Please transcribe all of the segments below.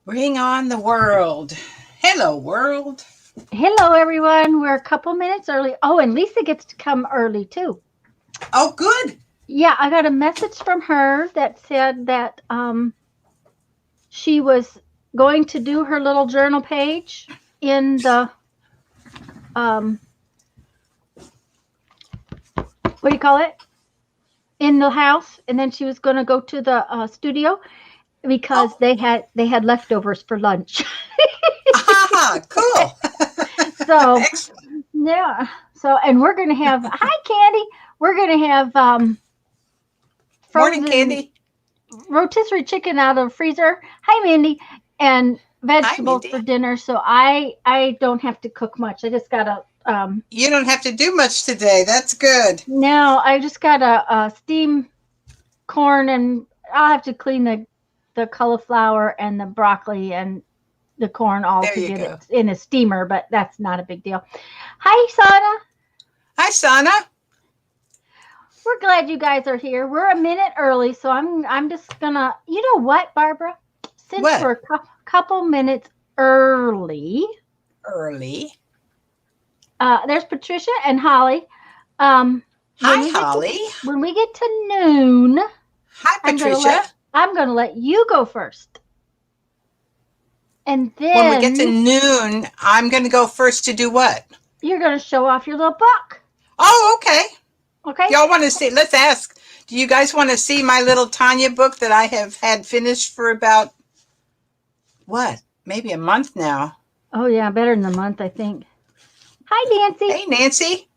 Bring on the world. Hello, world. Hello, everyone. We're a couple minutes early. Oh, and Lisa gets to come early too. Oh, good. Yeah, I got a message from her that said that she was going to do her little journal page in the um, what do you call it? In the house, and then she was going to go to the studio because Oh, they had leftovers for lunch. aha, cool. So Excellent. yeah, and we're going to have hi Candy. We're going to have Morning, frozen Candy. rotisserie chicken out of the freezer. Hi, Mindy, and Hi, vegetables for Mindy. dinner. So I don't have to cook much. I just gotta You don't have to do much today. That's good. now I just gotta steam corn, and I'll have to clean the cauliflower and the broccoli and the corn all There to you get it go. in a steamer, but that's not a big deal. Hi, Sana. Hi, Sana. We're glad you guys are here. We're a minute early, so I'm just gonna. You know what, Barbara? Since What? we're a couple minutes early, Early. there's Patricia and Holly. Um, when Hi, we get to Holly. noon, Hi, I'm gonna Patricia. let you go first, and When we get to then noon, I'm going to go first to do what? you're gonna show off your little book. Oh, okay. Okay? Y'all want to see? Let's ask. Do you guys want to see my little Tanya book that I have had finished for about what? Maybe a month now. Oh yeah, better than a month, I think. Hi, Nancy. Hey, Nancy.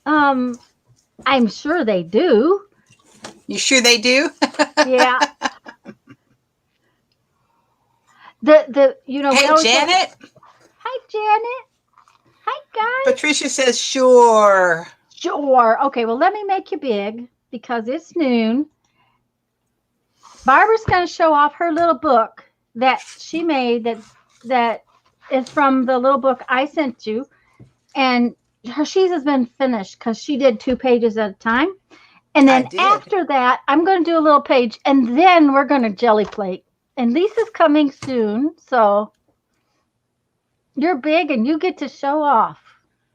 Um, I'm sure they do. You sure they do? Yeah. The we Hey, always have. Janet. Hi, Janet. Hi, guys. Patricia says, sure. Sure. Okay, well, let me make you big because it's noon. Barbara's going to show off her little book that she made that is from the little book I sent you, and she's has been finished because she did 2 pages at a time. And I then did. after that, I'm going to do a little page, and then we're going to jelly plate. And Lisa's coming soon, so you're big and you get to show off.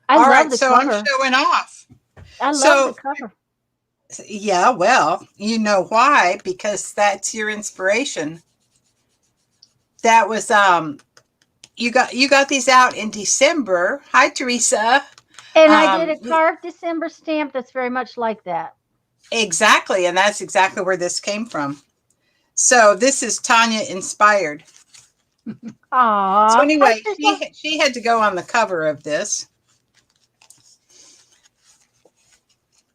I All love right, the so I'm cover. showing off. I love the So, cover. yeah, well, you know why? Because that's your inspiration. That was you got these out in December. Hi, Teresa. And I did Um, a carved December stamp that's very much like that. exactly, and that's exactly where this came from. So this is Tanya inspired. So Aw, hi, anyway, Trisha. she had to go on the cover of this.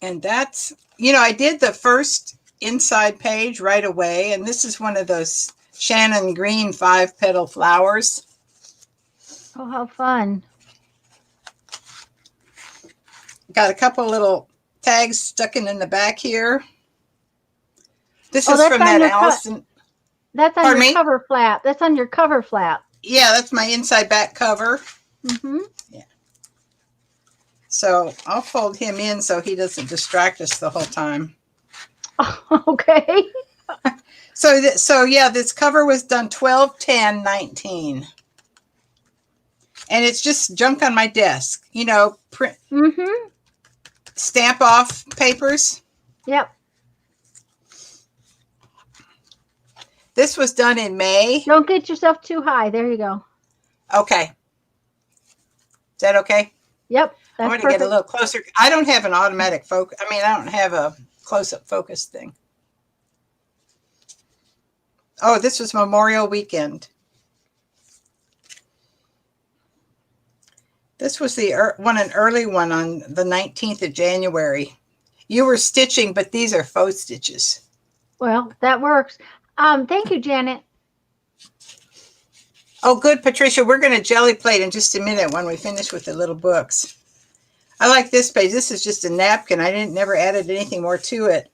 And that's, I did the first inside page right away. And this is one of those Shannon Green 5-petal flowers. Oh, how fun. Got a couple little tags stuck in the back here. This Oh, is that's from on that your Allison. that's on Pardon your me? cover flap. That's on your cover flap. Yeah, that's my inside back cover. Mm-hmm. Yeah. So I'll fold him in so he doesn't distract us the whole time. Okay. So yeah, this cover was done 12/10/19. And it's just junk on my desk. Print, Mm-hmm. stamp off papers. Yep. This was done in May. Don't get yourself too high. There you go. Okay. Is that okay? Yep. I'm That's going to get a perfect. little closer. I don't have an automatic focus. I don't have a close-up focus thing. Oh, this was Memorial Weekend. This was an early one on the 19th of January. You were stitching, but these are faux stitches. Well, that works. Thank you, Janet. Oh, good, Patricia. We're going to jelly plate in just a minute when we finish with the little books. I like this page. This is just a napkin. I never added anything more to it.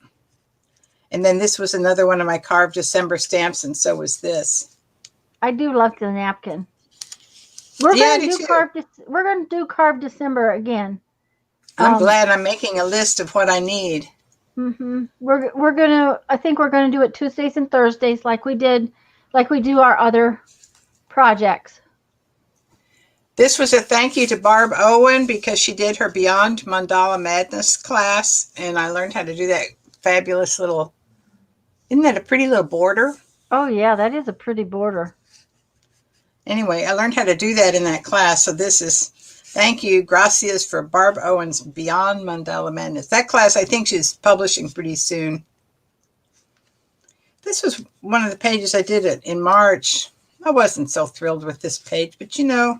And then this was another one of my carved December stamps, and so was this. I do love the napkin. We're Yeah, I gonna do do too. We're gonna do carved December again. I'm glad I'm making a list of what I need. We're gonna. I think we're gonna do it Tuesdays and Thursdays, like we do our other projects. This was a thank you to Barb Owen because she did her Beyond Mandala Madness class, and I learned how to do that fabulous little. Isn't that a pretty little border? Oh yeah, that is a pretty border. Anyway, I learned how to do that in that class. So this is thank you, gracias, for Barb Owen's Beyond Mandala Madness. That class, I think she's publishing pretty soon. This was one of the pages I did it in March. I wasn't so thrilled with this page, but you know,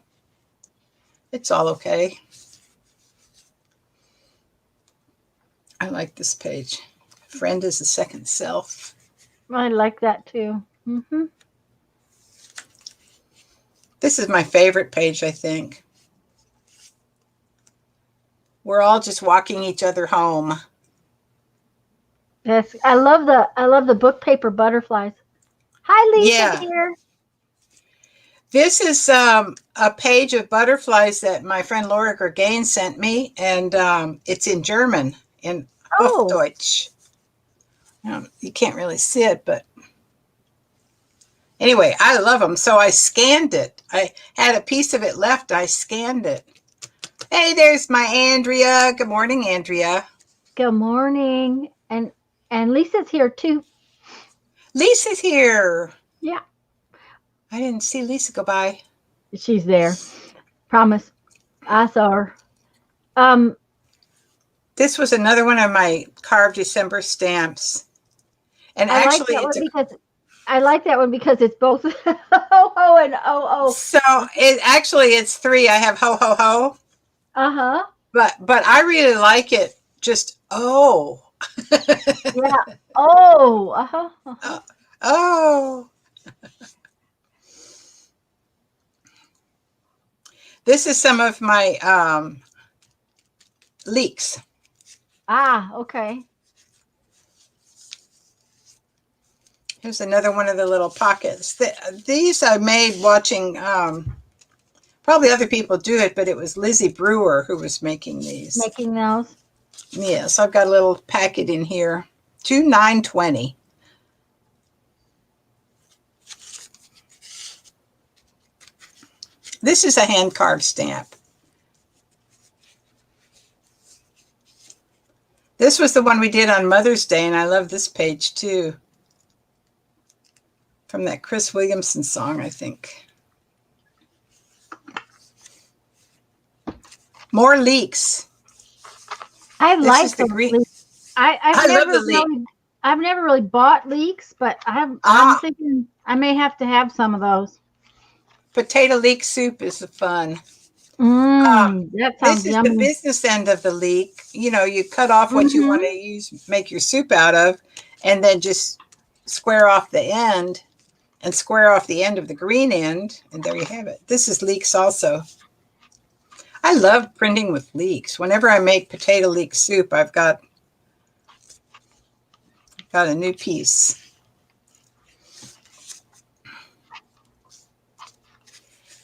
it's all okay. I like this page. Friend is a second self. I like that too. This is my favorite page, I think. We're all just walking each other home. Yes, I love the book paper butterflies. Hi, Lisa here. This is a page of butterflies that my friend Laura Gergain sent me, and it's in German, in Hochdeutsch. You can't really see it, but anyway, I love them. So I scanned it. I had a piece of it left. I scanned it. Hey, there's my Andrea. Good morning, Andrea. Good morning. And Lisa's here too. Lisa's here. Yeah. I didn't see Lisa go by. She's there. Promise. I saw her. This was another one of my carved December stamps. And I like that one because it's both ho ho and oh. So it's three. I have ho ho ho. Uh-huh. But I really like it. Just Yeah. Oh. Uh-huh. Oh. This is some of my leeks. Ah, okay. Here's another one of the little pockets. These I made watching, probably other people do it, but it was Lizzie Brewer who was making these. Making those? Yes, I've got a little packet in here. $2.920. This is a hand-carved stamp. This was the one we did on Mother's Day, and I love this page too. From that Chris Williamson song, I think. More leeks. I like the leeks. I love the leeks. I've never really bought leeks, but I'm thinking I may have to have some of those. Potato leek soup is fun. That sounds yummy. This is the business end of the leek. You know, you cut off what you want to use, make your soup out of, and then just square off the end and square off the end of the green end, and there you have it. This is leeks also. I love printing with leeks. Whenever I make potato leek soup, I've got a new piece.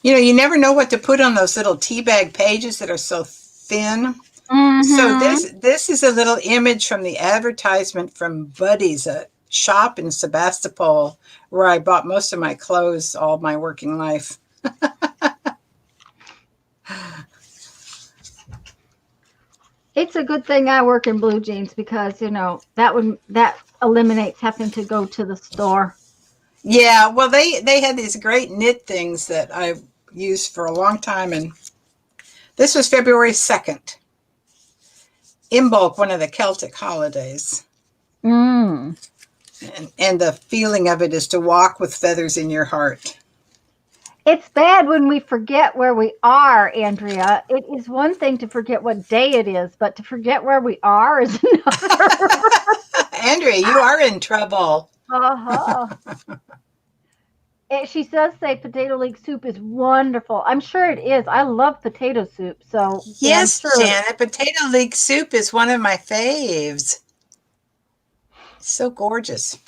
You know, you never know what to put on those little tea bag pages that are so thin. So this is a little image from the advertisement from Buddy's, a shop in Sebastopol, where I bought most of my clothes all my working life. It's a good thing I work in blue jeans because, you know, that eliminates having to go to the store. Yeah, well, they had these great knit things that I've used for a long time, and this was February 2nd. Imbolc, one of the Celtic holidays. And the feeling of it is to walk with feathers in your heart. It's bad when we forget where we are, Andrea. It is one thing to forget what day it is, but to forget where we are is another. Andrea, you are in trouble. She does say potato leek soup is wonderful. I'm sure it is. I love potato soup. So yes, Janet, potato leek soup is one of my faves. So gorgeous.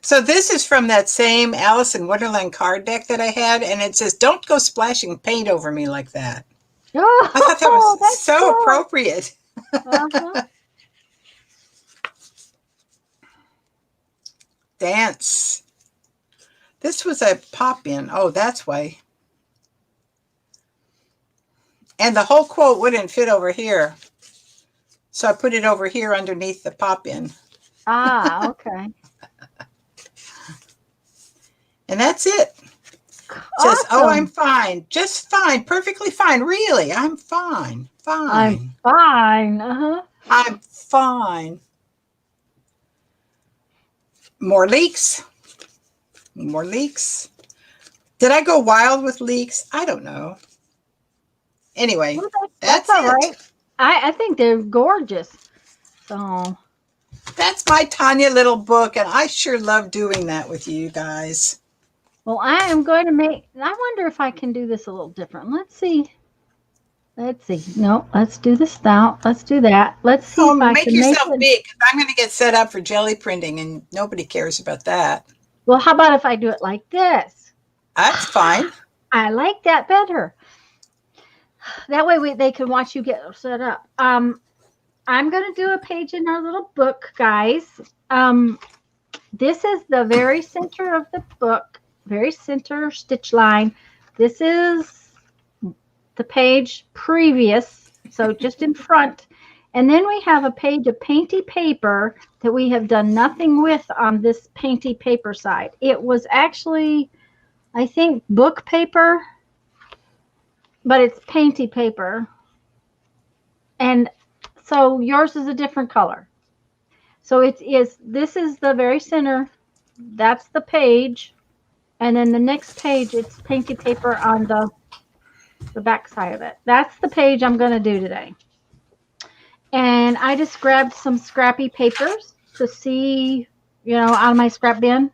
So this is from that same Alice in Wonderland card deck that I had, and it says, "Don't go splashing paint over me like that." I thought that was so appropriate. Dance. This was a pop-in. Oh, that's why. And the whole quote wouldn't fit over here. So I put it over here underneath the pop-in. Ah, okay. And that's it. Says, Awesome. oh, I'm fine. Just fine. Perfectly fine. Really, I'm fine. Fine. I'm fine. Uh-huh. I'm fine. More leaks. More leaks. Did I go wild with leaks? I don't know. Anyway, Well, that's all it. right. I think they're gorgeous. So That's my Tanya little book, and I sure love doing that with you guys. well, I am going to make. I wonder if I can do this a little different. Let's see. Let's see. No, let's do this now. Let's do that. Let's see Oh, if I make can make yourself it. big, because I'm going to get set up for jelly printing, and nobody cares about that. Well, how about if I do it like this? That's fine. I like that better. That way they can watch you get set up. I'm going to do a page in our little book, guys. This is the very center of the book, very center stitch line. This is the page previous, so just in front. And then we have a page of painty paper that we have done nothing with on this painty paper side. It was actually, I think, book paper, but it's painty paper. And so yours is a different color. So this is the very center. That's the page. And then the next page, it's painty paper on the back side of it. That's the page I'm going to do today. And I just grabbed some scrappy papers to see, out of my scrap bin,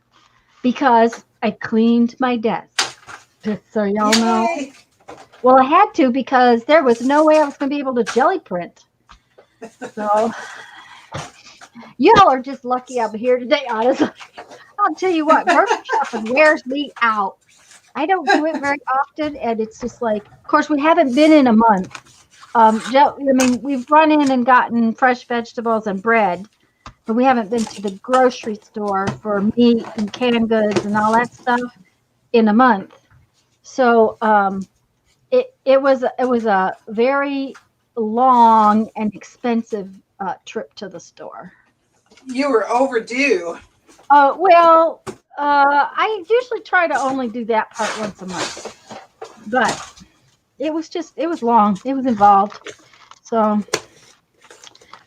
because I cleaned my desk. Just so y'all know. Well, I had to, because there was no way I was going to be able to jelly print. So y'all are just lucky I'm here today, honestly. I'll tell you what, grocery shopping wears me out. I don't do it very often, and it's just like, of course, we haven't been in a month. We've run in and gotten fresh vegetables and bread, but we haven't been to the grocery store for meat and canned goods and all that stuff in a month. So it was a very long and expensive trip to the store. You were overdue. Well, I usually try to only do that part once a month, but it was long. It was involved. So,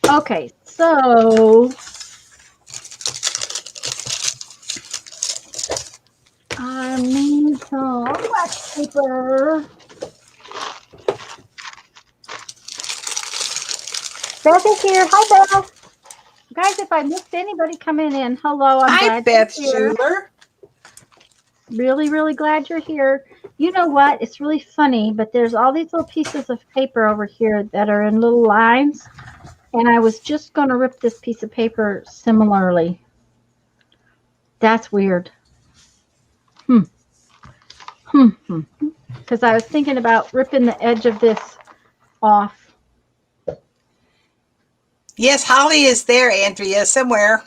okay, so I need some wax paper. Beth is here. Hi, Beth. Guys, if I missed anybody coming in, hello. I'm Hi, glad Beth you're here. Schuler. Really, really glad you're here. You know what? It's really funny, but there's all these little pieces of paper over here that are in little lines, and I was just going to rip this piece of paper similarly. That's weird. Because I was thinking about ripping the edge of this off. Yes, Holly is there, Andrea, somewhere.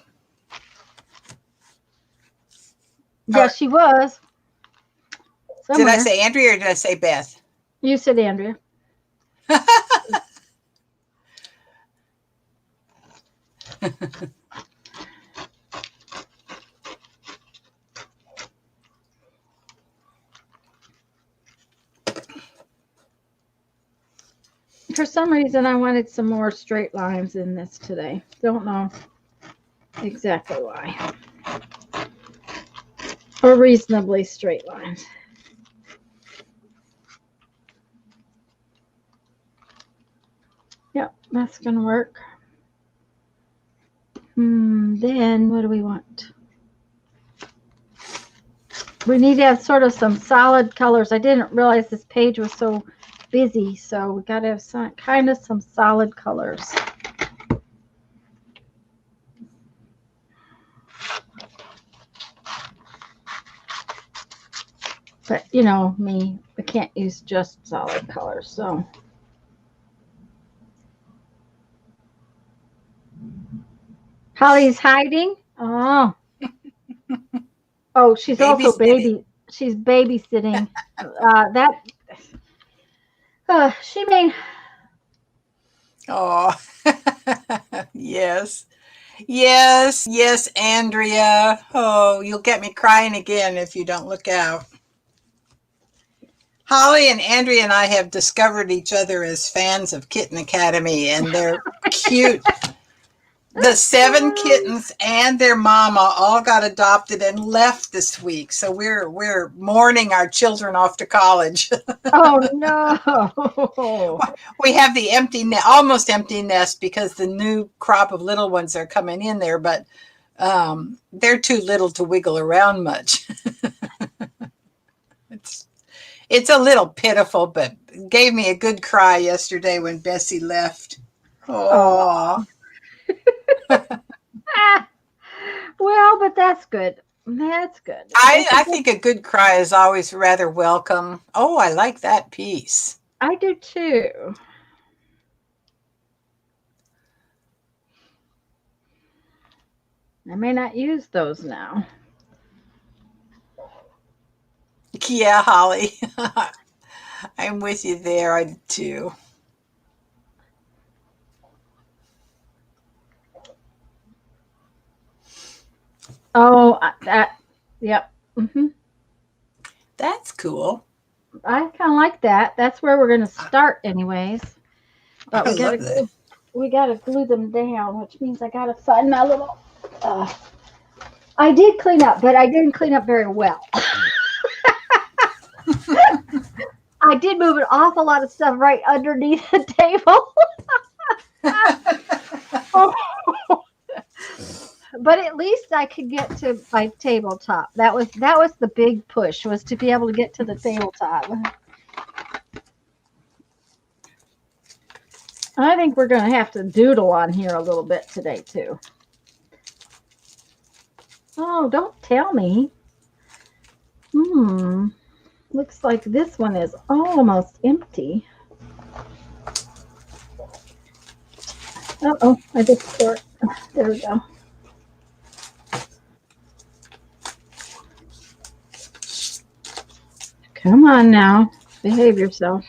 Yes, she was. Somewhere. Did I say Andrea or did I say Beth? You said Andrea. For some reason, I wanted some more straight lines in this today. Don't know exactly why. Or reasonably straight lines. Yep, that's going to work. Then what do we want? We need to have sort of some solid colors. I didn't realize this page was so busy, so we got to have some solid colors. But you know me, I can't use just solid colors, so. Holly's hiding. Oh. Oh, she's also Babysitting. she's babysitting. That she made. Oh, yes. Yes, yes, Andrea. Oh, you'll get me crying again if you don't look out. Holly and Andrea and I have discovered each other as fans of Kitten Academy, and they're cute. The 7 kittens and their mama all got adopted and left this week. So we're mourning our children off to college. Oh no! We have the almost empty nest because the new crop of little ones are coming in there, but they're too little to wiggle around much. It's a little pitiful, but gave me a good cry yesterday when Bessie left. Oh, Oh, well, but that's good. That's good. I think a good cry is always rather welcome. Oh, I like that piece. I do too. I may not use those now. Yeah, Holly. I'm with you there. I do too. Oh, that. Yep. That's cool. I kind of like that. That's where we're going to start, anyways. But I love that. we gotta glue them down, which means I gotta find my little. I did clean up, but I didn't clean up very well. I did move an awful lot of stuff right underneath the table. But at least I could get to my tabletop. That was the big push, was to be able to get to the tabletop. I think we're going to have to doodle on here a little bit today too. Oh, don't tell me. Looks like this one is almost empty. Uh-oh, I just tore it. There we go. Come on now. Behave yourself.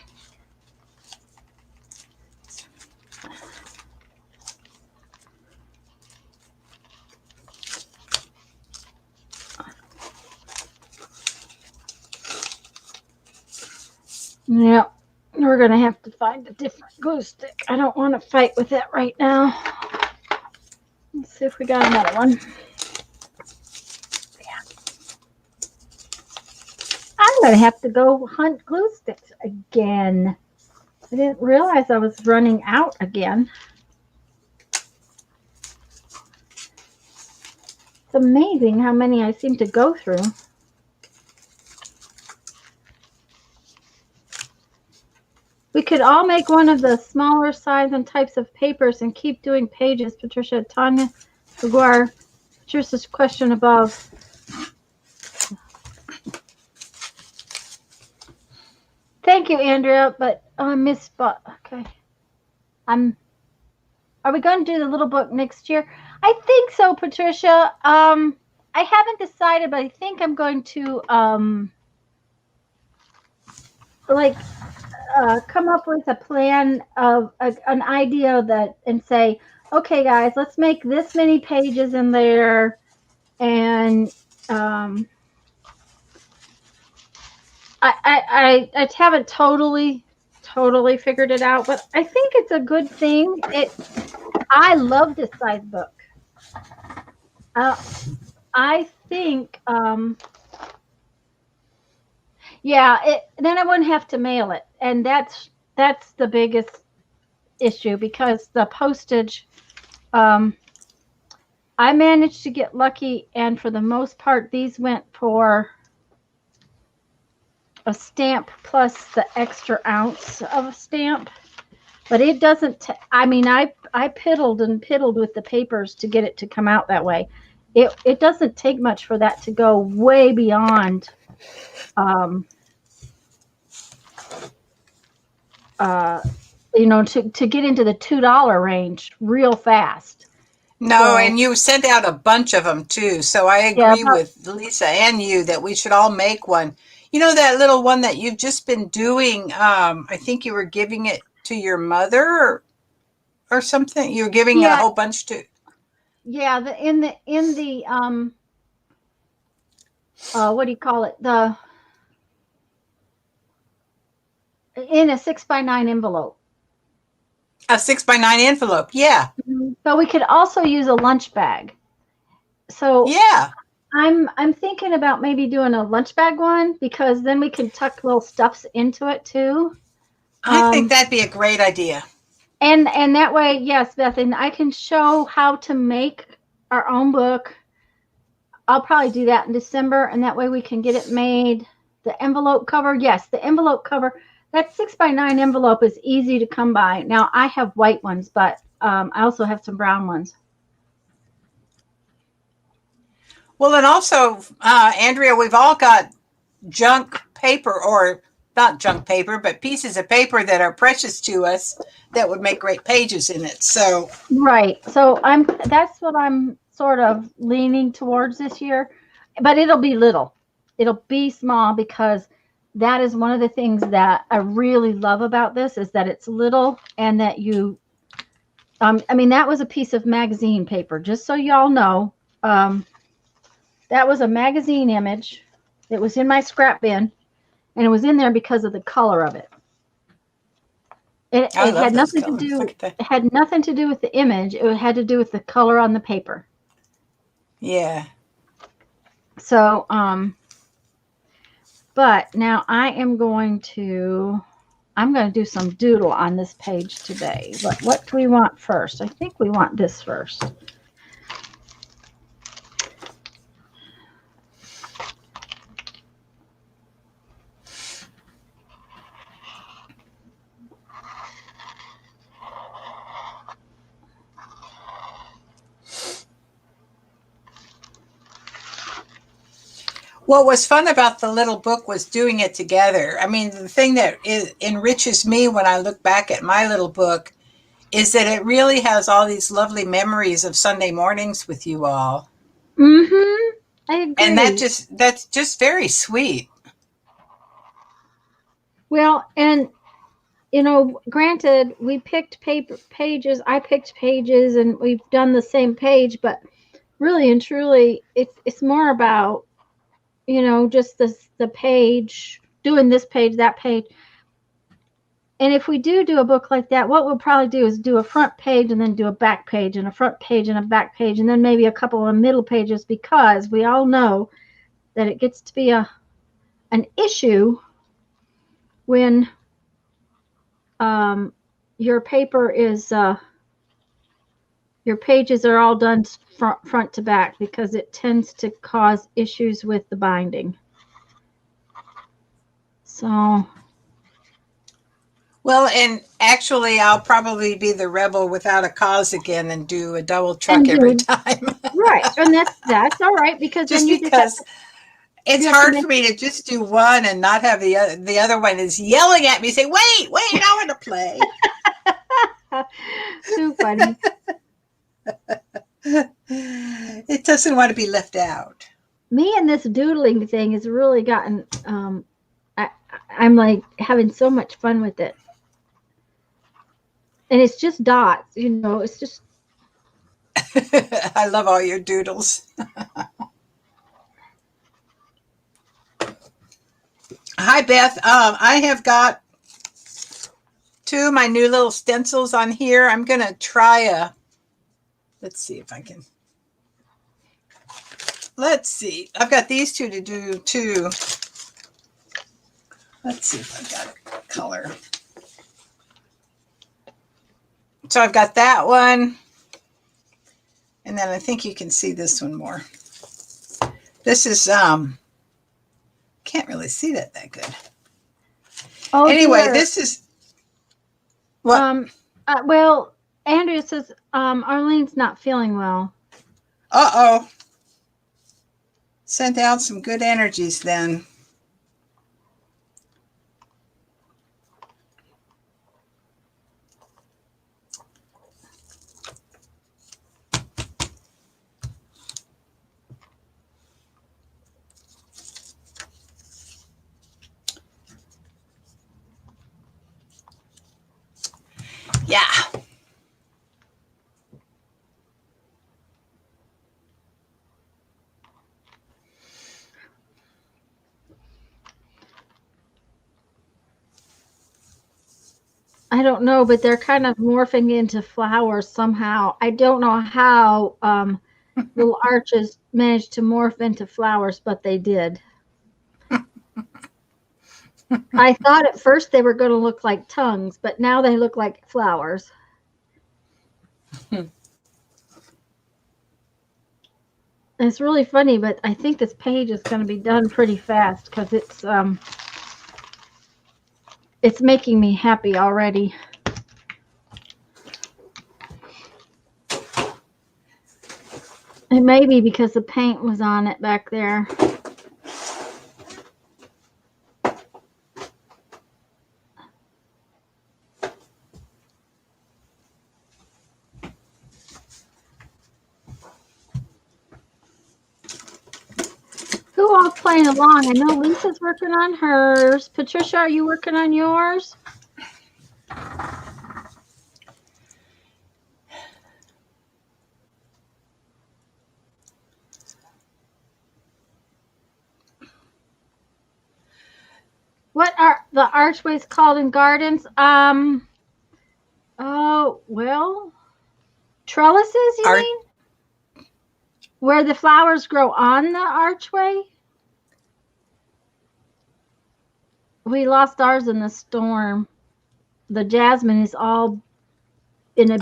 Yeah, we're going to have to find a different glue stick. I don't want to fight with that right now. Let's see if we got another one. I'm going to have to go hunt glue sticks again. I didn't realize I was running out again. It's amazing how many I seem to go through. We could all make one of the smaller size and types of papers and keep doing pages. Patricia, Tanya, Aguirre, Patricia's question above. Thank you, Andrea, but I missed. Okay. Are we going to do the little book next year? I think so, Patricia. I haven't decided, but I think I'm going to come up with a plan of an idea that, and say, okay, guys, let's make this many pages in there, and I haven't totally figured it out, but I think it's a good thing. I love this size book. I think then I wouldn't have to mail it, and that's the biggest issue, because the postage, I managed to get lucky, and for the most part these went for a stamp plus the extra ounce of a stamp. But it doesn't I mean, I piddled with the papers to get it to come out that way. It doesn't take much for that to go way beyond to get into the $2 range real fast. No, So and you sent out a bunch of them too. So I yeah, agree with Lisa and you that we should all make one. You know that little one that you've just been doing? I think you were giving it to your mother or something. You were giving a yeah, whole bunch to. yeah. In the what do you call it? The in a 6x9 envelope. A 6x9 envelope. Yeah. So we could also use a lunch bag. So Yeah. I'm thinking about maybe doing a lunch bag one because then we can tuck little stuffs into it too. I think Um, that'd be a great idea. and that way, yes, Beth, and I can show how to make our own book. I'll probably do that in December, and that way we can get it made. The envelope cover, yes, the envelope cover. That 6x9 envelope is easy to come by. Now I have white ones, but I also have some brown ones. Well, and also, Andrea, we've all got junk paper, or not junk paper, but pieces of paper that are precious to us that would make great pages in it. So, Right. So that's what I'm sort of leaning towards this year. But it'll be little. It'll be small because that is one of the things that I really love about this is that it's little and that you I mean that was a piece of magazine paper, just so y'all know. Um that was a magazine image. It was in my scrap bin and it was in there because of the color of it. It, I it love had those nothing to colors. do Look at that. it had nothing to do with the image. It had to do with the color on the paper. Yeah. So, but now I'm going to do some doodle on this page today. What do we want first? I think we want this first. What was fun about the little book was doing it together. I mean, the thing that enriches me when I look back at my little book is that it really has all these lovely memories of Sunday mornings with you all. Mm-hmm. I And agree. that's just very sweet. Well, and granted, we picked paper pages. I picked pages, and we've done the same page. But really and truly, it's more about just the page, doing this page, that page. And if we do a book like that, what we'll probably do is do a front page and then do a back page and a front page and a back page and then maybe a couple of middle pages because we all know that it gets to be an issue when um, your paper is your pages are all done front to back because it tends to cause issues with the binding. So Well, and actually, I'll probably be the rebel without a cause again and do a double truck and every do time. right, and that's all right because then Just you just have because it's you have to hard make for me to just do one and not have the other one is yelling at me, say, "Wait, wait, I want to play." too funny. It doesn't want to be left out. Me and this doodling thing has really gotten I, I'm like having so much fun with it, and it's just dots, it's just I love all your doodles. Hi, Beth. I have got two of my new little stencils on here. I'm going to try let's see if I can. Let's see. I've got these two to do too. Let's see if I've got a color. So I've got that one. And then I think you can see this one more. This is, can't really see that good. oh Anyway, dear. this is, what? Well, Andrea says Arlene's not feeling well. Uh-oh. Sent out some good energies then. I don't know, but they're kind of morphing into flowers somehow. I don't know how little arches managed to morph into flowers, but they did. I thought at first they were going to look like tongues, but now they look like flowers. It's really funny, but I think this page is going to be done pretty fast because it's making me happy already. It may be because the paint was on it back there. Who all playing along? I know Lisa's working on hers. Patricia, are you working on yours? What are the archways called in gardens? Oh, well, trellises, you mean? Where the flowers grow on the archway? We lost ours in the storm. The jasmine is all in a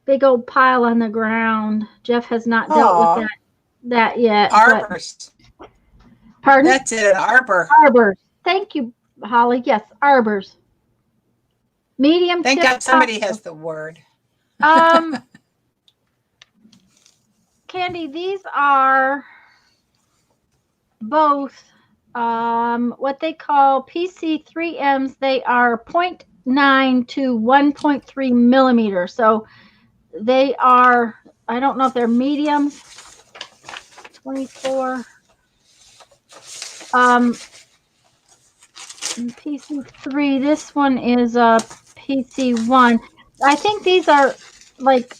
big old pile on the ground. Jeff has not dealt with that yet. Arbors. Pardon? That's it, an arbor. Arbors. Thank you, Holly. Yes, arbors. Medium. Thank God somebody has the word. Candy, these are both what they call PC3Ms. They are 0.9 to 1.3 millimeters. So they are, I don't know if they're mediums. 24. PC3. This one is a PC1. I think these are like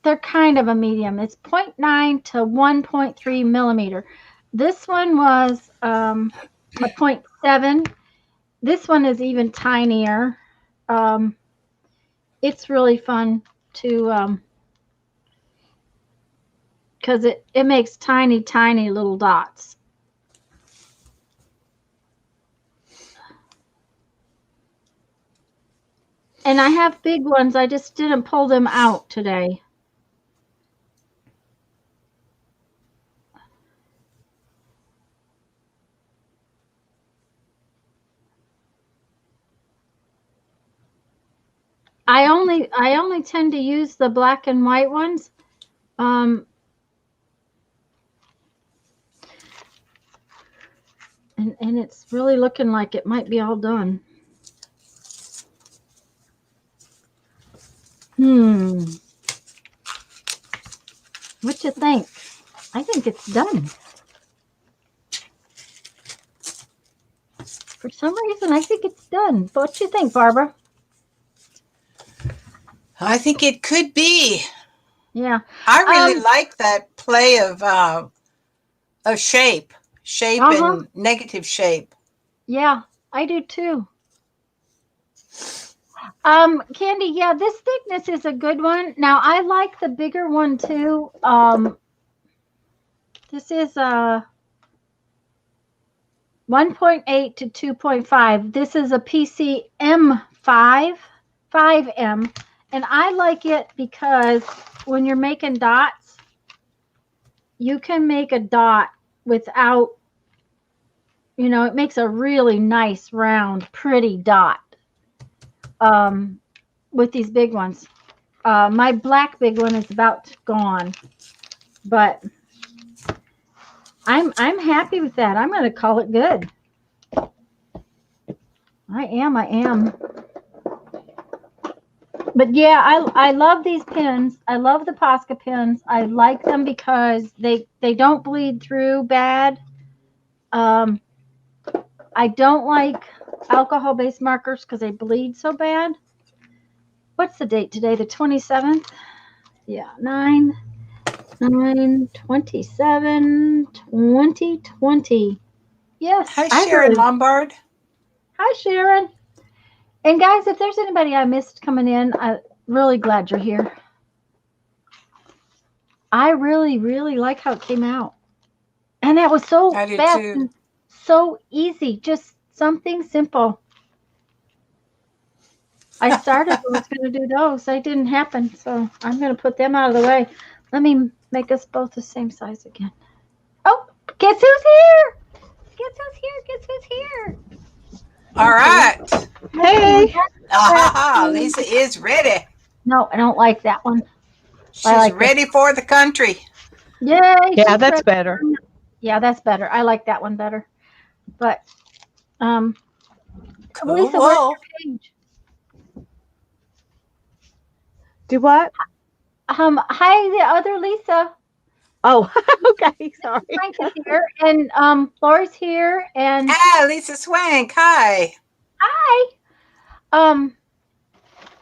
they're kind of a medium. It's 0.9 to 1.3 millimeter. This one was a 0.7. This one is even tinier. It's really fun to because it makes tiny little dots. And I have big ones. I just didn't pull them out today. I only tend to use the black and white ones. And it's really looking like it might be all done. What you think? I think it's done. For some reason, I think it's done. What you think, Barbara? I think it could be. Yeah. I really like that play of shape and negative shape. Yeah, I do too. Candy, yeah, this thickness is a good one. Now, I like the bigger one too. This is 1.8 to 2.5. This is a PCM 5M, and I like it because when you're making dots, you can make a dot without, it makes a really nice, round, pretty dot. With these big ones. My black big one is about gone, but I'm happy with that. I'm going to call it good. I am. But yeah, I love these pins. I love the Posca pins. I like them because they don't bleed through bad. I don't like alcohol-based markers because they bleed so bad. What's the date today? The 27th? Yeah, 9/27/2020. Yes. Hi, Sharon Lombard. Hi, Sharon. And guys, if there's anybody I missed coming in, I'm really glad you're here. I really, really like how it came out. And that was so I do fast too. and so easy. Just something simple. I started I was going to do those. They didn't happen. So I'm going to put them out of the way. Let me make us both the same size again. Oh, guess who's here? Guess who's here? Guess who's here? All right. Hey. Lisa is ready. No, I don't like that one. She's ready for the country. Yay. Yeah, that's better. Yeah, that's better. I like that one better. But Cool. Lisa, where's your page? Do what? Hi, the other Lisa. Oh, okay. Sorry. Frank is here, and Lori's here, and Lisa Swank. Hi. hi.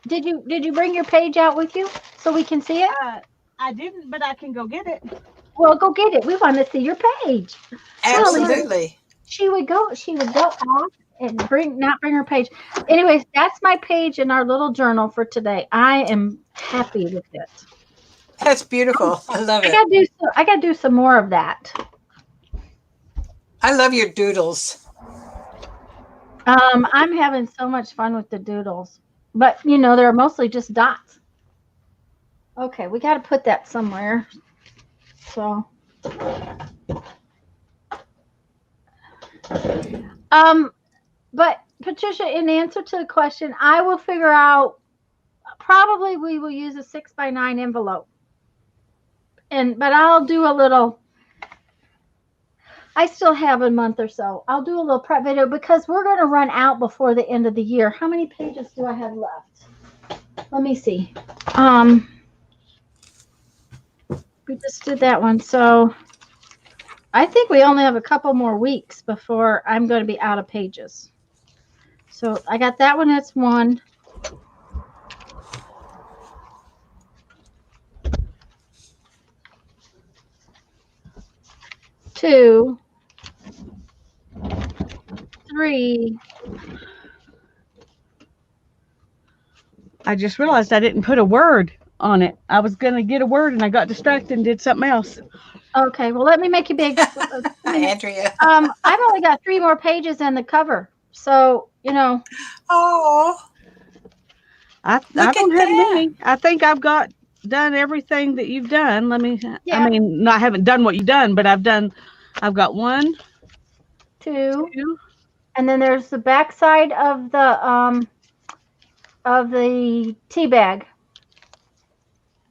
Did you bring your page out with you so we can see it? I didn't, but I can go get it. Well, go get it. We want to see your page. Absolutely. She would go off and not bring her page. Anyways, that's my page in our little journal for today. I am happy with it. That's beautiful. I love it. I gotta do some more of that. I love your doodles. I'm having so much fun with the doodles, but they're mostly just dots. Okay, we got to put that somewhere. So, but Patricia, in answer to the question, I will figure out. Probably we will use a 6x9 envelope, but I'll do a little. I still have a month or so. I'll do a little prep video because we're going to run out before the end of the year. How many pages do I have left? Let me see. We just did that one. So I think we only have a couple more weeks before I'm going to be out of pages. So I got that one. That's one. Two. Three. I just realized I didn't put a word on it. I was going to get a word and I got distracted and did something else. Okay, well, let me make you big. Andrea. I've only got 3 more pages in the cover. So, Oh. I don't have many. I think I've done everything that you've done. Yeah. I mean, I haven't done what you've done, but I've got 1, 2, and then there's the back side of the tea bag.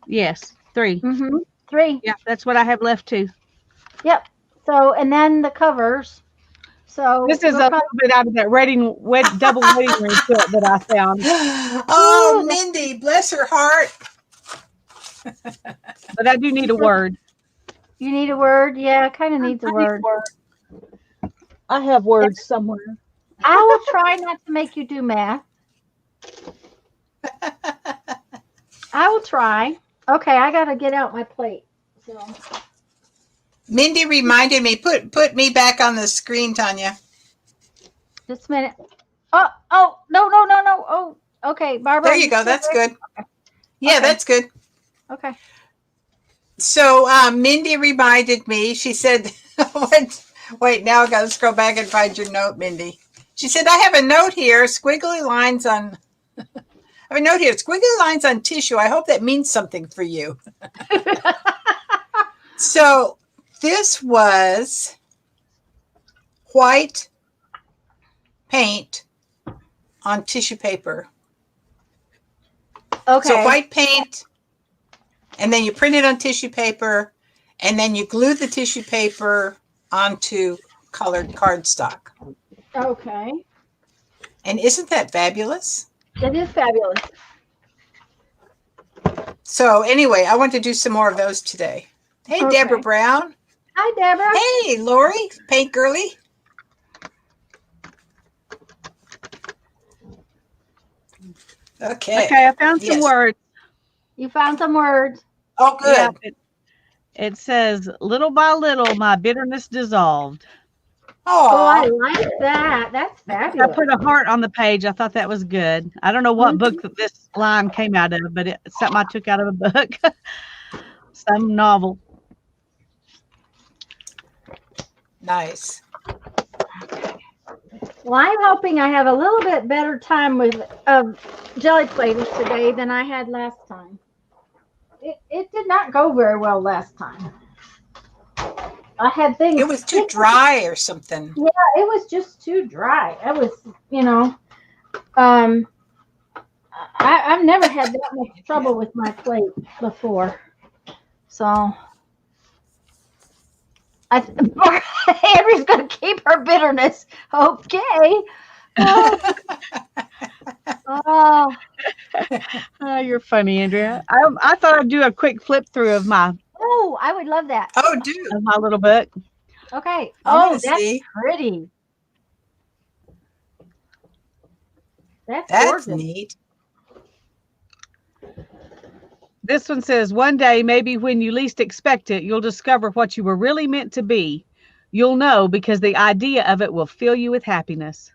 Yes, 3. 3. Yeah, that's what I have left too. Yep. So, and then the covers. So this is a little bit out of that double wedding ring quilt that I found. Oh, Mindy, bless her heart. But I do need a word. You need a word? Yeah, kind of needs a word. I have words somewhere. I will try not to make you do math. I will try. Okay, I got to get out my plate. So. Mindy reminded me, put me back on the screen, Tanya. Just a minute. Oh, no. Oh, okay, Barbara. There you go. That's good. Okay. Yeah, Okay. That's good. Okay. So Mindy reminded me, she said, wait, now I got to scroll back and find your note, Mindy. She said, I have a note here, squiggly lines on, squiggly lines on tissue. I hope that means something for you. So this was white paint on tissue paper. Okay. So white paint, and then you print it on tissue paper, and then you glue the tissue paper onto colored cardstock. Okay. And isn't that fabulous? It is fabulous. So anyway, I want to do some more of those today. Hey, Okay. Deborah Brown. Hi, Deborah. Hey, Lori, paint girly. Okay. Okay, I found some words. You found some words. Oh, good. Yeah, it says, little by little, my bitterness dissolved. Oh, I Oh, like that. That's I fabulous. put a heart on the page. I thought that was good. I don't know what book that this line came out of, but it's something I took out of a book, some novel. nice. Well, I'm hoping I have a little bit better time with jelly platers today than I had last time. It did not go very well last time. I had things It was too stick. dry or something. Yeah, it was just too dry. I was, um, I've never had that much trouble with my plate before. So Henry's going to keep her bitterness. Okay. Oh, oh, Oh, you're funny, Andrea. I thought I'd do a quick flip through of my oh, I would love that. Oh, do. little book. Okay. I want Oh, to that's see. pretty. That's That's gorgeous. neat. This one says, one day, maybe when you least expect it, you'll discover what you were really meant to be. You'll know because the idea of it will fill you with happiness.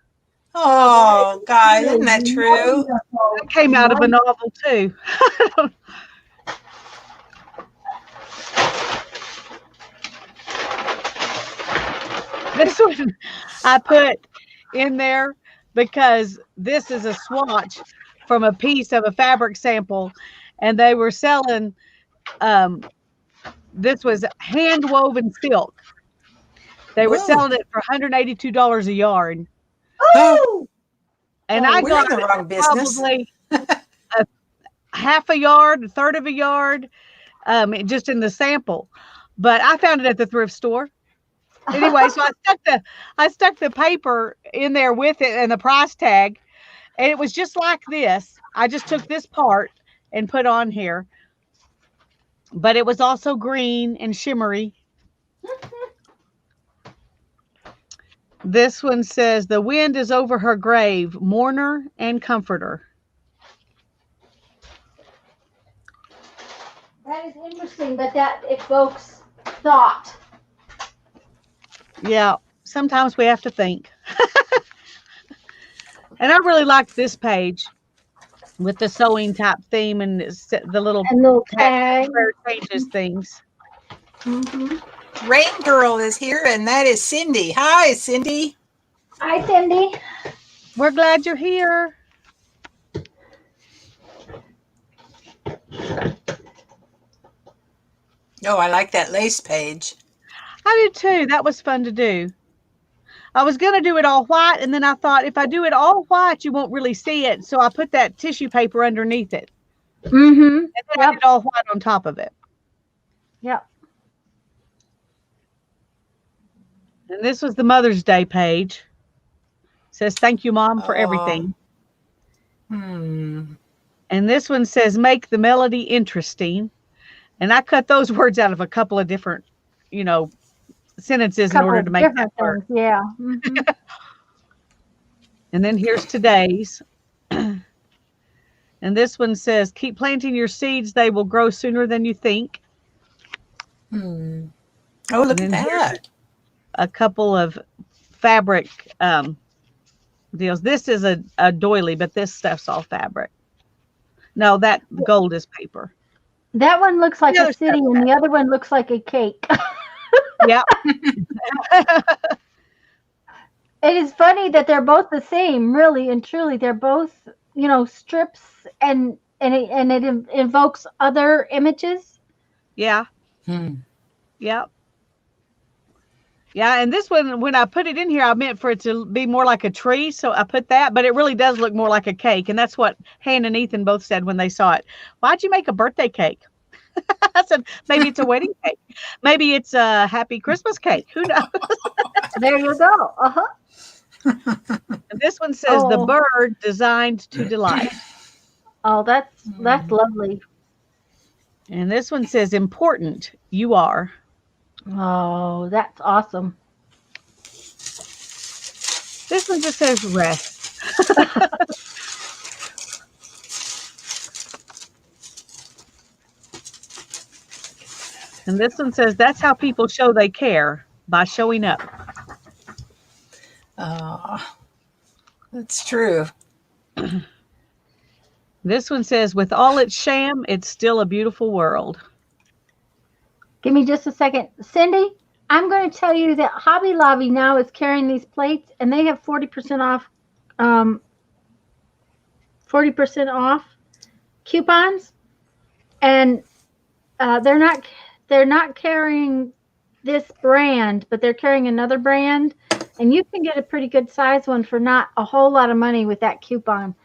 Oh, guys, isn't that Really true? That came out of a novel, too. This one I put in there because this is a swatch from a piece of a fabric sample, and they were selling this was hand woven silk. They were Whoa. selling it for $182 a yard, Oh, and Oh, I We're got in the wrong business. probably a half a yard, a third of a yard, just in the sample. But I found it at the thrift store. Anyway, so I stuck the paper in there with it and the price tag, and it was just like this. I just took this part and put on here, but it was also green and shimmery. This one says, the wind is over her grave, mourner and comforter. that is interesting, but that evokes thought. Yeah, sometimes we have to think. And I really liked this page with the sewing type theme and the little And little tag tag. where it changes things. Mm-hmm. Rain Girl is here, and that is Cindy. Hi, Cindy. Hi, Cindy. We're glad you're here. Oh, I like that lace page. I do too. That was fun to do. I was going to do it all white, and then I thought if I do it all white, you won't really see it. So I put that tissue paper underneath it. Mm-hmm. And then I did all white on top of it. Yep. And this was the Mother's Day page. It says, thank you, Mom, for everything. Hmm. And this one says, make the melody interesting. And I cut those words out of a couple of different, sentences in order to make that work. Yeah. Mm-hmm. And then here's today's. And this one says, keep planting your seeds. They will grow sooner than you think. Hmm. Oh, look at that. A couple of fabric deals. This is a doily, but this stuff's all fabric. No, that gold is paper. That one looks like a city, and the other one looks like a cake. Yep. It is funny that they're both the same, really and truly. They're both, strips, and it invokes other images. Yeah. Hmm. Yep. Yeah, and this one, when I put it in here, I meant for it to be more like a tree, so I put that, but it really does look more like a cake, and that's what Hannah and Ethan both said when they saw it. Why'd you make a birthday cake? I said, maybe it's a wedding cake. Maybe it's a happy Christmas cake. Who knows? There you go. Uh-huh. And this one says, the bird designed to delight. Oh, that's lovely. And this one says, important, you are. Oh, that's awesome. This one just says rest. And this one says, that's how people show they care, by showing up. Oh, that's true. This one says, with all its sham, it's still a beautiful world. Give me just a second. Cindy, I'm going to tell you that Hobby Lobby now is carrying these plates, and they have 40% off 40% off coupons, and they're not carrying this brand, but they're carrying another brand, and you can get a pretty good size one for not a whole lot of money with that coupon.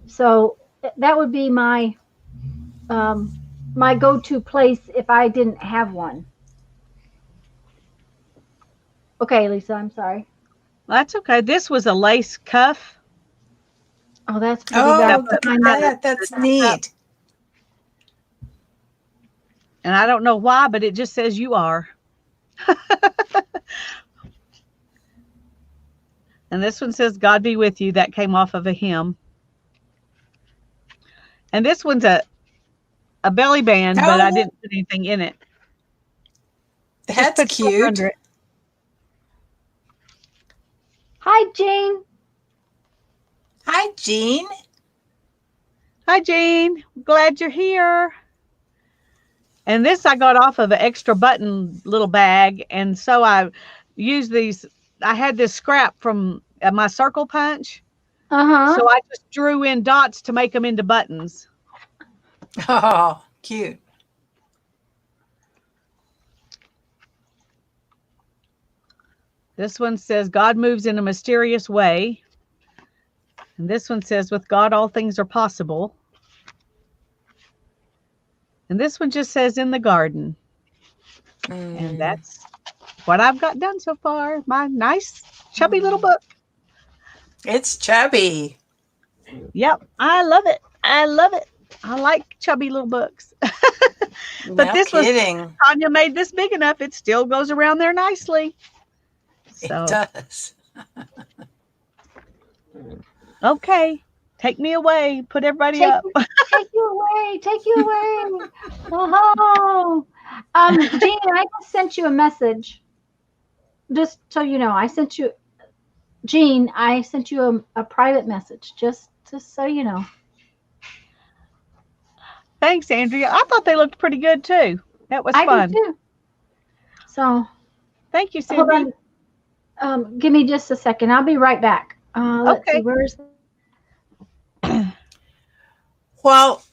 So that would be my my go-to place if I didn't have one. Okay, Lisa, I'm sorry. That's okay. This was a lace cuff. Oh, that's pretty. Oh, look at that. That's neat. And I don't know why, but it just says you are. And this one says, God be with you. That came off of a hymn. And this one's a belly band, but I didn't put anything in it. That's cute. Hi, Jean. Hi, Jean. Hi, Jean. Glad you're here. And this I got off of an extra button little bag. And so I used these. I had this scrap from my circle punch. Uh-huh. So I just drew in dots to make them into buttons. Oh, cute. This one says, God moves in a mysterious way. And this one says, with God, all things are possible. And this one just says, in the garden. And that's what I've got done so far. My nice, chubby little book. It's chubby. Yep. I love it. I love it. I like chubby little books. But No this kidding. was, Tanya made this big enough. It still goes around there nicely. So, it does. Okay. Take me away. Put everybody up. Take you away. Take you away. Oh. Jean, I just sent you a message. Just so you know, I sent you a private message. Just so you know. Thanks, Andrea. I thought they looked pretty good too. That was fun. I did too. So thank you, Cindy. hold on. Give me just a second. I'll be right back. Let's see. Where's Well,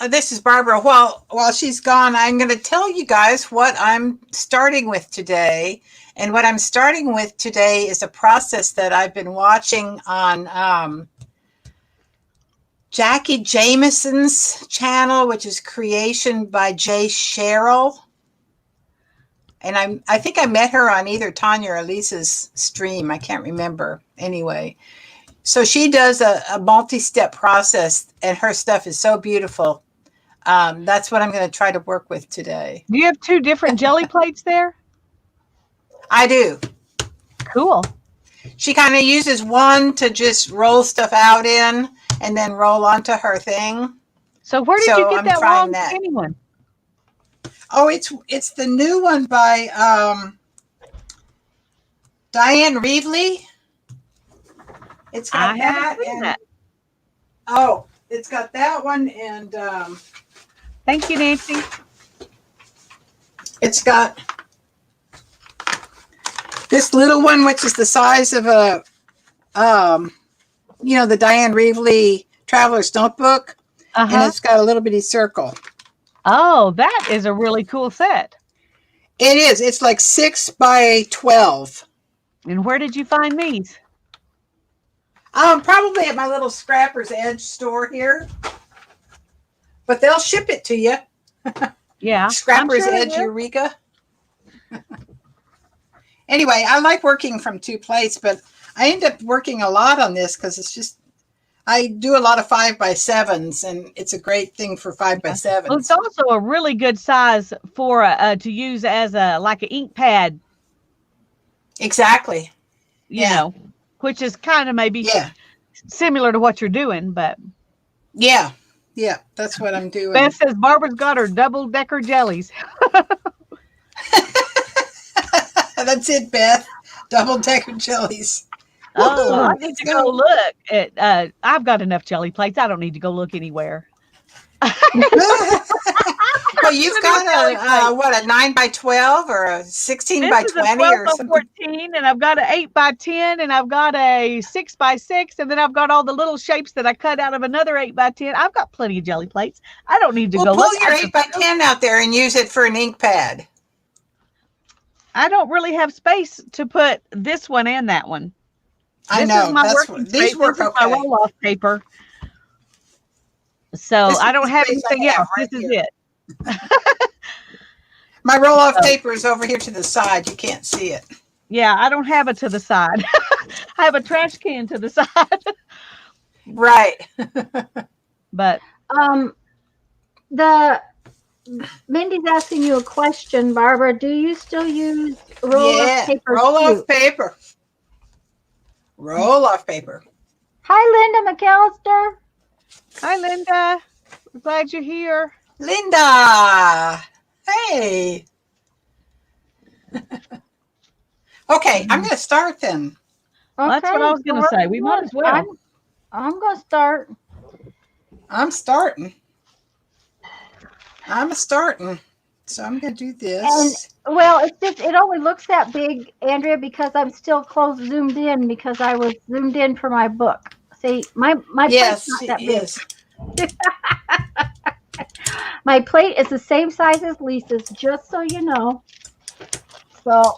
this is Barbara. While she's gone, I'm going to tell you guys what I'm starting with today. And what I'm starting with today is a process that I've been watching on Jackie Jameson's channel, which is Creation by J. Cheryl. And I think I met her on either Tanya or Lisa's stream. I can't remember. Anyway, so she does a multi-step process, and her stuff is so beautiful. That's what I'm going to try to work with today. Do you have two different jelly plates there? I do. Cool. She kind of uses one to just roll stuff out in and then roll onto her thing. So where did you get I'm that trying long skinny one? Oh, it's the new one by Diane Reevely. It's got that and that. Oh, it's got that one and thank you, Nancy. It's got this little one, which is the size of a the Diane Reevely Traveler's Notebook, and it's got a little bitty circle. Oh, that is a really cool set. It is. It's like 6 by 12. And where did you find these? Probably at my little Scrapper's Edge store here. But they'll ship it to you. Yeah. Scrapper's Edge, Eureka. Anyway, I like working from two plates, but I end up working a lot on this because it's just, I do a lot of 5x7s, and it's a great thing for 5x7s. Well, it's also a really good size for to use as like an ink pad. Exactly. You know, which is kind of maybe similar to what you're doing, but yeah, that's what I'm doing. Beth says Barbara's got her double-decker jellies. That's it, Beth. Double-decker jellies. Oh, well, I Woohoo! need Let's to go go. look at, I've got enough jelly plates. I don't need to go look anywhere. Well, you've Too many got jelly plates. a 9 by 12 or a 16 This by is a 20 12 or by something? 14, and I've got an 8 by 10, and I've got a 6 by 6, and then I've got all the little shapes that I cut out of another 8 by 10. I've got plenty of jelly plates. I don't need to Well, go look. pull your 8 by 10 out there and use it for an ink pad. I don't really have space to put this one and that one. I This is know. my That's working these space. work This is my okay. roll-off paper. So This is I the don't have space I anything have else. right This is here. it. My roll-off So, paper is over here to the side. You can't see it. yeah, I don't have it to the side. I have a trash can to the side. Right. But The Mindy's asking you a question, Barbara. Do you still use roll-off Yeah. paper Roll-off too? paper. Roll-off paper. Hi, Linda McAllister. hi, Linda. We're glad you're here. Linda. Hey. Okay, I'm going to start then. Well, that's what I was going to say. We might as well. I'm going to start. I'm starting. I'm starting. So I'm going to do this. And well, it's just it only looks that big, Andrea, because I'm still zoomed in because I was zoomed in for my book. See, my Yes, plate's she not that is. big. My plate is the same size as Lisa's, just so you know. So,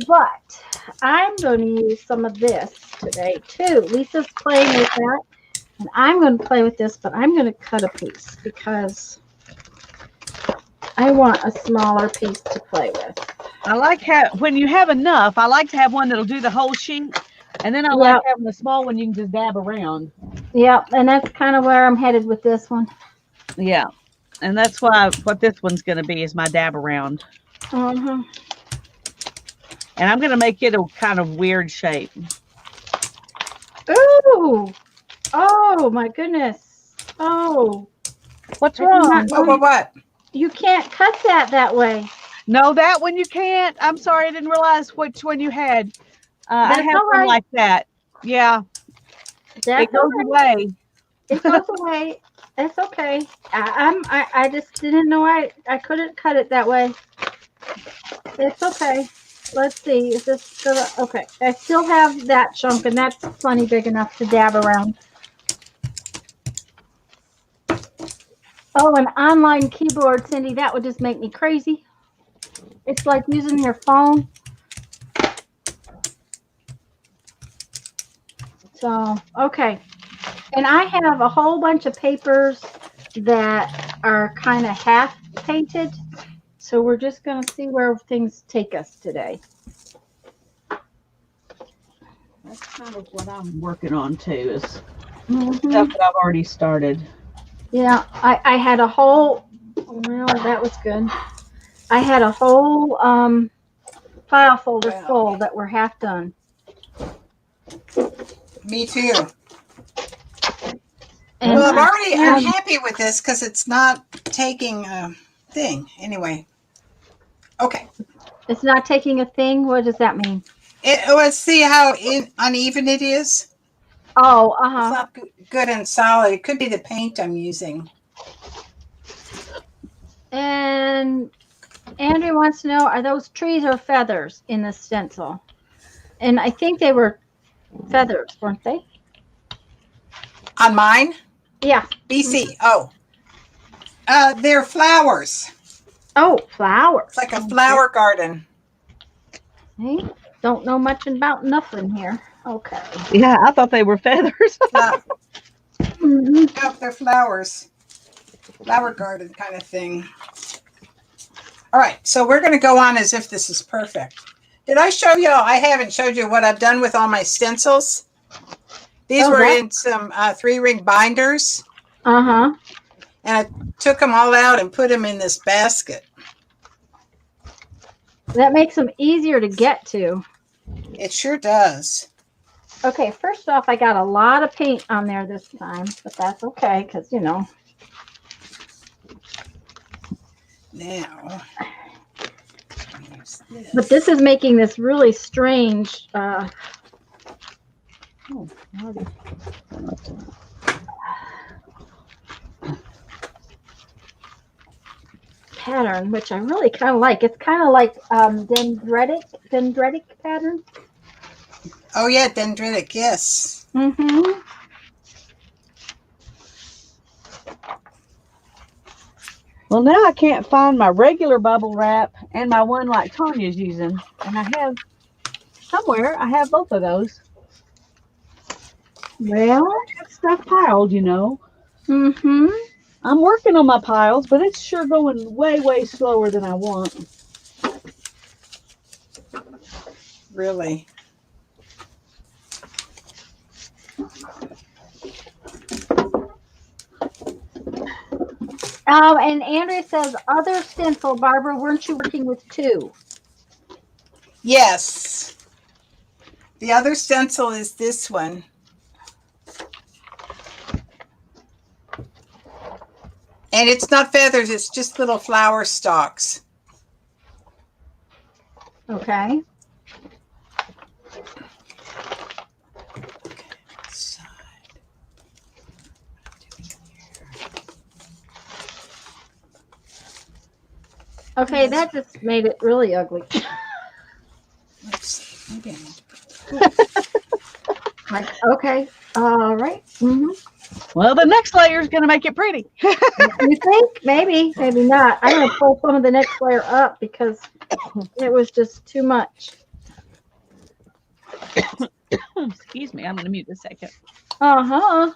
but I'm going to use some of this today too. Lisa's playing with that, and I'm going to play with this, but I'm going to cut a piece because I want a smaller piece to play with. I like when you have enough, I like to have one that'll do the whole sheet. And then I like having the small one you can just dab around. Yeah, and that's kind of where I'm headed with this one. Yeah. And that's what this one's going to be is my dab around. Mm-hmm. And I'm going to make it a kind of weird shape. Ooh! Oh, my goodness. Oh. What's wrong? What? You can't cut that way. No, that one you can't. I'm sorry. I didn't realize which one you had. I have one like that. Yeah. It goes away. It goes away. It's okay. I just didn't know I couldn't cut it that way. It's okay. Let's see. Is this still okay? I still have that chunk, and that's plenty big enough to dab around. Oh, an online keyboard, Cindy, that would just make me crazy. It's like using your phone. So, okay. And I have a whole bunch of papers that are kind of half painted. So we're just going to see where things take us today. That's kind of what I'm working on too, is stuff that I've already started. Yeah, I had a whole, well, that was good. I had a whole file folder full that were half done. Me too. And Well, I'm happy with this because it's not taking a thing. Anyway. Okay. It's not taking a thing? What does that mean? Let's see how uneven it is. Oh, It's not good and solid. It could be the paint I'm using. And Andrew wants to know, are those trees or feathers in the stencil? And I think they were feathers, weren't they? On mine? Yeah. BC. Oh. They're flowers. Oh, flowers. It's like a flower garden. Hey, don't know much about nothing here. Okay. Yeah, I thought they were feathers. Nope, they're flowers. Flower garden kind of thing. All right, so we're going to go on as if this is perfect. Did I show you? I haven't showed you what I've done with all my stencils. These were in some 3-ring binders. Uh-huh. And I took them all out and put them in this basket. That makes them easier to get to. It sure does. Okay, first off, I got a lot of paint on there this time, but that's okay because, you know. Now, but this is making this really strange Oh, already. Pattern, which I really kind of like. It's kind of like dendritic pattern. Oh yeah, dendritic. Yes. Mm-hmm. Well, now I can't find my regular bubble wrap and my one like Tanya's using. And I have both of those. Well, I have stuff piled, you know. mm-hmm. I'm working on my piles, but it's sure going way, way slower than I want. Really. And Andrea says, other stencil, Barbara, weren't you working with two? Yes. The other stencil is this one. And it's not feathers, it's just little flower stalks. Okay. Okay, that just made it really ugly. Let's see. Maybe I need to put Like, okay, all right. Mm-hmm. Well, the next layer is going to make it pretty. You think? Maybe, maybe not. I'm going to pull some of the next layer up because it was just too much. Excuse me, I'm going to mute a second. Uh-huh.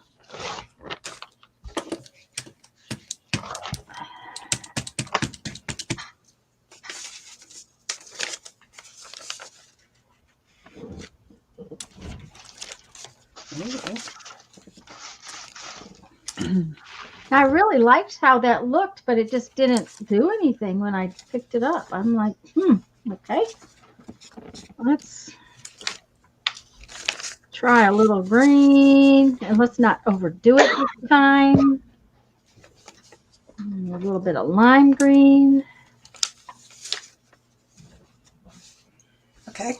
I really liked how that looked, but it just didn't do anything when I picked it up. I'm like, okay. Let's try a little green, and let's not overdo it this time. A little bit of lime green. Okay.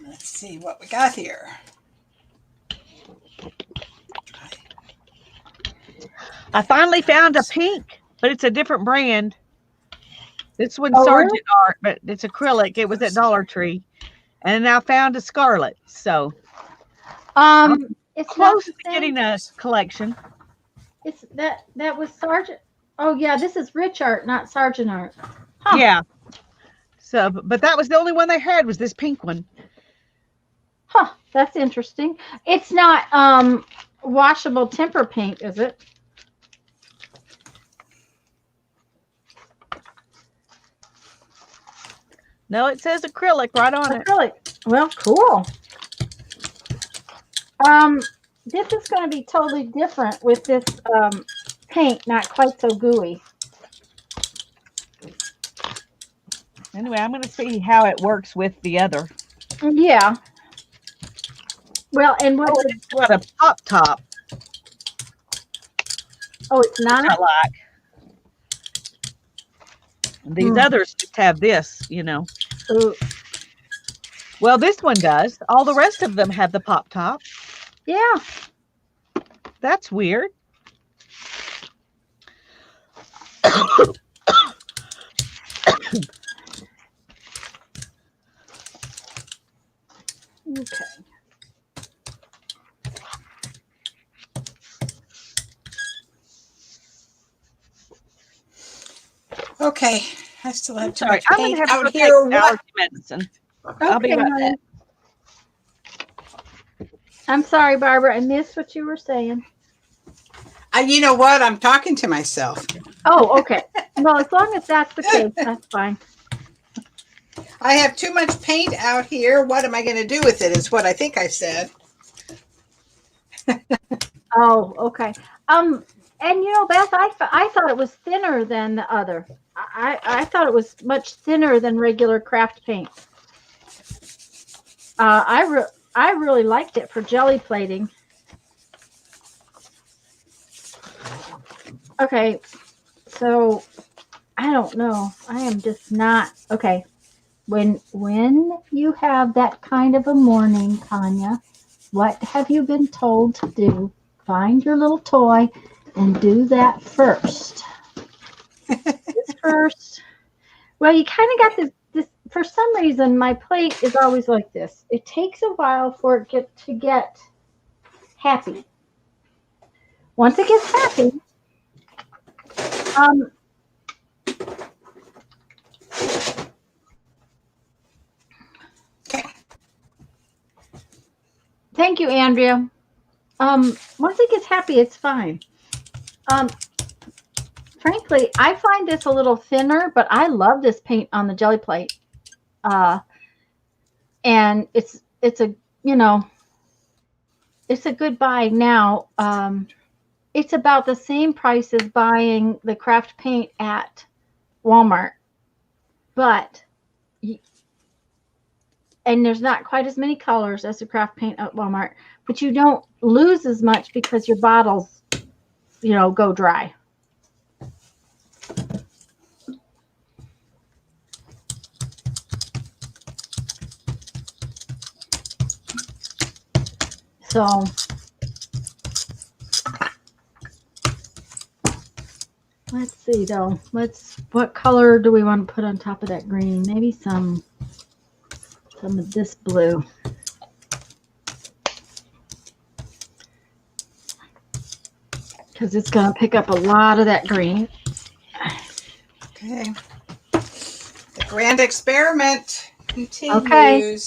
Let's see what we got here. I finally found a pink, but it's a different brand. This one's Oh, Sargent really? Art, but it's acrylic. It was at Dollar Tree. And I found a scarlet. So It's close not to getting a collection. It's that was Sargent. Oh yeah, this is Rich Art, not Sargent Art. Huh. Yeah. So, but that was the only one they had was this pink one. Huh, that's interesting. It's not washable temper paint, is it? No, it says acrylic right on it. Acrylic. Well, cool. This is going to be totally different with this paint, not quite so gooey. Anyway, I'm going to see how it works with the other. Yeah. Well, and what? It's got a pop top. Oh, it's not. I like. These others just have this, you know. Ooh. Well, this one does. All the rest of them have the pop top. Yeah. That's weird. Okay. Okay. I still have too Sorry, much I'm going paint to have out to here. take What? allergy medicine. I'll be Okay, right honey. back. I'm sorry, Barbara. I missed what you were saying. You know what? I'm talking to myself. Oh, okay. Well, as long as that's the case, that's fine. I have too much paint out here. What am I going to do with it is what I think I said. Oh, okay. And you know, Beth, I thought it was thinner than the other. I thought it was much thinner than regular craft paint. I really liked it for jelly plating. So I don't know. I am just not okay. When you have that kind of a morning, Tanya, what have you been told to do? Find your little toy and do that first. This first. Well, you kind of got this. For some reason, my plate is always like this. It takes a while for it to get happy. Once it gets happy, um, thank you, Andrea. Once it gets happy, it's fine. Frankly, I find this a little thinner, but I love this paint on the jelly plate. And it's a it's a good buy now. It's about the same price as buying the craft paint at Walmart, but and there's not quite as many colors as the craft paint at Walmart, but you don't lose as much because your bottles, go dry. So let's see though. What color do we want to put on top of that green? Maybe some of this blue. Because it's going to pick up a lot of that green. Okay. The grand experiment continues. Okay.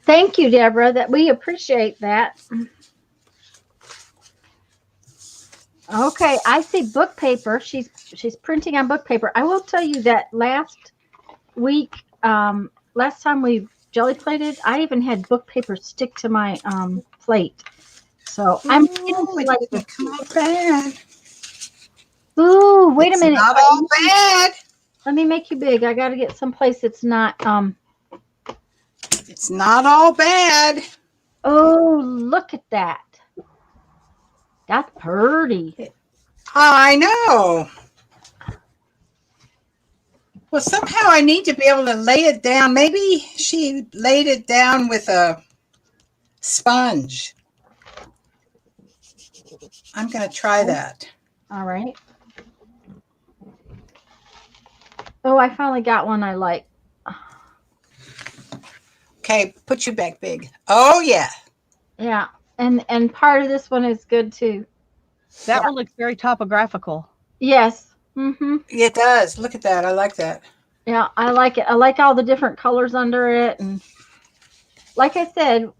Thank you, Deborah. That we appreciate that. Okay, I see book paper. She's printing on book paper. I will tell you that last week, last time we jelly plated, I even had book paper stick to my plate. So I'm like this. Come on, bad. Ooh, wait a minute. Not all bad. Let me make you big. I got to get someplace that's not. It's not all bad. Oh, look at that. That's pretty. I know. Well, somehow I need to be able to lay it down. Maybe she laid it down with a sponge. I'm going to try that. All right. Oh, I finally got one I like. Okay, put you back big. Oh, yeah. Yeah. And part of this one is good too. That one looks very topographical. Yes. Mm-hmm. It does. Look at that. I like that. Yeah, I like it. I like all the different colors under it. And like I said,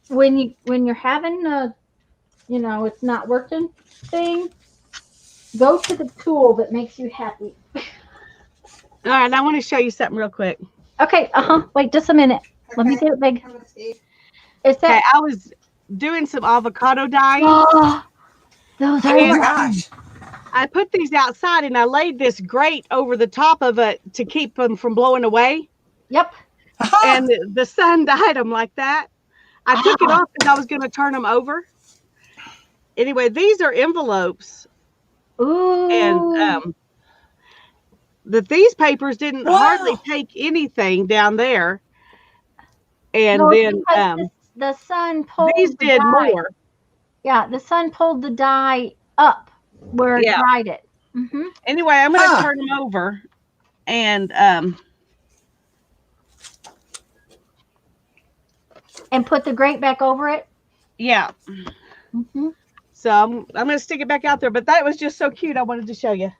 when you're having a, it's not working thing, go to the tool that makes you happy. All right, I want to show you something real quick. Okay. Wait just a minute. Let me get it big. Is that? Okay, I was doing some avocado dyeing. Oh, those are. Oh my gosh. I put these outside and I laid this grate over the top of it to keep them from blowing away. Yep. And the sun dyed them like that. I took it off because I was going to turn them over. Anyway, these are envelopes. Ooh. And these papers didn't hardly take anything down there. And then the sun pulled these did dye. more. Yeah, the sun pulled the dye up where it dried it. Mm-hmm. Anyway, I'm going to turn them over, and And put the grate back over it. Yeah. Mm-hmm. So I'm going to stick it back out there. But that was just so cute. I wanted to show you.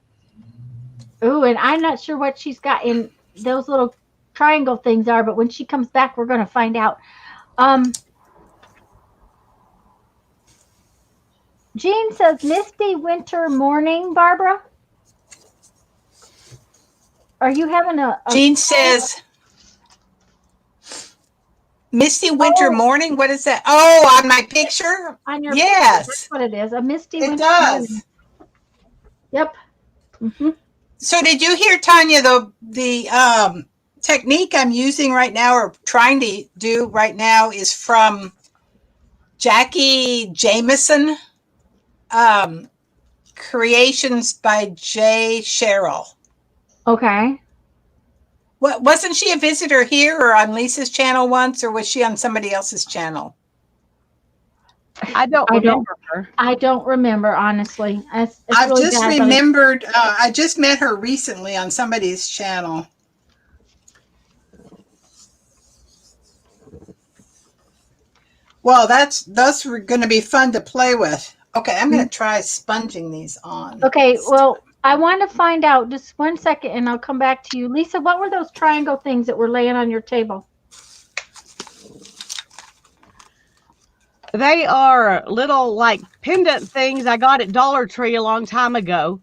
Ooh, and I'm not sure what she's got in those little triangle things are, but when she comes back, we're going to find out. Jean says, misty winter morning, Barbara. Are you having a Jean says, misty winter morning. What is that? Oh, on my picture? on your picture? Yes. That's what it is. A misty It winter does. morning. Yep. Mm-hmm. So did you hear, Tanya, the technique I'm using right now or trying to do right now is from Jackie Jameson, Creations by J. Sherrill. Okay. What, wasn't she a visitor here or on Lisa's channel once, or was she on somebody else's channel? I don't remember her. I don't remember, honestly. It's I've really just bad, remembered, I just met her recently on somebody's channel. Well, those were going to be fun to play with. Okay, I'm going to try sponging these on. Okay, well, I want to find out just 1 second and I'll come back to you. Lisa, what were those triangle things that were laying on your table? They are little like pendant things I got at Dollar Tree a long time ago.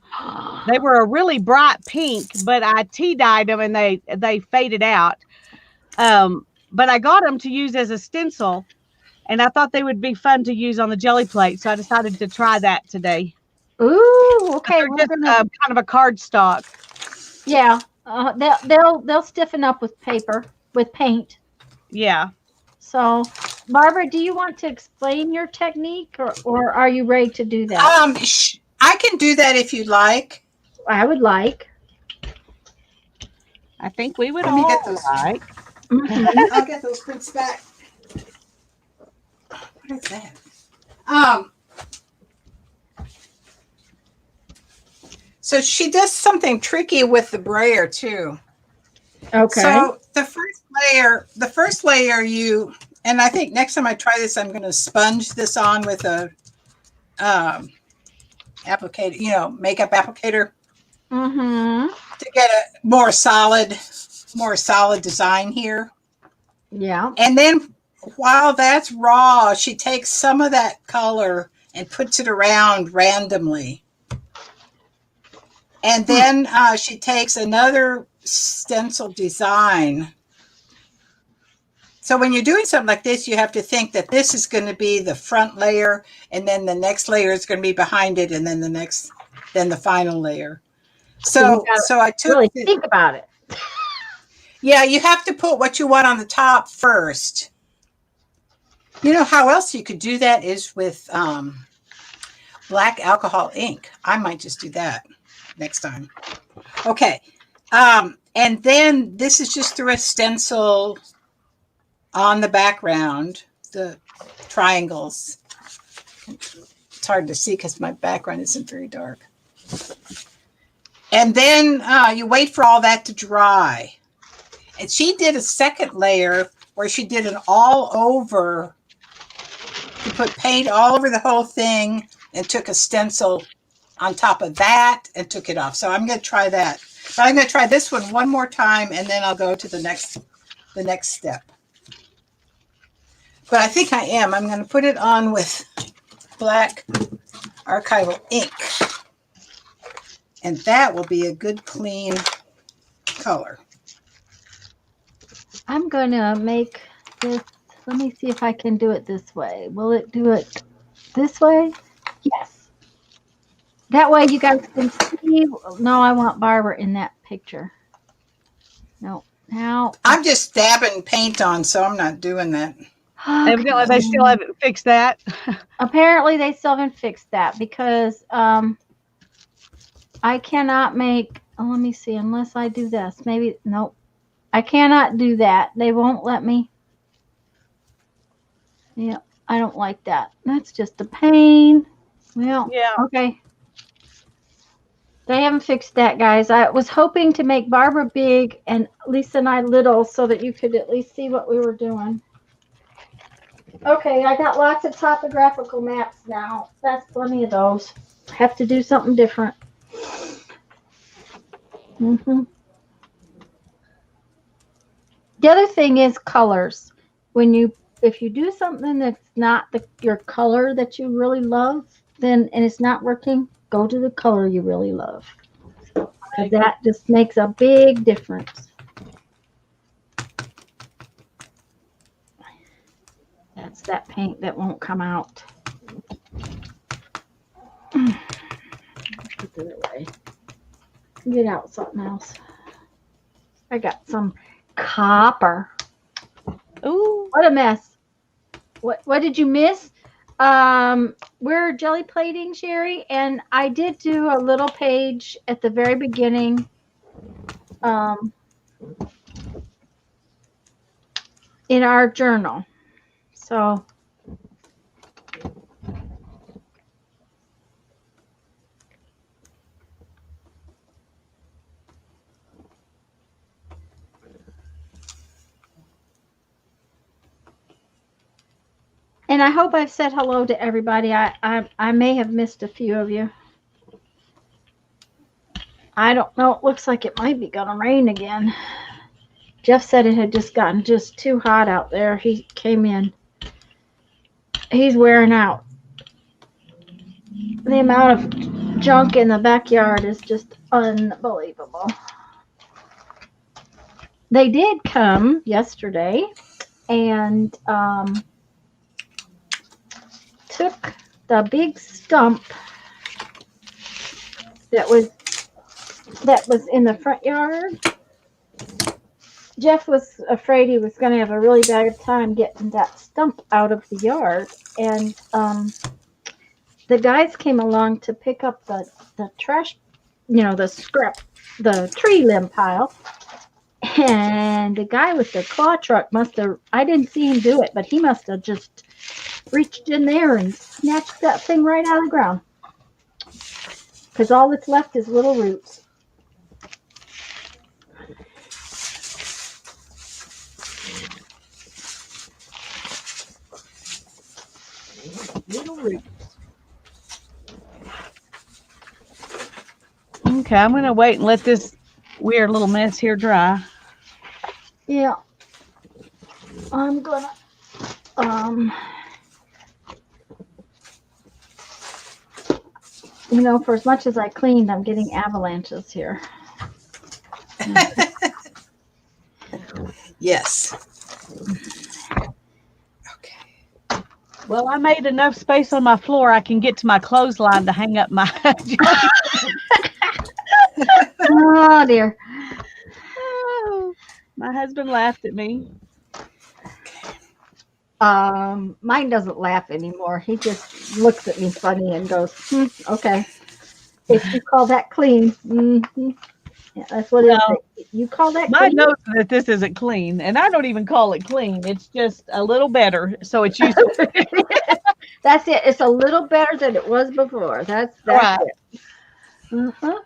They were a really bright pink, but I tea-dyed them and they faded out. But I got them to use as a stencil, and I thought they would be fun to use on the jelly plate, so I decided to try that today. Ooh, okay. They're just kind of a cardstock. Yeah, they'll stiffen up with paint. Yeah. So, Barbara, do you want to explain your technique, or are you ready to do that? I can do that if you'd like. I would like. I think we would Let me all get those. like. Mm-hmm. I'll get those prints back. What is that? So she does something tricky with the brayer too. Okay. So the first layer you, and I think next time I try this, I'm going to sponge this on with a applicator, makeup applicator, to get a more solid design here. Yeah. And then while that's raw, she takes some of that color and puts it around randomly. And then she takes another stencil design. So when you're doing something like this, you have to think that this is going to be the front layer, and then the next layer is going to be behind it, and then then the final layer. So I took really think about it. Yeah, you have to put what you want on the top first. You know how else you could do that is with black alcohol ink. I might just do that next time. Okay. And then this is just through a stencil on the background, the triangles. It's hard to see because my background isn't very dark. And then you wait for all that to dry. And she did a second layer where she did an all over. She put paint all over the whole thing and took a stencil on top of that and took it off. So I'm going to try that. But I'm going to try this one more time, and then I'll go to the next step. But I think I am. I'm going to put it on with black archival ink. And that will be a good, clean color. I'm going to make this. Let me see if I can do it this way. Will it do it this way? Yes. That way you guys can see. No, I want Barbara in that picture. No. Now. I'm just dabbing paint on, so I'm not doing that. Okay. Evidently, they still haven't fixed that. Apparently, they still haven't fixed that because I cannot make. Oh, let me see. Unless I do this, maybe nope. I cannot do that. They won't let me. Yeah, I don't like that. That's just a pain. Well, Yeah. okay. They haven't fixed that, guys. I was hoping to make Barbara big and Lisa and I little so that you could at least see what we were doing. Okay, I got lots of topographical maps now. That's plenty of those. Have to do something different. hmm The other thing is colors. If you do something that's not your color that you really love, then and it's not working, go to the color you really love. Because that just makes a big difference. That's that paint that won't come out. Put it away. Get out something else. I got some copper. Ooh. What a mess. What did you miss? We're jelly plating, Sherry, and I did do a little page at the very beginning. In our journal. So and I hope I've said hello to everybody. I may have missed a few of you. I don't know. It looks like it might be gonna rain again. Jeff said it had just gotten just too hot out there. He came in. He's wearing out. The amount of junk in the backyard is just unbelievable. They did come yesterday and took the big stump that was in the front yard. Jeff was afraid he was going to have a really bad time getting that stump out of the yard, and the guys came along to pick up the trash, the scrap, the tree limb pile, and the guy with the claw truck I didn't see him do it, but he must have just reached in there and snatched that thing right out of the ground, because all that's left is little roots. Little roots. Okay, I'm going to wait and let this weird little mess here dry. Yeah. I'm gonna for as much as I cleaned, I'm getting avalanches here. Yes. Okay. Well, I made enough space on my floor I can get to my clothesline to hang up my Oh dear. Oh, my husband laughed at me. Mine doesn't laugh anymore. He just looks at me funny and goes, okay. If you call that clean, yeah, that's what it is. You call that Mine clean? knows that this isn't clean, and I don't even call it clean. It's just a little better, so it's useful. That's it. It's a little better than it was before. That's Right. it. Uh-huh.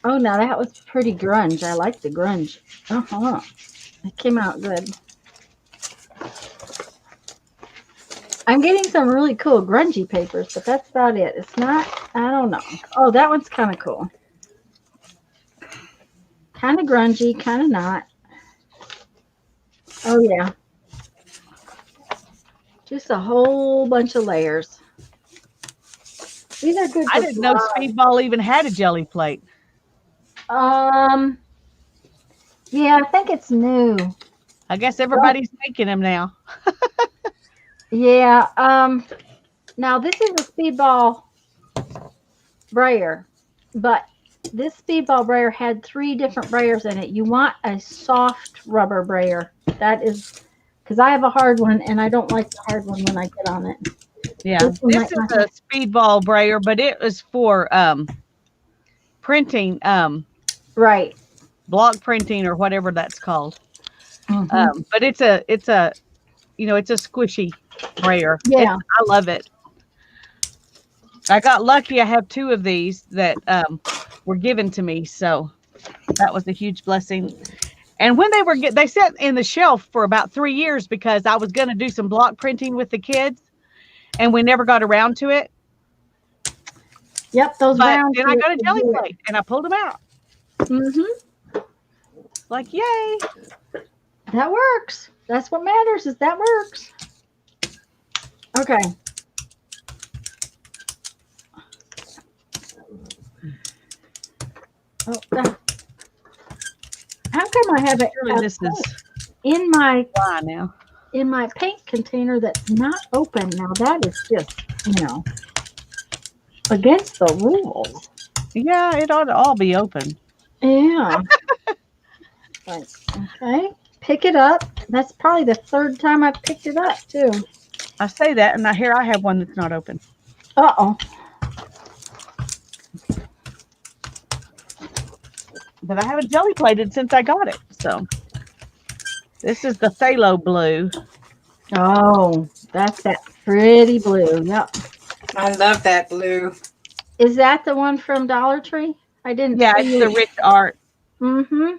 Oh, now that was pretty grunge. I like the grunge. Uh-huh. It came out good. I'm getting some really cool grungy papers, but that's about it. It's not, I don't know. Oh, that one's kind of cool. Kind of grungy, kind of not. Oh, yeah. Just a whole bunch of layers. These are good. I didn't know Speedball even had a jelly plate. Yeah, I think it's new. I guess everybody's making them now. Yeah. Now this is a Speedball brayer, but this Speedball brayer had 3 different brayers in it. You want a soft rubber brayer. That is because I have a hard one and I don't like the hard one when I get on it. Yeah, this is a Speedball brayer, but it was for printing, right, block printing or whatever that's called. Mm-hmm. But it's a it's a squishy brayer. Yeah, I love it. I got lucky. I have 2 of these that were given to me, so that was a huge blessing. And when they sat in the shelf for about 3 years because I was going to do some block printing with the kids, and we never got around to it. Yep, those But round. then I got a jelly plate, and I pulled them out. Mm-hmm. Like, yay! That works. That's what matters. Is that works. Okay. Oh, how come I have it Surely this is in my why now. in my paint container that's not open? Now that is just, against the rules. Yeah, it ought to all be open. Yeah. Okay. Pick it up. That's probably the 3rd time I've picked it up too. I say that, and here I have one that's not open. Uh-oh. But I haven't jelly plated since I got it. So this is the phthalo blue. Oh, that's that pretty blue. Yep. I love that blue. Is that the one from Dollar Tree? I didn't Yeah, see it's the rich art. Mm-hmm.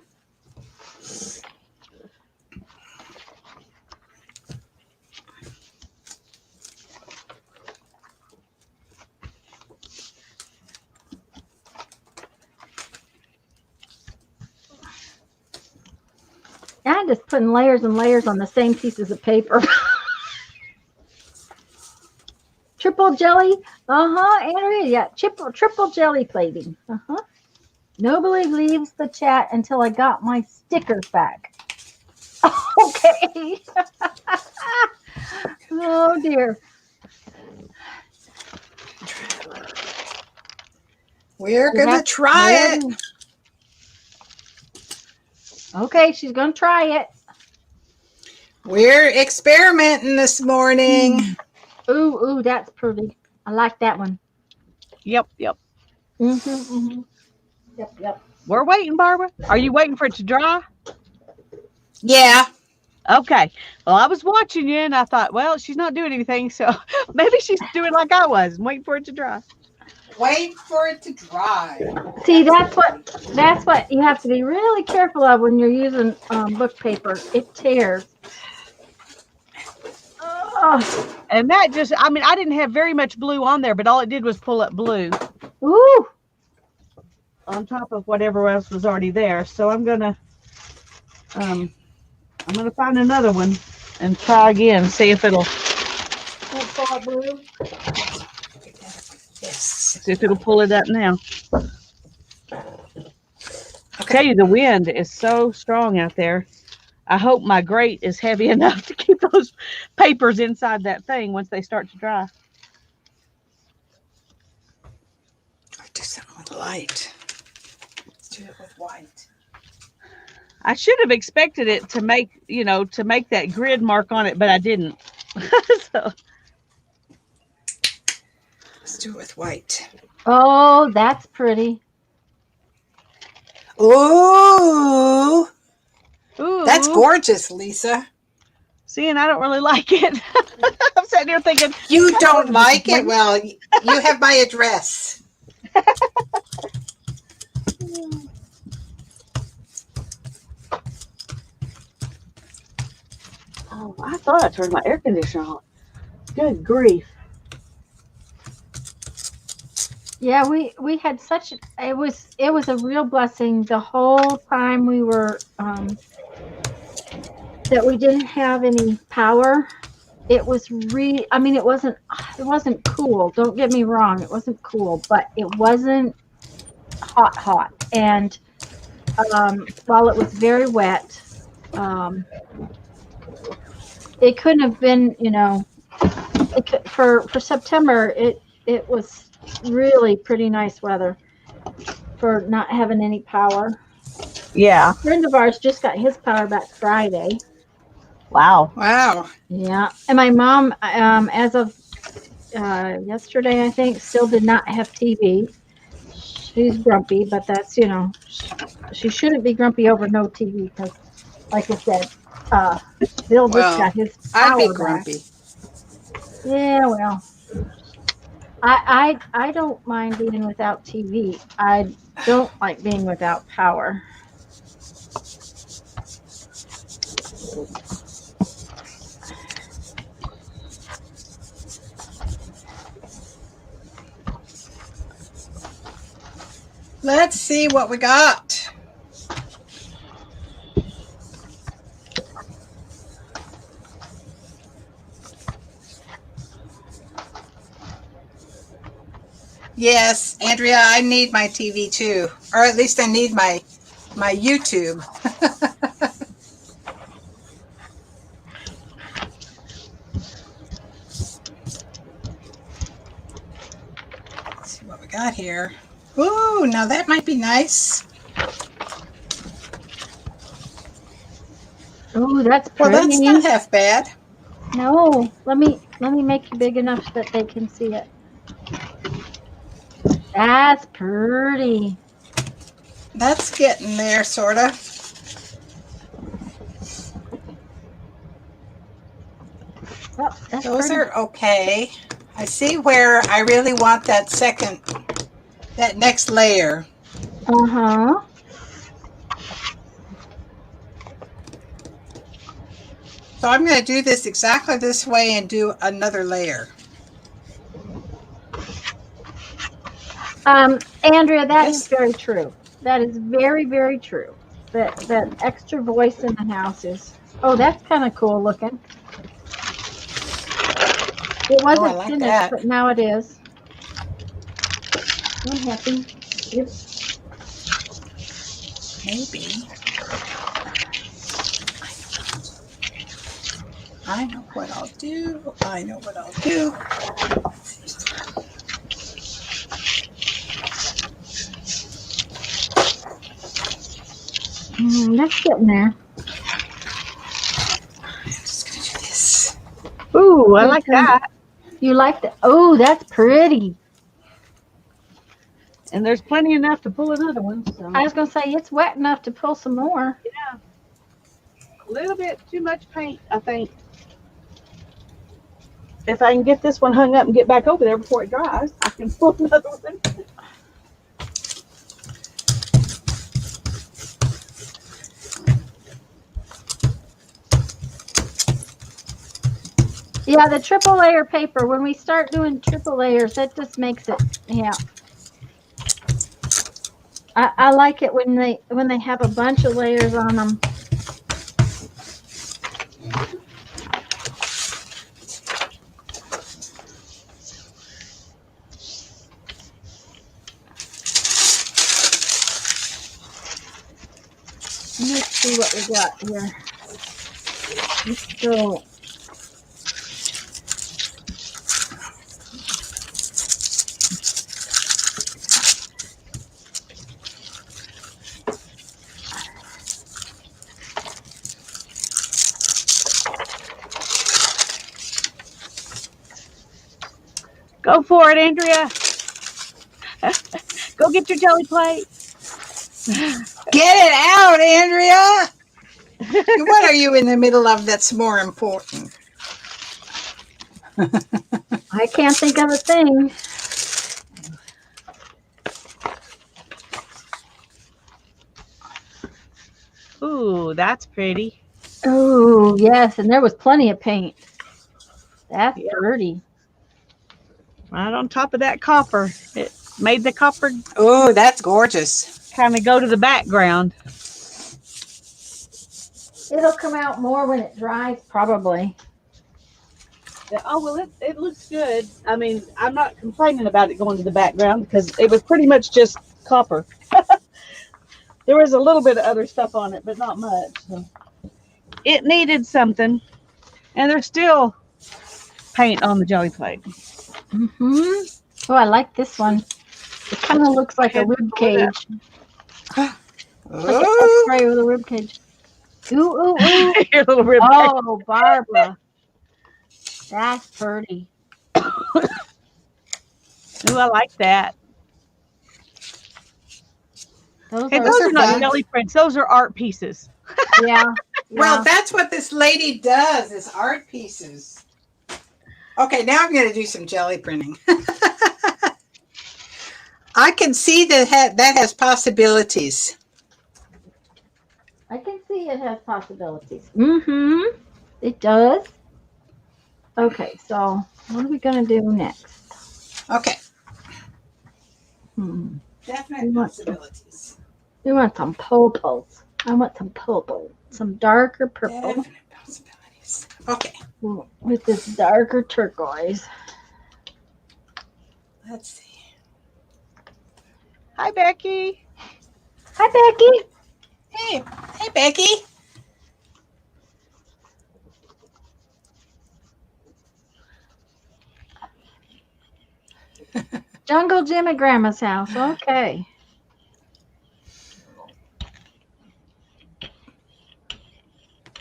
I'm just putting layers and layers on the same pieces of paper. Triple jelly. Andrea. Yeah, triple jelly plating. Nobody leaves the chat until I got my stickers back. Okay. Oh, dear. We're going to try it. Okay, she's going to try it. We're experimenting this morning. Ooh, that's pretty. I like that one. Yep. Mm-hmm. Yep. We're waiting, Barbara. Are you waiting for it to dry? Yeah. Okay. Well, I was watching you, and I thought, well, she's not doing anything, so maybe she's doing like I was, waiting for it to dry. Wait for it to dry. See, that's what you have to be really careful of when you're using book paper. It tears. And that just, I didn't have very much blue on there, but all it did was pull up blue. Ooh. On top of whatever else was already there. So I'm gonna find another one and try again, see if it'll Pull up blue. Yes. see if it'll pull it up now. Okay. I tell you, the wind is so strong out there. I hope my grate is heavy enough to keep those papers inside that thing once they start to dry. I'll do something with light. Let's do it with white. I should have expected it to make that grid mark on it, but I didn't. So. Let's do it with white. Oh, that's pretty. Ooh. Ooh. That's gorgeous, Lisa. See, and I don't really like it. I'm sitting here thinking. You don't like it? Well, you have my address. Oh, I thought I turned my air conditioner on. Good grief. Yeah, we had such it was a real blessing the whole time we were that we didn't have any power. It was it wasn't cool. Don't get me wrong, it wasn't cool, but it wasn't hot. And while it was very wet, it couldn't have been, for September. It was really pretty nice weather for not having any power. Yeah. A friend of ours just got his power back Friday. Wow. Yeah. And my mom, as of yesterday, I think, still did not have TV. She's grumpy, but that's, she shouldn't be grumpy over no TV because, like I said, Bill just got his power I'd be back. grumpy. Yeah, well. I don't mind being without TV. I don't like being without power. Let's see what we got. Yes, Andrea, I need my TV too, or at least I need my YouTube. Let's see what we got here. Ooh, now that might be nice. Oh, that's Well, pretty. that's not half bad. No, let me make you big enough that they can see it. That's pretty. That's getting there, sort of. Oh, that's Those pretty. are okay. I see where I really want that next layer. Uh-huh. So I'm going to do this exactly this way and do another layer. Andrea, that Yes. is very true. That is very, very true. That extra voice in the house is. Oh, that's kind of cool looking. It wasn't like finished, that. but now it is. I'm happy. Yep. Maybe. I know what I'll do. I know what I'll do. That's getting there. I'm just going to do this. Ooh, I like that. You like that? Oh, that's pretty. And there's plenty enough to pull another one. So. I was going to say, it's wet enough to pull some more. Yeah. A little bit too much paint, I think. If I can get this one hung up and get back over there before it dries, I can pull another one. Yeah, the triple layer paper, when we start doing triple layers, that just makes it, yeah. I like it when they have a bunch of layers on them. Let's see what we got here. Let's go. Go for it, Andrea. Go get your jelly plate. Get it out, Andrea. What are you in the middle of that's more important? I can't think of a thing. Ooh, that's pretty. Oh, yes, and there was plenty of paint. That's pretty. Right on top of that copper. It made the copper Oh, that's gorgeous. kind of go to the background. It'll come out more when it dries, probably. Oh, well, it looks good. I mean, I'm not complaining about it going to the background because it was pretty much just copper. There was a little bit of other stuff on it, but not much. So. It needed something. And there's still paint on the jelly plate. Mm-hmm. Oh, I like this one. It kind of looks like a rib cage. Like an X-ray with a rib cage. Ooh, ooh, ooh. Your little rib Oh, Barbara. That's pretty. Ooh, I like that. Those Hey, are, those are not fun. jelly prints. Those are art pieces. yeah. Well, that's what this lady does, is art pieces. Okay, now I'm going to do some jelly printing. I can see that that has possibilities. I can see it has possibilities. Mm-hmm. It does. Okay, so what are we gonna do next? Okay. Hmm. Definite possibilities. We want some purples. I want some purple. Some darker purple Definite possibilities. Okay. with this darker turquoise. Let's see. Hi, Becky. Hi, Becky. Hey, Becky. Jungle Jim at Grandma's house. Okay.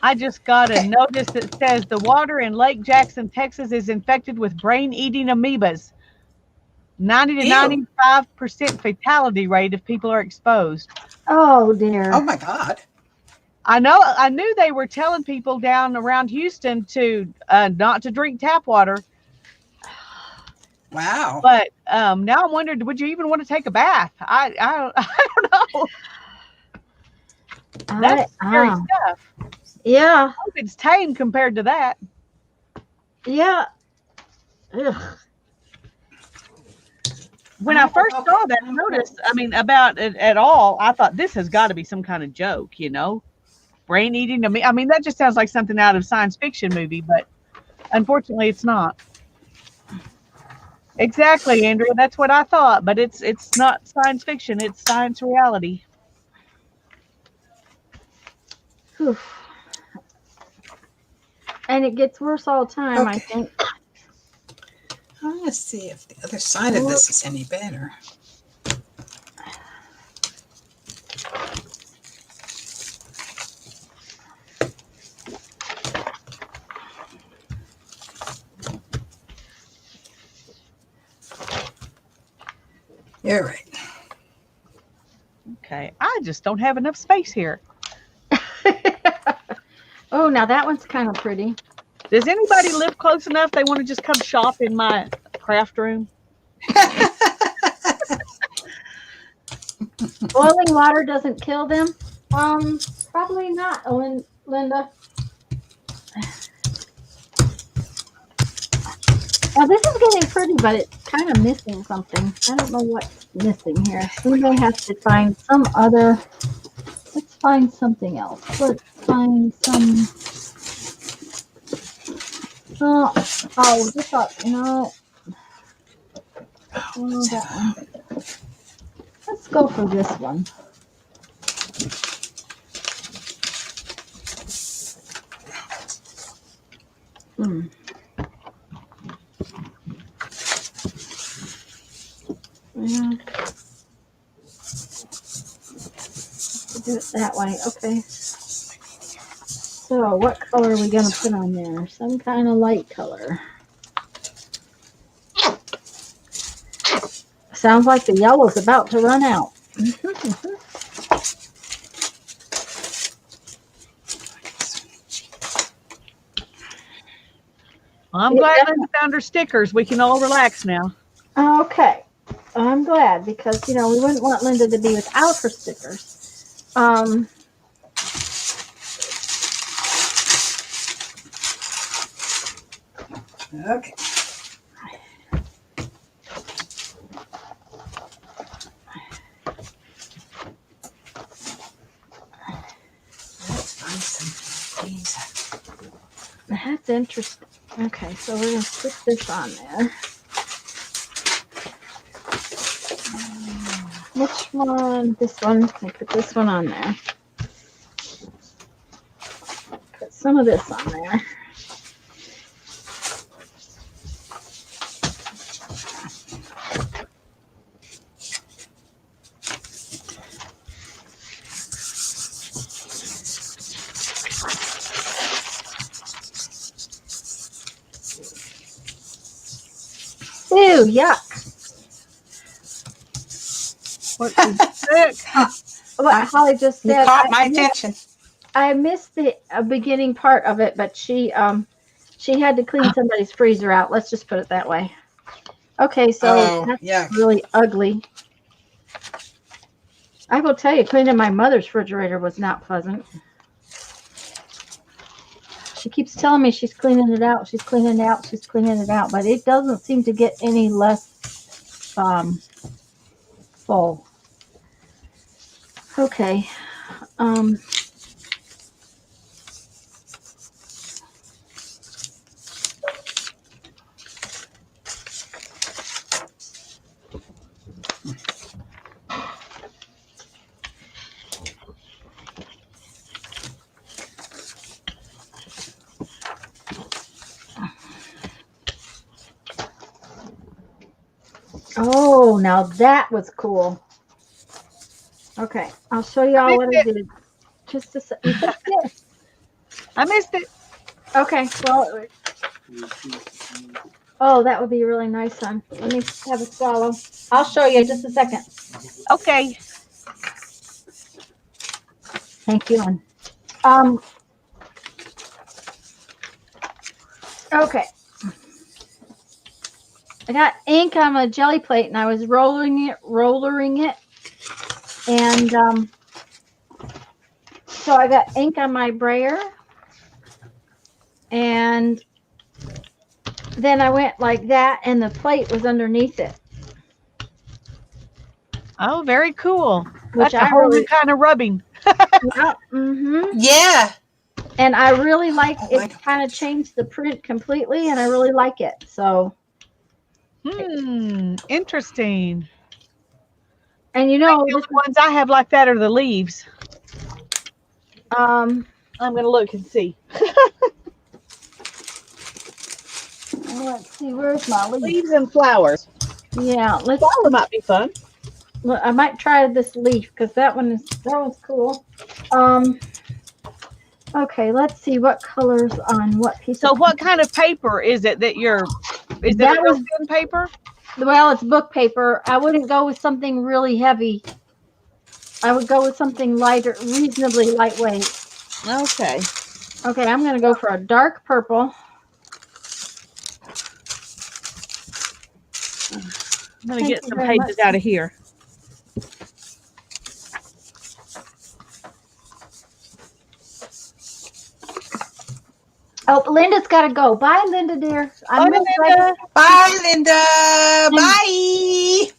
I just got a notice that says the water in Lake Jackson, Texas is infected with brain-eating amoebas. 90 to Ew. 95% fatality rate if people are exposed. Oh dear. Oh my God. I knew they were telling people down around Houston to not to drink tap water. Wow. But now I'm wondering, would you even want to take a bath? I don't know. That's scary stuff. Yeah. I hope it's tame compared to that. Yeah. Ugh. When I first saw that notice, I mean, about it at all, I thought this has got to be some kind of joke, you know? Brain eating to me. I mean, that just sounds like something out of science fiction movie, but unfortunately it's not. Exactly, Andrea. That's what I thought, but it's not science fiction, it's science reality. Whew. And it gets worse all the time, I think. I want to see if the other side of this is any better. You're right. Okay. I just don't have enough space here. Oh, now that one's kind of pretty. Does anybody live close enough they want to just come shop in my craft room? Boiling water doesn't kill them? Probably not, Linda. Now this is getting pretty, but it's kind of missing something. I don't know what's missing here. We may have to find some other. Let's find something else. Let's find some. Oh, this ought, no. Oh, that one. Let's go for this one. Yeah. Do it that way. Okay. So what color are we going to put on there? Some kind of light color. Sounds like the yellow's about to run out. I'm glad Linda found her stickers. We can all relax now. Okay. I'm glad because, you know, we wouldn't want Linda to be without her stickers. Okay. Let's find some of these. That's interesting. Okay, so we're going to put this on there. Which one? This one. I put this one on there. Put some of this on there. Ew, yuck. What the heck? What Holly just You said. caught my attention. I missed the beginning part of it, but she had to clean somebody's freezer out. Let's just put it that way. Okay, so that's really ugly. I will tell you, cleaning my mother's refrigerator was not pleasant. She keeps telling me she's cleaning it out, she's cleaning it out, she's cleaning it out, but it doesn't seem to get any less full. Okay. Oh, now that was cool. Okay, I'll show y'all what I did. Just a second. I missed it. Okay, well, oh, that would be really nice, hon. Let me have a swallow. I'll show you in just a second. Okay. Thank you, hon. Okay. I got ink on my jelly plate, and I was rollering it, and so I got ink on my brayer, and then I went like that, and the plate was underneath it. Oh, very cool. Which That's a whole new kind of rubbing. Yeah. Mm-hmm. Yeah. And I really like it. Kind of changed the print completely, and I really like it. So. Interesting. And you know, the ones I have like that are the leaves. I'm gonna look and see. Let's see, where's my leaf? Leaves and flowers. Yeah, Flower might be fun. Well, I might try this leaf because that was cool. Okay, let's see what colors on what piece. So, what kind of paper is it that you're? Is that real thin paper? Well, it's book paper. I wouldn't go with something really heavy. I would go with something lighter, reasonably lightweight. Okay. Okay, I'm going to go for a dark purple. I'm going to get some pages out of here. Oh, Linda's got to go. Bye, Linda, dear. Linda. Bye, Linda. Bye.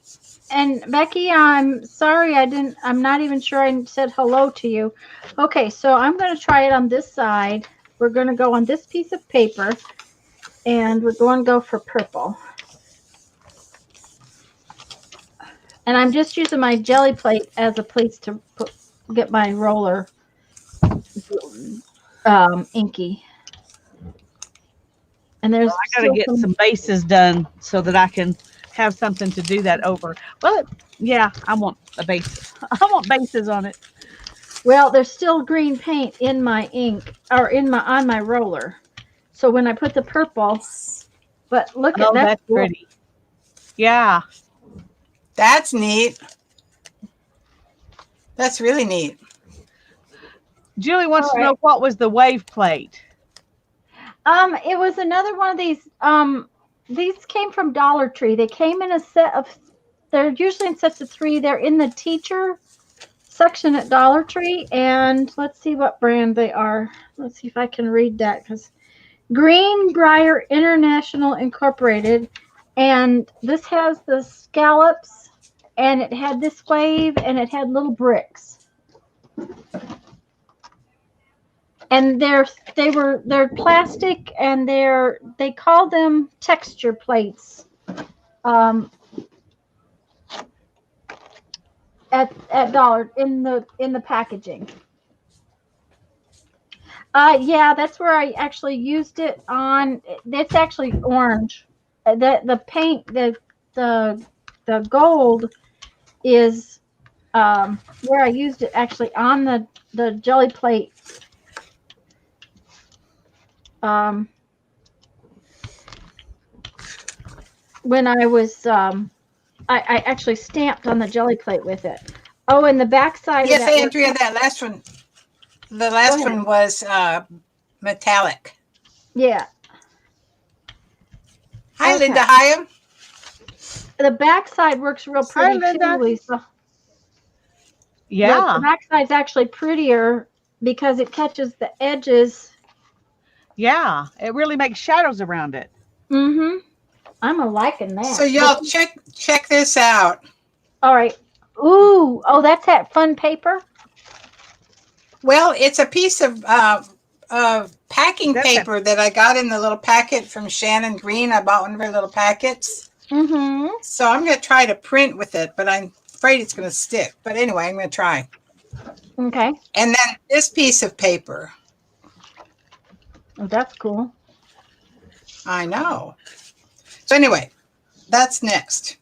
And Becky, I'm sorry I'm not even sure I said hello to you. Okay, so I'm going to try it on this side. We're going to go on this piece of paper, and we're going to go for purple. And I'm just using my jelly plate as a place to get my roller inky. And there's I got to get some bases done so that I can have something to do that over. Well, yeah, I want a base. I want bases on it. Well, there's still green paint in my ink or on my roller. So when I put the purple, but look at that. That's pretty. Yeah. That's neat. That's really neat. Julie wants to know what was the wave plate. It was another one of these. These came from Dollar Tree. They came in a set of. They're usually in sets of 3. They're in the teacher section at Dollar Tree, and let's see what brand they are. Let's see if I can read that because Greenbrier International Incorporated, and this has the scallops, and it had this wave, and it had little bricks. And they're plastic, and they call them texture plates. At Dollar in the packaging. Yeah, that's where I actually used it on. It's actually orange. The paint, the gold is where I used it actually on the jelly plate. When I was I actually stamped on the jelly plate with it. Oh, and the back side. Yes, Andrea, that last one. The last one was metallic. Yeah. Hi, Linda. Hi. The back side works real pretty too, Lisa. Yeah, the Yeah. backside's actually prettier because it catches the edges. Yeah. It really makes shadows around it. Mm-hmm. I'm a liking So that. y'all check this out. All right. Ooh, oh, that's that fun paper. Well, it's a piece of packing That's it. paper that I got in the little packet from Shannon Green. I bought one of her little packets. Mm-hmm. So I'm going to try to print with it, but I'm afraid it's going to stick. But anyway, I'm going to try. Okay. And then this piece of paper. Oh, that's cool. I know. So anyway, that's next.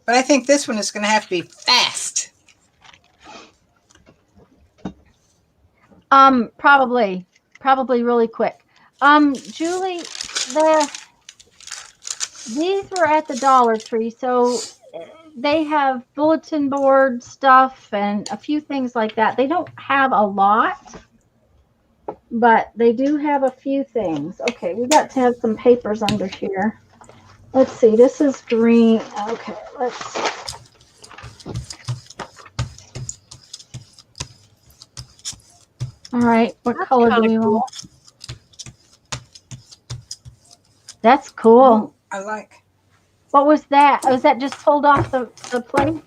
But I think this one is going to have to be fast. Probably really quick. Julie, these were at the Dollar Tree, so they have bulletin board stuff and a few things like that. They don't have a lot, but they do have a few things. Okay, we got to have some papers under here. Let's see, this is green. Okay, let's. All right, what That's color do kind of we cool. want? That's cool. I like. What was that? Was that just pulled off the plate?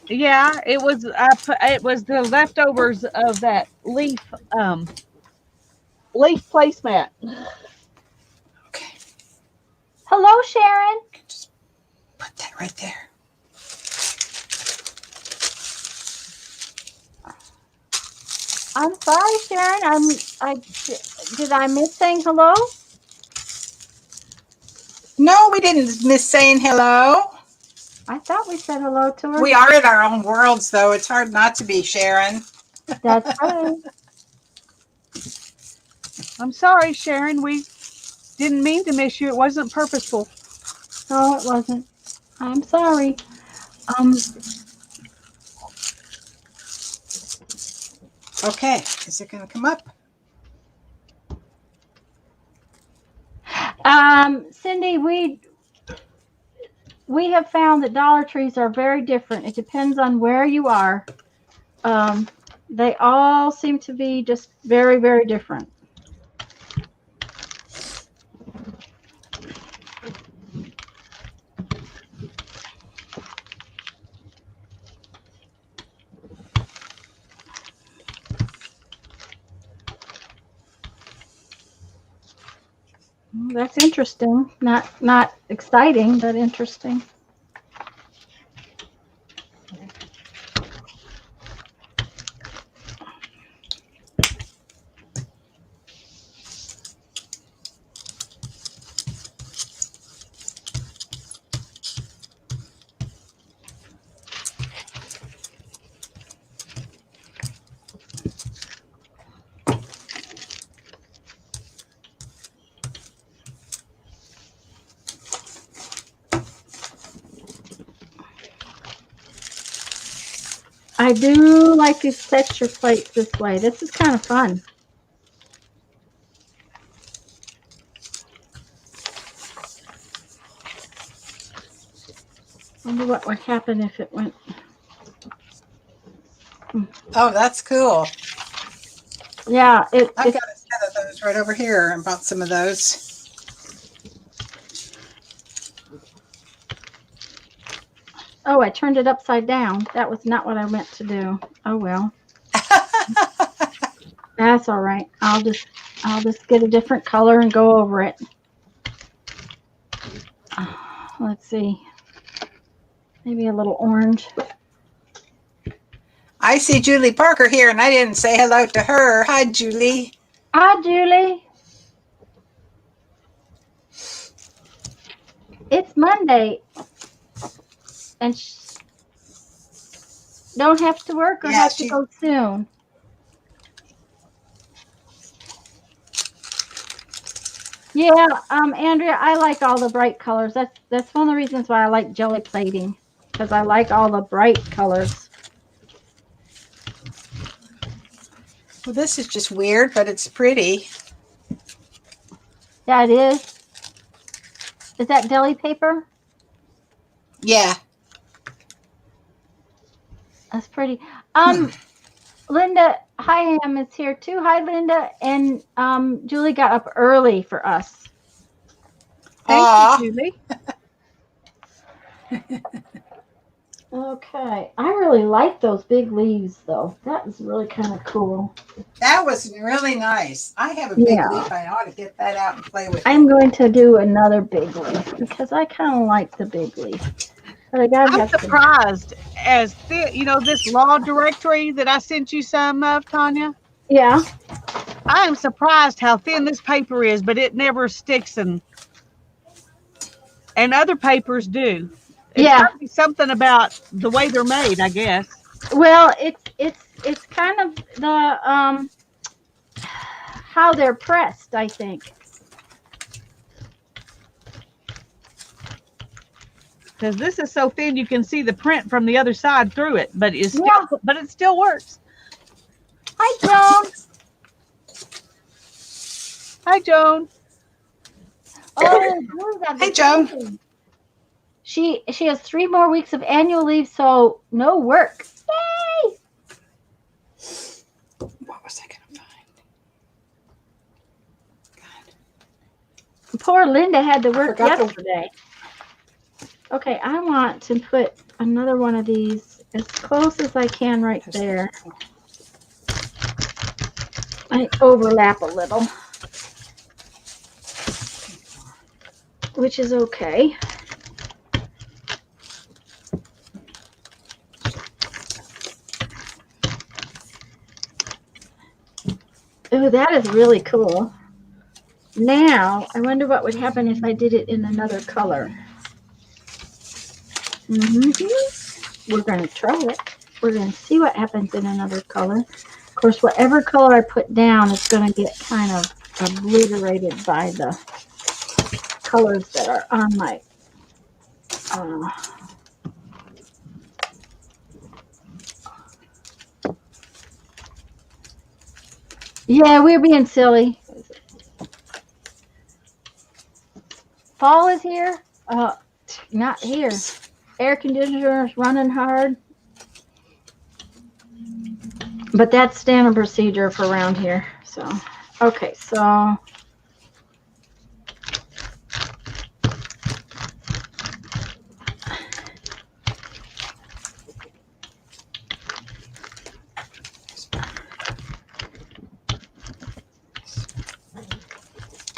Yeah, it was. It was the leftovers of that leaf placemat. Okay. Hello, Sharon. Just put that right there. I'm sorry, Sharon. Did I miss saying hello? No, we didn't miss saying hello. I thought we said hello to her. We are in our own worlds, though. It's hard not to be, Sharon. That's right. I'm sorry, Sharon. We didn't mean to miss you. It wasn't purposeful. No, it wasn't. I'm sorry. Um, Okay, is it going to come up? Cindy, we have found that Dollar Trees are very different. It depends on where you are. They all seem to be just very, very different. That's interesting. Not exciting, but interesting. I do like to set your plates this way. This is kind of fun. Wonder what would happen if it went. Oh, that's cool. Yeah, I've got a set of those right over here. I bought some of those. Oh, I turned it upside down. That was not what I meant to do. Oh well. That's all right. I'll just get a different color and go over it. Let's see. Maybe a little orange. I see Julie Parker here, and I didn't say hello to her. Hi, Julie. Hi, Julie. It's Monday, and don't have to work or Yeah, have to go soon. Yeah, Andrea, I like all the bright colors. That's one of the reasons why I like jelly plating, because I like all the bright colors. Well, this is just weird, but it's pretty. Yeah, it is. Is that deli paper? Yeah. That's pretty. Linda Hyam is here too. Hi, Linda. And Julie got up early for us. Thank Aw. you, Julie. Okay. I really like those big leaves, though. That is really kind of cool. That was really nice. I have a big Yeah. leaf. I ought to get that out and play with it. I'm going to do another big leaf because I kind of like the big leaf. But I gotta I'm have some. surprised as this law directory that I sent you some of, Tanya. Yeah. I am surprised how thin this paper is, but it never sticks, and other papers do. It's Yeah. got to be something about the way they're made, I guess. Well, it's kind of the how they're pressed, I think. Because this is so thin, you can see the print from the other side through it, but it still works. Hi, Joan. Hi, Joan. Oh, Hey, Joan. She has 3 more weeks of annual leave, so no work. Yay! What was I going to find? God. Poor Linda had to work forgot to- yesterday. Okay, I want to put another one of these as close as I can right there. I overlap a little, which is okay. Oh, that is really cool. Now, I wonder what would happen if I did it in another color. We're going to try it. We're going to see what happens in another color. Of course, whatever color I put down is going to get kind of obliterated by the colors that are on my yeah, we're being silly. Fall is here. Not here. Air conditioners running hard. But that's standard procedure for around here. So, okay, so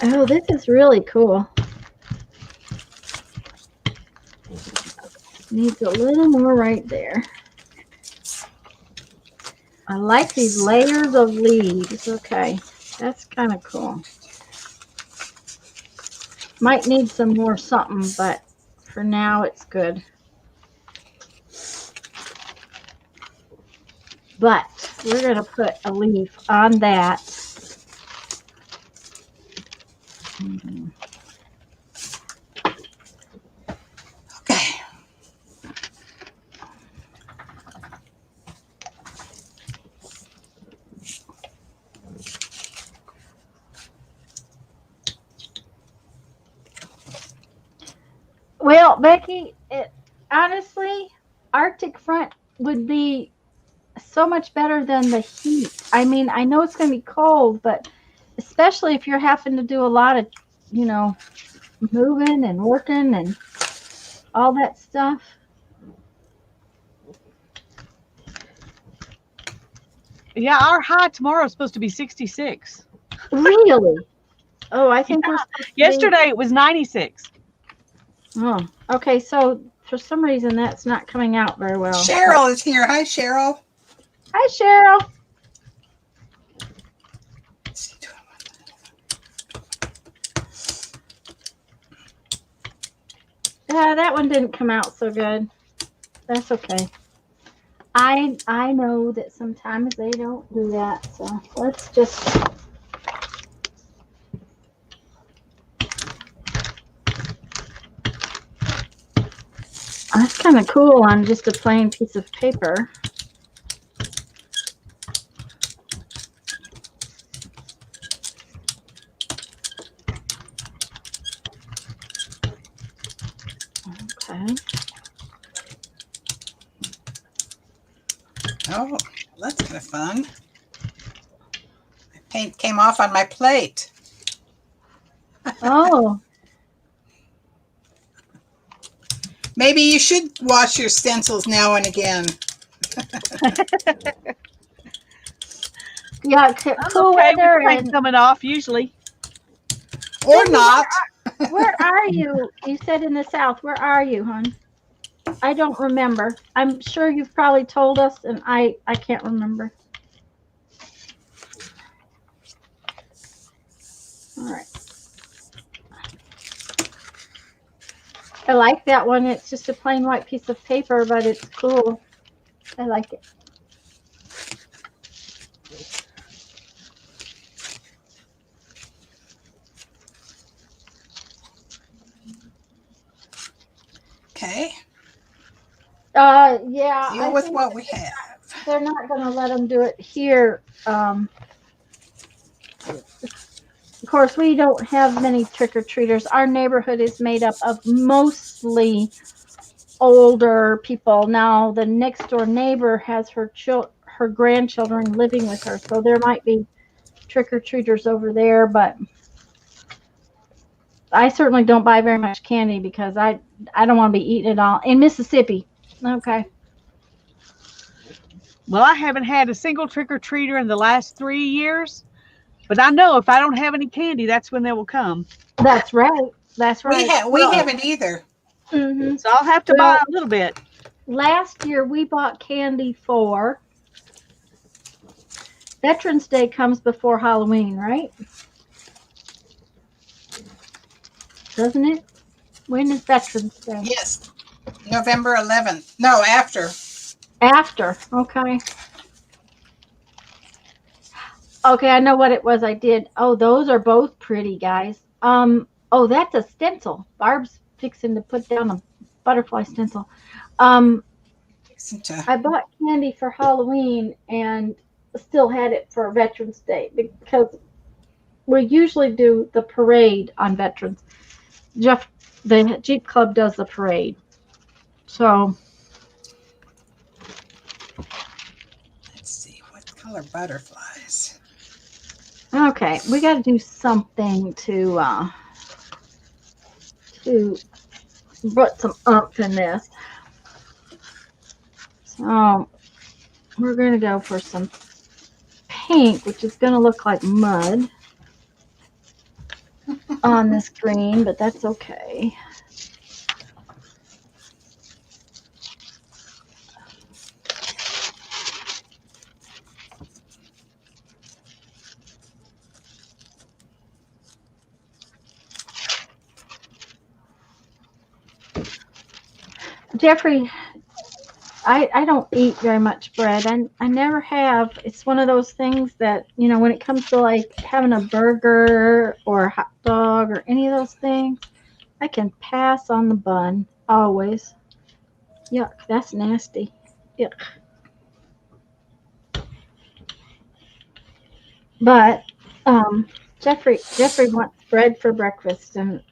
oh, this is really cool. Needs a little more right there. I like these layers of leaves. Okay, that's kind of cool. Might need some more something, but for now it's good. But we're going to put a leaf on that. Okay. Well, Becky, honestly, Arctic front would be so much better than the heat. I mean, I know it's going to be cold, but especially if you're having to do a lot of, moving and working and all that stuff. Yeah, our high tomorrow is supposed to be 66. Really? Oh, I think we're supposed to Yesterday it was 96. Oh, okay. So for some reason that's not coming out very well. Cheryl is here. Hi, Cheryl. Hi, Cheryl. That one didn't come out so good. That's okay. I know that sometimes they don't do that. So let's just. That's kind of cool on just a plain piece of paper. Okay. Oh, that's kind of fun. My paint came off on my plate. Oh, Maybe you should wash your stencils now and again. yeah, I'm cool okay with weather. the paint And coming off usually. Or Cindy, not. where are you? You said in the South. Where are you, hon? I don't remember. I'm sure you've probably told us, and I can't remember. All right. I like that one. It's just a plain white piece of paper, but it's cool. I like it. Okay. Yeah, Deal I with think what we have. they're not going to let them do it here. Of course, we don't have many trick-or-treaters. Our neighborhood is made up of mostly older people. Now, the next door neighbor has her grandchildren living with her, so there might be trick-or-treaters over there, but I certainly don't buy very much candy because I don't want to be eating it all in Mississippi. Okay. Well, I haven't had a single trick-or-treater in the last 3 years, but I know if I don't have any candy, that's when they will come. That's right. That's We right. haven't either. Mhm. So I'll have to buy a little bit. Last year we bought candy for Veterans Day comes before Halloween, right? Doesn't it? When is Veterans Day? Yes. November 11th. No, after. After. Okay. Okay, I know what it was I did. Oh, those are both pretty, guys. Oh, that's a stencil. Barb's fixing to put down a butterfly stencil. I bought candy for Halloween and still had it for Veterans Day because we usually do the parade on Veterans. The Jeep Club does the parade. So Let's see, what color butterflies? okay, we got to do something to put some umph in this. So we're going to go for some pink, which is going to look like mud on this green, but that's okay. Jeffrey, I don't eat very much bread. I never have. It's one of those things that, when it comes to like having a burger or a hot dog or any of those things, I can pass on the bun always. Yuck, that's nasty. Yuck. But Jeffrey wants bread for breakfast, and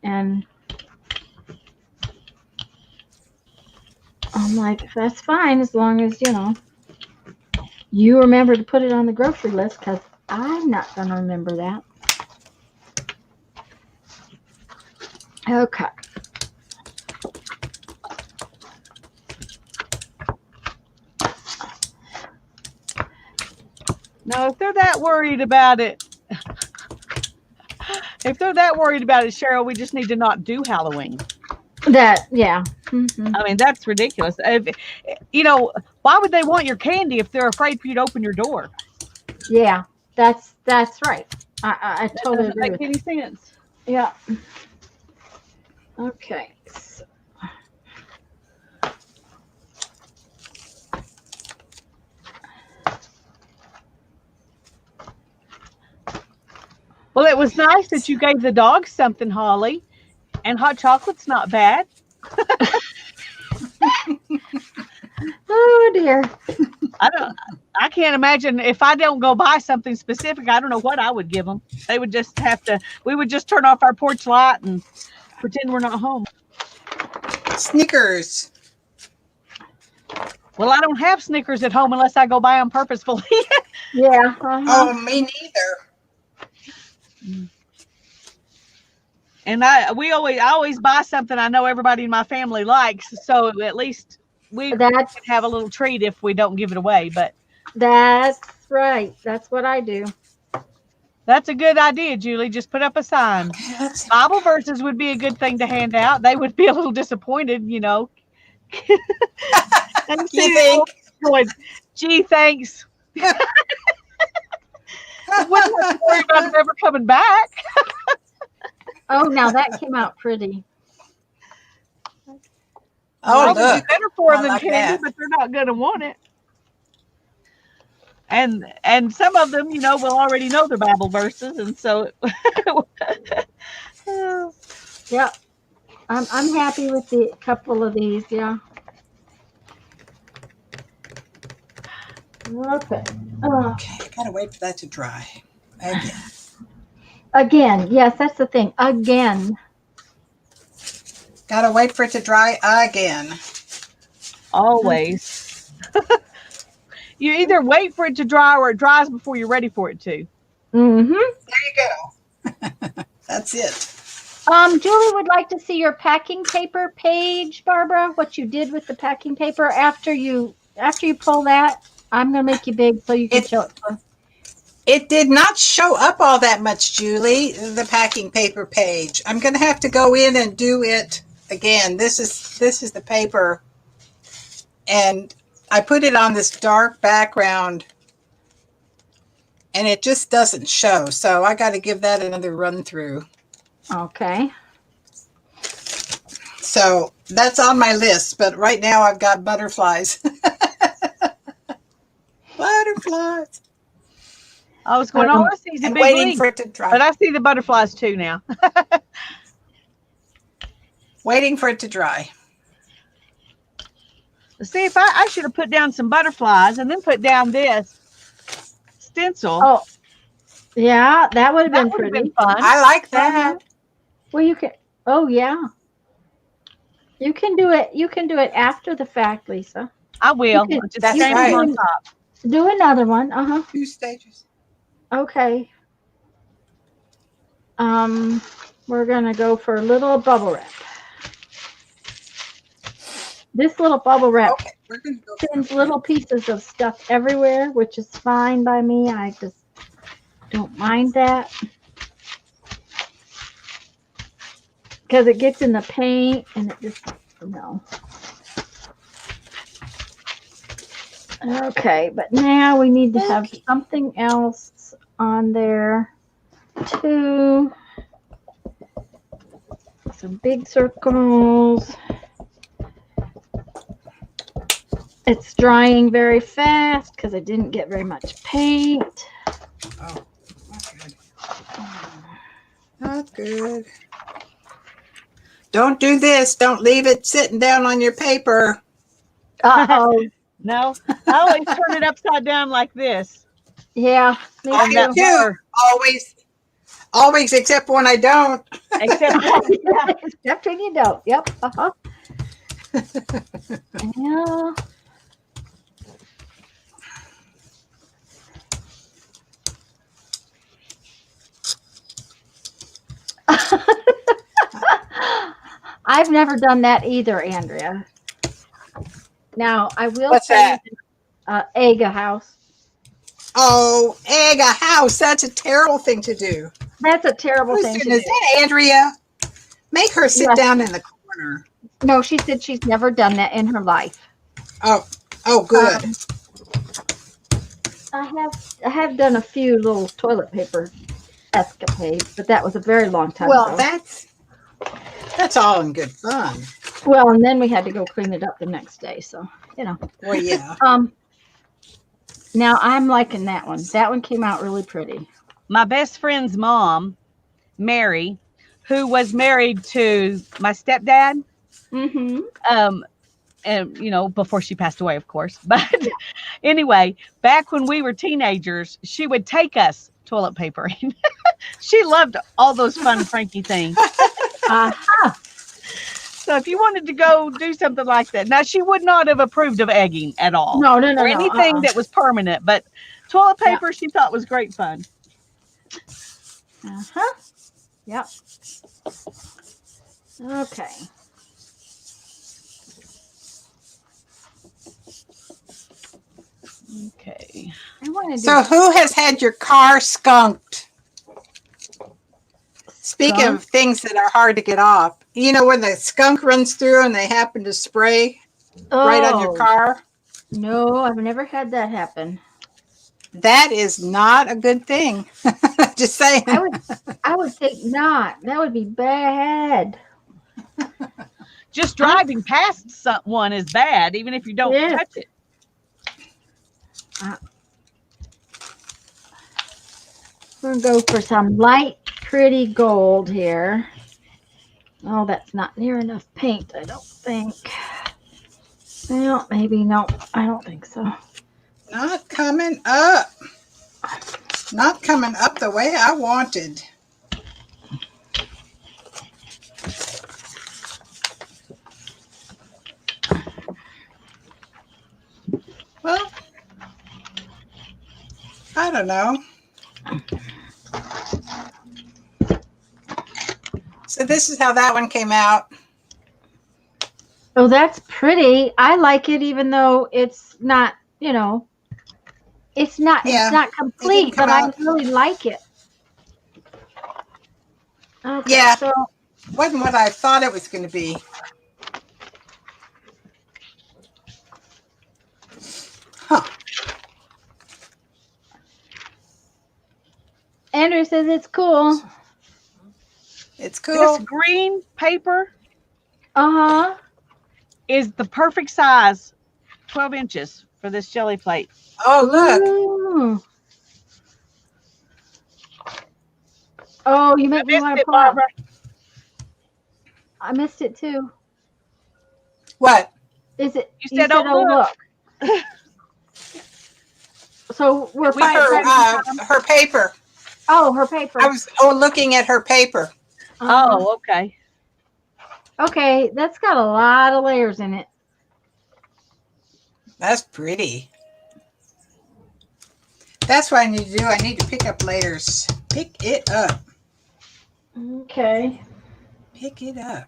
I'm like, that's fine as long as you remember to put it on the grocery list, because I'm not going to remember that. Okay. No, if they're that worried about it, Cheryl, we just need to not do Halloween. Yeah. Mm-hmm. I mean, that's ridiculous. Why would they want your candy if they're afraid for you to open your door? Yeah, that's right. I totally agree with that. Doesn't make any sense. Yeah. Okay. So. Well, it was nice that you gave the dogs something, Holly, and hot chocolate's not bad. Oh dear. I can't imagine if I don't go buy something specific. I don't know what I would give them. They would just we would just turn off our porch light and pretend we're not home. Snickers. Well, I don't have Snickers at home unless I go buy them purposefully. Yeah. Oh, me neither. And I always buy something I know everybody in my family likes, so at least we can That's have a little treat if we don't give it away. But that's right. That's what I do. that's a good idea, Julie. Just put up a sign. Okay, let's see. Bible verses would be a good thing to hand out. They would be a little disappointed, you know. And You think? going, gee, thanks. Wouldn't have to worry about them ever coming back. Oh, now that came out pretty. Oh, Probably look. better for I them than like candy, that. but they're not going to want it. And some of them, you know, will already know their Bible verses, and so. Yep. I'm happy with the couple of these. Yeah. Okay. Okay, gotta wait for that to dry. Again. Again, yes, that's the thing. Again. Gotta wait for it to dry again. Always. You either wait for it to dry or it dries before you're ready for it to. Mm-hmm. There you go. That's it. Julie would like to see your packing paper page, Barbara. What you did with the packing paper after you pull that. I'm gonna make you big so you can show it. It did not show up all that much, Julie, the packing paper page. I'm going to have to go in and do it again. This is the paper. And I put it on this dark background and it just doesn't show. So I got to give that another run through. Okay. So that's on my list, but right now I've got butterflies. Butterflies. I was going, oh, I see the And big waiting leaf, for it to dry. but I see the butterflies too now. Waiting for it to dry. See, if I should have put down some butterflies and then put down this stencil. Oh, yeah, that would have been would have pretty. been fun. I like that. Well, you can. Oh, yeah. You can do it. You can do it after the fact, Lisa. I will. You can- Just That's stamp them right. on top. Do another one. Uh-huh. 2 stages. Okay. We're gonna go for a little bubble wrap. This little bubble wrap Okay, we're going to go. sends little pieces of stuff everywhere, which is fine by me. I just don't mind that. Because it gets in the paint and it just, no. Okay, but now we need to have something else on there too. Some big circles. It's drying very fast because I didn't get very much paint. Oh, not good. Not good. Don't do this. Don't leave it sitting down on your paper. Uh-oh. No, I always turn it upside down like this. Yeah, me I too. that do. bar. Always, except when I don't. Except Except when you don't. Yep. Uh-huh. Yeah. I've never done that either, Andrea. Now, I will What's say that? egg a house. Oh, egg a house. That's a terrible thing to do. That's a terrible thing Listen, to is do. that Andrea? Make her sit Yes. down in the corner. No, she said she's never done that in her life. Oh, good. I have done a few little toilet paper escapades, but that was a very long time Well, ago. that's all in good fun. Well, and then we had to go clean it up the next day, so you know. Well, yeah. Now I'm liking that one. That one came out really pretty. my best friend's mom, Mary, who was married to my stepdad, Mm-hmm. and you know, before she passed away, of course. But anyway, back when we were teenagers, she would take us toilet papering. She loved all those fun, Frankie things. Uh-huh. So if you wanted to go do something like that, now she would not have approved of egging at all, No, or anything that was permanent. But toilet paper, she thought was great fun. Uh-huh. Yep. Okay. Okay. I want to So who has had your car skunked? Speaking of things that are hard to get off, you know, when the skunk runs through and they happen to spray right on your car? No, I've never had that happen. That is not a good thing. Just saying. I would think not. That would be bad. Just driving past one is bad, even if you don't touch it. We're going to go for some light, pretty gold here. Oh, that's not near enough paint, I don't think. Well, maybe no. I don't think so. Not coming up. Not coming up the way I wanted. Well, I don't know. So this is how that one came out. Oh, that's pretty. I like it, even though it's not, you know, it's not complete, but I really like it. Okay, yeah, so wasn't what I thought it was going to be. Huh. Andrew says it's cool. It's cool. This green paper is the perfect size, 12 inches for this jelly plate. Oh, look. Ooh. Oh, you make me want to pull out. I missed it too. What? Is it? You said, oh, look. So we're her paper. Oh, her paper. I was looking at her paper. Oh, okay. Okay, that's got a lot of layers in it. That's pretty. That's what I need to do. I need to pick up layers. Pick it up. Okay. Pick it up.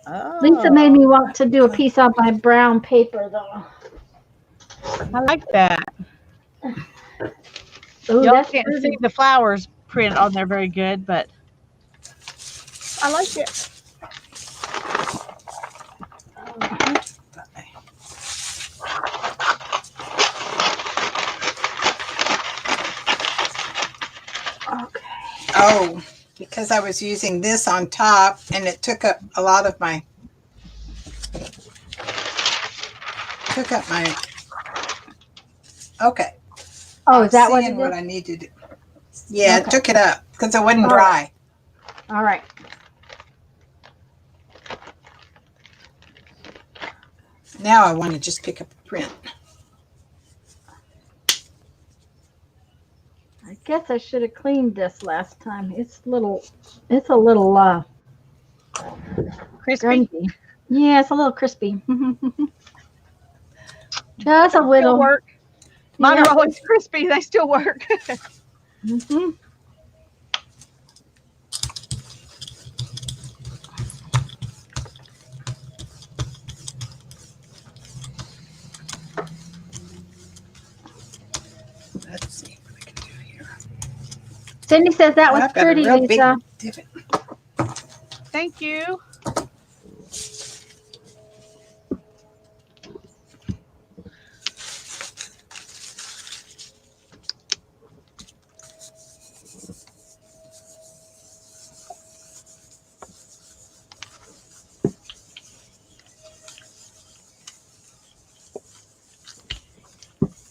Oh. Lisa made me want to do a piece on my brown paper, though. I like that. Ooh, Y'all can't see the flowers print on there very good, but I like it. Okay. Oh, because I was using this on top and it took up a lot of my okay. Oh, is that what it is? What I need to do. Yeah, okay. It took it up because it wasn't dry. All right. Now I want to just pick up a print. I guess I should have cleaned this last time. It's a little crispy. Grungy. Yeah, it's a little crispy. Just a little. Work. Mine are always crispy. They still work. Mm-hmm. Let's see what I can do here. Cindy says that was pretty, Lisa. Thank you.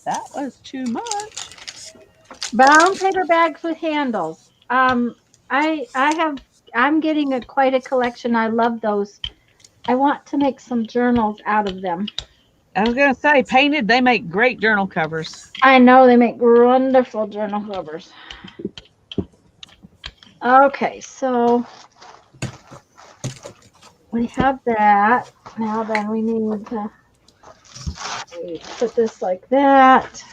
That was too much. Brown paper bags with handles. I'm getting quite a collection. I love those. I want to make some journals out of them. I was going to say, painted, they make great journal covers. I know, they make wonderful journal covers. Okay, so we have that. Now then we need to put this like that.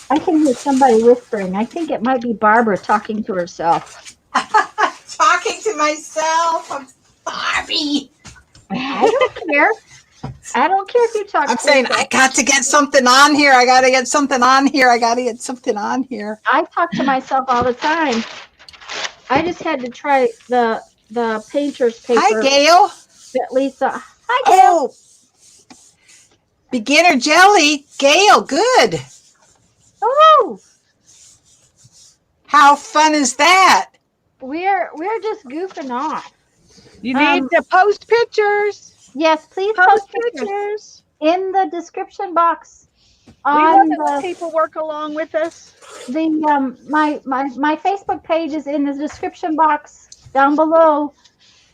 I can hear somebody whispering. I think it might be Barbara talking to herself. Talking to myself. I'm Barbie. I don't care. I don't care if you talk I'm to saying yourself. I got to get something on here. I got to get something on here. I got to get something on here. I talk to myself all the time. I just had to try the painter's paper. Hi, Gail. That Lisa. Hi, Gail. Oh, beginner jelly. Gail, good. Oh, How fun is that? we're just goofing off. You need to post pictures. Yes, please Post post pictures pictures. in the description box. We love On it when the people work along with us. my Facebook page is in the description box down below.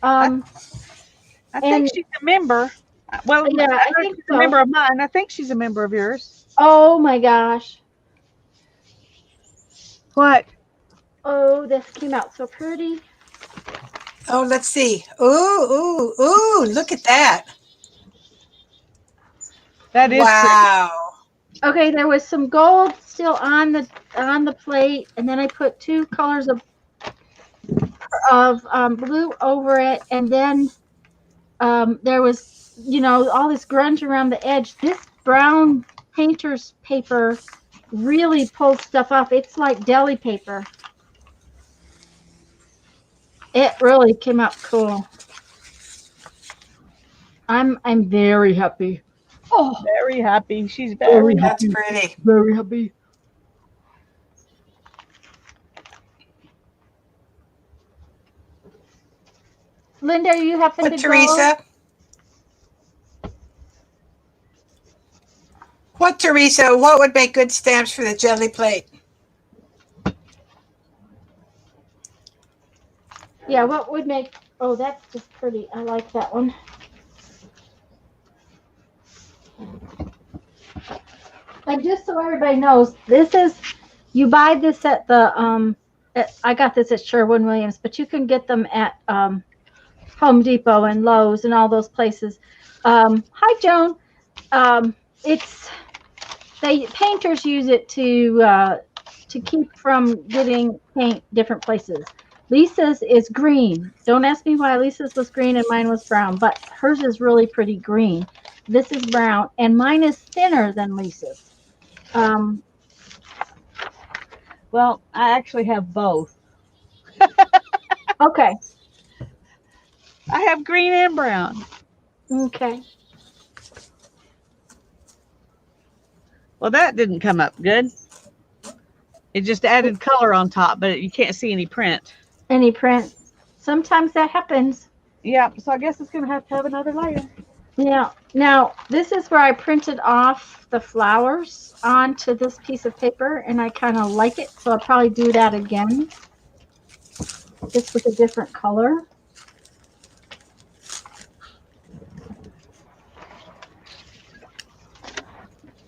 I think and she's a member. Well, yeah, I think she's a so. member of mine. I think she's a member of yours. Oh my gosh. What? Oh, this came out so pretty. Oh, let's see. Ooh, ooh, ooh, look at that. That is Wow. Okay, there was some gold still on the plate, and then I put 2 colors of blue over it, and then there was, all this grunge around the edge. This brown painter's paper really pulls stuff off. It's like deli paper. It really came out cool. I'm very happy. Oh, very happy. She's very That's happy. pretty. very happy. Linda, are you happen What, to Teresa? What, Teresa? What would make good stamps for the jelly plate? Yeah, what would make? Oh, that's just pretty. I like that one. And just so everybody knows, this is, you buy this at the I got this at Sherwin-Williams, but you can get them at Home Depot and Lowe's and all those places. Hi, Joan. It's painters use it to keep from getting paint different places. Lisa's is green. Don't ask me why Lisa's was green and mine was brown, but hers is really pretty green. This is brown, and mine is thinner than Lisa's. Well, I actually have both. Okay. I have green and brown. Okay. Well, that didn't come up good. It just added color on top, but you can't see any print. Any print. Sometimes that happens. Yeah, so I guess it's going to have another layer. Yeah. Now, this is where I printed off the flowers onto this piece of paper, and I kind of like it, so I'll probably do that again. Just with a different color.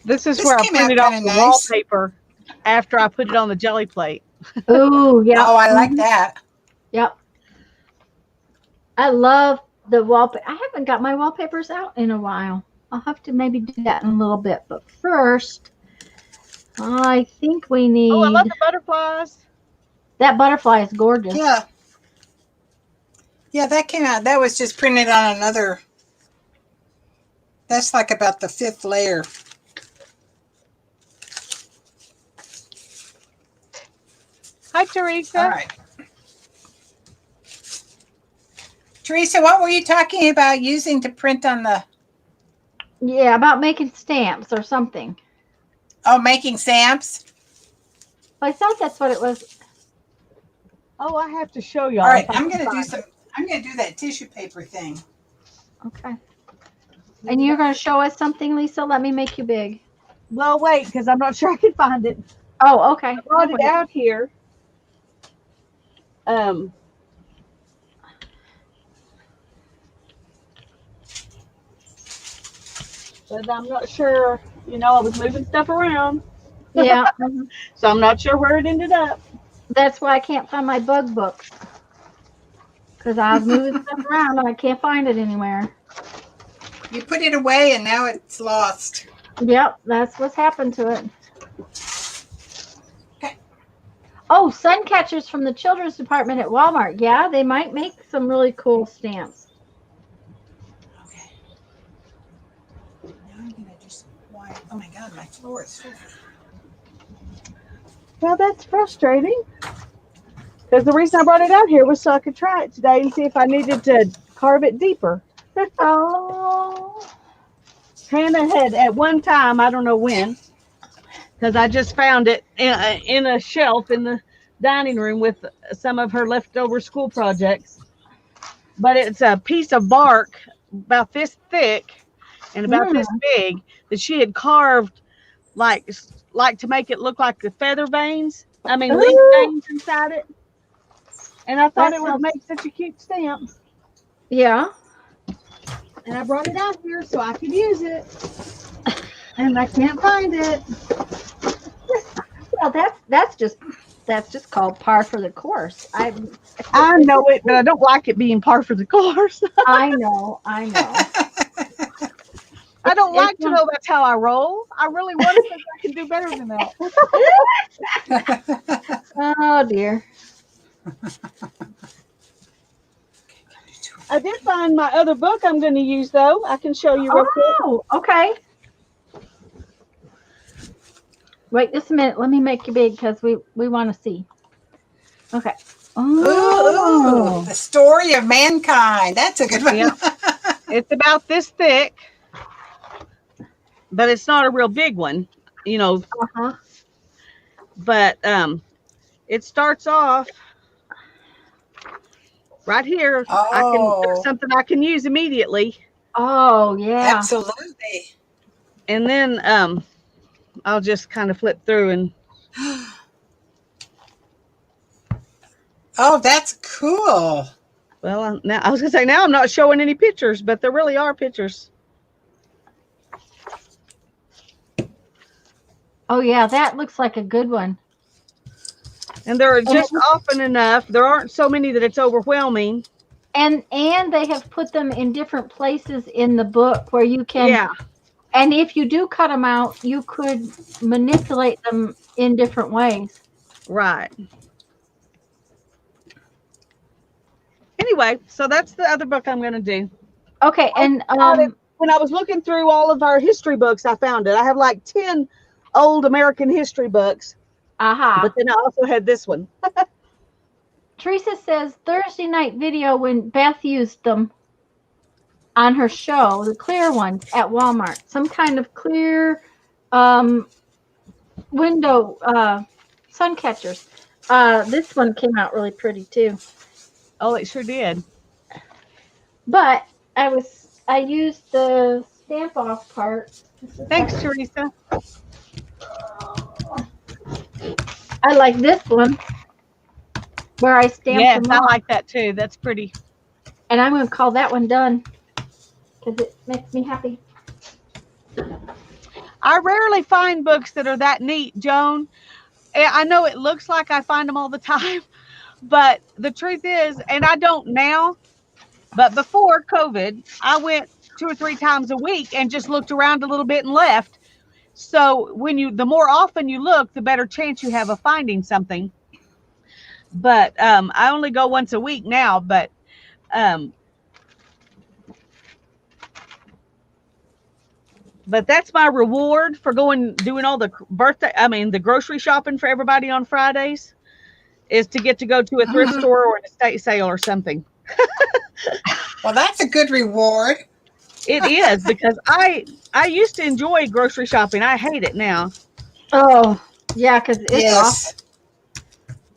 This is where I printed off the wallpaper after I put it on the jelly plate. Oh, yeah. Oh, I like that. Yep. I love the wallpaper. I haven't got my wallpapers out in a while. I'll have to maybe do that in a little bit. But first, I think we need... Oh, I love the butterflies. That butterfly is gorgeous. Yeah. Yeah, that came out. That was just printed on another. That's like about the 5th layer. Hi, Teresa. All right. Teresa, what were you talking about using to print on the? Yeah, about making stamps or something. Oh, making stamps. I thought that's what it was. Oh, I have to show y'all. All right, if I I'm can gonna do find some. it. I'm gonna do that tissue paper thing. Okay. And you're going to show us something, Lisa? Let me make you big. Well, wait, because I'm not sure I can find it. Oh, okay. I brought I'll it wait. out here. But I'm not sure. You know, I was moving stuff around, Yeah. so I'm not sure where it ended up. That's why I can't find my bug book. Because I was moving stuff around and I can't find it anywhere. You put it away and now it's lost. Yep, that's what's happened to it. Okay. Oh, sun catchers from the children's department at Walmart. Yeah, they might make some really cool stamps. Okay. Now I'm gonna do some white. Oh my God, my floor is full. Well, that's frustrating. Because the reason I brought it out here was so I could try it today and see if I needed to carve it deeper. Oh. Hannah had at one time, I don't know when, because I just found it in a shelf in the dining room with some of her leftover school projects. But it's a piece of bark about this thick and about this big that she had carved like to make it look like the feather veins. I mean, leaf veins inside it. And I thought it would make such a cute stamp. Yeah. And I brought it out here so I could use it. And I can't find it. Well, that's just called par for the course. I know it, but I don't like it being par for the course. I know. I don't like to know that's how I roll. I really want to think I can do better than that. Oh dear. I did find my other book I'm going to use, though. I can show you real quick. Oh, okay. Wait just a minute. Let me make you big because we want to see. Okay. Oh, the story of mankind. That's a good one. Yep. It's about this thick, but it's not a real big one, you know. Uh-huh. But it starts off right here. There's something I can use immediately. Oh, yeah. Absolutely. And then I'll just kind of flip through and. Oh, that's cool. Well, now I was gonna say now I'm not showing any pictures, but there really are pictures. Oh yeah, that looks like a good one. And they're just often enough. There aren't so many that it's overwhelming. And they have put them in different places in the book where you can. Yeah. And if you do cut them out, you could manipulate them in different ways. Right. Anyway, so that's the other book I'm going to do. Okay, and when I was looking through all of our history books, I found it. I have like 10 old American history books. But then I also had this one. Teresa says Thursday night video when Beth used them on her show, the clear ones at Walmart, some kind of clear window sun catchers. This one came out really pretty too. Oh, it sure did. But I used the stamp off part. Thanks, Teresa. I like this one where I stamped them I off. like that too. That's pretty. And I'm going to call that one done because it makes me happy. I rarely find books that are that neat, Joan. I know it looks like I find them all the time, but the truth is, and I don't now, but before COVID, I went 2 or 3 times a week and just looked around a little bit and left. So the more often you look, the better chance you have of finding something. But I only go once a week now, but that's my reward for doing all the the grocery shopping for everybody on Fridays is to get to go to a thrift store or an estate sale or something. Well, that's a good reward. It is because I used to enjoy grocery shopping. I hate it now. Oh, yeah, because it's awful. Yes.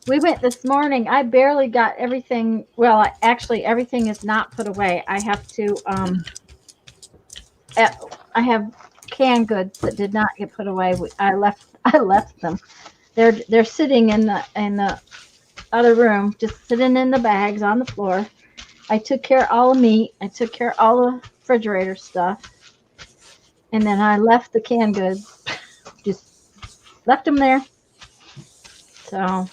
We went this morning. I barely got everything. Well, actually, everything is not put away. I have to. I have canned goods that did not get put away. I left. I left them. They're sitting in the other room, just sitting in the bags on the floor. I took care of all the meat. I took care of all the refrigerator stuff, and then I left the canned goods. Just left them there. So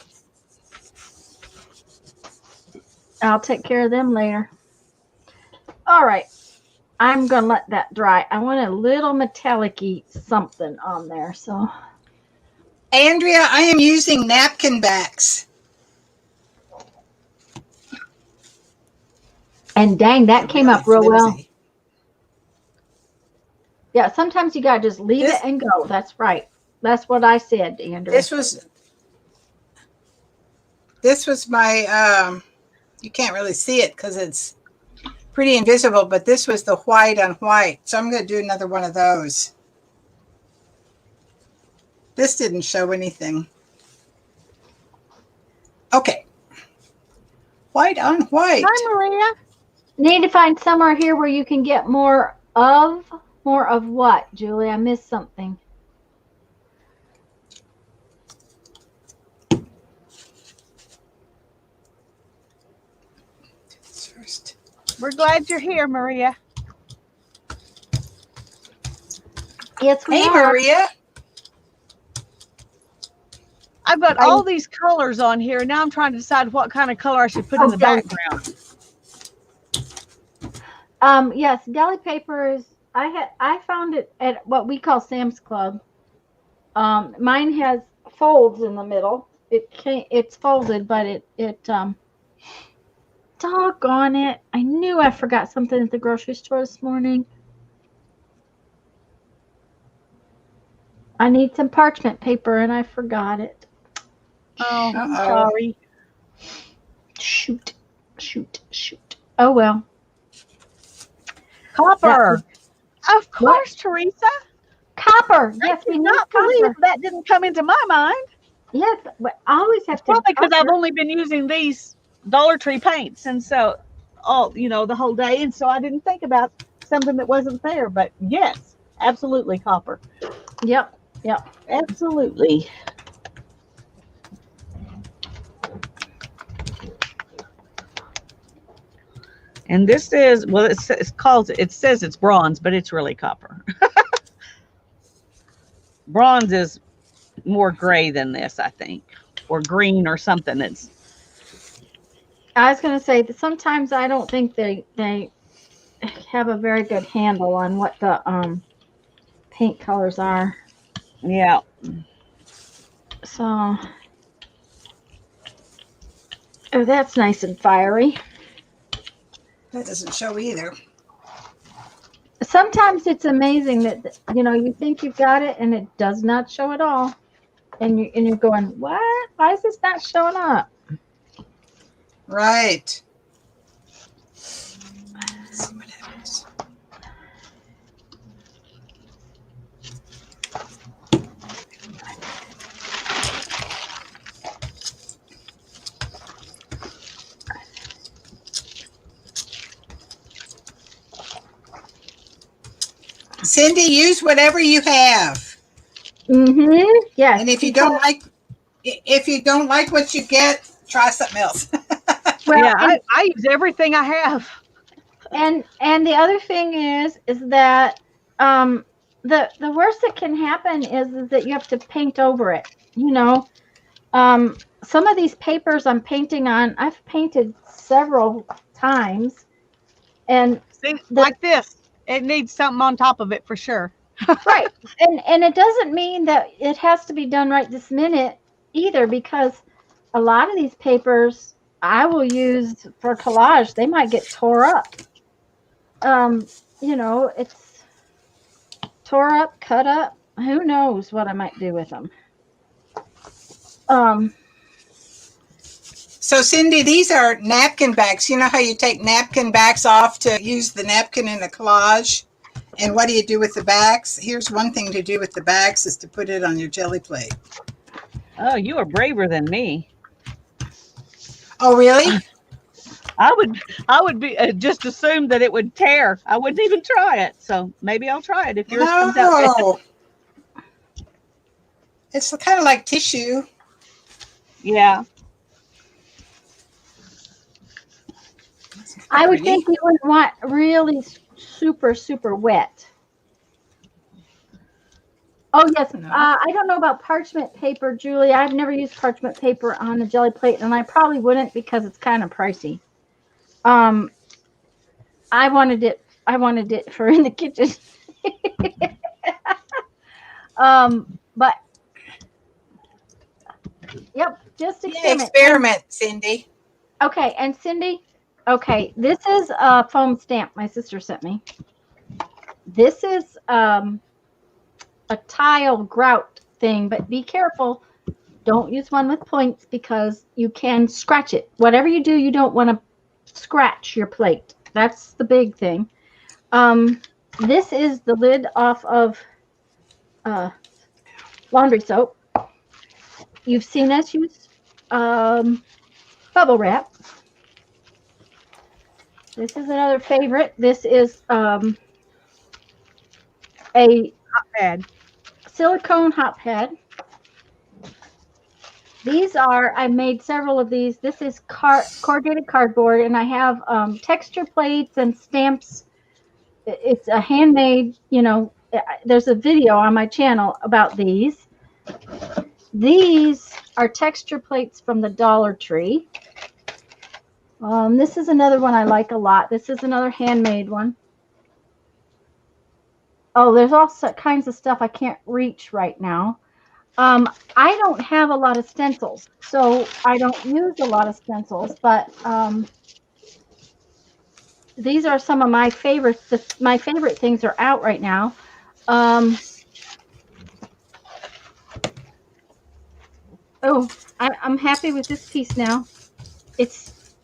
I'll take care of them later. All right. I'm going to let that dry. I want a little metallic-y something on there. So, Andrea, I am using napkin backs. and dang, that came Really up real well. flimsy. Yeah, sometimes you got to just leave it and go. That's right. That's what I said, Andrea. This was my, you can't really see it because it's pretty invisible, but this was the white on white. So I'm going to do another one of those. This didn't show anything. Okay. White on white. Hi, Maria. Need to find somewhere here where you can get more of what, Julie? I missed something. First. We're glad you're here, Maria. Yes, we Hey, are. Maria. I've got all these colors on here. Now I'm trying to decide what kind of color I should put in the background. Yes, deli paper is. I found it at what we call Sam's Club. Mine has folds in the middle. It's folded, but doggone it. I knew I forgot something at the grocery store this morning. I need some parchment paper and I forgot it. Oh, I'm sorry. Shoot. Oh well. Copper. Of course, Teresa. Copper. I Yes, we need cannot copper. believe that didn't come into my mind. Yes, but I always have to. Probably because I've only been using these Dollar Tree paints, and so the whole day, and so I didn't think about something that wasn't there. But yes, absolutely copper. Yep. Absolutely. And this is, well, it says it's bronze, but it's really copper. Bronze is more gray than this, I think, or green or something. I was going to say that sometimes I don't think they have a very good handle on what the paint colors are. Yeah. So, oh, that's nice and fiery. That doesn't show either. Sometimes it's amazing that you think you've got it and it does not show at all, and you're going, what? Why is this not showing up? Right. Let's see what happens. Cindy, use whatever you have. Yes. And if you don't like what you get, try something else. Well, yeah, I use everything I have. And the other thing is that the worst that can happen is that you have to paint over it. Some of these papers I'm painting on, I've painted several times, and see, like this, it needs something on top of it for sure. Right, and it doesn't mean that it has to be done right this minute either, because a lot of these papers I will use for collage, they might get tore up. It's tore up, cut up. Who knows what I might do with them. So Cindy, these are napkin backs. You know how you take napkin backs off to use the napkin in a collage? And what do you do with the backs? Here's one thing to do with the backs is to put it on your jelly plate. Oh, you are braver than me. Oh, really? I would be just assume that it would tear. I wouldn't even try it. So maybe I'll try it if yours comes out good. No. It's kind of like tissue. Yeah. I would Pretty. think you wouldn't want really super, super wet. Oh, yes. No. I don't know about parchment paper, Julie. I've never used parchment paper on a jelly plate, and I probably wouldn't because it's kind of pricey. I wanted it for in the kitchen. But yep, just Yeah, experiment. experiment, Cindy. Okay, and Cindy, okay, this is a foam stamp my sister sent me. This is a tile grout thing, but be careful. Don't use one with points because you can scratch it. Whatever you do, you don't want to scratch your plate. That's the big thing. This is the lid off of laundry soap. You've seen us use bubble wrap. This is another favorite. This is a Bad. silicone hot pad. These are, I made several of these. This is corrugated cardboard, and I have texture plates and stamps. It's a handmade, there's a video on my channel about these. These are texture plates from the Dollar Tree. This is another one I like a lot. This is another handmade one. Oh, there's all kinds of stuff I can't reach right now. I don't have a lot of stencils, so I don't use a lot of stencils, but these are some of my favorites. My favorite things are out right now. Oh, I'm happy with this piece now. It's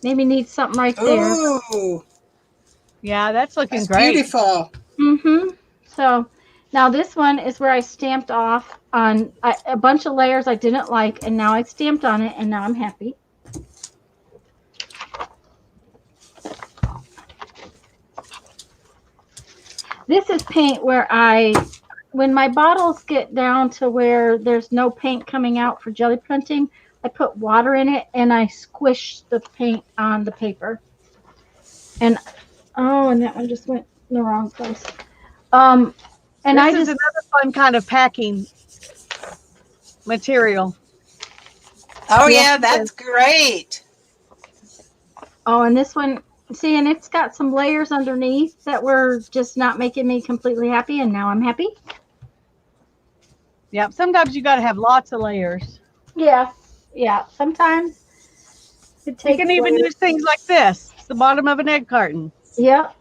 maybe needs something right there. Ooh, Yeah, that's looking that's great. beautiful. So now this one is where I stamped off on a bunch of layers I didn't like, and now I stamped on it, and now I'm happy. This is paint where when my bottles get down to where there's no paint coming out for jelly printing, I put water in it and I squish the paint on the paper. And that one just went in the wrong place. And this is another fun kind of packing material. Oh, yeah, that's great. Oh, and this one, see, and it's got some layers underneath that were just not making me completely happy, and now I'm happy. Yep. Sometimes you got to have lots of layers. Yeah. Sometimes it takes. You can even use things like this. It's the bottom of an egg carton. Yeah.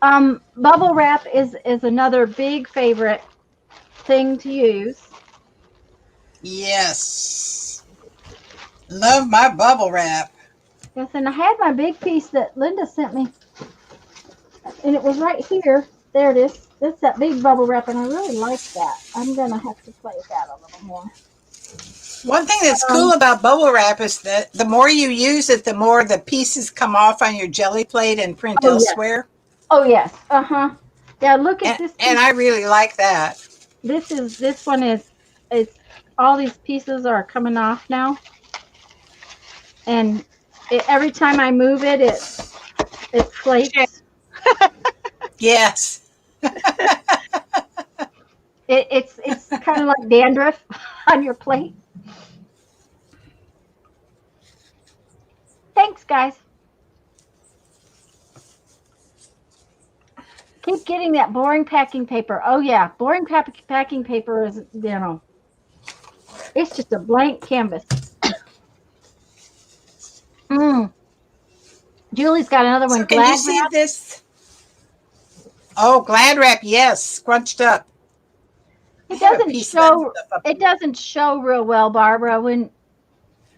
Bubble wrap is another big favorite thing to use. Yes. Love my bubble wrap. Yes, and I had my big piece that Linda sent me, and it was right here. There it is. That's that big bubble wrap, and I really like that. I'm going to have to play with that a little more. One thing that's cool about bubble wrap is that the more you use it, the more the pieces come off on your jelly plate and print elsewhere. Oh, yes. Yeah, look at this piece. And I really like that. This one is all these pieces are coming off now. And every time I move it, it flakes. Yes. It's kind of like dandruff on your plate. Thanks, guys. Keep getting that boring packing paper. Oh, yeah. Boring packing paper is, it's just a blank canvas. Julie's got another one. So can you see this? Oh, Glad Wrap, yes, scrunched up. It doesn't show. It doesn't show real well, Barbara.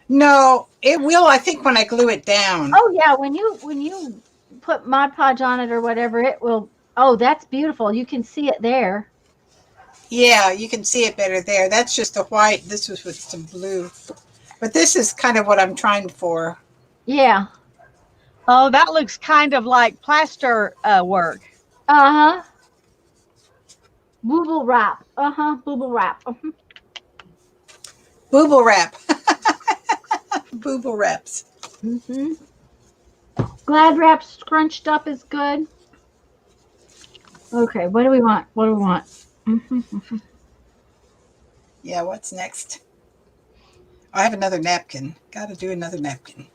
No, it will, I think, when I glue it down. Oh yeah, when you put Mod Podge on it or whatever, it will. Oh, that's beautiful. You can see it there. Yeah, you can see it better there. That's just the white. This was with some blue. But this is kind of what I'm trying for. Yeah. Oh, that looks kind of like plaster work. Uh huh. Booble wrap. Uh huh. Booble wrap. Booble wrap. Booble wraps. Mm-hmm. Glad wrap scrunched up is good. Okay, what do we want? What do we want? Mm-hmm. Yeah, what's next? I have another napkin. Got to do another napkin.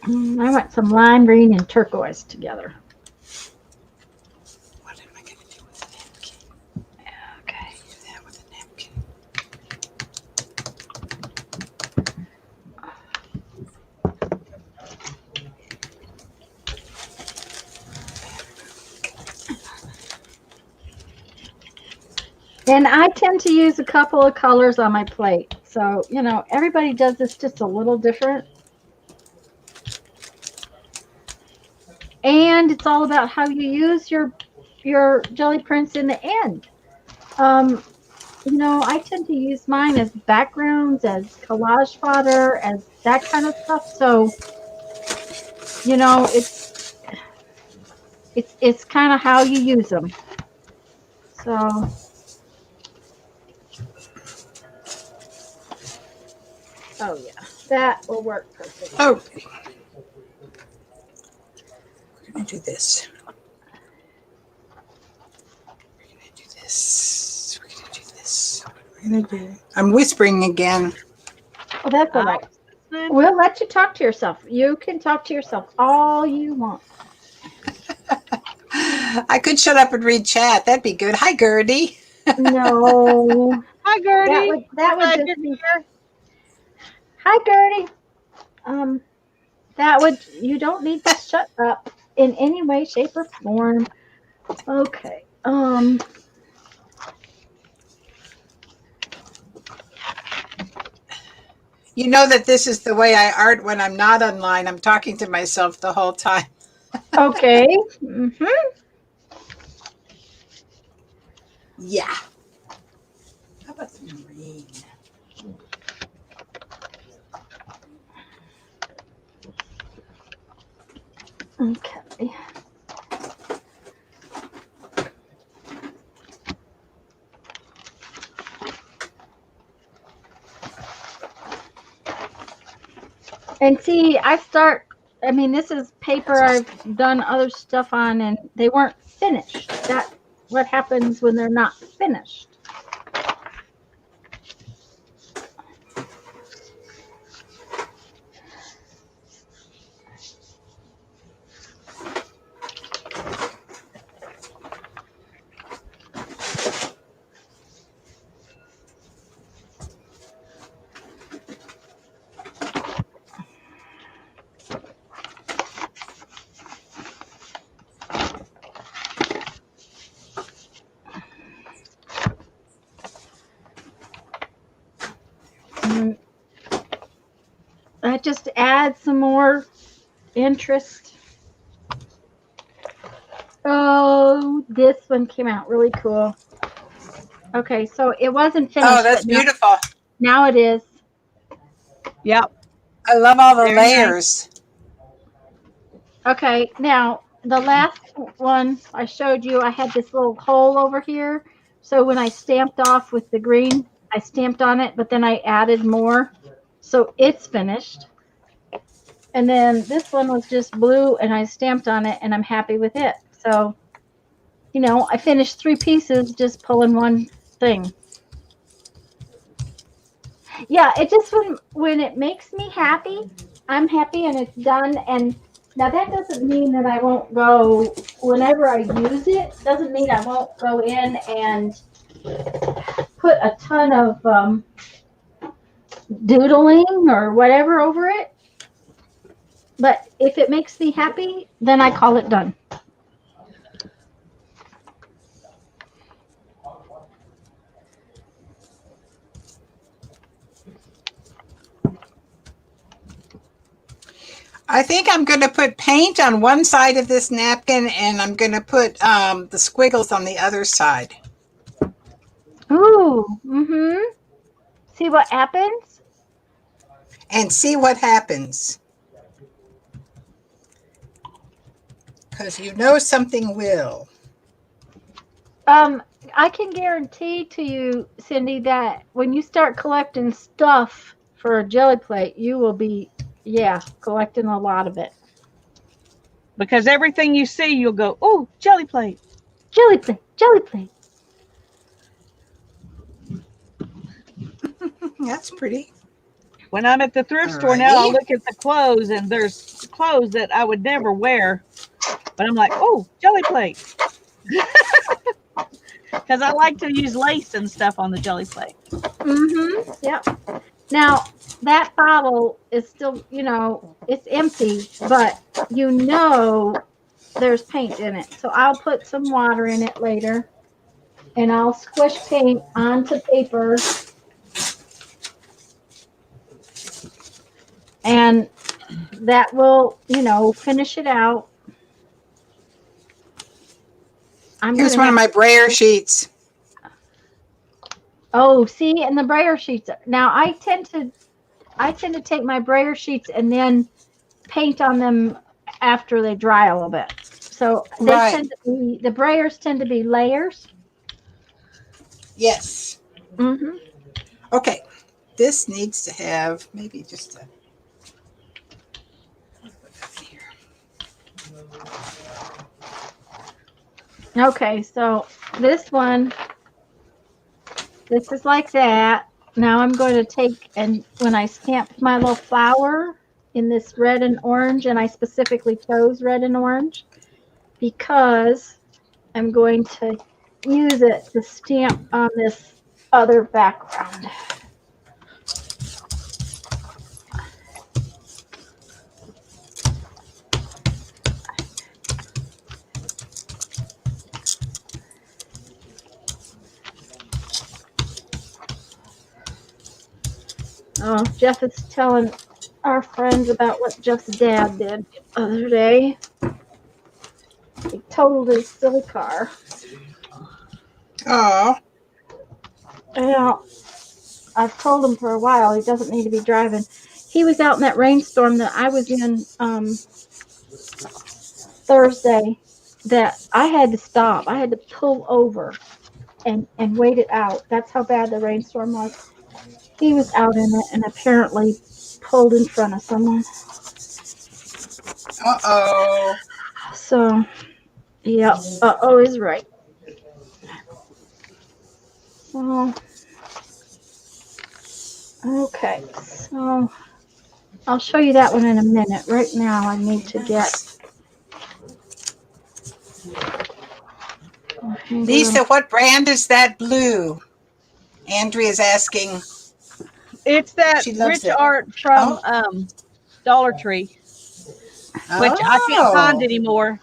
I want some lime green and turquoise together. What am I going to do with a napkin? Okay. Do that with a napkin. And I tend to use a couple of colors on my plate. So, everybody does this just a little different. And it's all about how you use your jelly prints in the end. Um, I tend to use mine as backgrounds, as collage fodder, as that kind of stuff. So, it's kind of how you use them. So, oh yeah, that will work perfect. Oh, we're going to do this. We're going to do this. We're going to do this. What are we going to do? I'm whispering again. Oh, that's all right. We'll let you talk to yourself. You can talk to yourself all you want. I could shut up and read chat. That'd be good. Hi, Gertie. No, Hi, Gertie. that would Glad just you're be. here. Hi, Gertie. Um, you don't need to shut up in any way, shape, or form. Okay. You know that this is the way I art when I'm not online. I'm talking to myself the whole time. Okay. Mm-hmm. Yeah. How about some green? Okay. And see, I mean, this is paper I've done other stuff on, and they weren't finished. That's what happens when they're not finished. And that just adds some more interest. Oh, this one came out really cool. Okay, so it wasn't Oh, finished, that's but beautiful. now it is. Yep. I love all the Very nice. layers. Okay, now the last one I showed you, I had this little hole over here. So when I stamped off with the green, I stamped on it, but then I added more. So it's finished. And then this one was just blue and I stamped on it and I'm happy with it. So, I finished 3 pieces just pulling one thing. Yeah, it just when it makes me happy, I'm happy and it's done. And now that doesn't mean that I won't go whenever I use it. Doesn't mean I won't go in and put a ton of doodling or whatever over it. But if it makes me happy, then I call it done. I think I'm going to put paint on one side of this napkin, and I'm going to put the squiggles on the other side. Ooh. Mm-hmm. See what happens? And see what happens. Because you know something will. I can guarantee to you, Cindy, that when you start collecting stuff for a jelly plate, you will be, yeah, collecting a lot of it. Because everything you see, you'll go, oh, jelly plate. Jelly plate, jelly plate. That's pretty. When I'm at the thrift store now, I'll look at the clothes, and there's clothes that I would never wear. But I'm like, oh, jelly plate. Because I like to use lace and stuff on the jelly plate. Mm-hmm. Yep. Now, that bottle is still, it's empty, but there's paint in it. So I'll put some water in it later, and I'll squish paint onto paper. And that will, finish it out. Here's one of my brayer sheets. Oh, see, and the brayer sheets. Now I tend to take my brayer sheets and then paint on them after they dry a little bit. So the brayers tend to be layers. Yes. Mm-hmm. Okay. This needs to have maybe just a. Okay, so this is like that. Now I'm going to take, and when I stamped my little flower in this red and orange, and I specifically chose red and orange because I'm going to use it to stamp on this other background. Oh, Jeff is telling our friends about what Jeff's dad did the other day. He totaled his silly car. Oh. Yeah, I've told him for a while he doesn't need to be driving. He was out in that rainstorm that I was in Thursday that I had to stop. I had to pull over and wait it out. That's how bad the rainstorm was. He was out in it and apparently pulled in front of someone. Uh-oh. So, yeah, uh-oh is right. So, okay, so I'll show you that one in a minute. Right now I need to get... Lisa, what brand is that blue? Andrea's asking. It's that She loves rich it. art from Dollar Tree, which I can't find anymore.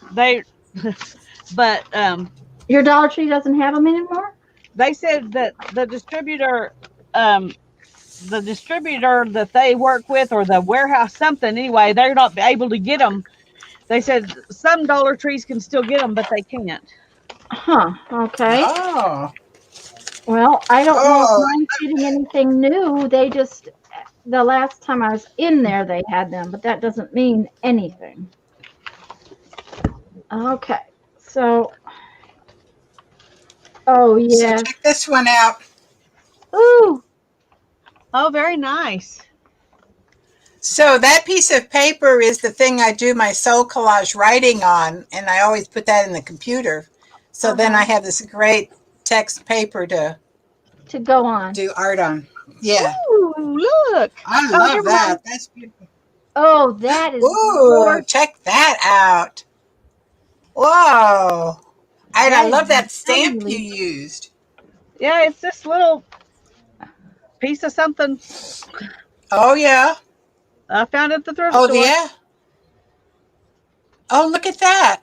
But your Dollar Tree doesn't have them anymore? They said that the distributor that they work with, or the warehouse, something anyway, they're not able to get them. They said some Dollar Trees can still get them, but they can't. Huh. Okay. Oh. Well, I don't know if mine's getting anything new. They just, the last time I was in there, they had them, but that doesn't mean anything. Okay. So, oh, yeah. So check this one out. Ooh. Oh, very nice. So that piece of paper is the thing I do my soul collage writing on, and I always put that in the computer. So then I have this great text paper to go on. Do art on. Yeah. Ooh, look. I love that. That's beautiful. Oh, that is gorgeous. Check that out. Whoa. And I love that stamp you used. Yeah, it's this little piece of something. Oh, yeah. I found it at the thrift store. Oh, yeah. Oh, look at that.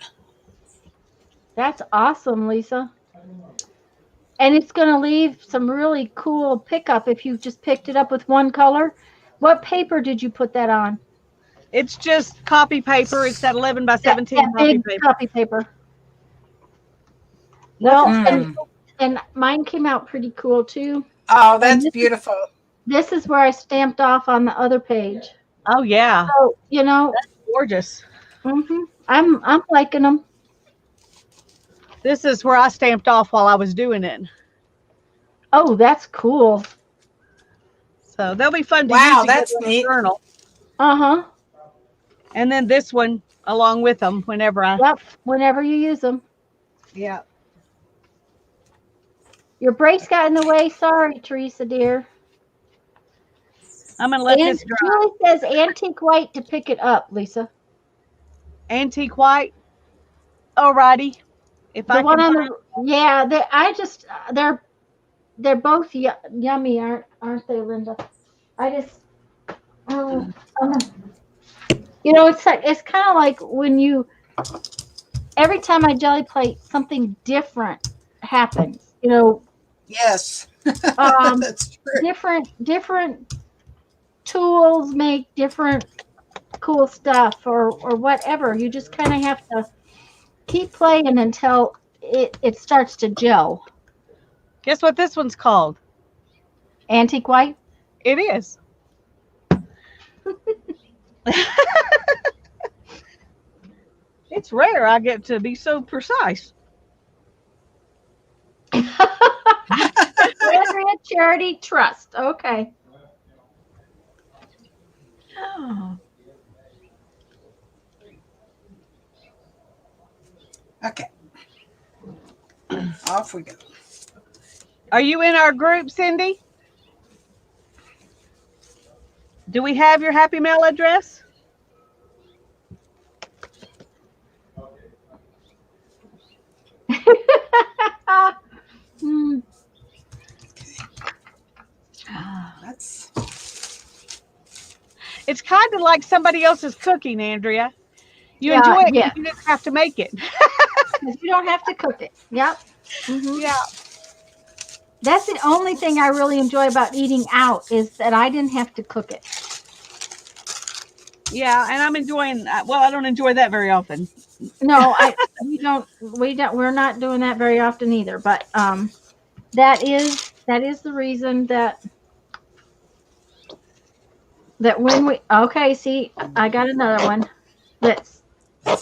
That's awesome, Lisa. And it's going to leave some really cool pickup if you just picked it up with one color. What paper did you put that on? It's just copy paper. It's that 11 by 17 that copy big paper. copy paper. Well, Mm. and mine came out pretty cool too. Oh, And that's beautiful. this is where I stamped off on the other page. Oh yeah, So, you know, gorgeous. I'm liking them. This is where I stamped off while I was doing it. Oh, that's cool. So they'll be fun to Wow, use that's together in neat. the journal. Uh-huh. And then this one along with them whenever I. Yep. Whenever you use them. Yeah. Your brakes got in the way. Sorry, Teresa, dear. I'm gonna let And this dry. Julie says antique white to pick it up, Lisa. Antique white. Alrighty. If The I one can. on the yeah, they're both yummy, aren't they, Linda? I just you know, it's kind of like when you every time I jelly plate, something different happens. You know, Yes. um, That's true. different tools make different cool stuff or whatever. You just kind of have to keep playing until it starts to gel. Guess what this one's called? Antique white. It is. It's rare I get to be so precise. Andrea Charity Trust. Okay. Oh. Okay. Off we go. Are you in our group, Cindy? Do we have your Happy Mail address? Hmm. That's It's kind of like somebody else's cooking, Andrea. You Yeah, enjoy it yeah. because you didn't have to make it. Because you don't have to cook it. Yep. Mhm. Yeah. That's the only thing I really enjoy about eating out is that I didn't have to cook it. Yeah, and I'm enjoying. Well, I don't enjoy that very often. No, we're not doing that very often either. But that is the reason that when we okay, see, I got another one. That's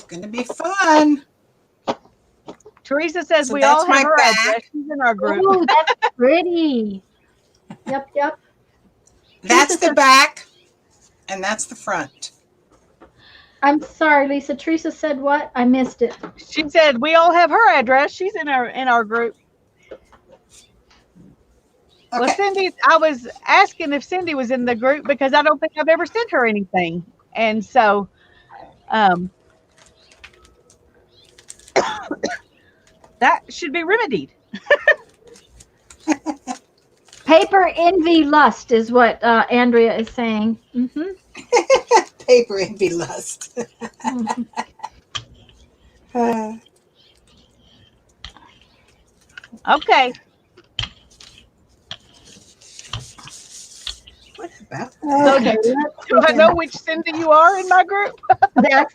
going to be fun. Teresa says So we all that's my have her back. address. She's in our group. ooh, that's pretty. Yep. That's the back, and that's the front. I'm sorry, Lisa. Teresa said what? I missed it. She said we all have her address. She's in our group. Okay. Well, Cindy, I was asking if Cindy was in the group because I don't think I've ever sent her anything, and so, that should be remedied. Paper envy lust is what Andrea is saying. Mm-hmm. Paper envy lust. Okay. What about Okay, Do I know which Cindy you are in my group? that's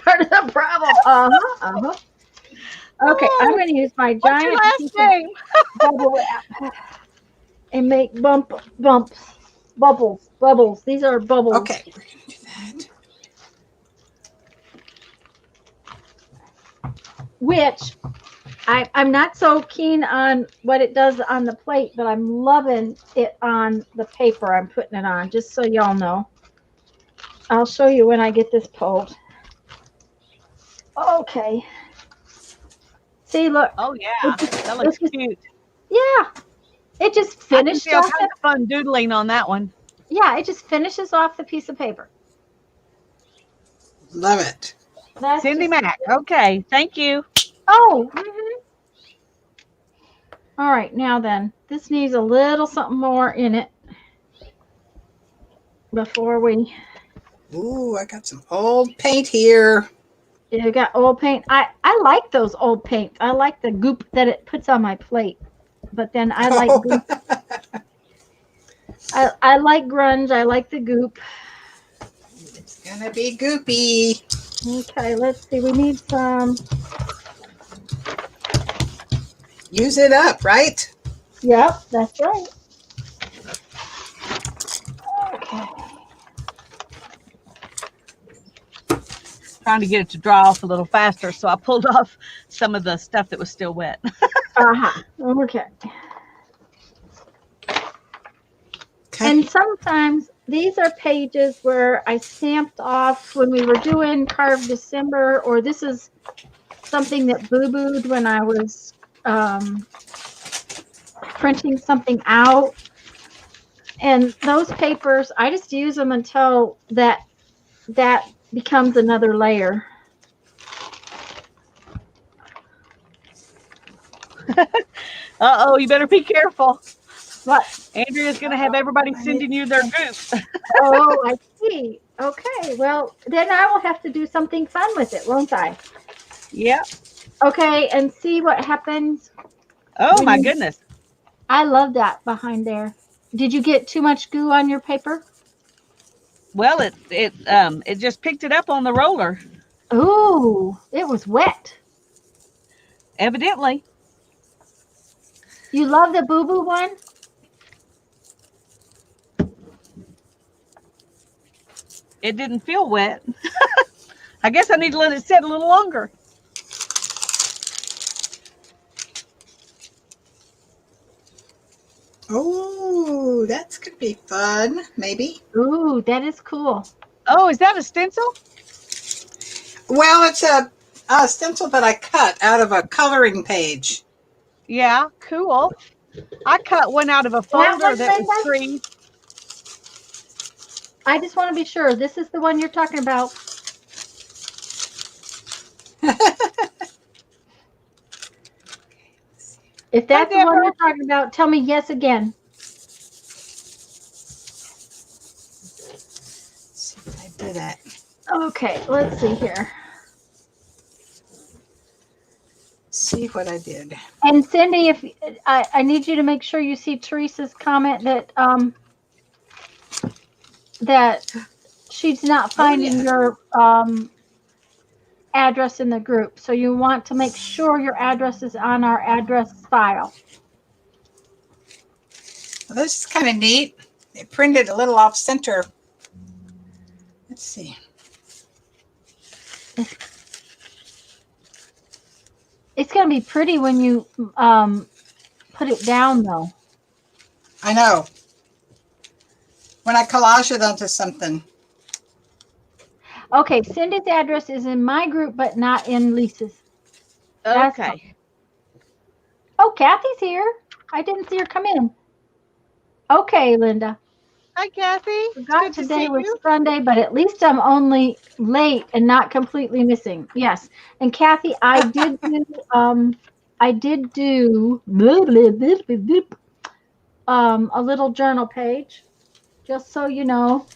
part of the problem. Okay, I'm going to use my What's your giant last piece of name? bubble wrap and make bubbles. These are bubbles. Okay, we're going to do that. Which I'm not so keen on what it does on the plate, but I'm loving it on the paper I'm putting it on, just so y'all know. I'll show you when I get this pulled. Okay. See, look. Oh yeah, that looks cute. Yeah. It just I can finished see all off kinds of fun doodling on that one. Yeah, it just finishes off the piece of paper. Love it. That's Cindy just, Mack. Okay, thank you. Oh. All right, now then, this needs a little something more in it before we. Ooh, I got some old paint here. You got old paint. I like those old paints. I like the goop that it puts on my plate. But then I like goop. I like grunge. I like the goop. Gonna be goopy. Okay, let's see. We need some. Use it up, right? Yep, that's right. Okay. Trying to get it to dry off a little faster, so I pulled off some of the stuff that was still wet. Uh-huh. Okay. Okay. And sometimes these are pages where I stamped off when we were doing Carve December, or this is something that boo-booed when I was printing something out. And those papers, I just use them until that becomes another layer. Uh-oh, you better be careful. What? Andrea's going to have everybody sending you their goop. Oh, I see. Okay, well, then I will have to do something fun with it, won't I? Yep. Okay, and see what happens. Oh, my goodness. I love that behind there. Did you get too much goo on your paper? Well, it just picked it up on the roller. Ooh, it was wet. Evidently. You love the boo-boo one? It didn't feel wet. I guess I need to let it sit a little longer. Oh, that's gonna be fun. Maybe. Ooh, that is cool. Oh, is that a stencil? Well, it's a stencil that I cut out of a coloring page. Yeah, cool. I cut one out of a folder that was free. I just want to be sure. This is the one you're talking about. If that's the one you're talking about, tell me yes again. Let's see if I did it. Okay, let's see here. See what I did. And Cindy, if I need you to make sure you see Teresa's comment that she's not finding your address in the group. So you want to make sure your address is on our address file. Well, this is kind of neat. It printed a little off center. Let's see. It's going to be pretty when you put it down, though. I know. When I collage it onto something. Okay, Cindy's address is in my group, but not in Lisa's. Okay. Oh, Kathy's here. I didn't see her come in. Okay, Linda. Hi, Kathy. Forgot today was Sunday, but at least I'm only late and not completely missing. Yes. And Kathy, I did do a little journal page, just so you know.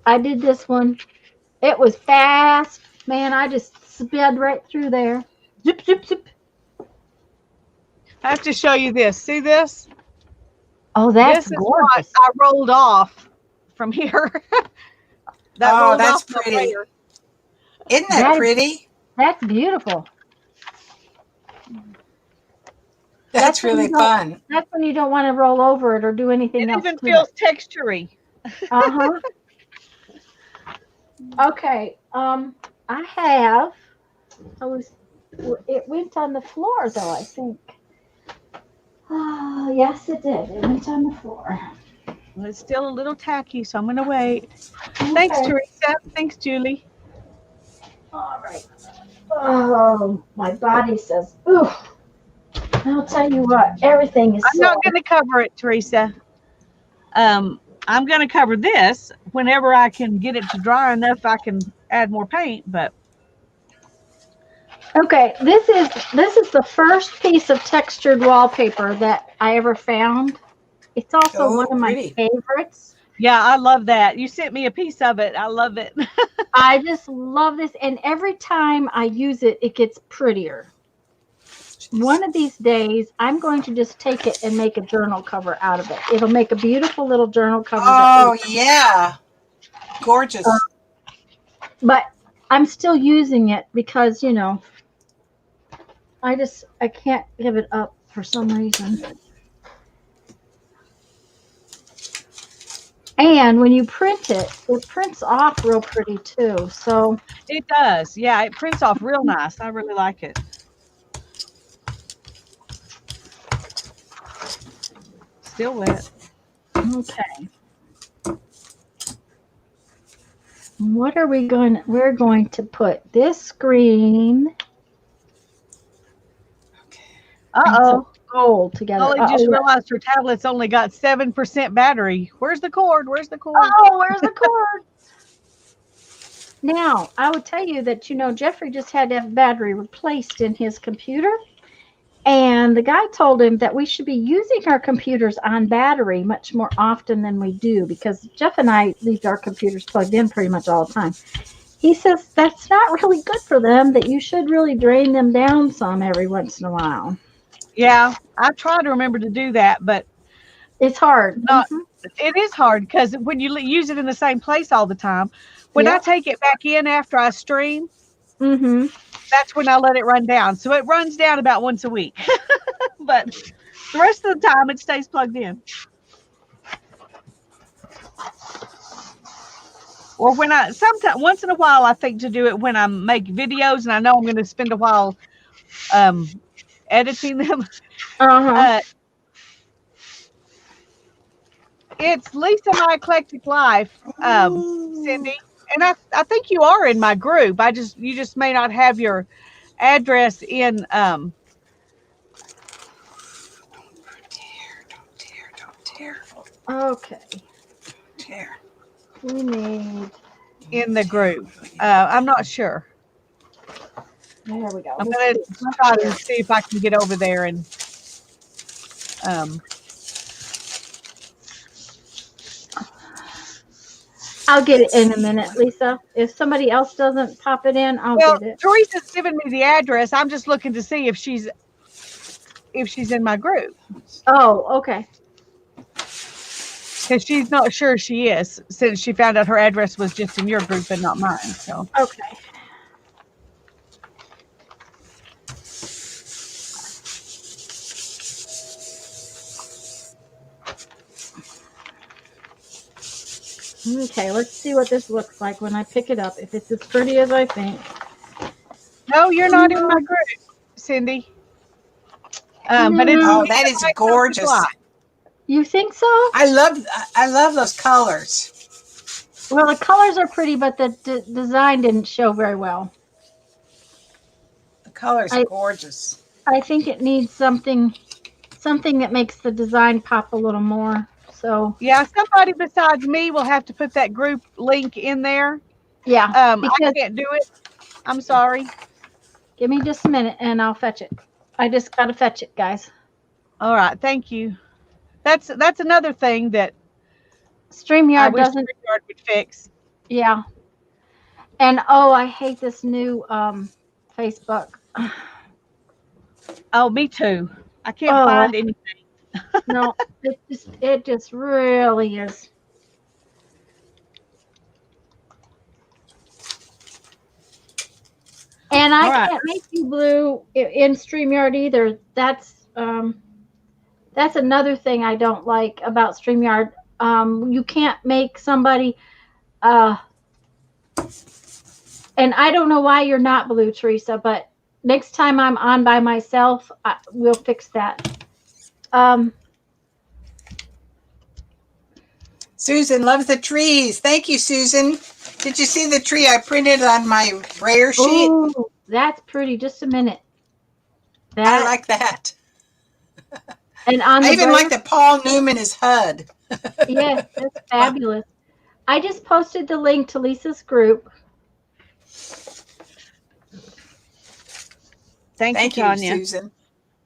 I did this one. It was fast. Man, I just sped right through there. Zip, zip, zip. I have to show you this. See this? Oh, that's gorgeous. What I rolled off from here. That's pretty. Isn't that pretty? That's beautiful. That's really fun. That's when you don't want to roll over it or do anything else. It even feels textury. Uh-huh. Okay. It went on the floor though, I think. Oh, yes, it did. It went on the floor. Well, it's still a little tacky, so I'm going to wait. Okay. Thanks, Teresa. Thanks, Julie. All right. Oh, my body says, ooh. I'll tell you what, everything is I'm not going to cover it, Teresa. I'm going to cover this whenever I can get it to dry enough I can add more paint, but okay, this is the first piece of textured wallpaper that I ever found. It's also one of my favorites. Yeah, I love that. You sent me a piece of it. I love it. I just love this, and every time I use it, it gets prettier. One of these days, I'm going to just take it and make a journal cover out of it. It'll make a beautiful little journal cover. Oh, yeah. Gorgeous. But I'm still using it because, you know, I can't give it up for some reason. And when you print it, it prints off real pretty too. So It does. Yeah, it prints off real nice. I really like it. Still wet. okay. What are we going? We're going to put this screen Uh-oh. gold together. Holly just realized her tablet's only got 7% battery. Where's the cord? Where's the cord? Oh, where's the cord? Now, I would tell you that, you know, Jeffrey just had to have battery replaced in his computer. And the guy told him that we should be using our computers on battery much more often than we do, because Jeff and I leave our computers plugged in pretty much all the time. He says that's not really good for them, that you should really drain them down some every once in a while. Yeah, I try to remember to do that, but it's hard. It is hard because when you use it in the same place all the time, when I take it back in after I stream, that's when I let it run down. So it runs down about once a week, but the rest of the time it stays plugged in. Or when sometimes once in a while, I think to do it when I make videos and I know I'm going to spend a while editing them. It's Lisa My Eclectic Life, Cindy, and I think you are in my group. You just may not have your address in. Don't tear. Okay. Tear. We need in the group. I'm not sure. There we go. I'm going to try to see if I can get over there and I'll get it in a minute, Lisa. If somebody else doesn't pop it in, I'll get it. Teresa's given me the address. I'm just looking to see if she's in my group. Oh, okay. Because she's not sure she is, since she found out her address was just in your group and not mine. So okay. Okay, let's see what this looks like when I pick it up. If it's as pretty as I think. No, you're not in my group, Cindy. But it's that is gorgeous. You think so? I love those colors. Well, the colors are pretty, but the design didn't show very well. The colors are gorgeous. I think it needs something that makes the design pop a little more. So yeah, somebody besides me will have to put that group link in there. Yeah. I can't do it. I'm sorry. Give me just a minute and I'll fetch it. I just gotta fetch it, guys. All right, thank you. That's another thing that StreamYard would fix. Yeah. And I hate this new Facebook. Oh, me too. I can't find anything. No, it just really is. And I can't make you blue in StreamYard either. That's another thing I don't like about StreamYard. You can't make somebody and I don't know why you're not blue, Teresa, but next time I'm on by myself, we'll fix that. Susan loves the trees. Thank you, Susan. Did you see the tree I printed on my brayer sheet? Ooh, that's pretty. Just a minute. I like that. And on I even like that Paul Newman is HUD. Yes, that's fabulous. I just posted the link to Lisa's group. Thank you, Tanya. Susan.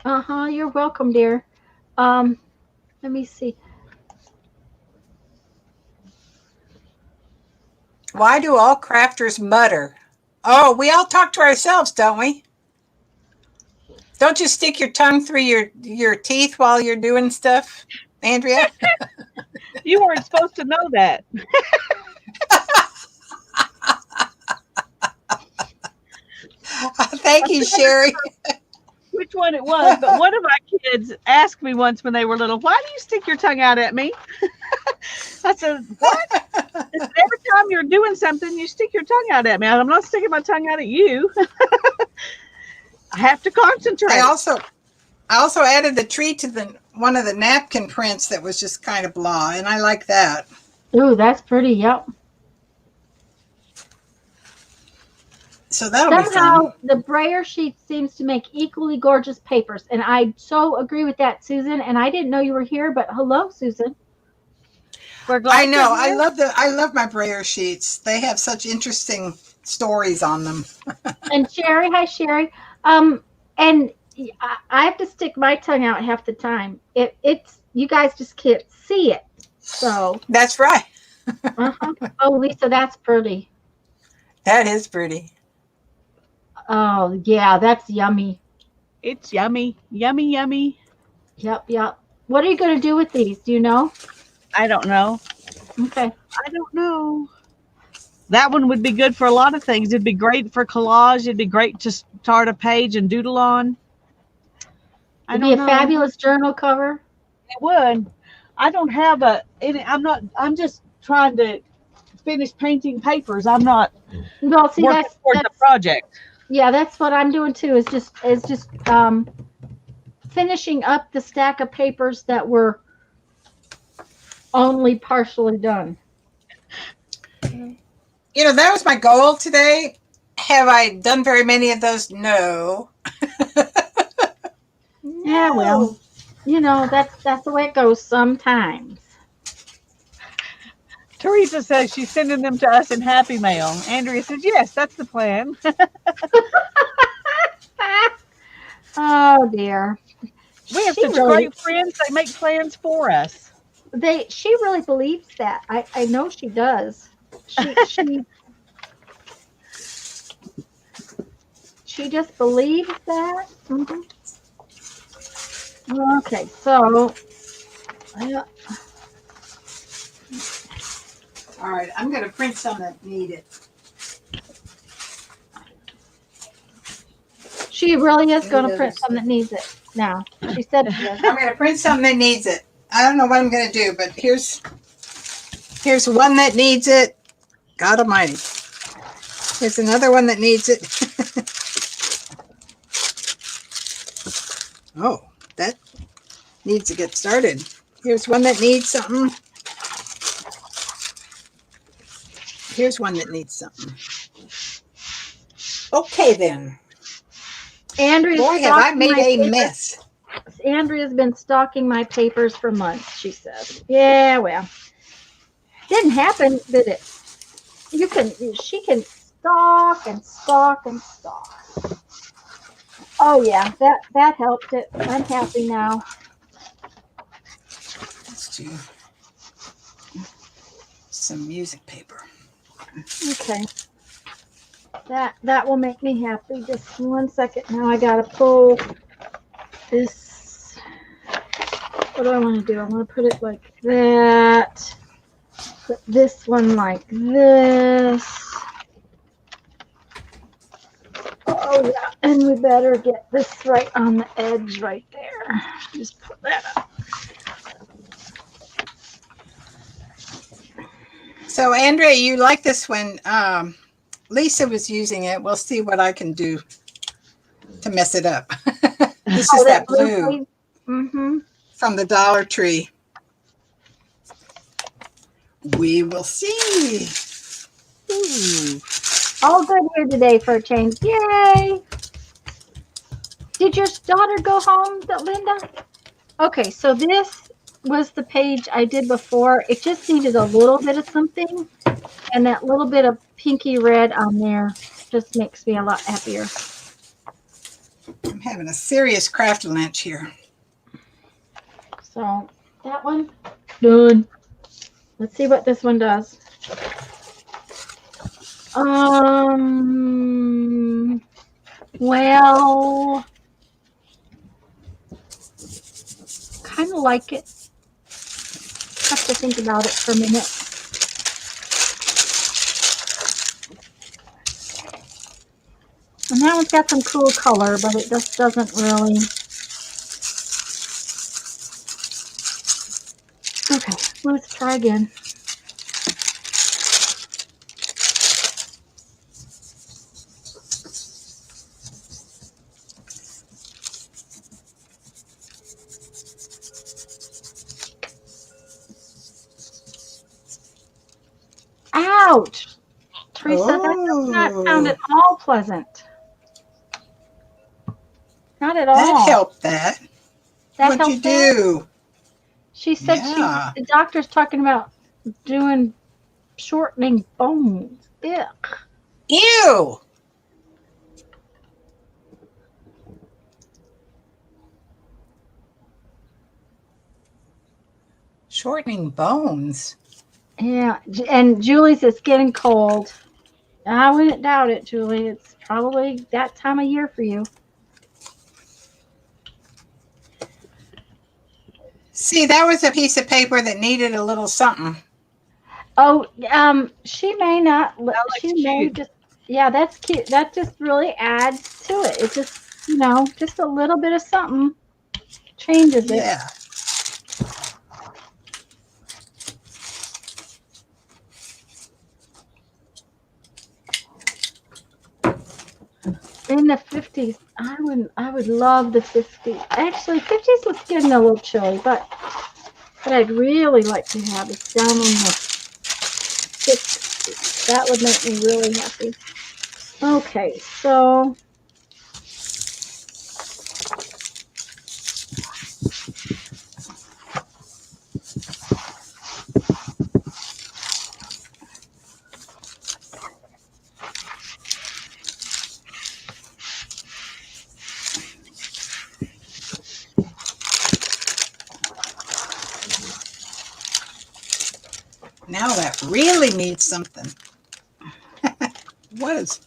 You're welcome, dear. Let me see. Why do all crafters mutter? Oh, we all talk to ourselves, don't we? Don't you stick your tongue through your teeth while you're doing stuff, Andrea? You weren't supposed to know that. Thank you, Sherry. which one it was, but one of my kids asked me once when they were little, "Why do you stick your tongue out at me?" I said, "What?" I said, "Every time you're doing something, you stick your tongue out at me. I'm not sticking my tongue out at you. I have to concentrate." I also added the tree to the one of the napkin prints that was just kind of blah, and I like that. Ooh, that's pretty. Yep. So that'll be fun. Somehow the brayer sheet seems to make equally gorgeous papers, and I so agree with that, Susan. And I didn't know you were here, but hello, Susan. We're glad I know. you're here. I love my brayer sheets. They have such interesting stories on them. And Sherry, hi Sherry. And I have to stick my tongue out half the time. It's you guys just can't see it. So. That's right. Uh-huh. Oh, Lisa, that's pretty. That is pretty. Oh, yeah, that's yummy. It's yummy, yummy, yummy. Yep, yep. What are you going to do with these? Do you know? I don't know. Okay. I don't know. That one would be good for a lot of things. It'd be great for collage. It'd be great to start a page and doodle on. It'd be a fabulous journal cover. It would. I don't have I'm just trying to finish painting papers. I'm not Well, see, working towards the project. Yeah, that's what I'm doing too. Is just finishing up the stack of papers that were only partially done. You know, that was my goal today. Have I done very many of those? No. Yeah, well, you know, that's the way it goes sometimes. Teresa says she's sending them to us in Happy Mail. Andrea says, yes, that's the plan. Oh dear. We have such great friends. They make plans for us. She really believes that. I know she does. She just believes that. Mm-hmm. Okay, so All right, I'm going to print some that need it. she really is going to print some that needs it now. She said she is. I'm going to print something that needs it. I don't know what I'm going to do, but here's one that needs it. God almighty. Here's another one that needs it. Oh, that needs to get started. Here's one that needs something. Here's one that needs something. Okay, then. Boy, have I made a mess. Andrea's been stalking my papers for months, she says. Yeah, well. Didn't happen, did it? She can stalk and stalk and stalk. Oh yeah, that helped it. I'm happy now. Let's do some music paper. Okay. That will make me happy. Just 1 second. Now I gotta pull this. What do I want to do? I want to put it like that. Put this one like this. Oh yeah, and we better get this right on the edge right there. Just put that up. So Andrea, you like this one. Lisa was using it. We'll see what I can do to mess it up. This is that blue from the Dollar Tree. We will see. Ooh. All good here today for a change. Yay! Did your daughter go home, Linda? Okay, so this was the page I did before. It just needed a little bit of something, and that little bit of pinky red on there just makes me a lot happier. I'm having a serious craft lunch here. So that one done. Let's see what this one does. Well, kind of like it. Have to think about it for a minute. And that one's got some cool color, but it just doesn't really. Okay, let's try again. Ouch! Teresa, that does not sound at all pleasant. Not at all. That helped that. That What'd you helped that? do? She said Yeah. the doctor's talking about doing shortening bones. Ick. Ew. Shortening bones. Yeah, and Julie's, it's getting cold. I wouldn't doubt it, Julie. It's probably that time of year for you. See, that was a piece of paper that needed a little something. Oh, she may not. She may cute. just. Yeah, that's cute. That just really adds to it. It just, just a little bit of something changes it. Yeah. In the 50s, I would love the 50s. Actually, 50s was getting a little chilly, but what I'd really like to have is down on the 60s. That would make me really happy. Okay, so Now that really needs something. What is?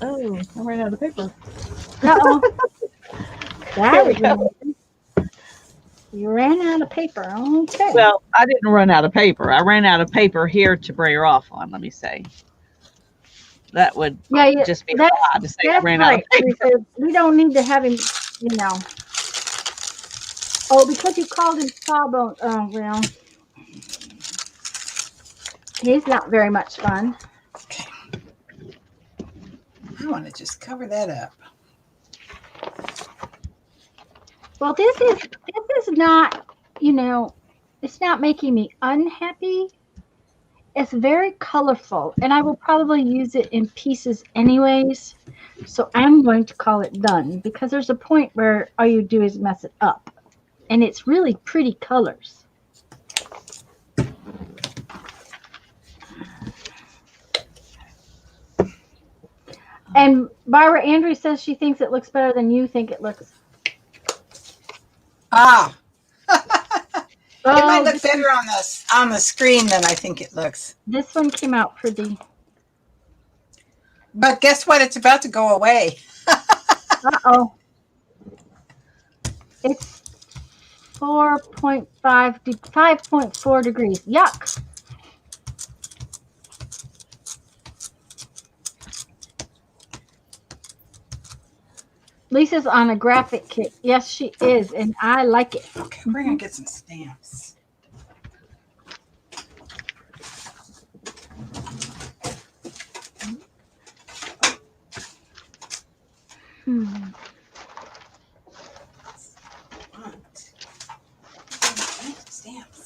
Oh, I ran out of paper. uh-oh. There we go. You ran out of paper. Okay. Well, I didn't run out of paper. I ran out of paper here to brayer off on. Let me say. That would just be a lie to say I ran out of paper. Teresa. We don't need to have him, Oh, because you called him Sawbone. Oh, well. He's not very much fun. Okay. I want to just cover that up. Well, this is not, it's not making me unhappy. It's very colorful, and I will probably use it in pieces anyways. So I'm going to call it done, because there's a point where all you do is mess it up, and it's really pretty colors. And Barbara Andrews says she thinks it looks better than you think it looks. Ah. It might look better on the screen than I think it looks. This one came out pretty. But guess what? It's about to go away. Uh-oh. It's 5.4 degrees. Yuck. Lisa's on a graphic kit. Yes, she is, and I like it. Okay, we're going to get some stamps.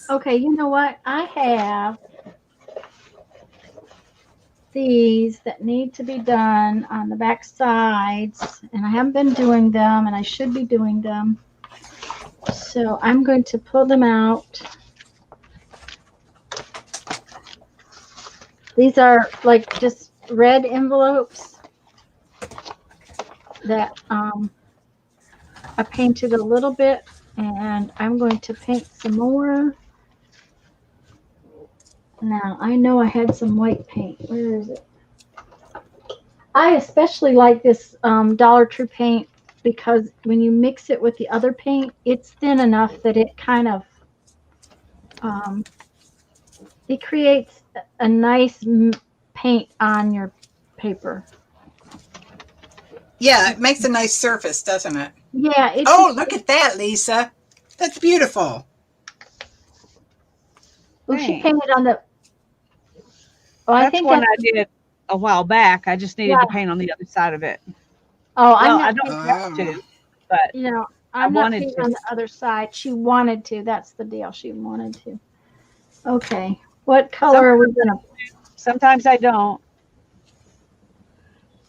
Okay, you know what? I have these that need to be done on the back sides, and I haven't been doing them, and I should be doing them. So I'm going to pull them out. These are like just red envelopes that I painted a little bit, and I'm going to paint some more. Now, I know I had some white paint. Where is it? I especially like this Dollar Tree paint because when you mix it with the other paint, it's thin enough that it kind of um, it creates a nice paint on your paper. Yeah, it makes a nice surface, doesn't it? Yeah, it's Oh, look at that, Lisa. That's beautiful. well, she Thanks. painted on the. Oh, I That's think one that's I did a while back. I just needed yeah. to paint on the other side of it. Oh, I'm Well, I not don't painting. have to, but You know, I I'm not wanted painting to. on the other side. She wanted to. That's the deal. She wanted to. Okay, what color are we gonna? Sometimes I don't.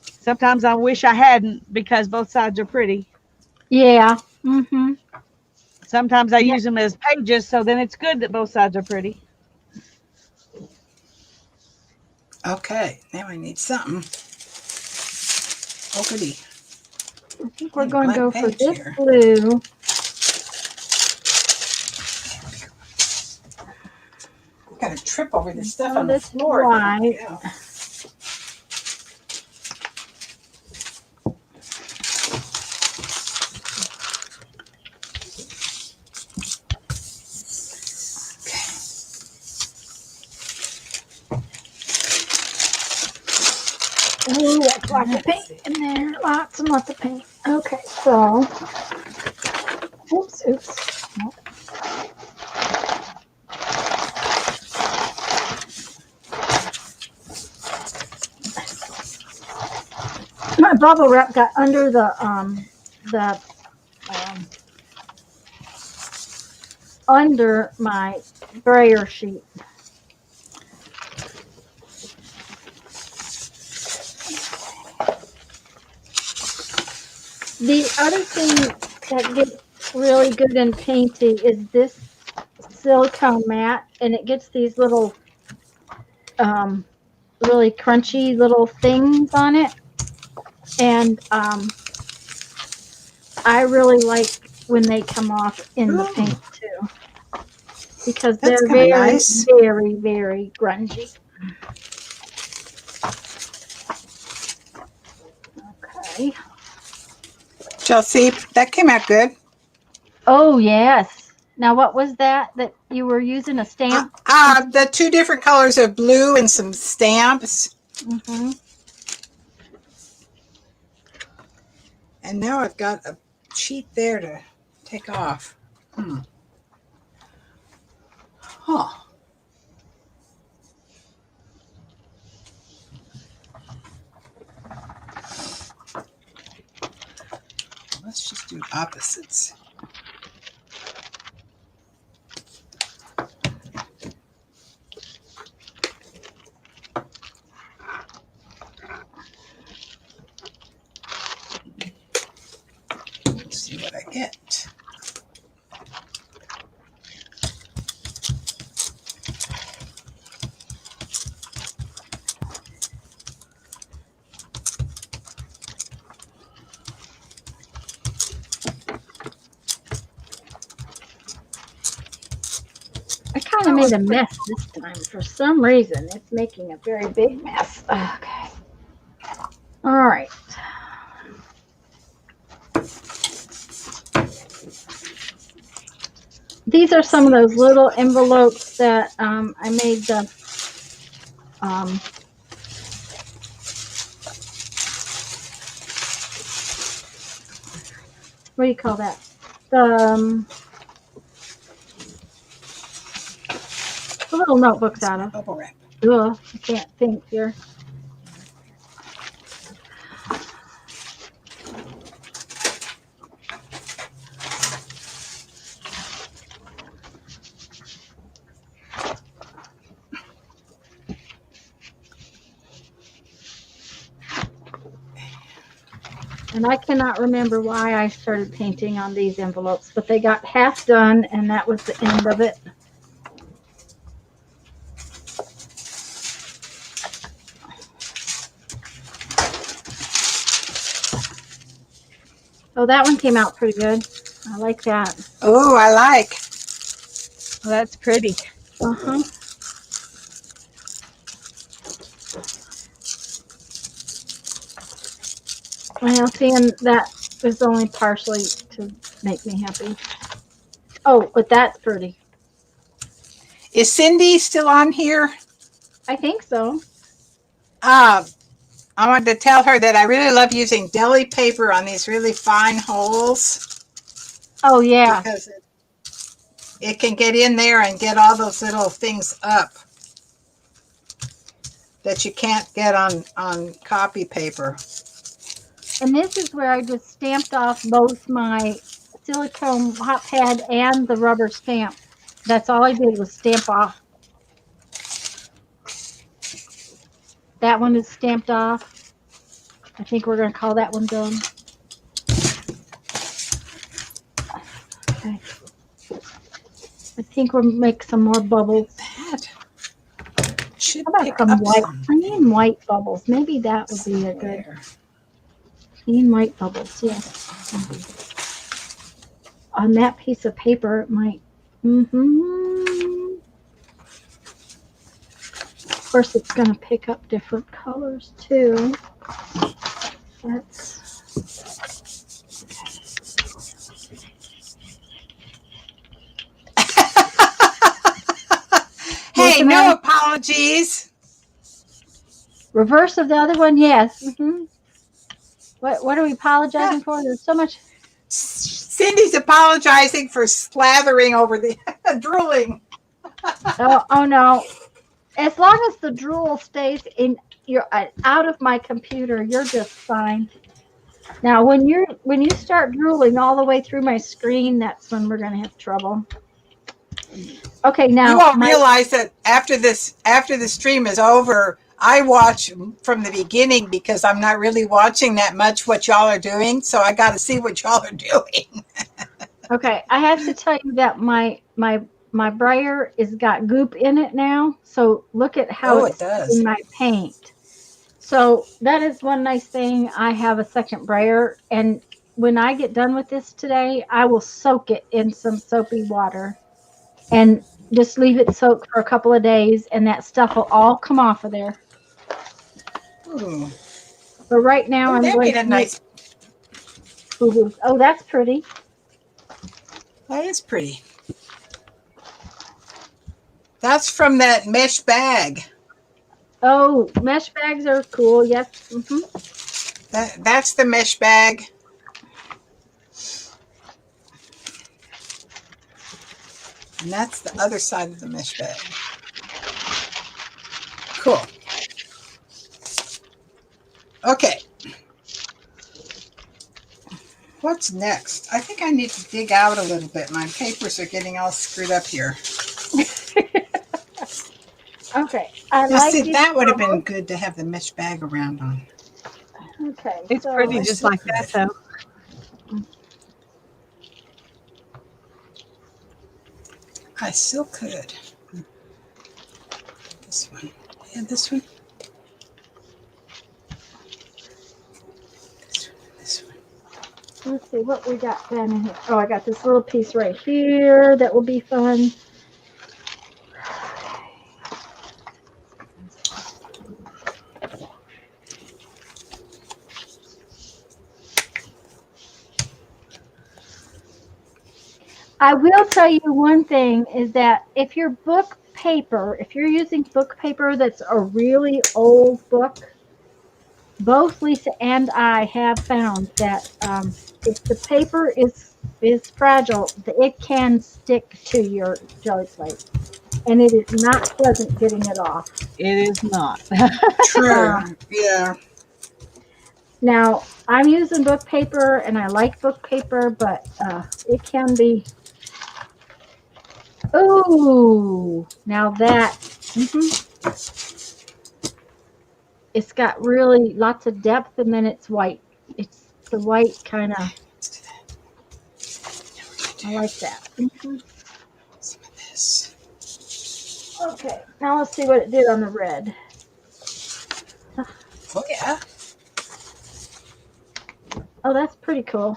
Sometimes I wish I hadn't because both sides are pretty. Yeah. Mm-hmm. Sometimes I Yeah. use them as pages, so then it's good that both sides are pretty. Okay, now I need something. Oh, goody. I think I we're need a going to go blank for page this here. blue. I'm going to trip over this stuff Oh, on the this is floor. white. Yeah. Oh, that's lots of paint in there. Lots and lots of paint. Okay, so, oops. Nope. My bubble wrap got under the um, under my brayer sheet. The other thing that gets really good in painting is this silicone mat, and it gets these little um, really crunchy little things on it, and I really like when they come off in the paint Ooh, too, because that's they're kind of very, nice. very, very grungy. Okay. Chelsea, that came out good. Oh yes. Now what was that you were using a stamp? The two different colors of blue and some stamps. Mm-hmm. And now I've got a sheet there to take off. Huh. Let's just do opposites. Let's see what I get. I kind of made a mess this time for some reason. It's making a very big mess. Okay. All right. These are some of those little envelopes that I made the what do you call that? The little notebooks That's out my of. bubble wrap. Ugh, I can't think here. And I cannot remember why I started painting on these envelopes, but they got half done, and that was the end of it. Oh, that one came out pretty good. I like that. Oh, I like. Well, that's pretty. Uh-huh. Well, seeing that is only partially to make me happy. Oh, but that's pretty. Is Cindy still on here? I think so. I wanted to tell her that I really love using deli paper on these really fine holes Oh, yeah. because it can get in there and get all those little things up that you can't get on copy paper. And this is where I just stamped off both my silicone hot pad and the rubber stamp. That's all I did was stamp off. That one is stamped off. I think we're going to call that one done. Okay. I think we'll make some more bubbles. That should How about pick some up white, some. clean white bubbles? Maybe that would be a good clean white bubbles. Yes. On that piece of paper, it might. Of course, it's going to pick up different colors too. That's. Hey, no apologies. Reverse of the other one, yes. What are we apologizing for? There's so much. Cindy's apologizing for slathering over the drooling. Oh no! As long as the drool stays in, you're out of my computer. You're just fine. Now, when you start drooling all the way through my screen, that's when we're gonna have trouble. Okay, now You all realize that after the stream is over, I watch from the beginning because I'm not really watching that much what y'all are doing, so I got to see what y'all are doing. Okay, I have to tell you that my brayer is got goop in it now. So look at how it does. in my paint. So that is one nice thing. I have a second brayer, and when I get done with this today, I will soak it in some soapy water and just leave it soak for a couple of days, and that stuff will all come off of there. Ooh. But right now, I'm going to nice. Oh, that's pretty. That is pretty. That's from that mesh bag. Oh, mesh bags are cool. Yes. That's the mesh bag. And that's the other side of the mesh bag. Cool. Okay. What's next? I think I need to dig out a little bit. My papers are getting all screwed up here. Okay. That would have been good to have the mesh bag around on. Okay. It's pretty just like that, though. I still could. This one. Yeah, this one. This one. Let's see what we got down in here. Oh, I got this little piece right here that will be fun. I will tell you one thing is that if you're using book paper that's a really old book, both Lisa and I have found that if the paper is fragile, it can stick to your jelly plate, and it is not pleasant getting it off. It is not. True. Yeah. Now, I'm using book paper, and I like book paper, but it can be. Oh, now that. It's got really lots of depth, and then it's white. It's the white kind of. I like that. Some of this. Okay, now let's see what it did on the red. Oh, yeah. Oh, that's pretty cool.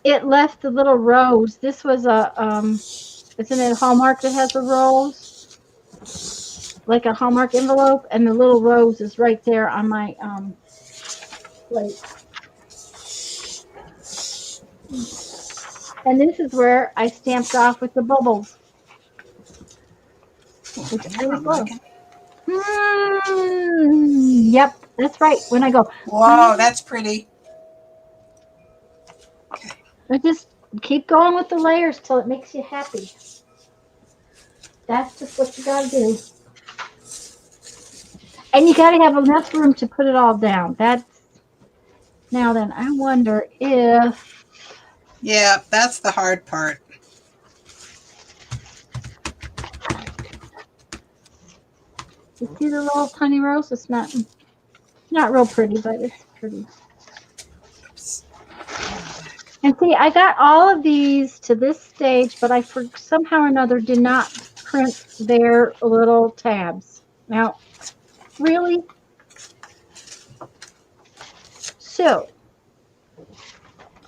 It left the little rose. This was a Isn't it Hallmark that has a rose? Like a Hallmark envelope, and the little rose is right there on my plate. And this is where I stamped off with the bubbles. It's That really I'm cool. liking. Yep, that's right. When I go, Whoa, that's pretty. Okay. I just keep going with the layers till it makes you happy. That's just what you gotta do. And you gotta have enough room to put it all down. Now then, I wonder if Yeah, that's the hard part. you see the little tiny rose. It's not real pretty, but it's pretty. Oops. And see, I got all of these to this stage, but I somehow or another did not print their little tabs. Now, really? So,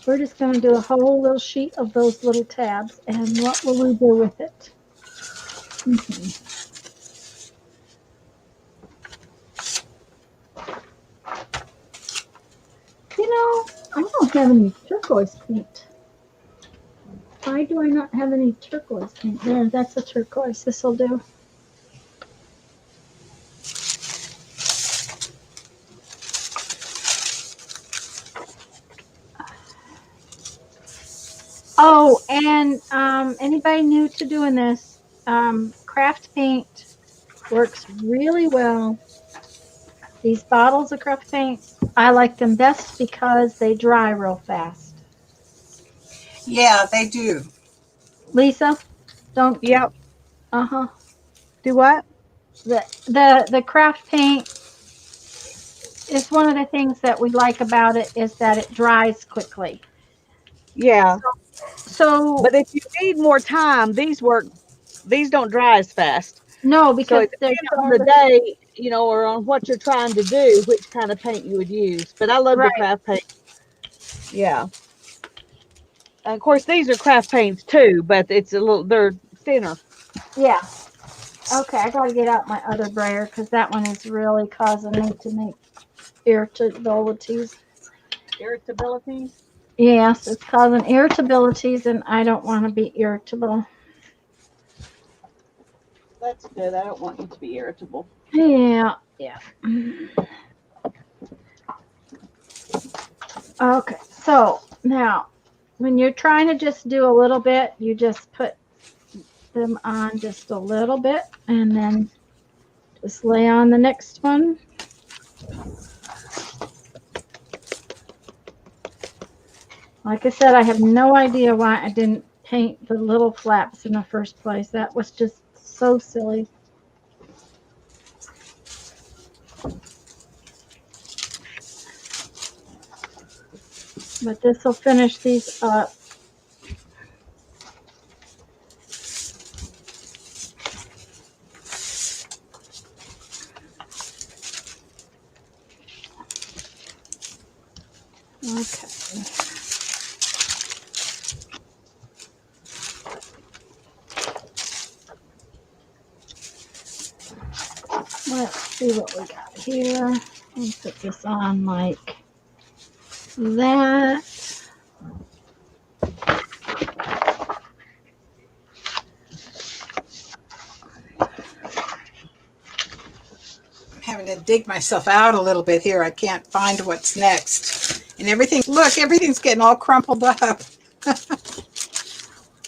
we're just going to do a whole little sheet of those little tabs, and what will we do with it? You know, I don't have any turquoise paint. Why do I not have any turquoise paint? There, that's a turquoise. This will do. Oh, and anybody new to doing this, craft paint works really well. These bottles of craft paint, I like them best because they dry real fast. Yeah, they do. Lisa, don't. Yep. Uh-huh. Do what? The craft paint is one of the things that we like about it is that it dries quickly. Yeah. So But if you need more time, these don't dry as fast. no, So because it there's depends some on the other day, or on what you're trying to do, which kind of paint you would use. But I love the right. craft paint. Yeah. And of course, these are craft paints too, but they're thinner. Yeah. Okay, I gotta get out my other brayer because that one is really causing me to make irritabilities. Irritabilities. Yes, it's causing irritabilities, and I don't want to be irritable. That's good. I don't want you to be irritable. Yeah, yeah. Okay, so now when you're trying to just do a little bit, you just put them on just a little bit and then just lay on the next one. Like I said, I have no idea why I didn't paint the little flaps in the first place. That was just so silly. But this will finish these up. Okay. Let's see what we got here. Let's put this on like that. I'm having to dig myself out a little bit here. I can't find what's next. And everything's getting all crumpled up.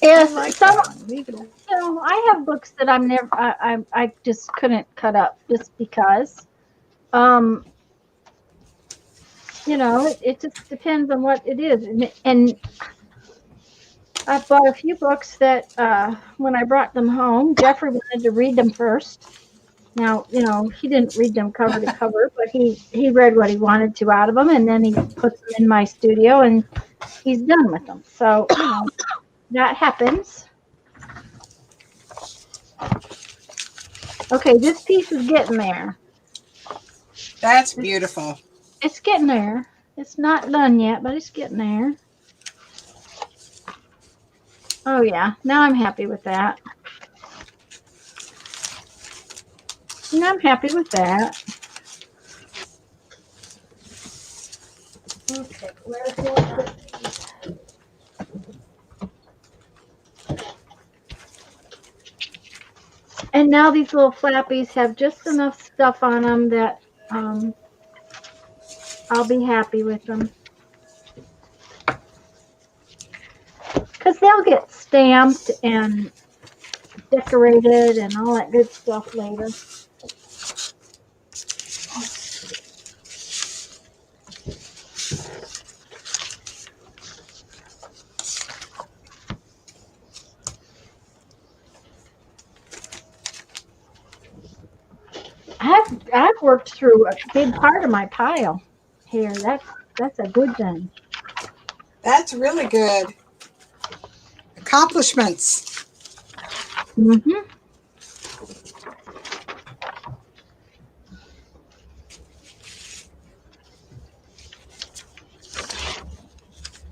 Yes, I like some, that one. Leave it. I have books that I just couldn't cut up just because. Um, it just depends on what it is, and I bought a few books that when I brought them home, Jeffrey wanted to read them first. Now, he didn't read them cover to cover, but he read what he wanted to out of them, and then he puts them in my studio, and he's done with them. So, that happens. Okay, this piece is getting there. That's beautiful. It's getting there. It's not done yet, but it's getting there. Oh yeah, now I'm happy with that. Now I'm happy with that. Okay, where's the And now these little flappies have just enough stuff on them that um, I'll be happy with them. Because they'll get stamped and decorated and all that good stuff later. I've worked through a big part of my pile here. That's a good thing. That's really good. Accomplishments. Mm-hmm.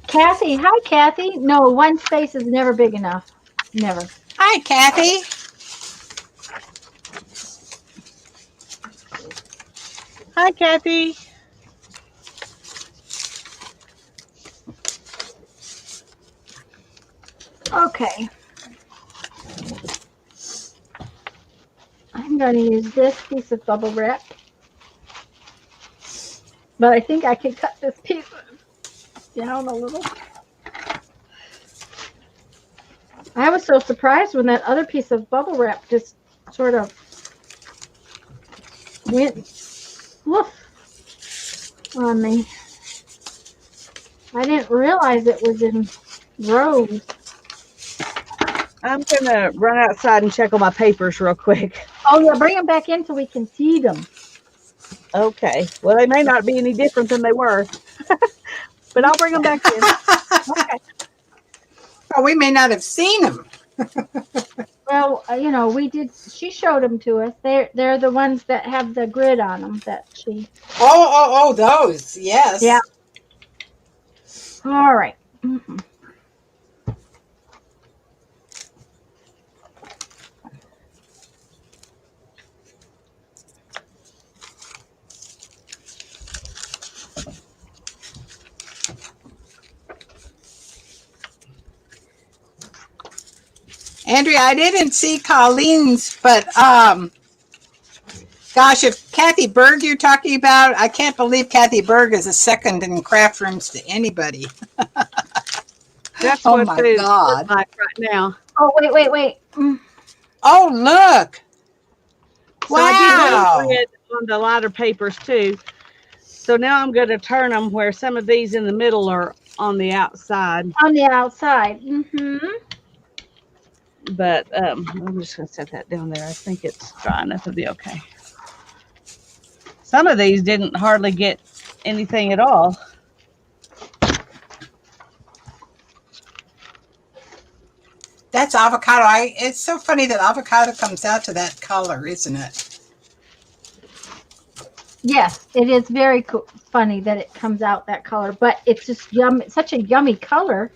Kathy, hi Kathy. No, one space is never big enough. Never. Hi, Kathy. Hi, Kathy. Okay. I'm going to use this piece of bubble wrap. But I think I can cut this piece down a little. I was so surprised when that other piece of bubble wrap just sort of went woof on me. I didn't realize it was in rows. I'm going to run outside and check on my papers real quick. Oh, yeah, bring them back in so we can see them. Okay. Well, they may not be any different than they were, but I'll bring them back in. Okay. Oh, we may not have seen them. Well, you know, we did. She showed them to us. They're the ones that have the grid on them that she. Oh, those. Yes. Yeah. All right. Mm-mm. Andrea, I didn't see Colleen's, but gosh, if Kathy Berg you're talking about, I can't believe Kathy Berg is a second in craft rooms to anybody. That's Oh what my they God. look like right now. Oh, wait. Oh, look. So I did Wow. grid on the lighter papers too. So now I'm going to turn them where some of these in the middle are on the outside. On the outside. Mm-hmm. But I'm just going to set that down there. I think it's dry enough to be okay. Some of these didn't hardly get anything at all. That's avocado. It's so funny that avocado comes out to that color, isn't it? Yes, it is very funny that it comes out that color, but it's just yum, such a yummy color.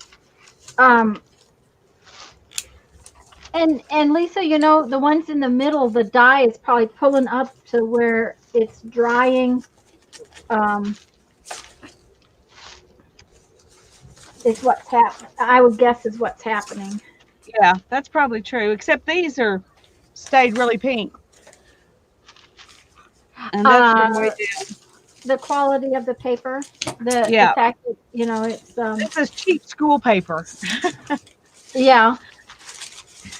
And Lisa, you know, the ones in the middle, the dye is probably pulling up to where it's drying. Is what's happening. I would guess is what's happening. Yeah, that's probably true. Except these are stayed really pink. And that's from way down. The quality of the paper, the package, you know, it's This is cheap school paper. yeah.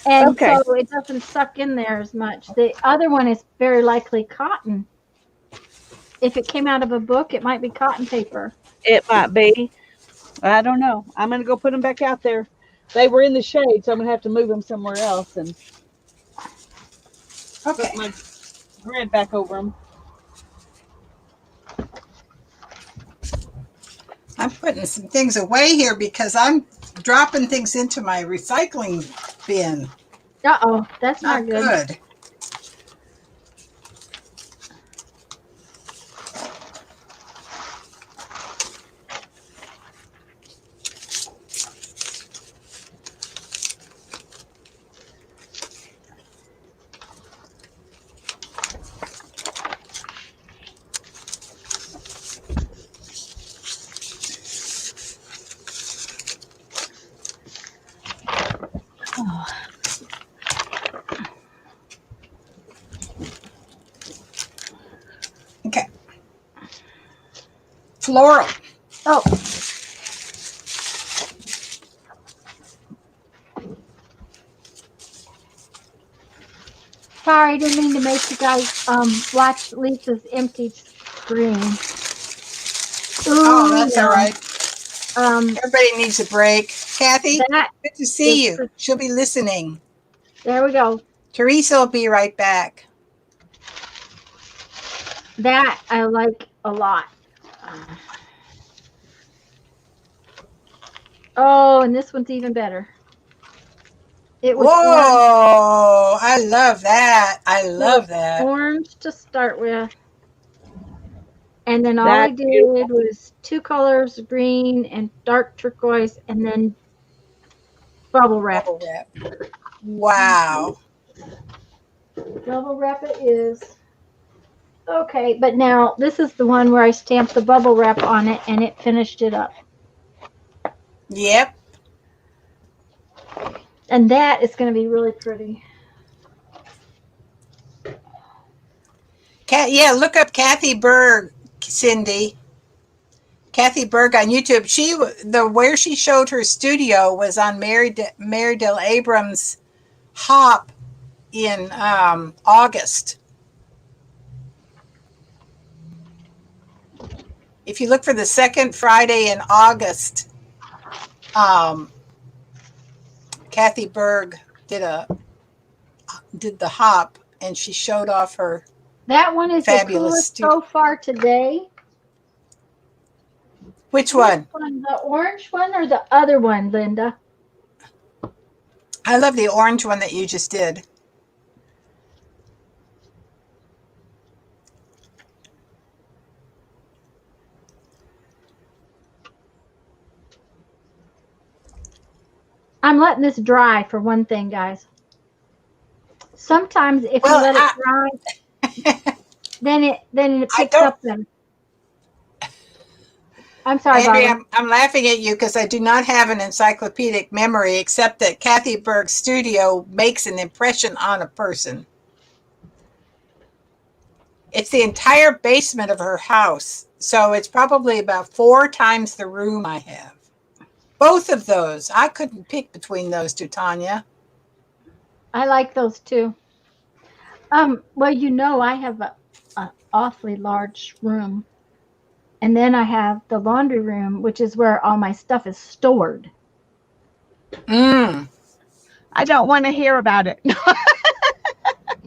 And Okay. so it doesn't suck in there as much. The other one is very likely cotton. If it came out of a book, it might be cotton paper. It might be. I don't know. I'm going to go put them back out there. They were in the shade, so I'm going to have to move them somewhere else and Okay. put my grid back over them. I'm putting some things away here because I'm dropping things into my recycling bin. Uh-oh, that's not good. Okay. Floral. Oh. Sorry, I didn't mean to make you guys watch Lisa's empty screen. Ooh, Oh, that's all right. Um, Everybody needs a break. Kathy, that good to see is you. She'll be listening. there we go. Teresa will be right back. That I like a lot. Oh, and this one's even better. It was Whoa, I love that. I love that. orange to start with. And then all I That's did beautiful. was 2 colors, green and dark turquoise, and then bubble wrap. Bubble wrap. Wow. Bubble wrap it is. Okay, but now this is the one where I stamped the bubble wrap on it and it finished it up. Yep. And that is going to be really pretty. Yeah, look up Kathy Berg, Cindy. Kathy Berg on YouTube. Where she showed her studio was on Mary Del Abrams' Hop in August. If you look for the second Friday in August, Kathy Berg did the hop, and she showed off her That one is the fabulous coolest so far today. Which one? The orange one or the other one, Linda? I love the orange one that you just did. I'm letting this dry for one thing, guys. Sometimes if you let it dry, then it picks up better. I'm sorry, Andrea, I'm laughing at you because I do not have an encyclopedic memory except that Kathy Berg's studio makes an impression on a person. It's the entire basement of her house, so it's probably about 4 times the room I have. Both of those. I couldn't pick between those two, Tanya. I like those too. Well, I have an awfully large room. And then I have the laundry room, which is where all my stuff is stored. I don't want to hear about it.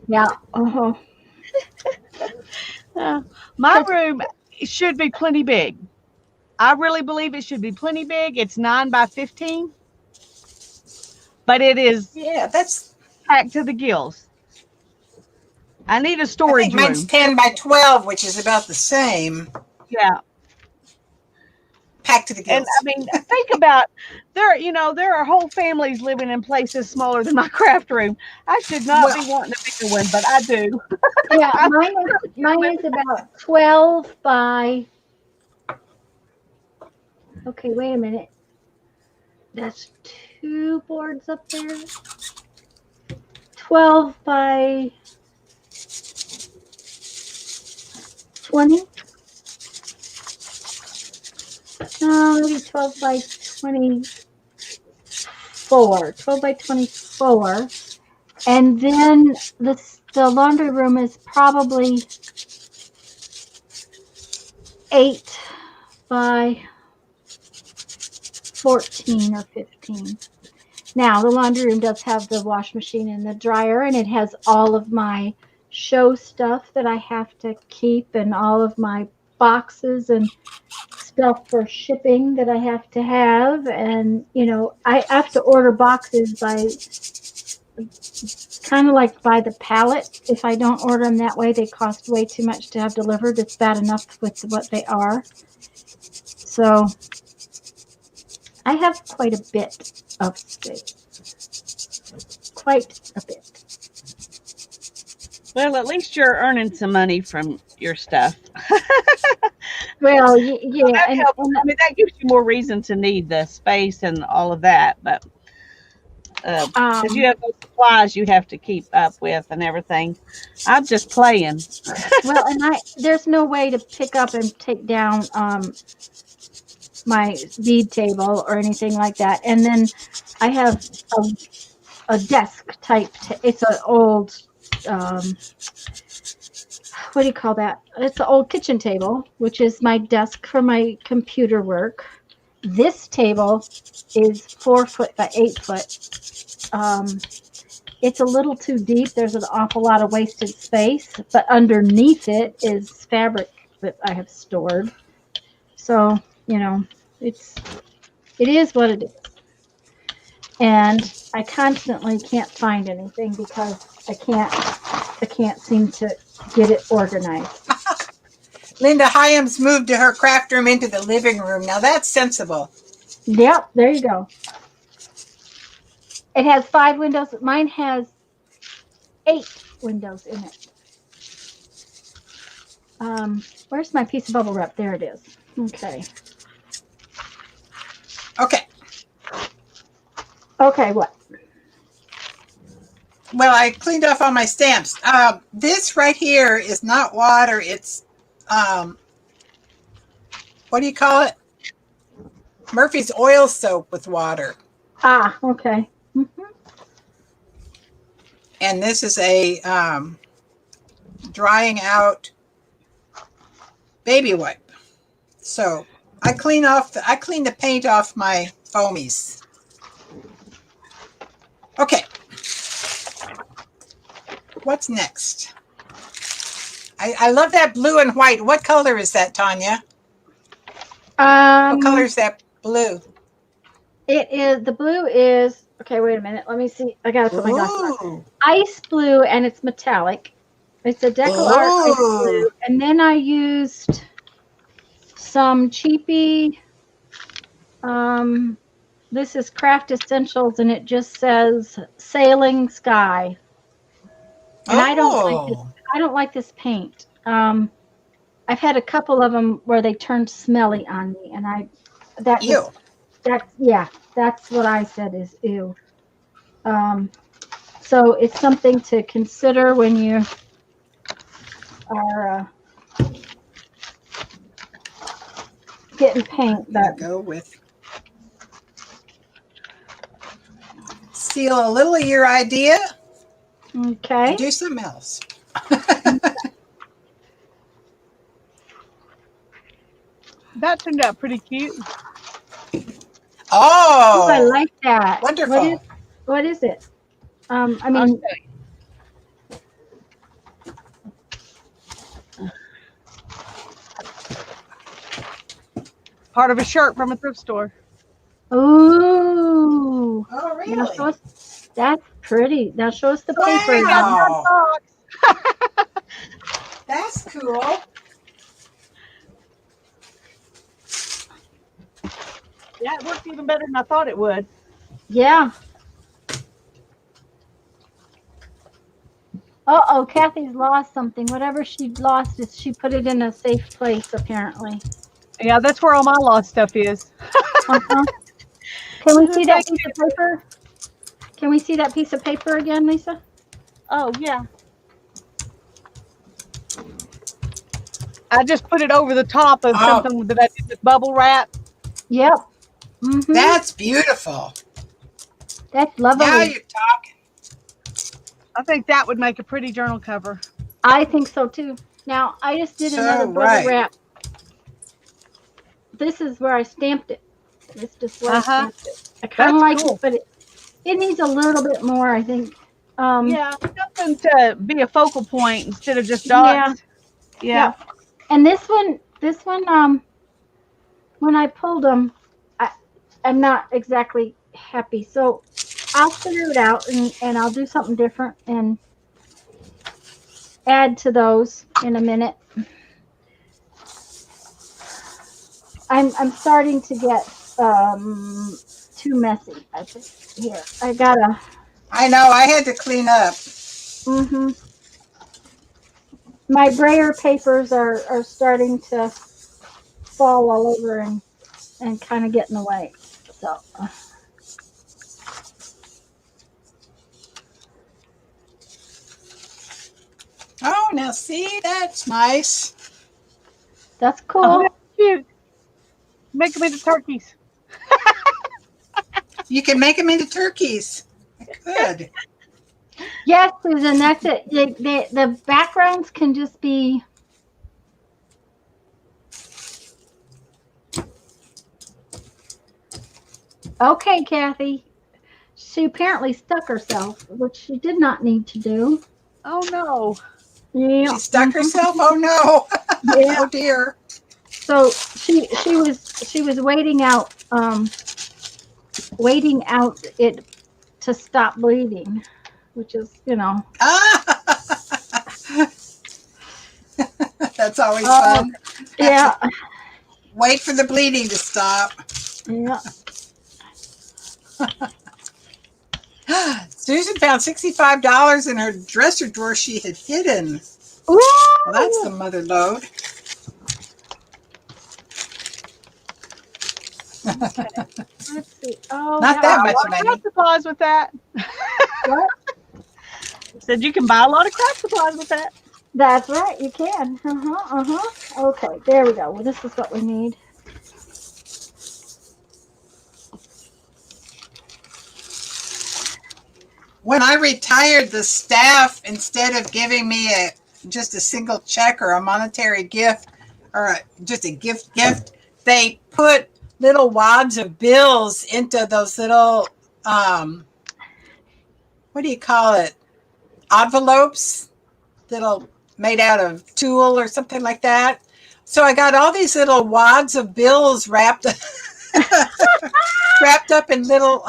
Yeah. Uh-huh. My room should be plenty big. I really believe it should be plenty big. It's 9 by 15. But it is that's packed to the gills. I need a I storage think mine's room. 10 by 12, which is about the same. Yeah. Packed to the gills. And I mean, think about there are whole families living in places smaller than my craft room. I should not be wanting a bigger one, but I do. Yeah, mine is about 12 by. Okay, wait a minute. That's 2 boards up there. 12 by 20. No, maybe 12 by 24. 12 by 24. And then the laundry room is probably 8 by 14 or 15. Now, the laundry room does have the wash machine and the dryer, and it has all of my show stuff that I have to keep and all of my boxes and stuff for shipping that I have to have. And, I have to order boxes by kind of like by the pallet. If I don't order them that way, they cost way too much to have delivered. It's bad enough with what they are. So I have quite a bit of space. Quite a bit. Well, at least you're earning some money from your stuff. Well, yeah. That helps. I mean, that gives you more reason to need the space and all of that. But Because you have those supplies you have to keep up with and everything. I'm just playing. well, and there's no way to pick up and take down my bead table or anything like that. And then I have a desk type. It's an old, what do you call that? It's an old kitchen table, which is my desk for my computer work. This table is 4 foot by 8 foot. It's a little too deep. There's an awful lot of wasted space, but underneath it is fabric that I have stored. So, it is what it is. And I constantly can't find anything because I can't seem to get it organized. Linda Hyams moved her craft room into the living room. Now that's sensible. Yep, there you go. It has 5 windows. Mine has 8 windows in it. Where's my piece of bubble wrap? There it is. Okay. Okay. Okay, what? Well, I cleaned off all my stamps. This right here is not water. It's, what do you call it? Murphy's oil soap with water. Ah, okay. Mm-hmm. And this is a drying out baby wipe. So I clean the paint off my foamies. Okay. What's next? I love that blue and white. What color is that, Tanya? What color is that blue? The blue is, okay, wait a minute. Let me see. I gotta put my glasses on. Ooh. Ice blue, and it's metallic. It's a Decal Art ice blue. And then I used some cheapy, this is Craft Essentials, and it just says Sailing Sky. And I don't like this paint. I've had a couple of them where they turned smelly on me, and Ew. That's what I said is ew. So it's something to consider when you are getting paint. That Go with steal a little of your idea. okay. And do something else. That turned out pretty cute. Oh, I like that. Wonderful. What is it? I I'll mean, show you. Part of a shirt from a thrift store. ooh. Oh, really? Now show us, that's pretty. Now show us the paper. Wow. That's cool. Yeah, it worked even better than I thought it would. Yeah. Uh-oh, Kathy's lost something. Whatever she lost, she put it in a safe place, apparently. Yeah, that's where all my lost stuff is. Uh-huh. Can we see that piece of paper? Can we see that piece of paper again, Lisa? Oh, yeah. I just put it over the top of something that I did with bubble wrap. Yep. Mm-hmm. That's beautiful. That's lovely. Now you're talking. I think that would make a pretty journal cover. I think so too. Now I just did another bubble wrap. This is where I stamped it. This is where I stamped it. I kind of like it, but it needs a little bit more, I think. Yeah, something to be a focal point instead of just dots. Yeah. And this one, when I pulled them, I'm not exactly happy. So I'll figure it out, and I'll do something different and add to those in a minute. I'm starting to get too messy. I think here I know. I had to clean up. Mm-hmm. My brayer papers are starting to fall all over and kind of get in the way. So Now, see, that's nice. That's cool. Oh, that's cute. Make them into turkeys. You can make them into turkeys. Good. Yes, Susan, that's it. The backgrounds can just be. Okay, Kathy. She apparently stuck herself, which she did not need to do. Oh no. Yeah. She stuck herself? Oh, no. Yeah. Oh, dear. So she was waiting out it to stop bleeding, which is Ah! That's always uh, fun. yeah, Wait for the bleeding to stop. yeah. Susan found $65 in her dresser drawer she had hidden. Ooh, Well, that's the mother load. let's see. Oh, Not that much Craft money. supplies with that. what? Said you can buy a lot of craft supplies with that. That's right. You can. Okay, there we go. Well, this is what we need. When I retired, the staff, instead of giving me just a single check or a monetary gift or just a gift, they put little wads of bills into those little, what do you call it? Envelopes, little made out of tulle or something like that. So I got all these little wads of bills wrapped up in little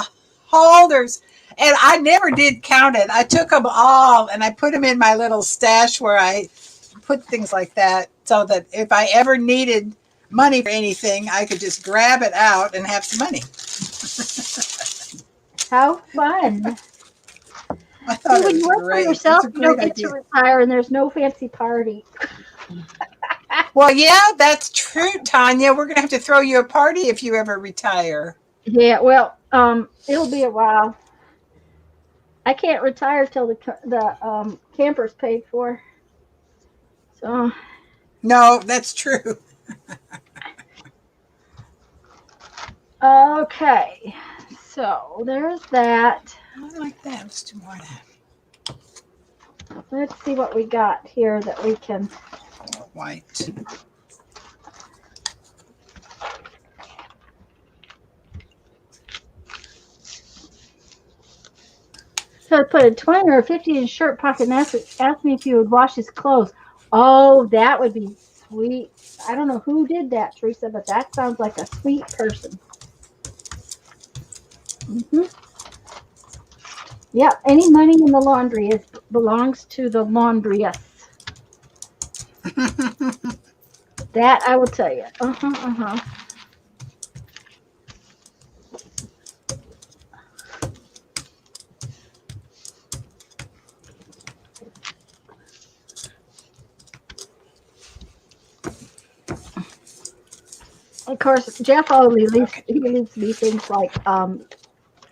holders. And I never did count it. I took them all and I put them in my little stash where I put things like that so that if I ever needed money for anything, I could just grab it out and have some money. How fun! I thought See, it when was you work for great. It's yourself, a you don't great get to idea. retire, and there's no fancy party. Well, yeah, that's true, Tanya. We're going to have to throw you a party if you ever retire. Yeah, well, it'll be a while. I can't retire till the camper's paid for. So No, that's true. okay, so there's that. I like that. Let's do more of that. Let's see what we got here that we can. White. So I put a 20 or a 50 in his shirt pocket and asked me if he would wash his clothes. Oh, that would be sweet. I don't know who did that, Teresa, but that sounds like a sweet person. Yep, any money in the laundry belongs to the laundress. That I will tell you. Of course, Jeff only leaves me things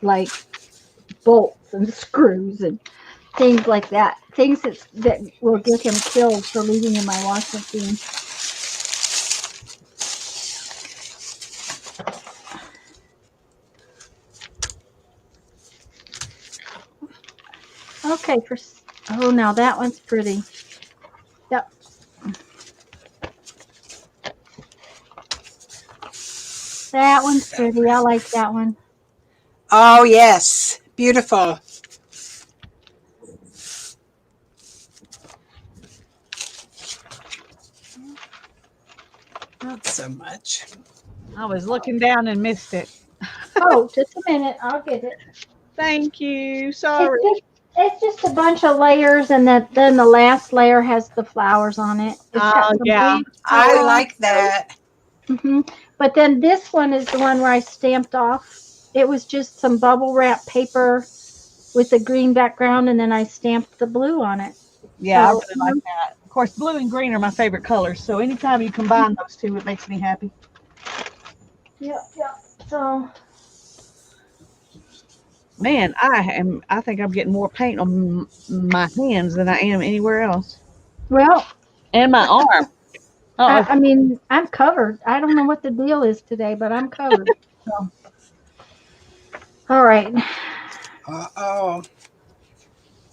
like bolts and screws and things like that. Things that will get him killed for leaving in my washing machine. Okay, oh, now that one's pretty. Yep. That one's pretty. I like that one. Oh, yes. Beautiful. Not so much. I was looking down and missed it. Oh, just a minute. I'll get it. Thank you. Sorry. It's just a bunch of layers, and then the last layer has the flowers on it. It's got some Yeah. leaves. I like that. But then this one is the one where I stamped off. It was just some bubble wrap paper with a green background, and then I stamped the blue on it. Yeah, So, I really like that. Of course, blue and green are my favorite colors, so anytime you combine those two, it makes me happy. Yeah. So, Man, I think I'm getting more paint on my hands than I am anywhere else. Well, and my arm. Oh, I mean, I'm covered. I don't know what the deal is today, but I'm covered. So. All right. Uh-oh.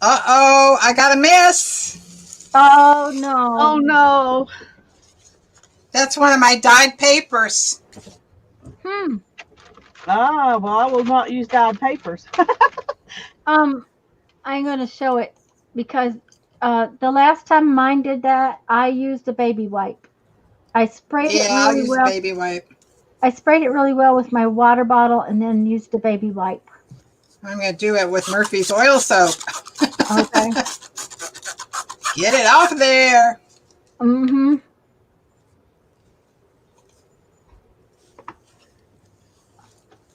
Uh-oh, I got a miss. Oh no. oh no. That's one of my dyed papers. Hmm. Oh, well, I will not use dyed papers. I'm going to show it because the last time mine did that, I used a baby wipe. I sprayed it Yeah, I'll really use a well. baby wipe. I sprayed it really well with my water bottle and then used a baby wipe. I'm going to do it with Murphy's oil soap. Okay. Get it off of there. Mm-hmm.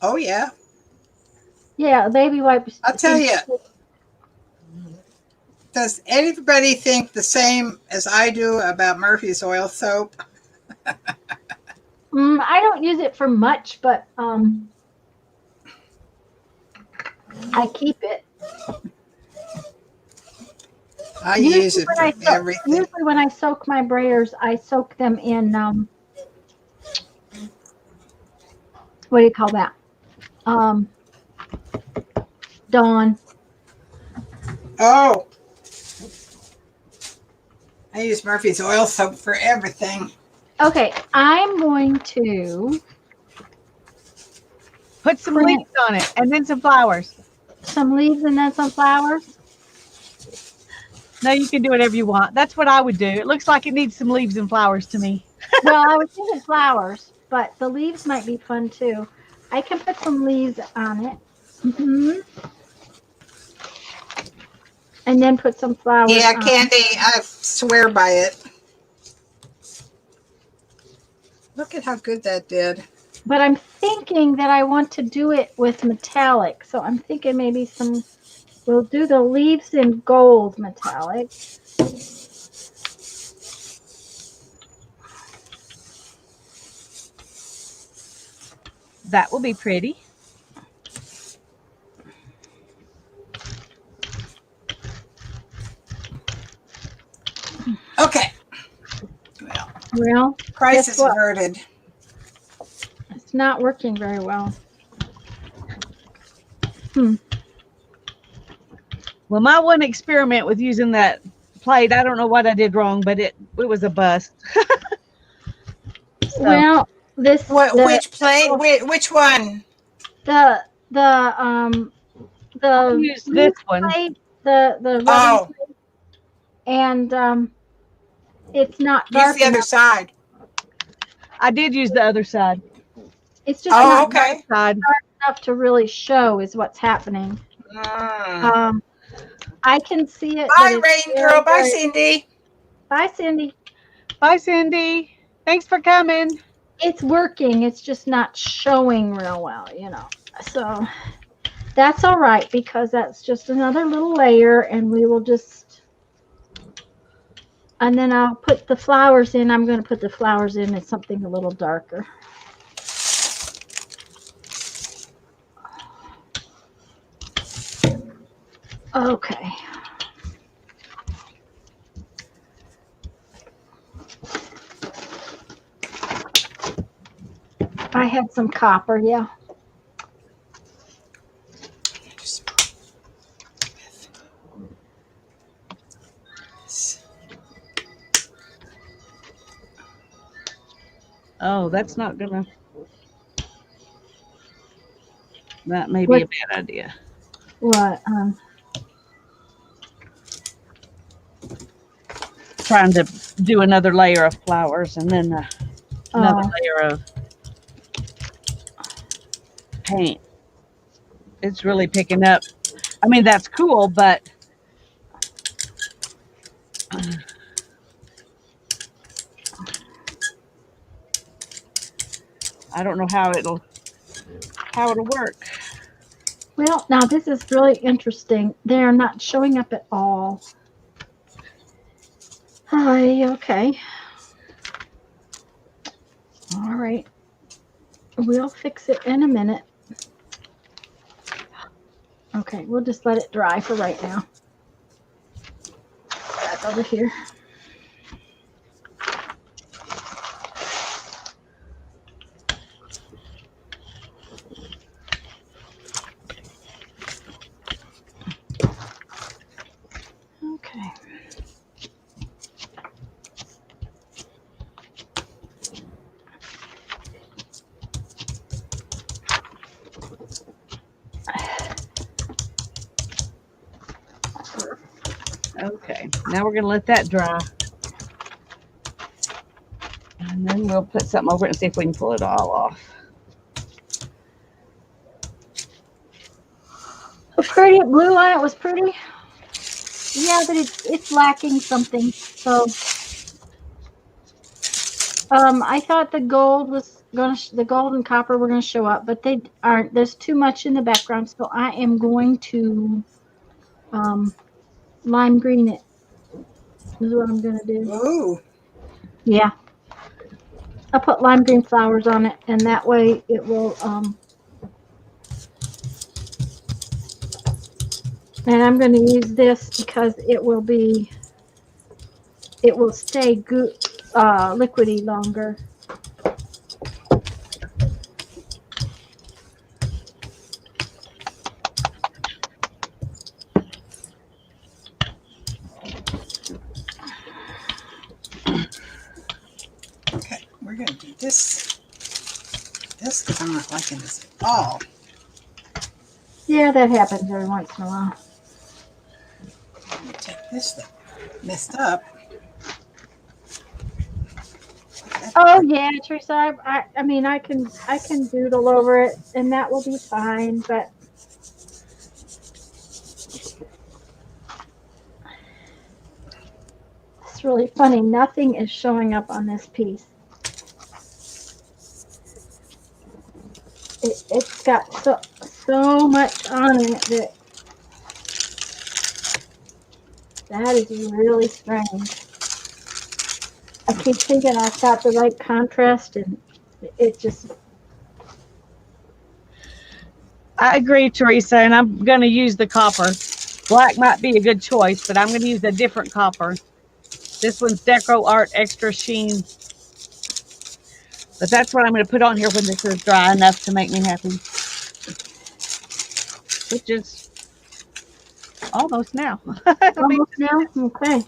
Oh, yeah. Yeah, baby wipes. I'll tell you. Does anybody think the same as I do about Murphy's oil soap? I don't use it for much, but I keep it. I use it for everything. Usually when I soak my brayers, I soak them in what do you call that? Dawn. Oh. I use Murphy's oil soap for everything. Okay, I'm going to Put some leaves on it and then some flowers. some leaves and then some flowers. No, you can do whatever you want. That's what I would do. It looks like it needs some leaves and flowers to me. Well, I was thinking flowers, but the leaves might be fun too. I can put some leaves on it. And then put some flowers Yeah, on. Candy, I swear by it. Look at how good that did. But I'm thinking that I want to do it with metallic. So I'm thinking maybe we'll do the leaves in gold metallic. That will be pretty. Okay. Well, Crisis averted. It's not working very well. Well, my one experiment with using that plate, I don't know what I did wrong, but it was a bust. So, well, which plate? Which one? The use this one. plate, the rubbing plate, and it's not dark Use the other side. I did use the other side. It's just not Side. dark enough to really show is what's happening. I can see it. Bye, Rain Girl. Bye, Cindy. Bye, Cindy. Bye, Cindy. Thanks for coming. It's working. It's just not showing real well, So that's all right because that's just another little layer, and we will just. And then I'll put the flowers in. I'm going to put the flowers in as something a little darker. Okay. I had some copper, yeah. Oh, that's not gonna. That may be a bad idea. What? Trying to do another layer of flowers and then another layer of paint. It's really picking up. I mean, that's cool, but I don't know how it'll work. Well, now this is really interesting. They're not showing up at all. Hi, okay. All right. We'll fix it in a minute. Okay, we'll just let it dry for right now. Back over here. Okay, now we're gonna let that dry. And then we'll put something over it and see if we can pull it all off. So pretty. Blue on it was pretty. Yeah, but it's lacking something. So I thought the gold was the gold and copper were gonna show up, but they aren't. There's too much in the background, so I am going to lime green it. Is what I'm gonna do. Ooh. Yeah, I'll put lime green flowers on it, and that way it will. And I'm going to use this because it will stay good, liquidy longer. Okay, we're going to do this. This because I'm not liking this at all. Yeah, that happens every once in a while. I'm going to take this that messed up. Oh yeah, Teresa. I mean, I can doodle over it, and that will be fine. But it's really funny. Nothing is showing up on this piece. It's got so much on it that is really strange. I keep thinking I've got the right contrast, and it just. I agree, Teresa, and I'm going to use the copper. Black might be a good choice, but I'm going to use a different copper. This one's Deco Art Extra Sheen. But that's what I'm going to put on here when this is dry enough to make me happy. Which is almost now. Almost now? Okay.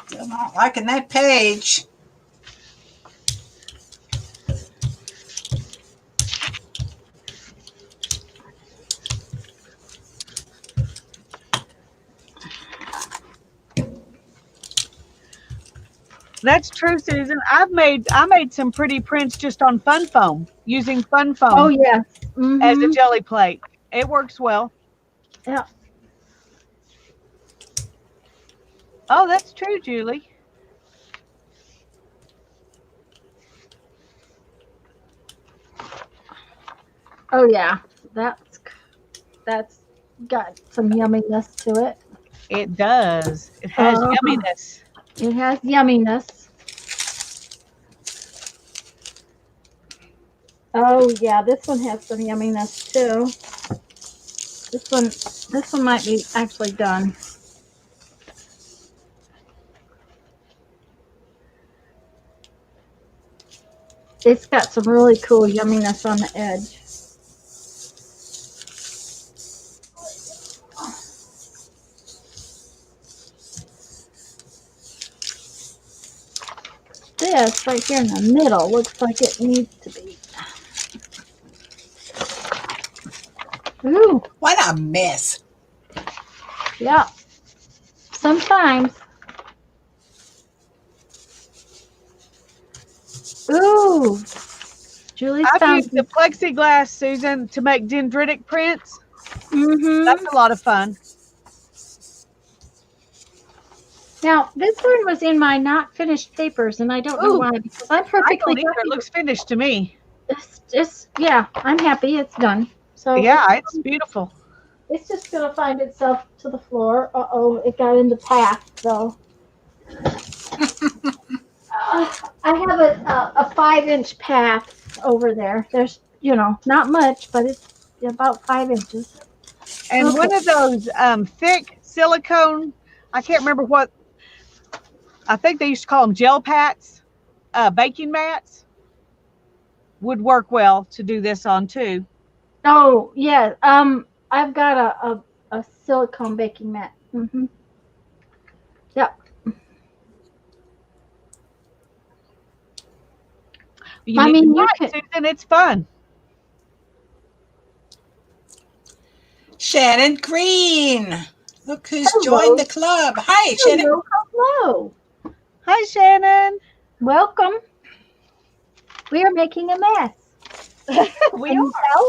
Still not liking that page. That's true, Susan. I made some pretty prints just on fun foam, using fun foam Oh yeah. as a jelly plate. It works well. Yeah. Oh, that's true, Julie. Oh yeah. That's got some yumminess to it. It does. It has yumminess. It has yumminess. Oh yeah, this one has some yumminess too. This one might be actually done. It's got some really cool yumminess on the edge. This right here in the middle looks like it needs to be. Ooh. What a mess. Yeah. Sometimes. Ooh. Julie's I've found used the plexiglass, Susan, to make dendritic prints. Mm-hmm. That's a lot of fun. Now, this one was in my not finished papers, and I don't know why, because I'm perfectly happy. It looks finished to me. Yeah, I'm happy it's done. So yeah, it's beautiful. It's just going to find itself to the floor. Uh-oh, it got in the path, so. I have a 5-inch path over there. There's, not much, but it's about 5 inches. And one of those thick silicone, I can't remember what, I think they used to call them gel pats, baking mats, would work well to do this on too. Oh, yeah. I've got a silicone baking mat. Mm-hmm. Yep. You I need mean, to you write, could. Susan. It's fun. Shannon Green. Look who's joined Hello. the club. Hi, Shannon. Hello. Hello. Hi, Shannon. Welcome. We are making a mess. We Can you are. tell?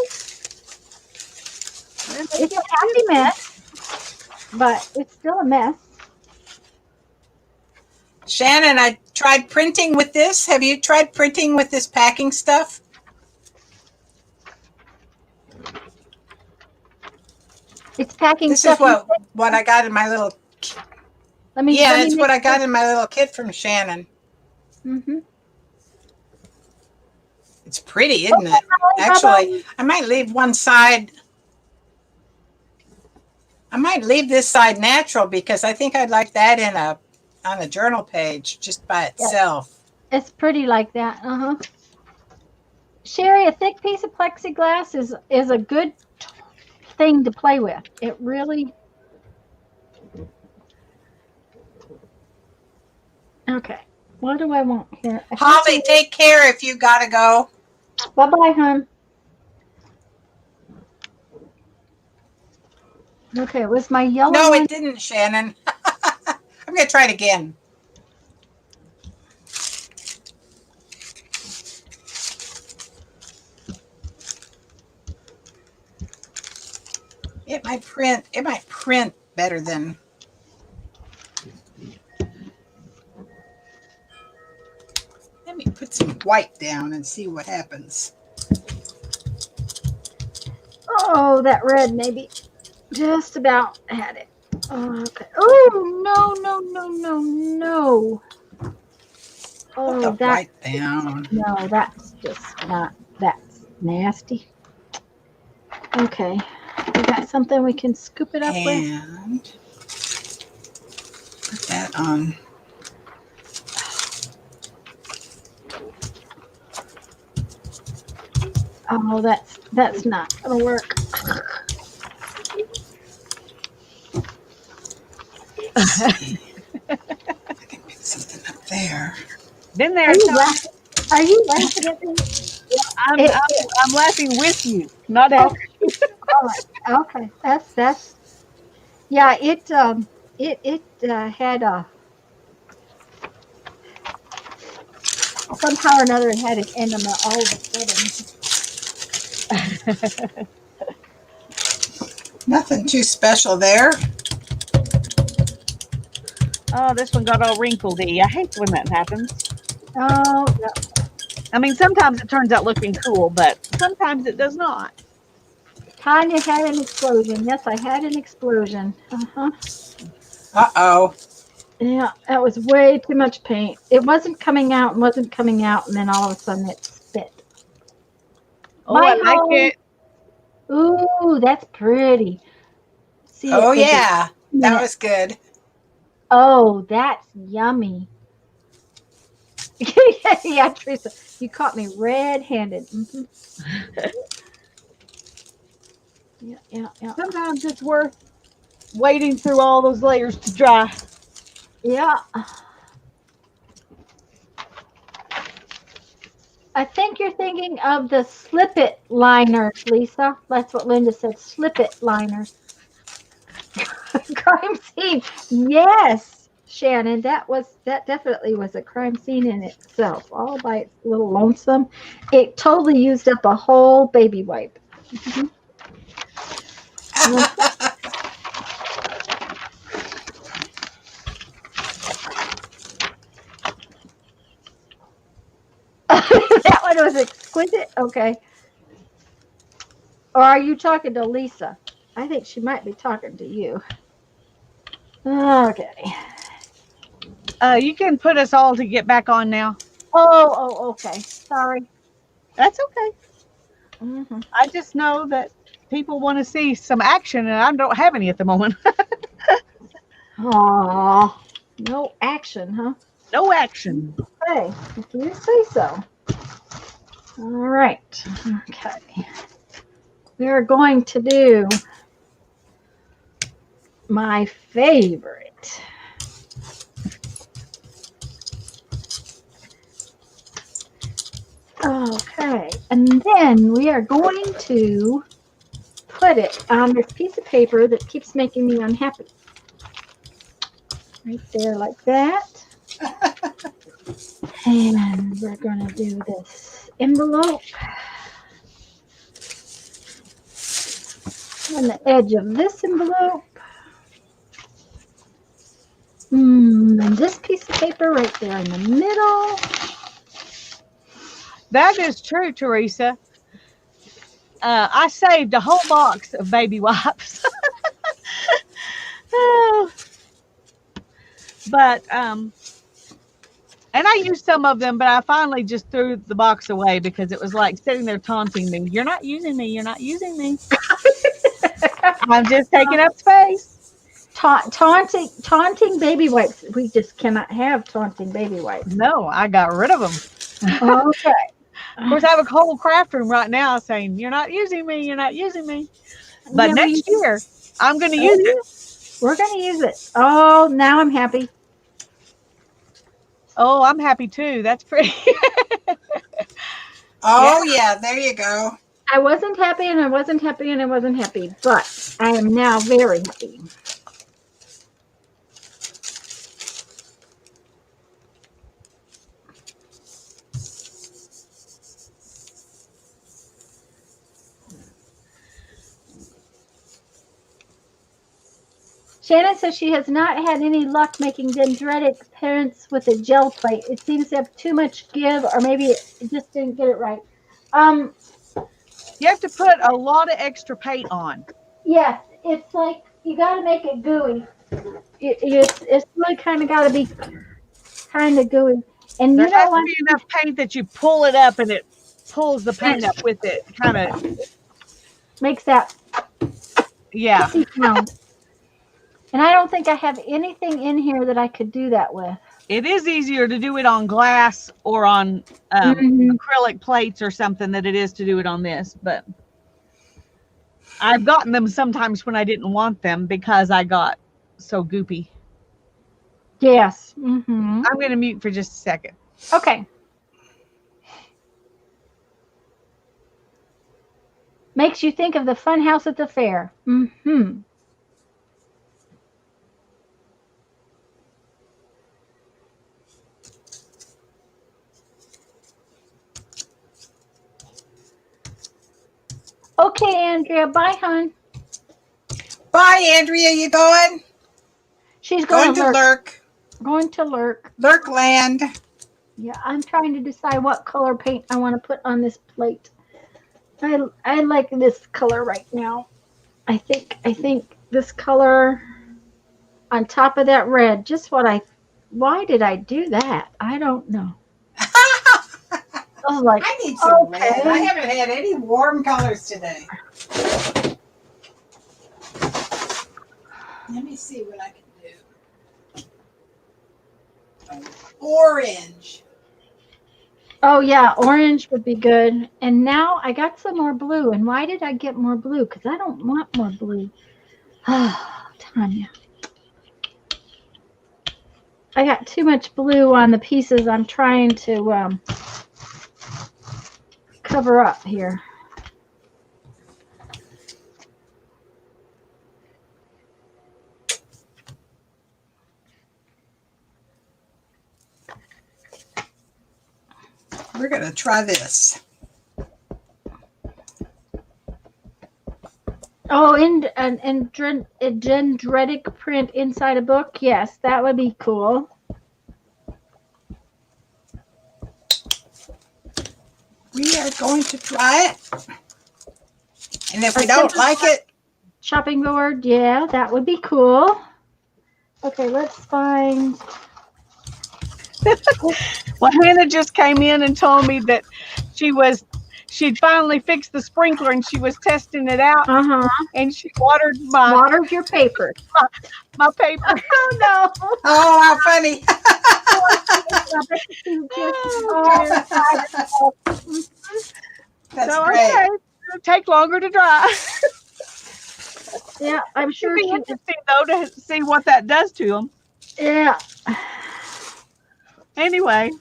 We're It's making a happy mess, but it's still a mess. Shannon, I tried printing with this. Have you tried printing with this packing stuff? It's packing This stuff. is what I got in my little. Let me It's what make I got sure. in my little kit from Shannon. Mm-hmm. It's pretty, isn't it? Actually, I might leave one side. I might leave this side natural because I think I'd like that on a journal page just by itself. It's pretty like that. Uh-huh. Sherry, a thick piece of plexiglass is a good thing to play with. It really. Okay. What do I want here? Holly, take care if you gotta go. Bye-bye, hon. Okay, it was my yellow No, one. it didn't, Shannon. I'm gonna try it again. It might print better than. Let me put some white down and see what happens. Oh, that red maybe just about had it. Oh, okay. Oh, no. Put Oh, the white down. no, that's just not, that's nasty. Okay. We got something we can scoop it up with. And put that on. Oh, that's not gonna work. I can put something up there. Been there, Are you Tanya. laughing? Are you laughing at me? I'm laughing with you, not at you. All right. Okay. That's yeah. It had somehow or another it had an enema all of a sudden. Nothing too special there. Oh, this one got all wrinkledy. I hate when that happens. Oh, yeah. I mean, sometimes it turns out looking cool, but sometimes it does not. Tanya had an explosion. Yes, I had an explosion. Uh-huh. Uh-oh. Yeah, that was way too much paint. It wasn't coming out and wasn't coming out, and then all of a sudden it spit. Oh, I like home. it. Ooh, that's pretty. See Oh, it for just yeah. a That minute. was good. Oh, that's yummy. Yeah, Teresa, you caught me red-handed. Mm-hmm. Yeah. Sometimes it's worth wading through all those layers to dry. Yeah. I think you're thinking of the slip it liners, Lisa. That's what Linda said. Slip it liners. Crime scene. Yes, Shannon. That definitely was a crime scene in itself, all by its little lonesome. It totally used up a whole baby wipe. Mm-hmm. That one was exquisite. Okay. Or are you talking to Lisa? I think she might be talking to you. Okay. You can put us all to get back on now. Okay. Sorry. That's okay. Mm-hmm. I just know that people want to see some action, and I don't have any at the moment. Aw, no action, huh? No action. Hey, if you say so. All right. Okay. We are going to do my favorite. Okay, and then we are going to put it on this piece of paper that keeps making me unhappy. Right there, like that. And we're going to do this envelope on the edge of this envelope. And this piece of paper right there in the middle. That is true, Teresa. I saved a whole box of baby wipes. But and I used some of them, but I finally just threw the box away because it was like sitting there taunting me. You're not using me. You're not using me. I'm just taking up space. Taunting baby wipes. We just cannot have taunting baby wipes. No, I got rid of them. Okay. Of course, I have a whole craft room right now saying, you're not using me. You're not using me. But next year, I'm going to use it. We're going to use it. Oh, now I'm happy. Oh, I'm happy too. That's pretty. Oh, yeah, there you go. I wasn't happy and I wasn't happy and I wasn't happy, but I am now very happy. Shannon says she has not had any luck making dendritic prints with a gel plate. It seems to have too much give, or maybe it just didn't get it right. You have to put a lot of extra paint on. Yes, it's like you got to make it gooey. It's really kind of got to be kind of gooey. And there you know has what? to be enough paint that you pull it up and it pulls the paint up with it. Kind of makes that sound. And I don't think I have anything in here that I could do that with. It is easier to do it on glass or on acrylic plates or something than it is to do it on this. But I've gotten them sometimes when I didn't want them because I got so goopy. Yes. I'm going to mute for just a second. Okay. Makes you think of the fun house at the fair. Okay, Andrea. Bye, hon. Bye, Andrea. You going? She's going to lurk. Going to lurk. Lurk land. Yeah, I'm trying to decide what color paint I want to put on this plate. I like this color right now. I think this color on top of that red. Why did I do that? I don't know. I was like, I need some red. I haven't had any warm colors today. Let me see what I can do. Orange. Oh yeah, orange would be good. And now I got some more blue. And why did I get more blue? Because I don't want more blue. Tanya. I got too much blue on the pieces I'm trying to cover up here. We're going to try this. Oh, and a dendritic print inside a book. Yes, that would be cool. We are going to try it. And if we don't like it. Chopping board. Yeah, that would be cool. Okay, let's find. Well, Hannah just came in and told me that she'd finally fixed the sprinkler and she was testing it out. And she watered your paper. My paper. Oh no. Oh, how funny. That's great. Okay. It'll take longer to dry. Yeah, I'm sure. It'd be interesting though to see what that does to them. Yeah. Anyway.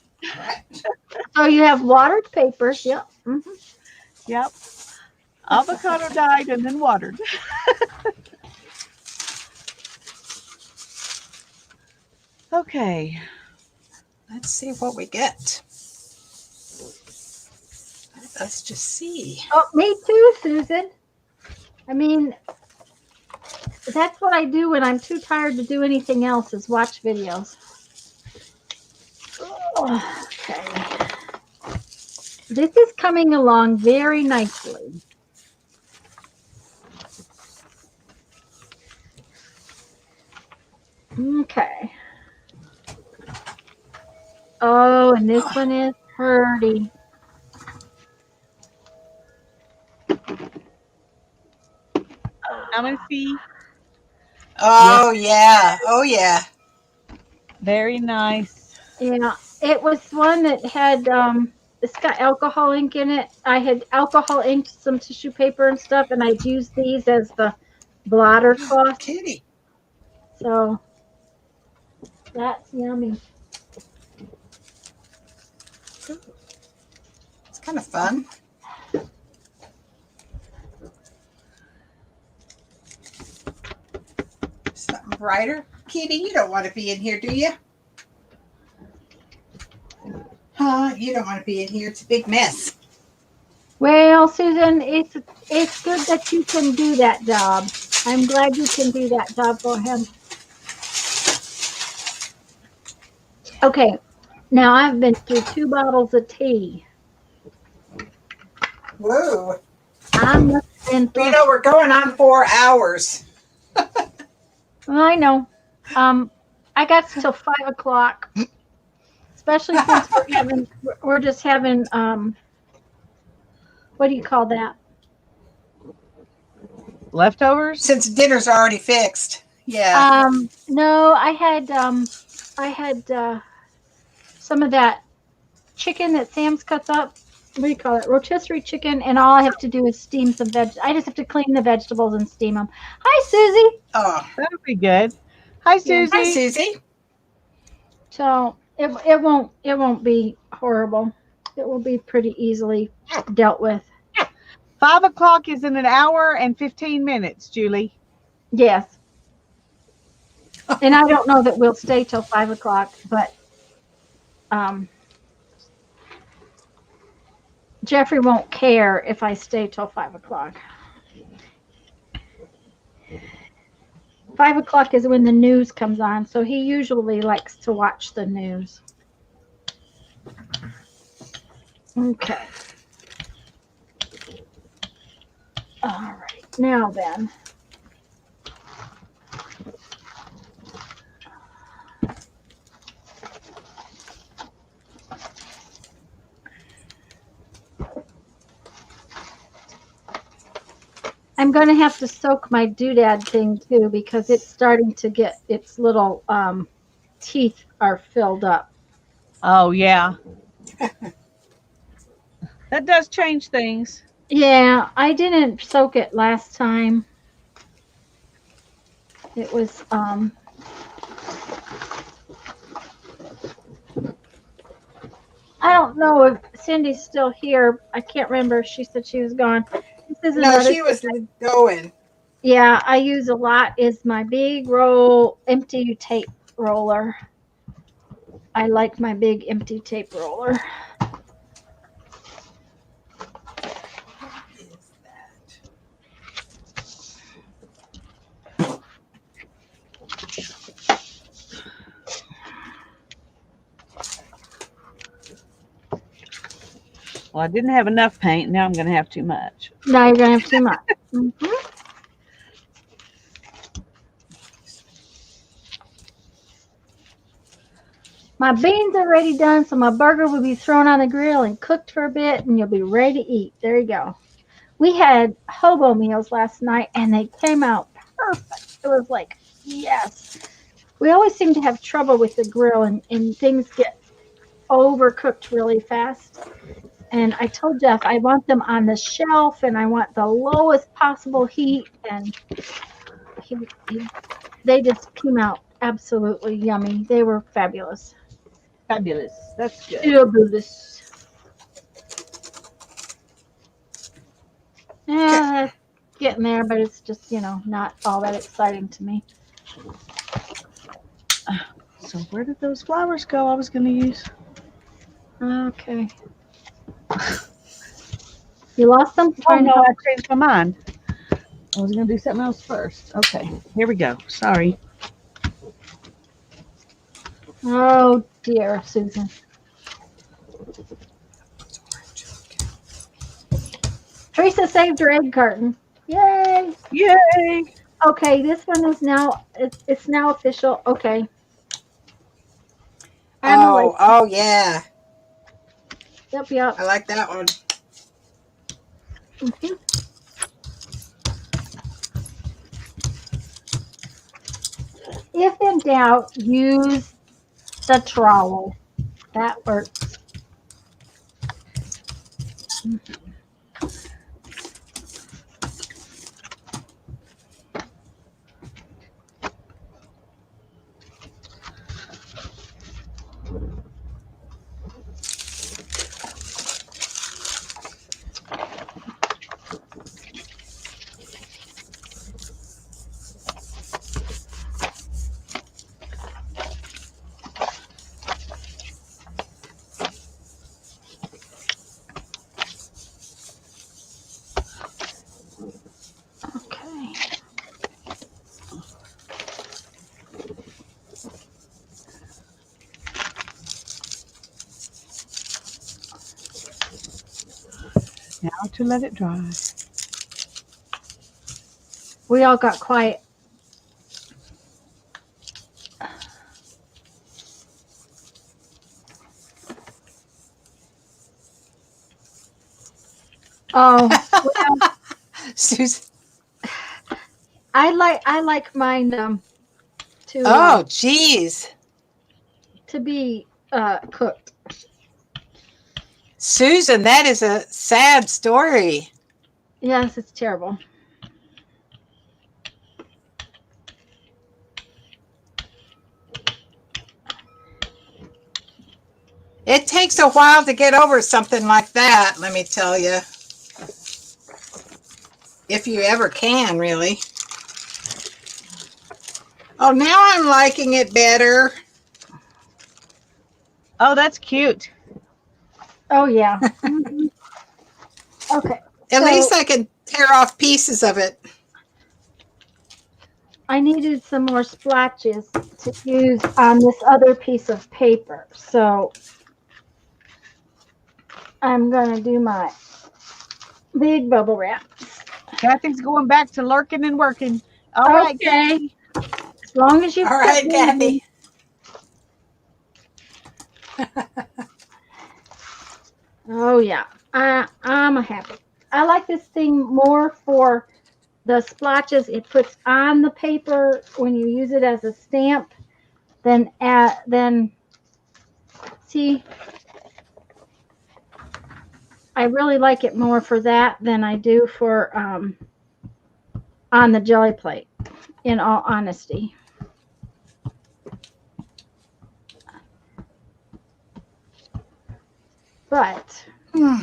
Oh, you have watered papers. Yep. Yep. Avocado dyed and then watered. Okay. Let's see what we get. Let's just see. Oh, me too, Susan. I mean, that's what I do when I'm too tired to do anything else is watch videos. Oh, okay. This is coming along very nicely. Okay. Oh, and this one is pretty. I'm gonna see. Oh yeah. Oh yeah. Very nice. Yeah, it was one that had it's got alcohol ink in it. I had alcohol inked some tissue paper and stuff, and I'd used these as the blotter cloth. Kitty. So that's yummy. It's kind of fun. Something brighter. Kitty, you don't want to be in here, do you? Huh? You don't want to be in here. It's a big mess. Well, Susan, it's good that you can do that job. I'm glad you can do that job. Go ahead. Okay, now I've been through 2 bottles of tea. Whoa. I must have been You through. know, we're going on 4 hours. I know. I got till 5 o'clock, especially since we're just having what do you call that? Leftovers? Since dinner's already fixed. Yeah. No, I had some of that chicken that Sam's cuts up. What do you call it? Rotisserie chicken, and all I have to do is steam some veg. I just have to clean the vegetables and steam them. Hi, Susie. Oh. That'll be good. Hi, Yeah. Susie. Hi, Susie. So it won't be horrible. It will be pretty easily dealt with. 5 o'clock is in an hour and 15 minutes, Julie. Yes. And I don't know that we'll stay till 5 o'clock, but Jeffrey won't care if I stay till 5 o'clock. 5 o'clock is when the news comes on, so he usually likes to watch the news. Okay. All right. Now then. I'm going to have to soak my doodad thing too because it's starting to get its little teeth are filled up. Oh, yeah. That does change things. Yeah, I didn't soak it last time. It was I don't know if Cindy's still here. I can't remember. She said she was gone. This is No, another she was going. Yeah, I use a lot is my big roll empty tape roller. I like my big empty tape roller. What is that? Well, I didn't have enough paint. Now I'm going to have too much. Now you're going to have too much. My beans are already done, so my burger will be thrown on the grill and cooked for a bit, and you'll be ready to eat. There you go. We had hobo meals last night, and they came out perfect. It was like, yes. We always seem to have trouble with the grill, and things get overcooked really fast. And I told Jeff I want them on the shelf, and I want the lowest possible heat, and they just came out absolutely yummy. They were fabulous. Fabulous. That's good. Fabulous. getting there, but it's just, not all that exciting to me. So where did those flowers go I was going to use? Okay. You lost them? Oh, Trying to no, help. I changed my mind. I was going to do something else first. Okay, here we go. Sorry. Oh, dear, Susan. Teresa saved her egg carton. Yay. Yay! Okay, this one is now, it's now official. Okay. Oh, yeah. Yep. I like that one. Mhm. If in doubt, use the trowel. That works. Okay. Now to let it dry. We all got quiet. Oh, well, Susan. I like mine Oh, geez. to be cooked. Susan, that is a sad story. Yes, it's terrible. It takes a while to get over something like that, let me tell you. If you ever can, really. Oh, now I'm liking it better. Oh, that's cute. Oh yeah. Mhm. Okay. At So least I can tear off pieces of it. I needed some more splotches to use on this other piece of paper. So I'm gonna do my big bubble wrap. Kathy's going back to lurking and working. All right, Okay. Kathy. As long as you All quit right, moving. Kathy. Oh yeah. I'm happy. I like this thing more for the splotches it puts on the paper when you use it as a stamp than see, I really like it more for that than I do for on the jelly plate, in all honesty. But and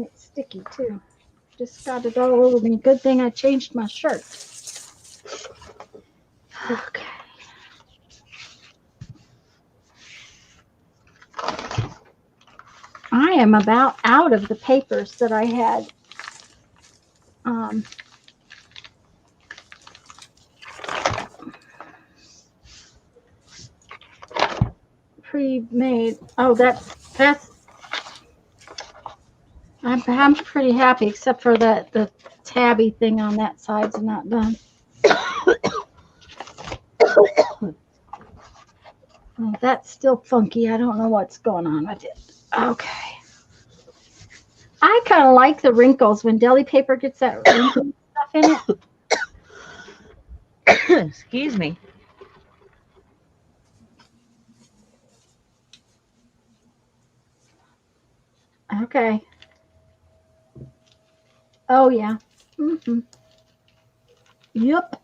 it's sticky too. Just got it all over me. Good thing I changed my shirt. Okay. I am about out of the papers that I had pre-made. Oh, that's. I'm pretty happy, except for the tabby thing on that side's not done. Oh, that's still funky. I don't know what's going on with it. Okay. I kind of like the wrinkles when deli paper gets that wrinkle stuff in it. Excuse me. Okay. Oh yeah. Yep.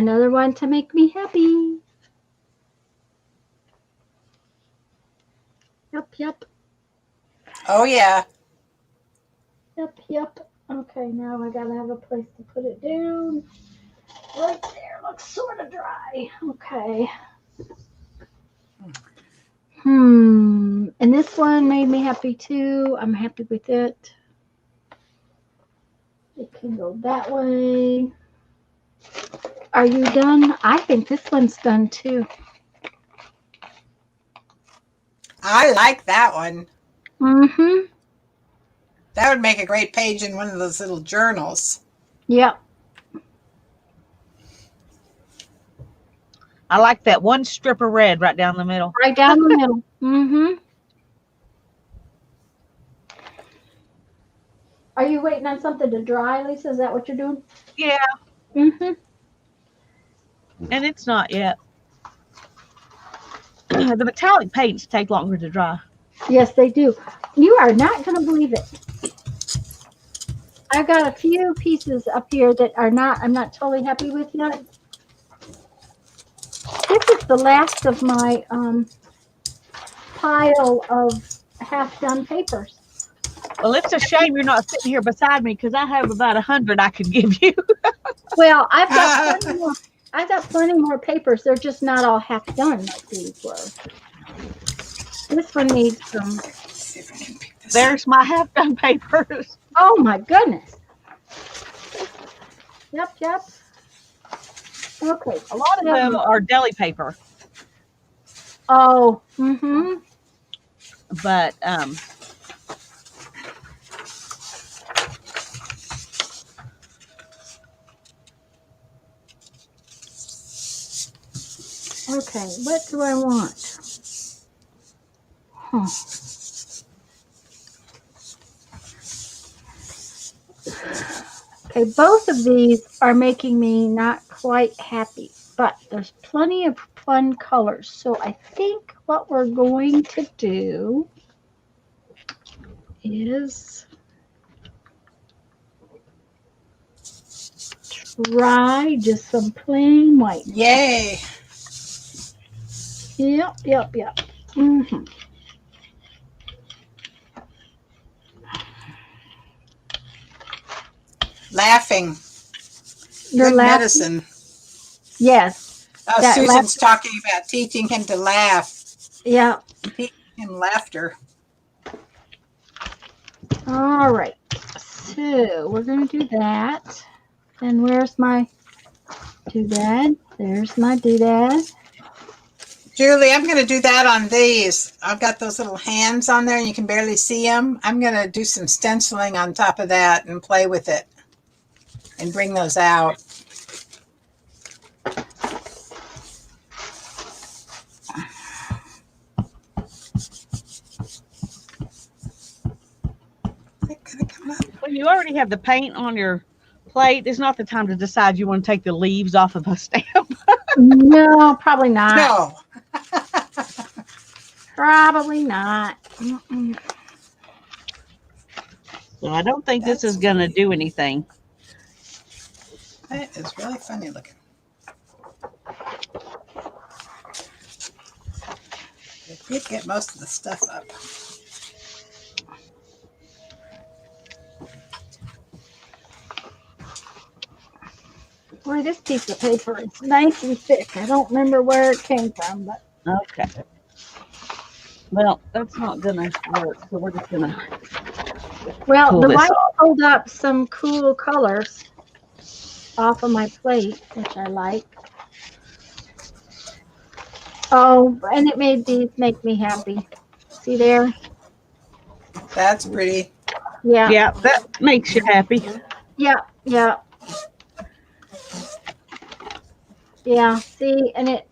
Another one to make me happy. Yep. Oh, yeah. Yep. Okay, now I gotta have a place to put it down. Right there. Looks sort of dry. Okay. And this one made me happy too. I'm happy with it. It can go that way. Are you done? I think this one's done too. I like that one. Mm-hmm. That would make a great page in one of those little journals. Yep. I like that one strip of red right down the middle. Right down the middle. Mm-hmm. Are you waiting on something to dry, Lisa? Is that what you're doing? Yeah, Mm-hmm. and it's not yet. The metallic paints take longer to dry. Yes, they do. You are not going to believe it. I've got a few pieces up here that I'm not totally happy with yet. This is the last of my pile of half-done papers. Well, it's a shame you're not sitting here beside me because I have about 100 I could give you. Well, I've got plenty more papers. They're just not all half done like these were. This one needs some. There's my half-done papers. Oh my goodness. Yep. Okay. A lot of them are deli paper. Oh. Mm-hmm. But okay, what do I want? Huh. Okay, both of these are making me not quite happy, but there's plenty of fun colors. So I think what we're going to do is try just some plain white. Yay. Yep. Mm-hmm. Laughing. You're Good laughing? medicine. Yes. Susan's talking about teaching him to laugh. Yeah. Teaching him laughter. All right. So we're going to do that. And where's my doodad? There's my doodad. Julie, I'm going to do that on these. I've got those little hands on there and you can barely see them. I'm going to do some stenciling on top of that and play with it and bring those out. when you already have the paint on your plate, it's not the time to decide you want to take the leaves off of a stamp. No, probably not. No. Probably not. Mm-mm. So I don't think this is going to do anything. That is really funny looking. It did get most of the stuff up. Boy, this piece of paper is nice and thick. I don't remember where it came from, but Okay. Well, that's not going to work, so we're just going to well, the this white off. pulled up some cool colors off of my plate, which I like. Oh, and it made these make me happy. See there? That's pretty. Yeah. Yeah, that makes you happy. Yeah. Yeah. See, and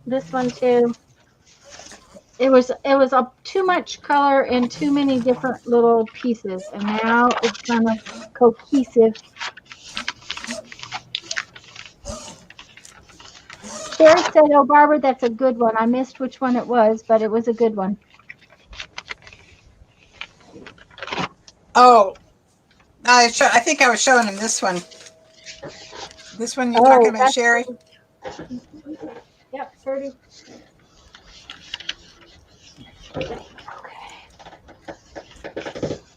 this one too. It was too much color and too many different little pieces, and now it's kind of cohesive. Sherry said, "Oh, Barbara, that's a good one. I missed which one it was, but it was a good one." Oh, I think I was showing him this one. This one you're talking about, Sherry? Yep, 30.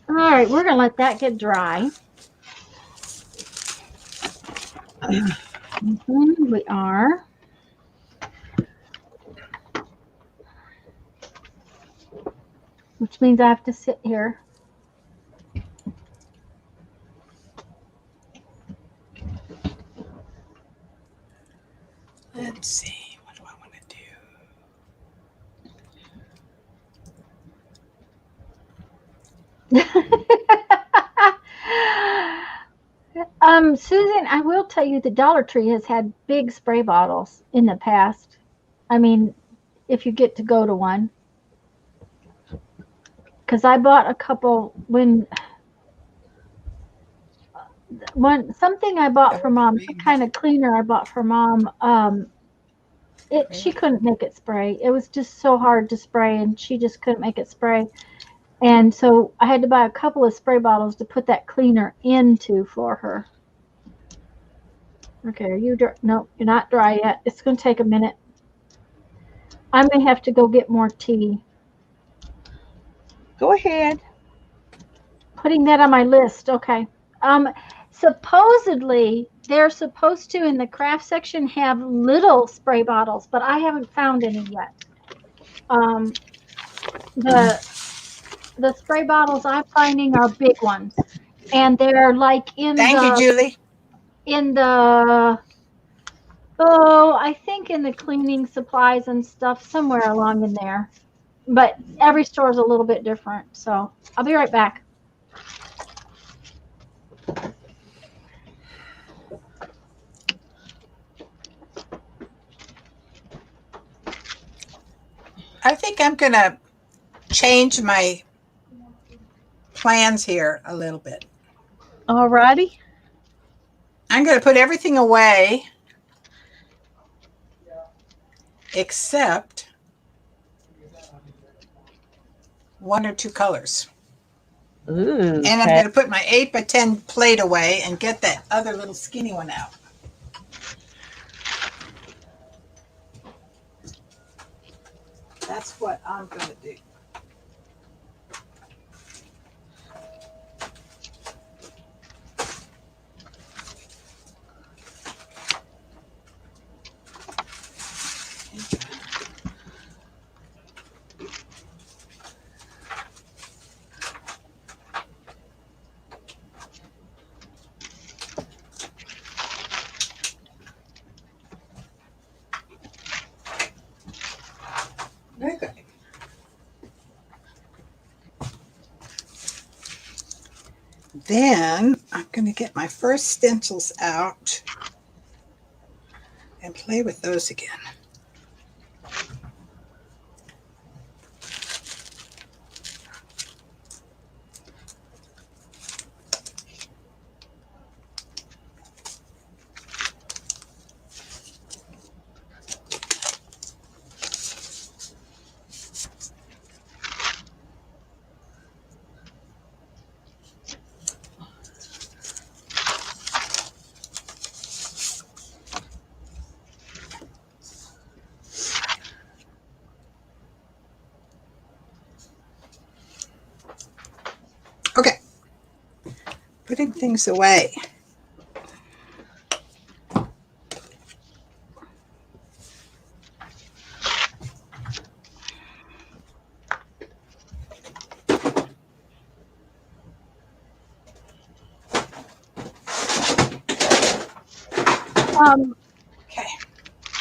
All right, we're gonna let that get dry. We are. Which means I have to sit here. Let's see. What do I want to do? Susan, I will tell you the Dollar Tree has had big spray bottles in the past. I mean, if you get to go to one. Because I bought a couple something I bought for Mom, some kind of cleaner I bought for Mom. She couldn't make it spray. It was just so hard to spray, and she just couldn't make it spray. And so I had to buy a couple of spray bottles to put that cleaner into for her. Okay, are you dry? No, you're not dry yet. It's going to take a minute. I may have to go get more tea. Go ahead. Putting that on my list. Okay. Supposedly they're supposed to in the craft section have little spray bottles, but I haven't found any yet. The spray bottles I'm finding are big ones, and they're like Thank you, Julie. I think in the cleaning supplies and stuff somewhere along in there. But every store is a little bit different, so I'll be right back. I think I'm going to change my plans here a little bit. All righty. I'm going to put everything away except 1 or 2 colors. Ooh, and I'm going to put my 8 by 10 plate away and get that other little skinny one out. That's what I'm going to do. Very good. Then I'm going to get my first stencils out and play with those again. Okay, putting things away. Okay.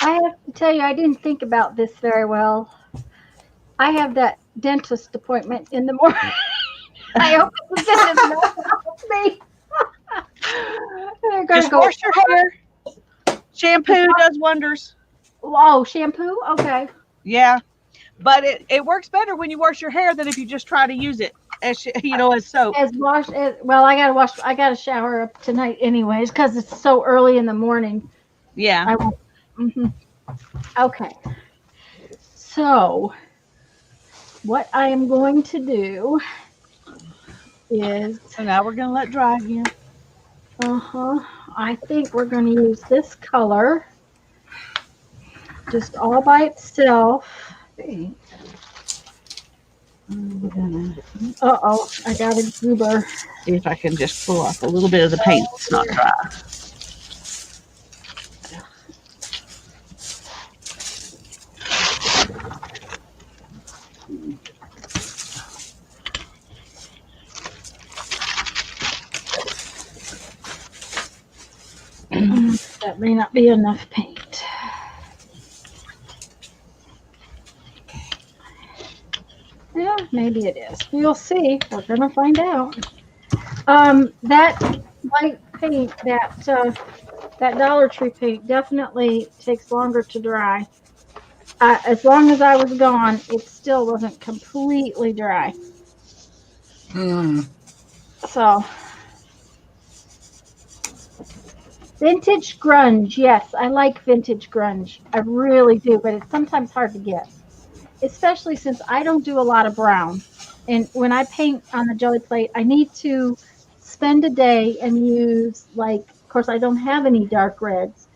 I have to tell you, I didn't think about this very well. I have that dentist appointment in the morning. I hope the dentist won't help me. Just wash your hair. Shampoo does wonders. Oh, shampoo? Okay. Yeah, but it works better when you wash your hair than if you just try to use it as soap. Well, I gotta shower up tonight anyways because it's so early in the morning. Yeah. Okay. So what I am going to do is. So now we're gonna let dry again. I think we're going to use this color just all by itself. Uh-oh, I got a goober. See if I can just pull off a little bit of the paint that's not dry. That may not be enough paint. Yeah, maybe it is. We'll see. We're gonna find out. That white paint, that Dollar Tree paint, definitely takes longer to dry. As long as I was gone, it still wasn't completely dry. So, vintage grunge. Yes, I like vintage grunge. I really do, but it's sometimes hard to get, especially since I don't do a lot of brown. And when I paint on the Gelli plate, I need to spend a day and use, like, of course, I don't have any dark reds.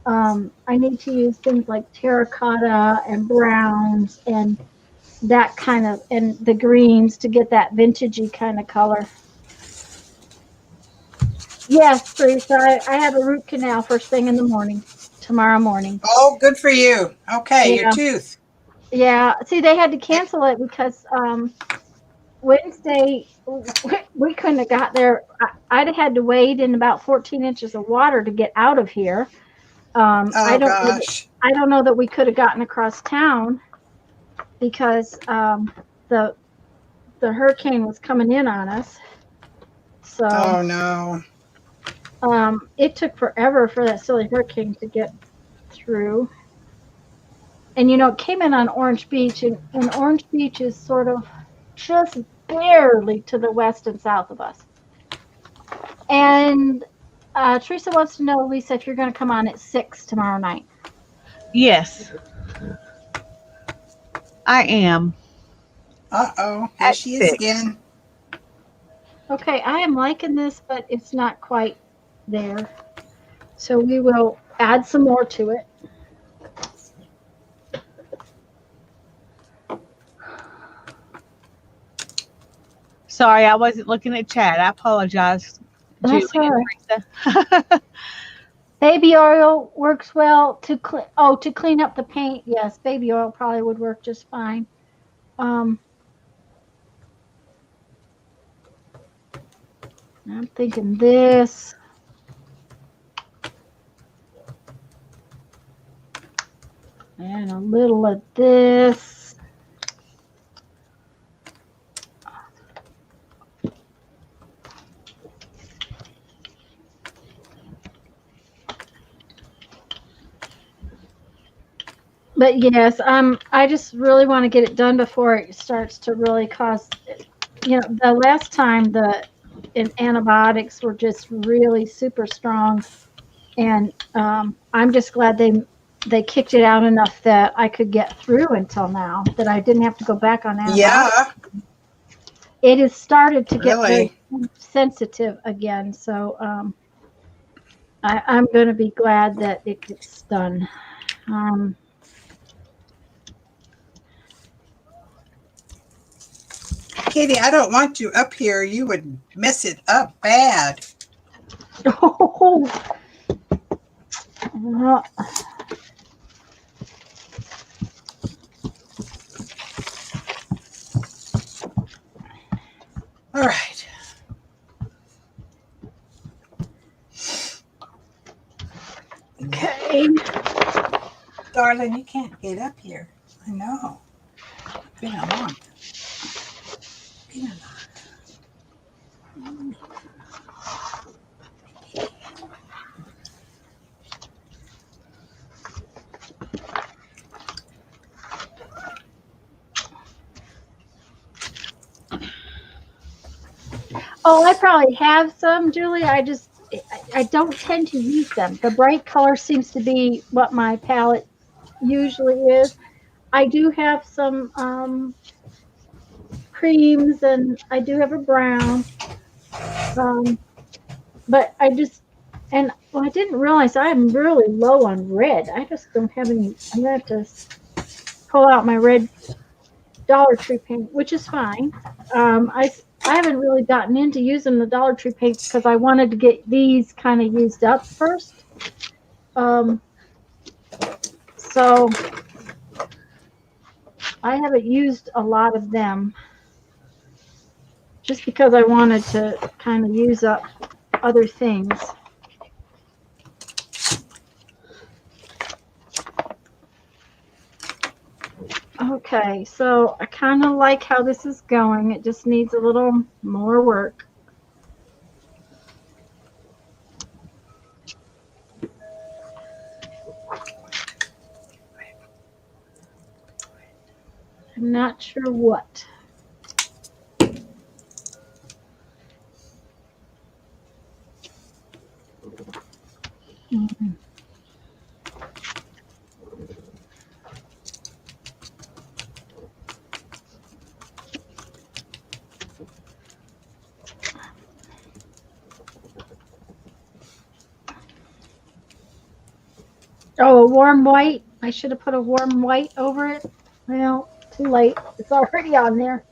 I need to use things like terracotta and browns and that kind of, and the greens to get that vintagey kind of color. Yes, Teresa, I have a root canal first thing in the morning, tomorrow morning. Oh, good for you. Okay, Yeah. your tooth. Yeah, see, they had to cancel it because Wednesday we couldn't have got there. I'd have had to wade in about 14 inches of water to get out of here. Oh, gosh. I don't know that we could have gotten across town because the hurricane was coming in on us. So Oh, no. it took forever for that silly hurricane to get through. And it came in on Orange Beach, and Orange Beach is sort of just barely to the west and south of us. And Teresa wants to know, Lisa, if you're going to come on at 6 tomorrow night. Yes, I am. Uh-oh. Here she is again. Okay, I am liking this, but it's not quite there. So we will add some more to it. Sorry, I wasn't looking at chat. I apologize. That's Julie all and right. Teresa. Baby oil works well to clean up the paint. Yes, baby oil probably would work just fine. I'm thinking this. And a little of this. But yes, I just really want to get it done before it starts to really cause, the last time the antibiotics were just really super strong. And I'm just glad they kicked it out enough that I could get through until now, that I didn't have to go back on antibiotics. Yeah. It has started to get Really? very sensitive again. So I'm going to be glad that it gets done. Katie, I don't want you up here. You would mess it up bad. Oh. All right. Okay. Darling, you can't get up here. I know. Been a long. Oh, I probably have some, Julie. I don't tend to use them. The bright color seems to be what my palette usually is. I do have some creams, and I do have a brown. But And well, I didn't realize I'm really low on red. I just don't have any. I'm gonna have to pull out my red Dollar Tree paint, which is fine. I haven't really gotten into using the Dollar Tree paints because I wanted to get these kind of used up first. Um, so I haven't used a lot of them just because I wanted to kind of use up other things. Okay, so I kind of like how this is going. It just needs a little more work. I'm not sure what. Mhm. Oh, a warm white. I should have put a warm white over it. Well, too late. It's already on there.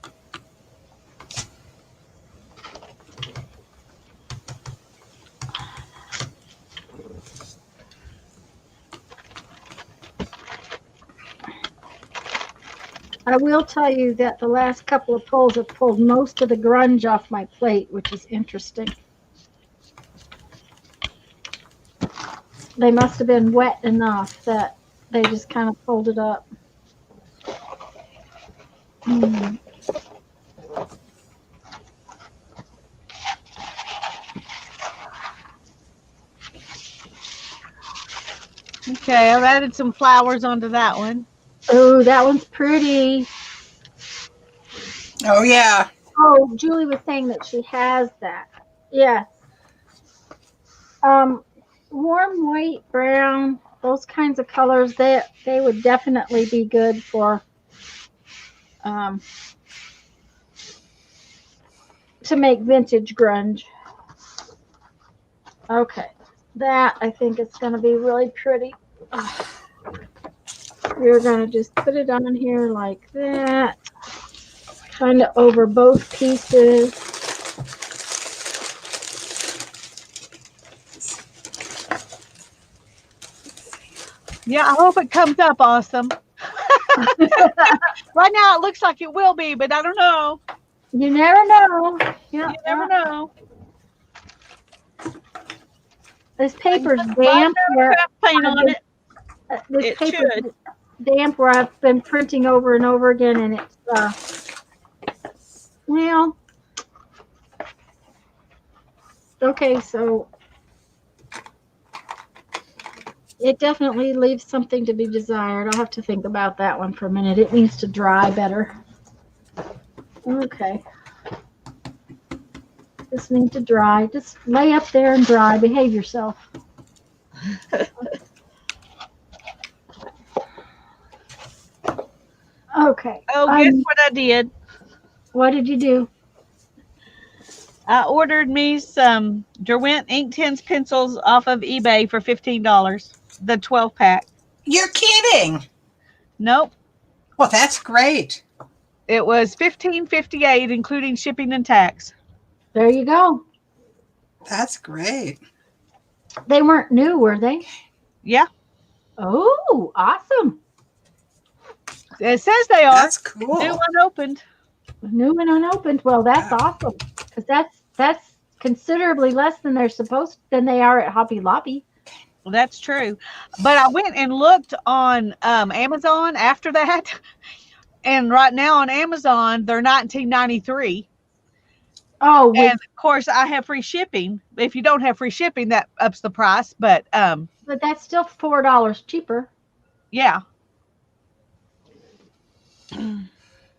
I will tell you that the last couple of pulls have pulled most of the grunge off my plate, which is interesting. They must have been wet enough that they just kind of pulled it up. Mm. Okay, I've added some flowers onto that one. Oh, that one's pretty. Oh, yeah. Oh, Julie was saying that she has that. Yes. Um, warm white, brown, those kinds of colors, they would definitely be good for um, to make vintage grunge. Okay, that I think is going to be really pretty. We're going to just put it on here like that, kind of over both pieces. Yeah, I hope it comes up awesome. Right now it looks like it will be, but I don't know. You never know. Yeah, You never know. this paper's Just a lot of damp. Where craft paint on it. this It paper's should. damp where I've been printing over and over again, and it's well, okay, so it definitely leaves something to be desired. I'll have to think about that one for a minute. It needs to dry better. Okay. Just need to dry. Just lay up there and dry. Behave yourself. Okay. Oh, guess what I did? What did you do? I ordered me some Derwent Inktense pencils off of eBay for $15. The 12 pack. You're kidding. Nope. Well, that's great. It was $15.58, including shipping and tax. There you go. That's great. They weren't new, were they? Yeah. Oh, awesome. It says they are. That's cool. New unopened. New and unopened. Well, that's awesome. Because that's considerably less than they are at Hobby Lobby. Well, that's true. But I went and looked on Amazon after that. And right now on Amazon, they're $19.93. Oh, and of course I have free shipping. If you don't have free shipping, that ups the price. But that's still $4 cheaper. Yeah.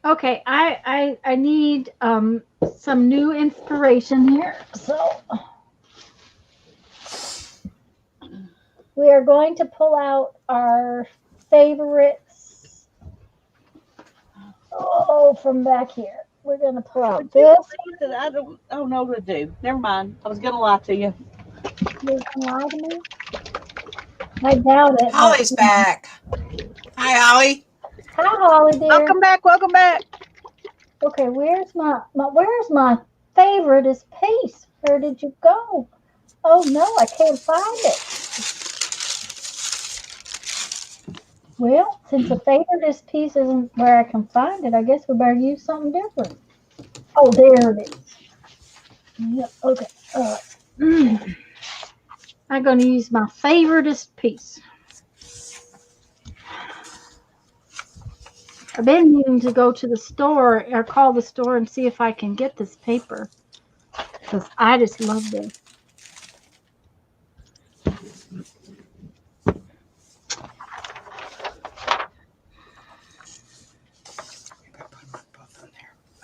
Okay, I need some new inspiration here. So we are going to pull out our favorites. Oh, from back here. We're going to pull out this. I don't know what to do. Never mind. I was going to lie to you. You're gonna lie to me? I doubt it. Holly's back. Hi, Holly. Hi, Holly, dear. Welcome back. Welcome back. Okay, where's my favoriteest piece? Where did you go? Oh no, I can't find it. Well, since the favoriteest piece isn't where I can find it, I guess we better use something different. Oh, there it is. Yeah, okay. I'm going to use my favoriteest piece. I've been needing to go to the store or call the store and see if I can get this paper because I just love this.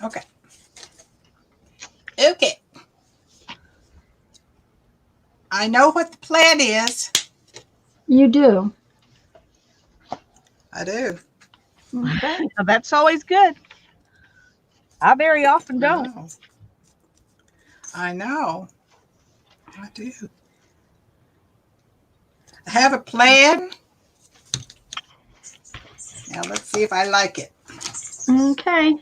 Okay. Okay. I know what the plan is. You do? I do. Okay. Now, that's always good. I very often I don't. know. I know. I do. I have a plan. Now let's see if I like it. Okay.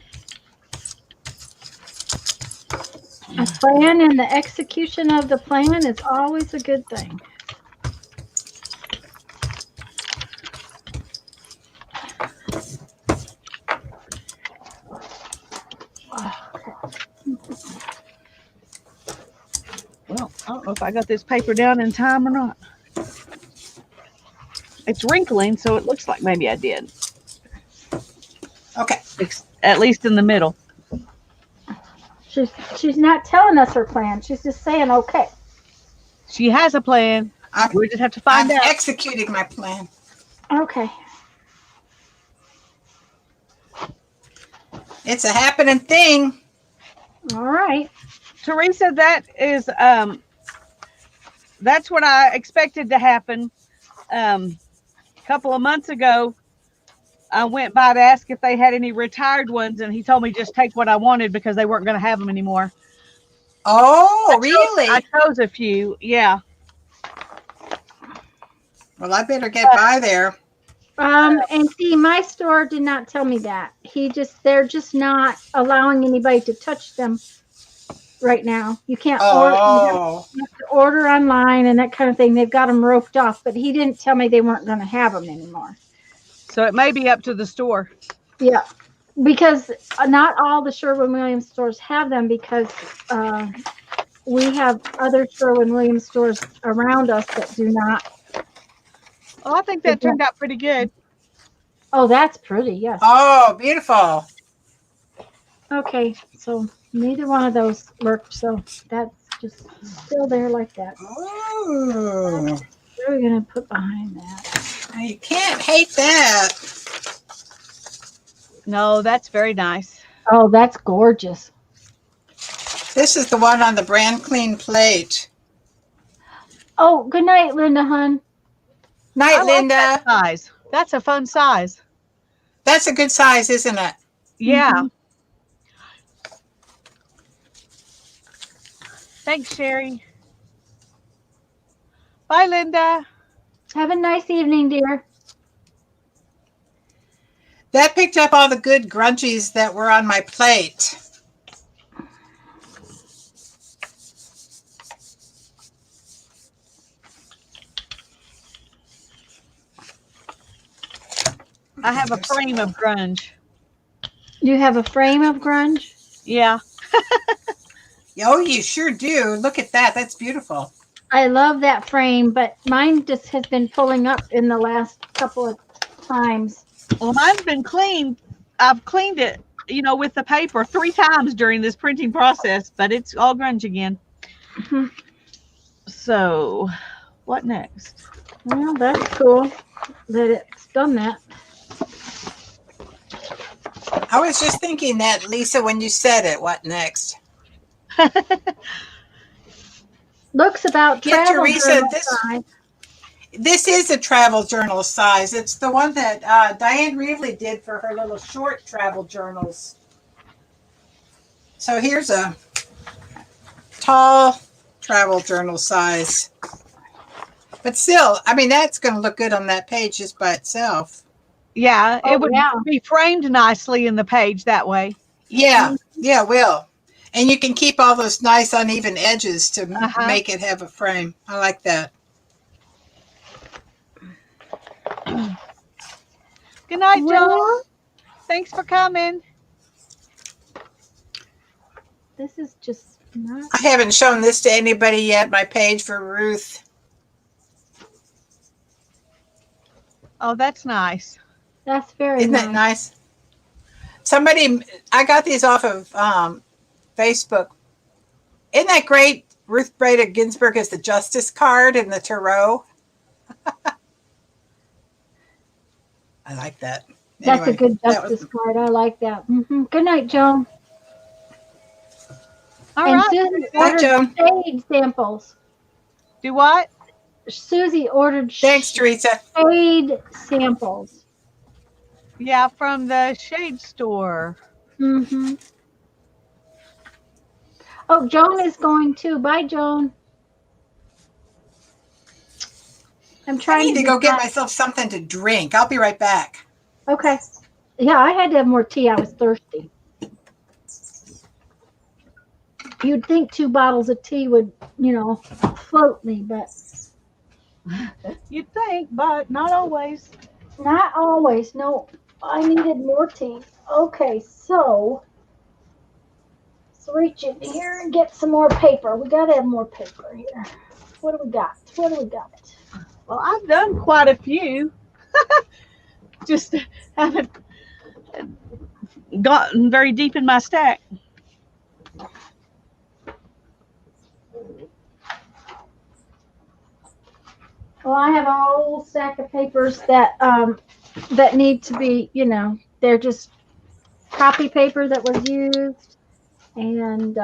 A plan and the execution of the plan is always a good thing. Well, I don't know if I got this paper down in time or not. It's wrinkling, so it looks like maybe I did. Okay. At least in the middle. She's not telling us her plan. She's just saying okay. She has a plan. We just have to find I'm out. executing my plan. Okay. It's a happening thing. All right. Teresa, that's what I expected to happen. A couple of months ago, I went by to ask if they had any retired ones, and he told me just take what I wanted because they weren't going to have them anymore. Oh, really? I chose a few, yeah. Well, I better get by there. And see, my store did not tell me that. They're just not allowing anybody to touch them right now. You can't order. You have to order online and that kind of thing. They've got them roped off, but he didn't tell me they weren't going to have them anymore. So it may be up to the store. Yeah, because not all the Sherwin-Williams stores have them because we have other Sherwin-Williams stores around us that do not. Oh, I think that turned out pretty good. Oh, that's pretty, yes. Oh, beautiful. Okay, so neither one of those worked, so that's just still there like that. Oh. What are we going to put behind that? You can't hate that. No, that's very nice. Oh, that's gorgeous. This is the one on the brand clean plate. Oh, good night, Linda, hon. Night, I like Linda. that size. That's a fun size. That's a good size, isn't it? Yeah. Mm-hmm. Thanks, Sherry. Bye, Linda. Have a nice evening, dear. That picked up all the good grungies that were on my plate. I have a frame of grunge. You have a frame of grunge? Yeah. Oh, you sure do. Look at that. That's beautiful. I love that frame, but mine just has been pulling up in the last couple of times. Well, mine's been cleaned. I've cleaned it, with the paper 3 times during this printing process, but it's all grunge again. Mm-hmm. So, what next? Well, that's cool that it's done that. I was just thinking that, Lisa, when you said it. What next? Looks about Yeah, travel Teresa, journal this- size. This is a travel journal size. It's the one that Diane Reevely did for her little short travel journals. So here's a tall travel journal size. But still, I mean, that's going to look good on that page just by itself. Yeah, Oh, it would yeah. be framed nicely in the page that way. Yeah, yeah, it will. And you can keep all those nice uneven edges to Uh-huh. make it have a frame. I like that. Good night, Joan. Well, Thanks for coming. this is just not. I haven't shown this to anybody yet, my page for Ruth. Oh, that's nice. That's very Isn't that nice? Somebody, I got these off of Facebook. Isn't that great? Ruth Bader Ginsburg is the Justice card in the Tarot. I like that. That's a Anyway, good that was- justice card. I like that. Good night, Joan. All And right. Susie Hi, ordered Joan. shade samples. Do what? Susie ordered Thanks, Teresa. shade samples. Yeah, from the shade store. Oh, Joan is going too. Bye, Joan. I'm I trying need to be go get fast. myself something to drink. I'll be right back. Okay. Yeah, I had to have more tea. I was thirsty. You'd think 2 bottles of tea would, float me, but You'd think, but not always. not always. No, I needed more tea. Okay, so let's reach in here and get some more paper. We got to have more paper here. What do we got? Well, I've done quite a few. Just haven't gotten very deep in my stack. Well, I have a whole stack of papers that need to be, they're just copy paper that was used and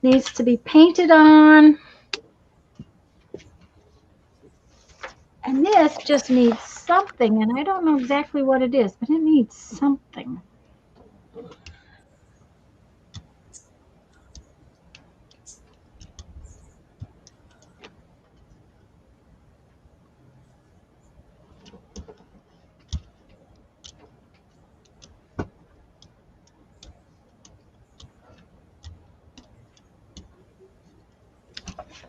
needs to be painted on. And this just needs something, and I don't know exactly what it is, but it needs something.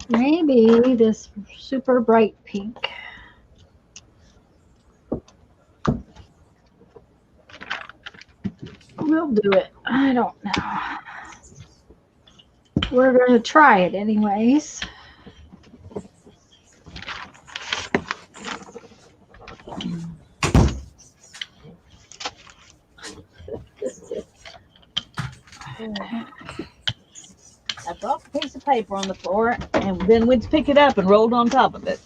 Maybe this super bright pink. We'll do it. I don't know. We're going to try it anyways. I dropped a piece of paper on the floor and then we'd pick it up and rolled on top of it.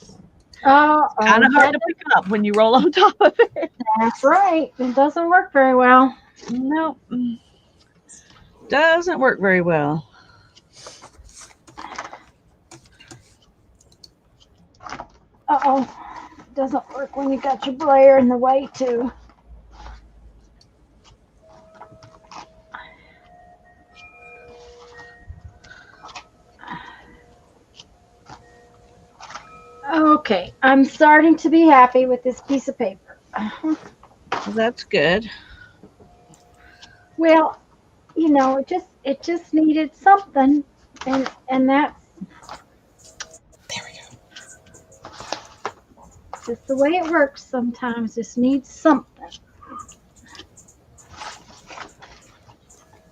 Kind of hard to pick up when you roll on top of it. That's right. It doesn't work very well. No, doesn't work very well. Uh-oh. It doesn't work when you got your brayer in the way, too. Okay, I'm starting to be happy with this piece of paper. Well, that's good. Well, it just needed something, and that's There we go. just the way it works sometimes. Just needs something.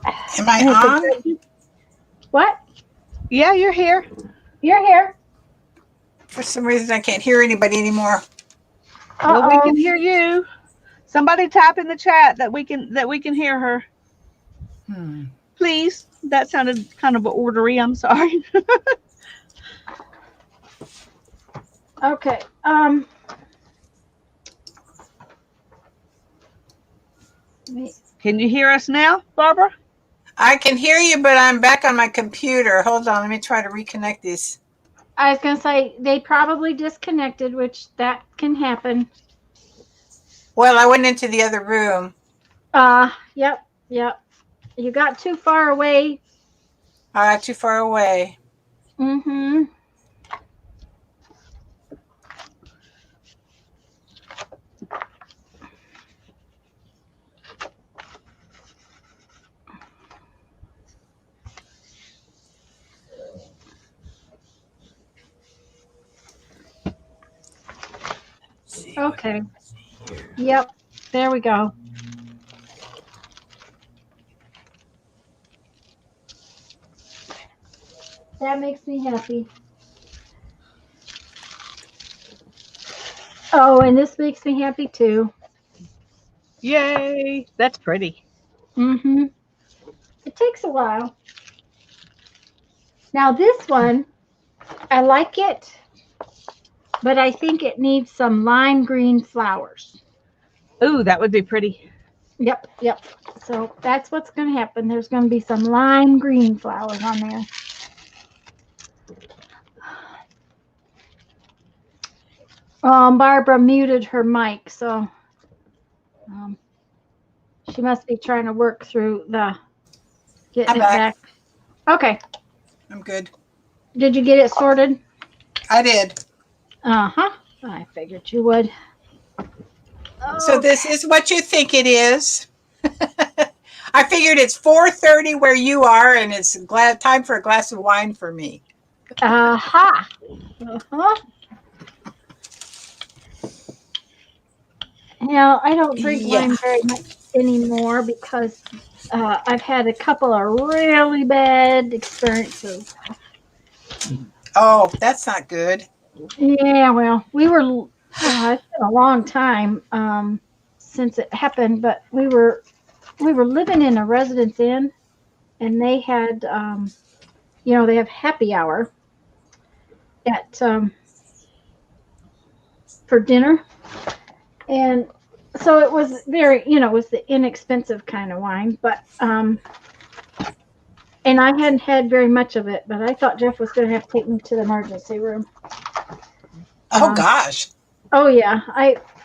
Am I on? What? Yeah, you're here. You're here. For some reason, I can't hear anybody anymore. Well, we can hear you. Somebody type in the chat that we can hear her. Please. That sounded kind of ordery. I'm sorry. Okay. Can you hear us now, Barbara? I can hear you, but I'm back on my computer. Hold on. Let me try to reconnect these. I was gonna say they probably disconnected, which that can happen. Well, I went into the other room. Yep. You got too far away. Too far away. Mm-hmm. Okay. Yep. There we go. That makes me happy. Oh, and this makes me happy too. Yay! That's pretty. Mm-hmm. It takes a while. Now this one, I like it, but I think it needs some lime green flowers. Ooh, that would be pretty. Yep, yep. So that's what's going to happen. There's going to be some lime green flowers on there. Barbara muted her mic, so um, she must be trying to work through the getting I'm it back. back. Okay. I'm good. Did you get it sorted? I did. Uh-huh. I figured you would. So this is what you think it is. I figured it's 4:30 where you are, and it's time for a glass of wine for me. Aha. Uh-huh. Now, I don't drink Yeah. wine very much anymore because I've had a couple of really bad experiences. Oh, that's not good. Yeah, well, it's been a long time since it happened, but we were living in a residence inn, and they had, they have happy hour at for dinner, and so it was it was the inexpensive kind of wine, but and I hadn't had very much of it, but I thought Jeff was going to have to take me to the emergency room. Oh gosh. Oh yeah,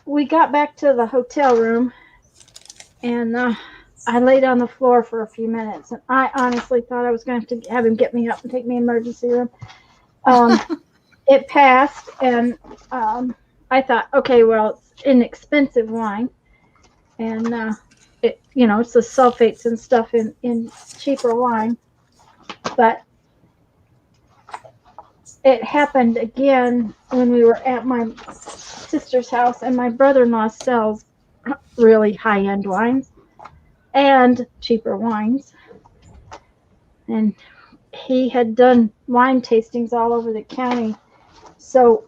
we got back to the hotel room, and I laid on the floor for a few minutes, and I honestly thought I was going to have him get me up and take me to the emergency room. It passed, and I thought, okay, well, it's inexpensive wine, and it's the sulfates and stuff in cheaper wine, but it happened again when we were at my sister's house, and my brother-in-law sells really high-end wines and cheaper wines, and he had done wine tastings all over the county. So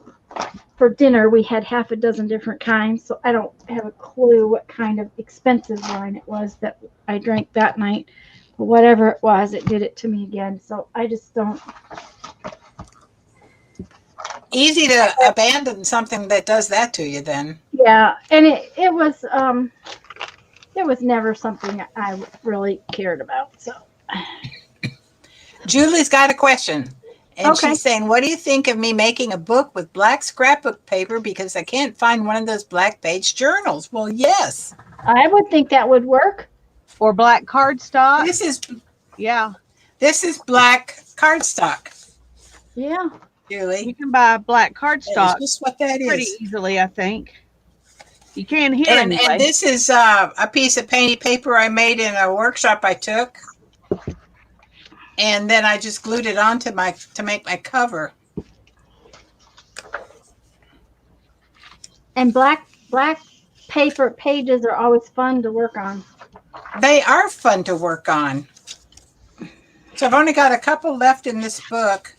for dinner we had half a dozen different kinds, so I don't have a clue what kind of expensive wine it was that I drank that night, but whatever it was, it did it to me again. So I just don't. Easy to abandon something that does that to you then. Yeah, and it was never something I really cared about. So Julie's got a question. And Okay. she's saying, what do you think of me making a book with black scrapbook paper because I can't find one of those black page journals? Well, yes. I would think that would work. Or black cardstock. This is black cardstock, Yeah. Julie. You can buy black That cardstock is just what that pretty is. easily, I think. You can here And anyway. this is a piece of painted paper I made in a workshop I took. And then I just glued it on to make my cover. And black paper pages are always fun to work on. They are fun to work on. So I've only got a couple left in this book.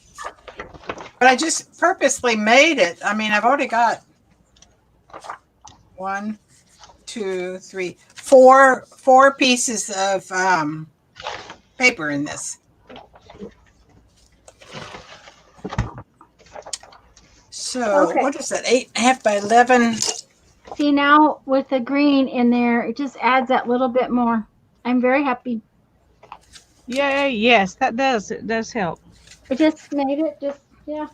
But I just purposely made it. I mean, I've already got 1, 2, 3, 4 pieces of paper in this. So Okay. what is that? 8.5 by 11. See, now with the green in there, it just adds that little bit more. I'm very happy. Yay, yes, that does. It does help. It just made it yeah.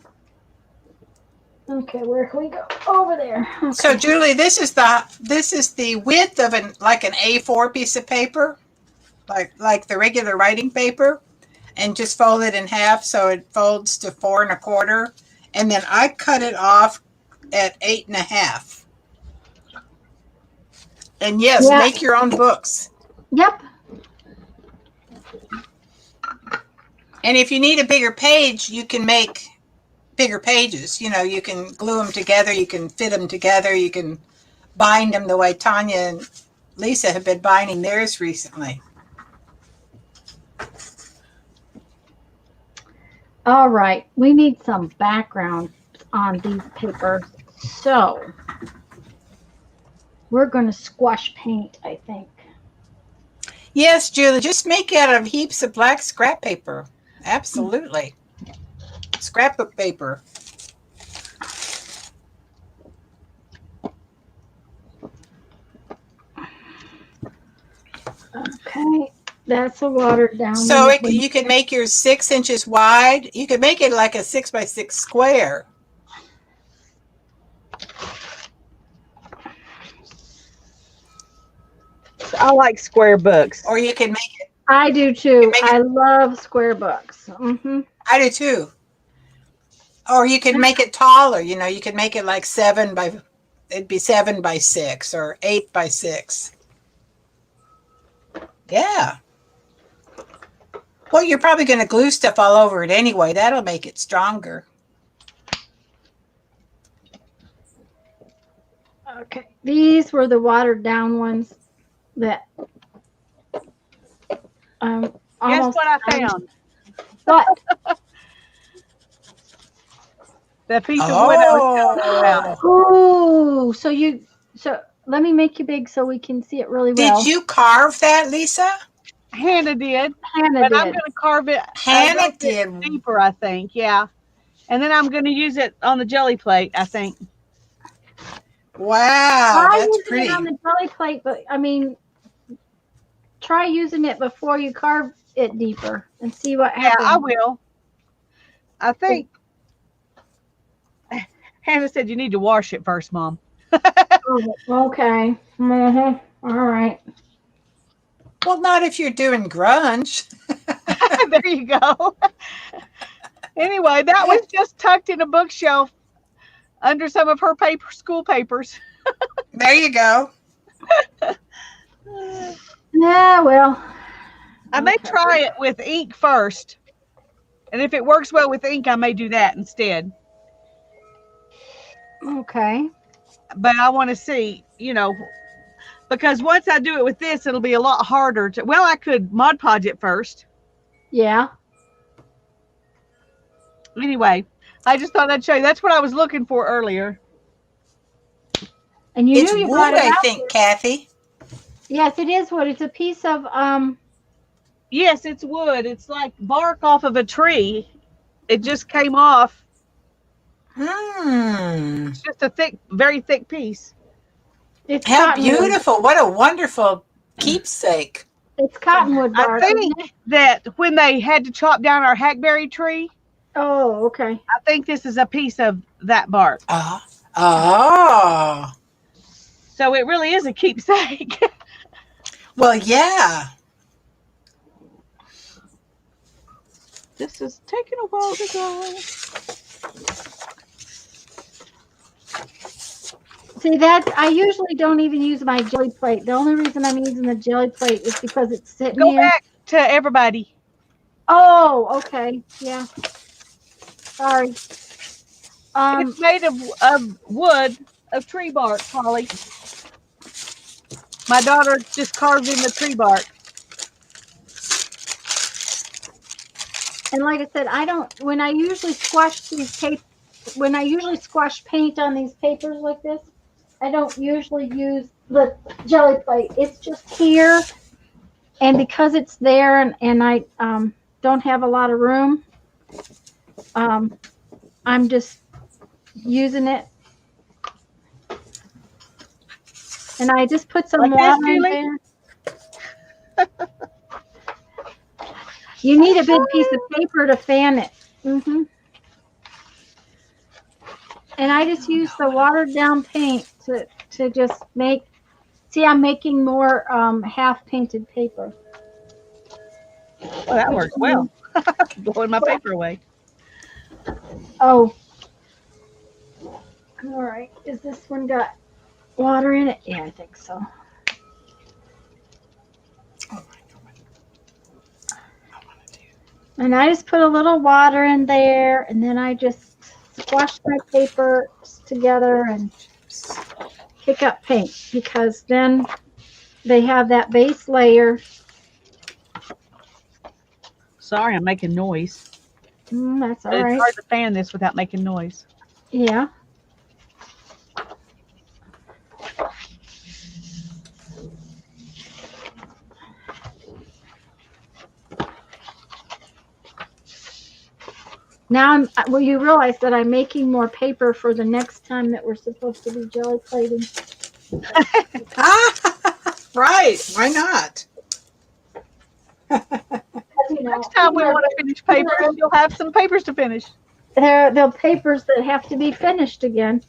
Okay, where can we go? Over there. Okay. So Julie, this is the width of an A4 piece of paper, like the regular writing paper. and just fold it in half so it folds to 4 1/4. And then I cut it off at 8 1/2. And yes, Yeah. make your own books. Yep. And if you need a bigger page, you can make bigger pages. You know, you can glue them together. You can fit them together. You can bind them the way Tanya and Lisa have been binding theirs recently. All right. We need some background on these papers. So we're going to squash paint, I think. Yes, Julie, just make out of heaps of black scrap paper. Absolutely. Scrapbook paper. Okay. That's a watered down. So you could make yours 6 inches wide. You could make it like a 6 by 6 square. I like square books. Or you can make it. I do too. I love square books. I do too. Or you could make it taller. You know, you could make it like it'd be 7 by 6 or 8 by 6. Yeah. Well, you're probably going to glue stuff all over it anyway. That'll make it stronger. Okay. These were the watered down ones that Guess what I found? What? The piece of wood I was telling you about. Oh, so let me make you big so we can see it really well. Did you carve that, Lisa? Hannah did. Hannah but did. I'm going to carve it Hannah did. deeper, I think. Yeah. And then I'm going to use it on the jelly plate, I think. Wow, Try that's using pretty. it on the jelly plate, but I mean, try using it before you carve it deeper and see what happens. Yeah, I will. I think Hannah said you need to wash it first, Mom. Okay. All right. Well, not if you're doing grunge. There you go. Anyway, that was just tucked in a bookshelf under some of her school papers. There you go. Yeah, well. I may try it with ink first. And if it works well with ink, I may do that instead. Okay. But I want to see, because once I do it with this, it'll be a lot harder to, well, I could Mod Podge it first. Yeah. Anyway, I just thought I'd show you. That's what I was looking for earlier. And It's knew you wood, brought it I out think, here. Kathy. Yes, it is wood. It's a piece of Yes, it's wood. It's like bark off of a tree. It just came off. It's just a very thick piece. It's How cottonwood. beautiful. What a wonderful keepsake. It's cottonwood bark. I think that when they had to chop down our hackberry tree, Oh, okay. I think this is a piece of that bark. Oh. So it really is a keepsake. Well, yeah. This is taking a while to go. See, that I usually don't even use my jelly plate. The only reason I'm using the jelly plate is because it's sitting Go here. back to everybody. Oh, okay. Yeah. Sorry. It's made of wood, of tree bark, Holly. My daughter just carved in the tree bark. And like I said, when I usually squash paint on these papers like this, I don't usually use the jelly plate. It's just here. And because it's there and I don't have a lot of room, I'm just using it. And I just put some water in there. You need a big piece of paper to fan it. And I just use the watered down paint to just make, see, I'm making more half painted paper. Well, that works well. Blowing my paper away. Oh, all right. Is this one got water in it? Yeah, I think so. And I just put a little water in there, and then I just squash my papers together and pick up paint, because then they have that base layer. Sorry, I'm making noise. That's all It's right. hard to fan this without making noise. Yeah. Now well, you realize that I'm making more paper for the next time that we're supposed to be jelly plating. Right. Why not? You know, Next time we want to finish papers, you'll have some papers to finish. They're the papers that have to be finished again.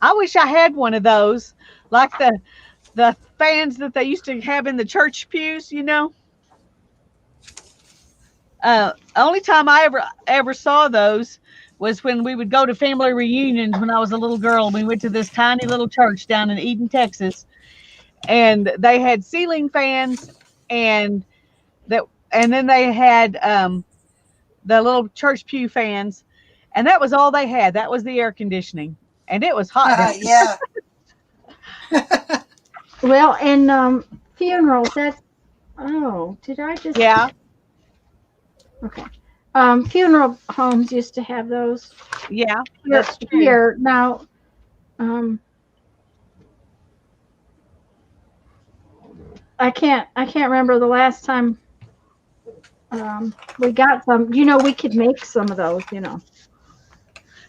I wish I had one of those, like the fans that they used to have in the church pews, you know. Only time I ever saw those was when we would go to family reunions when I was a little girl. We went to this tiny little church down in Eden, Texas, and they had ceiling fans, and then they had the little church pew fans, and that was all they had. That was the air conditioning, and it was hot. Yeah. Well, in funerals, that's, oh, did I just? Yeah. Okay. Funeral homes used to have those. Yeah, that's true. Here now. I can't remember the last time we got some. You know, we could make some of those. You know.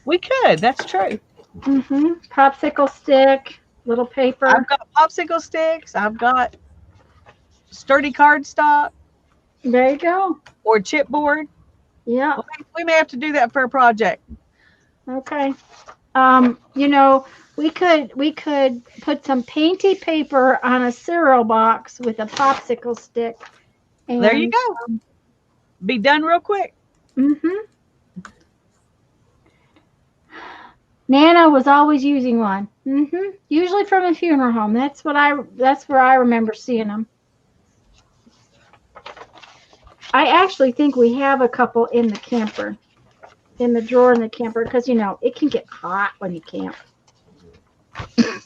We could. That's true. Popsicle stick, little paper. I've got popsicle sticks. I've got sturdy cardstock. There you go. Or chipboard. Yeah. Well, we may have to do that for a project. Okay. You know, we could put some painty paper on a cereal box with a popsicle stick. And, there you go. Be done real quick. Nana was always using one. Usually from a funeral home. That's where I remember seeing them. I actually think we have a couple in the camper, in the drawer in the camper, because, you know, it can get hot when you camp.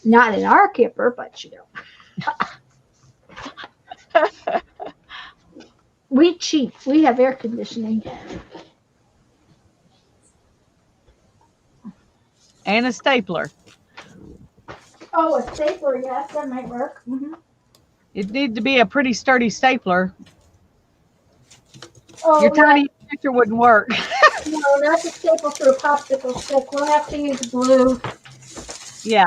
Not in our camper, but, you know. We cheat. We have air conditioning. And a stapler. Oh, a stapler, yes, that might work. It needs to be a pretty sturdy stapler. Oh, your tiny picture wouldn't work. No, not a staple for a popsicle stick. We'll have to use glue. Yeah.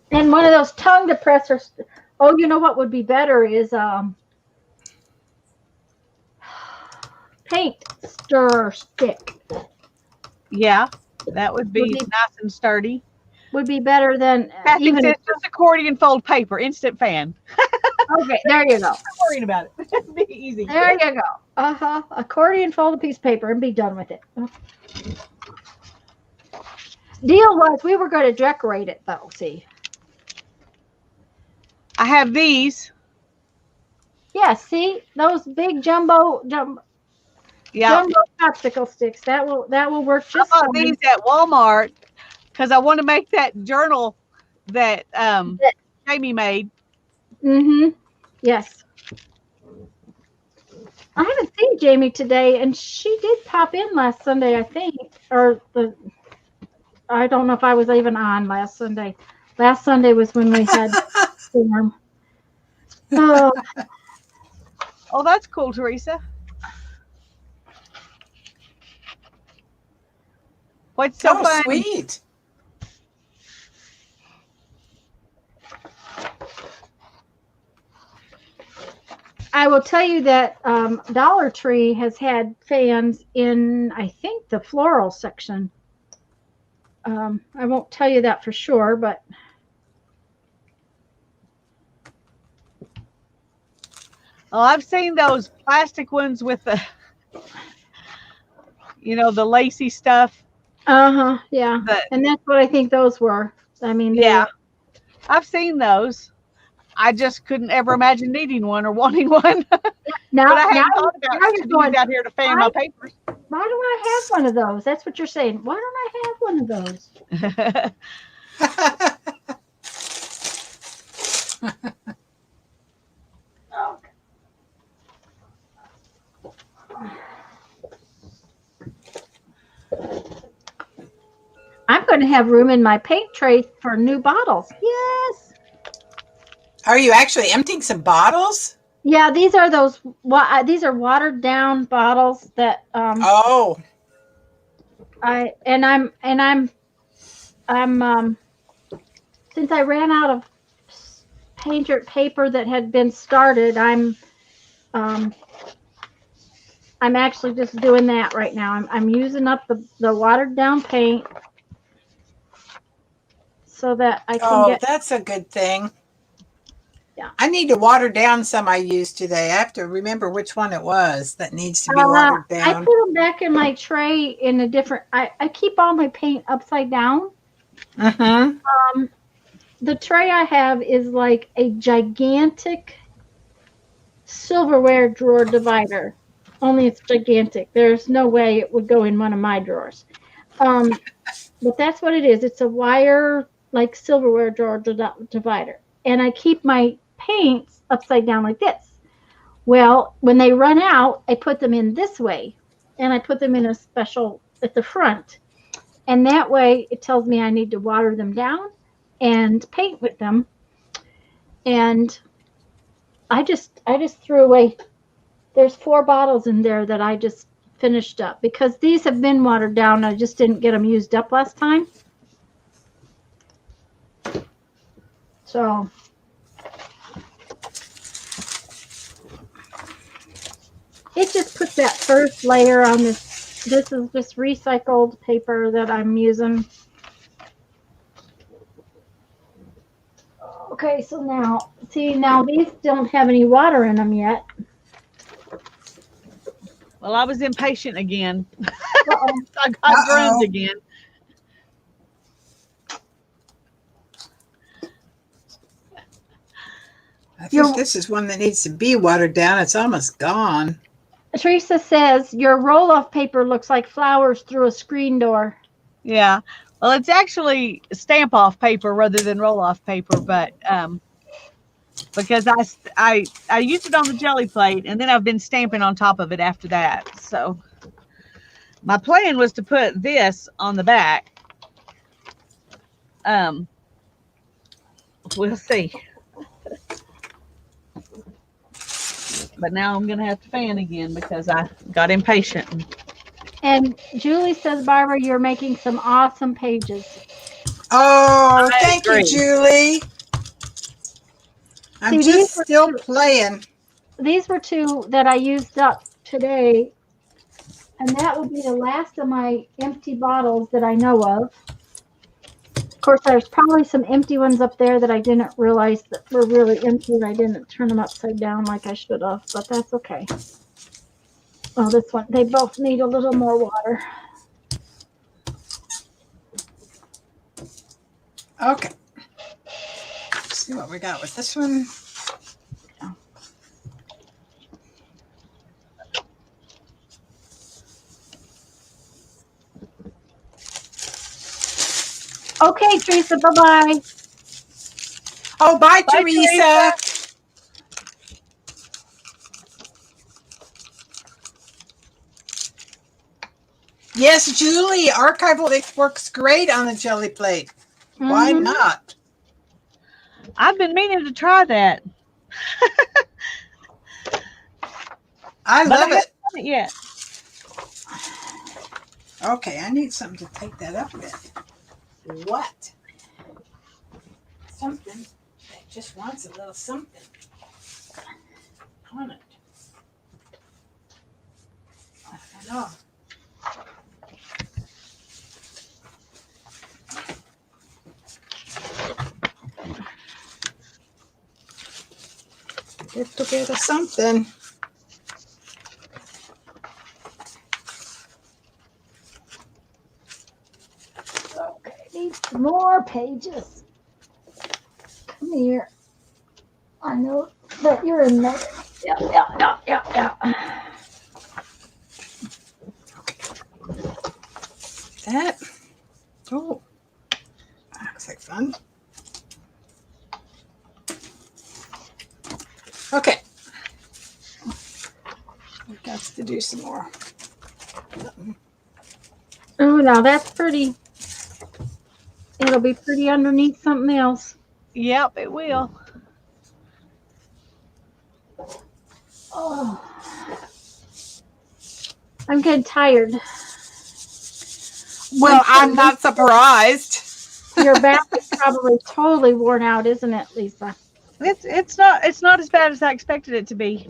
And one of those tongue depressors. Oh, you know what would be better is paint stir stick. Yeah, that would be nice and sturdy. Would be better than even just accordion fold paper, instant fan. Okay, there you go. I'm worried about it. It'd be easy. There you go. Accordion fold a piece of paper and be done with it. Deal was we were going to decorate it though. See. I have these. Yeah, see those big jumbo popsicle sticks. That will work just fine. I bought these at Walmart because I want to make that journal that Jamie made. Yes. I haven't seen Jamie today, and she did pop in last Sunday, I think, I don't know if I was even on last Sunday. Last Sunday was when we had storm. Oh, that's cool, Teresa. What's so fun? Sweet. I will tell you that Dollar Tree has had fans in, I think, the floral section. I won't tell you that for sure, but Oh, I've seen those plastic ones with the, the lacy stuff. Uh-huh. Yeah. But And that's what I think those were. I mean, they yeah, were. I've seen those. I just couldn't ever imagine needing one or wanting one. But I Now hadn't thought about now you're these going, out here to fan why my papers. why don't I have one of those? That's what you're saying. Why don't I have one of those? Oh. I'm going to have room in my paint tray for new bottles. Yes. Are you actually emptying some bottles? Yeah, these are these are watered down bottles that Oh, I'm since I ran out of paper that had been started, um I'm actually just doing that right now. I'm using up the watered down paint so that I can oh, get. that's a good thing. Yeah. I need to water down some I used today. I have to remember which one it was that needs to be watered I down. put them back in my tray in a different. I keep all my paint upside down. Mm-hmm. The tray I have is like a gigantic silverware drawer divider. Only it's gigantic. There's no way it would go in one of my drawers. But that's what it is. It's a wire like silverware drawer divider. And I keep my paints upside down like this. Well, when they run out, I put them in this way. And I put them in a special at the front. And that way it tells me I need to water them down and paint with them. And I just threw away. There's 4 bottles in there that I just finished up because these have been watered down. I just didn't get them used up last time. So it just puts that first layer on this. This is just recycled paper that I'm using. Okay, so now, see, now these don't have any water in them yet. Well, I was impatient again. Uh-oh. I got grunge Uh-oh. again. I think this is one that needs to be watered down. It's almost gone. Teresa says your roll-off paper looks like flowers through a screen door. Yeah. Well, it's actually stamp off paper rather than roll off paper, but because I used it on the jelly plate and then I've been stamping on top of it after that. So my plan was to put this on the back. We'll see. But now I'm gonna have to fan again because I got impatient. And Julie says, Barbara, you're making some awesome pages. Oh, thank you, agree. Julie. I'm See, just still playing. These were 2 that I used up today. And that will be the last of my empty bottles that I know of. Of course, there's probably some empty ones up there that I didn't realize that were really empty and I didn't turn them upside down like I should have, but that's okay. Oh, this one, they both need a little more water. Okay. Let's see what we got with this one. Okay, Teresa, bye-bye. Oh, bye, Bye, Teresa. Yes, Julie, archival, it works great on the jelly plate. Why not? I've been meaning to try that. I But love I haven't it. done it yet. Okay, I need something to take that up with. What? Something that just wants a little something on it. I don't know. little bit of something. Okay, need some more pages. Come here. I know that you're in there. Yeah. That. Oh, that looks like fun. Okay. We've got to do some more. Oh, now that's pretty. It'll be pretty underneath something else. Yep, it will. Oh, I'm getting tired. Well, I'm not surprised. Your back is probably totally worn out, isn't it, Lisa? It's not as bad as I expected it to be.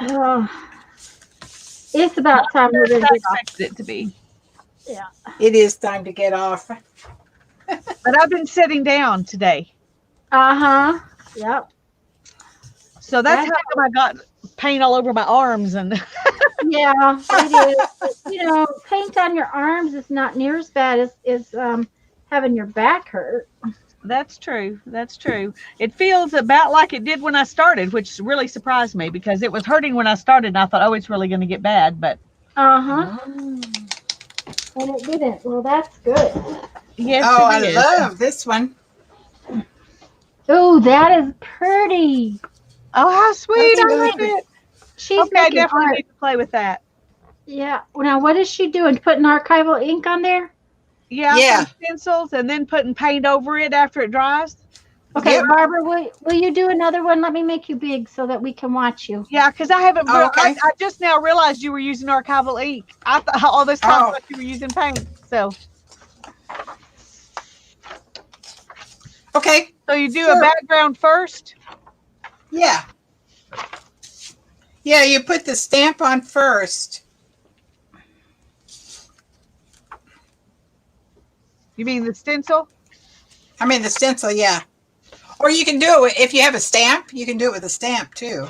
Oh, it's about time we're going I to get off. expected it to be. Yeah. It is time to get off. But I've been sitting down today. Uh-huh. Yep. So that's how come I got paint all over my arms and Yeah, it is. You know, paint on your arms is not near as bad as having your back hurt. That's true. That's true. It feels about like it did when I started, which really surprised me because it was hurting when I started and I thought, oh, it's really going to get bad, but Uh-huh. And it didn't. Well, that's good. yes, Oh, I it is. love this one. Oh, that is pretty. Oh, how sweet. That's I really love pretty. it. She's Okay, I making definitely art. need to play with that. Yeah. Now, what is she doing? Putting archival ink on there? Yeah, Yeah. some stencils and then putting paint over it after it dries. Okay, Yep. Barbara, will you do another one? Let me make you big so that we can watch you. Yeah, because I haven't. Oh, okay. I just now realized you were using archival ink. I thought all this time I Oh. thought you were using paint. So Okay. you do Sure. a background first. Yeah. Yeah, you put the stamp on first. You mean the stencil? I mean the stencil, yeah. Or you can do it if you have a stamp. You can do it with a stamp too.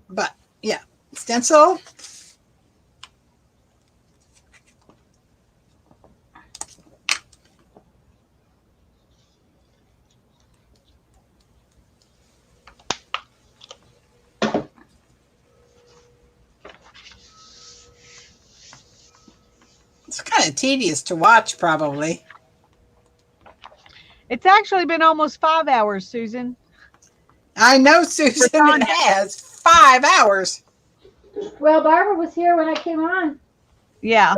But yeah, stencil. It's kind of tedious to watch, probably. It's actually been almost 5 hours, Susan. I know, Susan, Tanya. it has 5 hours. Well, Barbara was here when I came on. Yeah.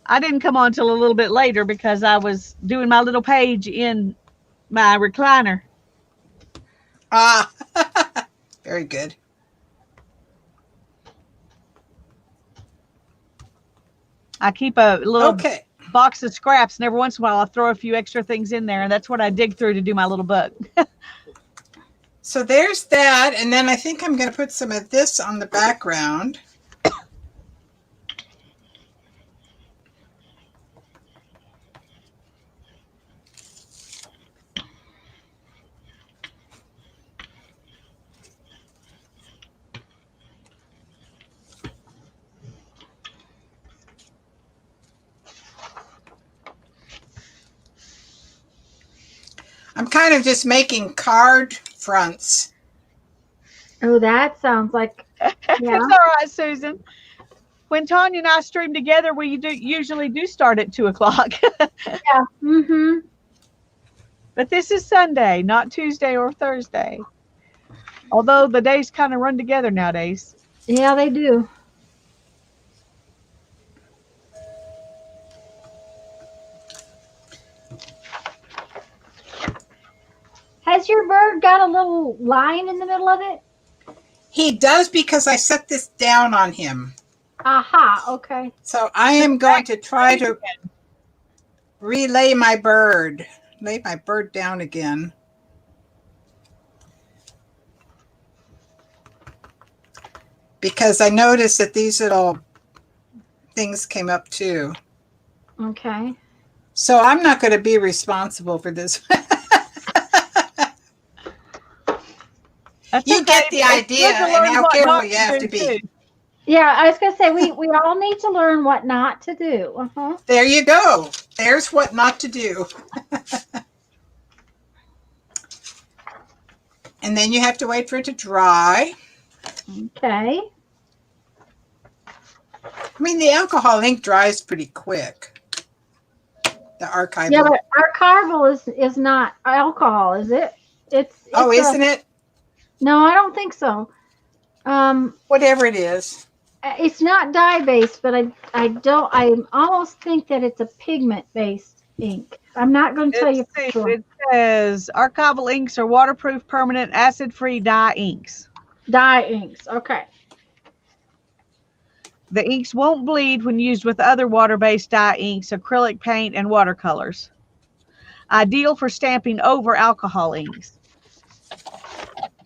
I didn't come on till a little bit later because I was doing my little page in my recliner. Ah, very good. I keep a little Okay. box of scraps, and every once in a while I throw a few extra things in there, and that's what I dig through to do my little book. So there's that, and then I think I'm going to put some of this on the background. I'm kind of just making card fronts. Oh, that sounds like, yeah. It's all right, Susan. When Tanya and I stream together, we usually do start at 2:00. Yeah. Mm-hmm. But this is Sunday, not Tuesday or Thursday. Although the days kind of run together nowadays. Yeah, they do. Has your bird got a little line in the middle of it? He does because I set this down on him. Aha, okay. So I am going to try to relay my bird. Lay my bird down again. Because I noticed that these little things came up too. Okay. So I'm not going to be responsible for this. That's You okay. get the It's idea good to and learn how what careful not you to have do to be. too. Yeah, I was gonna say we all need to learn what not to do. Uh-huh. There you go. There's what not to do. And then you have to wait for it to dry. Okay. I mean, the alcohol ink dries pretty quick. The Yeah, archival. but archival is not alcohol, is it? Oh, It's a isn't it? no, I don't think so. Whatever it is. It's not dye based, but I almost think that it's a pigment based ink. I'm not going to tell Let's you for see. sure. It says archival inks are waterproof, permanent, acid-free dye inks. Dye inks. Okay. The inks won't bleed when used with other water-based dye inks, acrylic paint, and watercolors. Ideal for stamping over alcohol inks.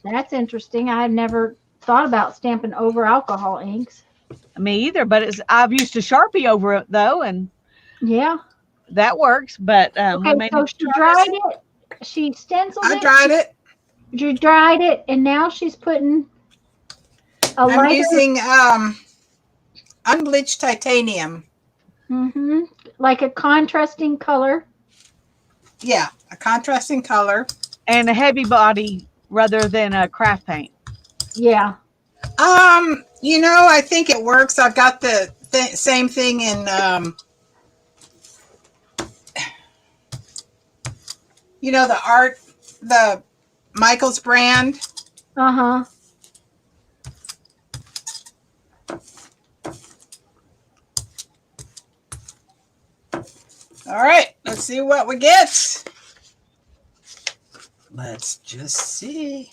That's interesting. I've never thought about stamping over alcohol inks. Me either, but I've used a Sharpie over it though, and Yeah. that works. But Okay, we may so need to she try dried this. it. She stenciled I it. dried it. She dried it, and now she's putting a I'm lighter, using unbleached titanium. like a contrasting color. Yeah, a contrasting color. And a heavy body rather than a craft paint. Yeah. I think it works. I've got the same thing in the Michaels brand. Uh-huh. All right, let's see what we get. Let's just see.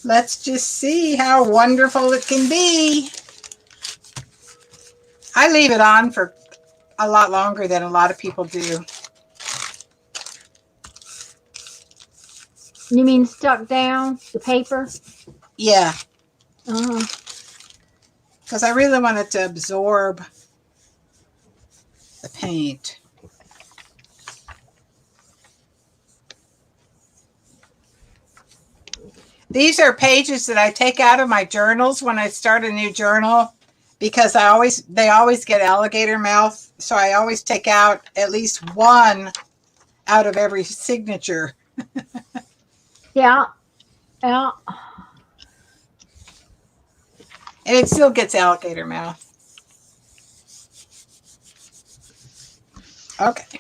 Let's just see how wonderful it can be. I leave it on for a lot longer than a lot of people do. You mean stuck down the paper? Yeah, Uh-huh. because I really want it to absorb the paint. These are pages that I take out of my journals when I start a new journal because they always get alligator mouth. So I always take out at least one out of every signature. Yeah. Yeah. And it still gets alligator mouth. Okay.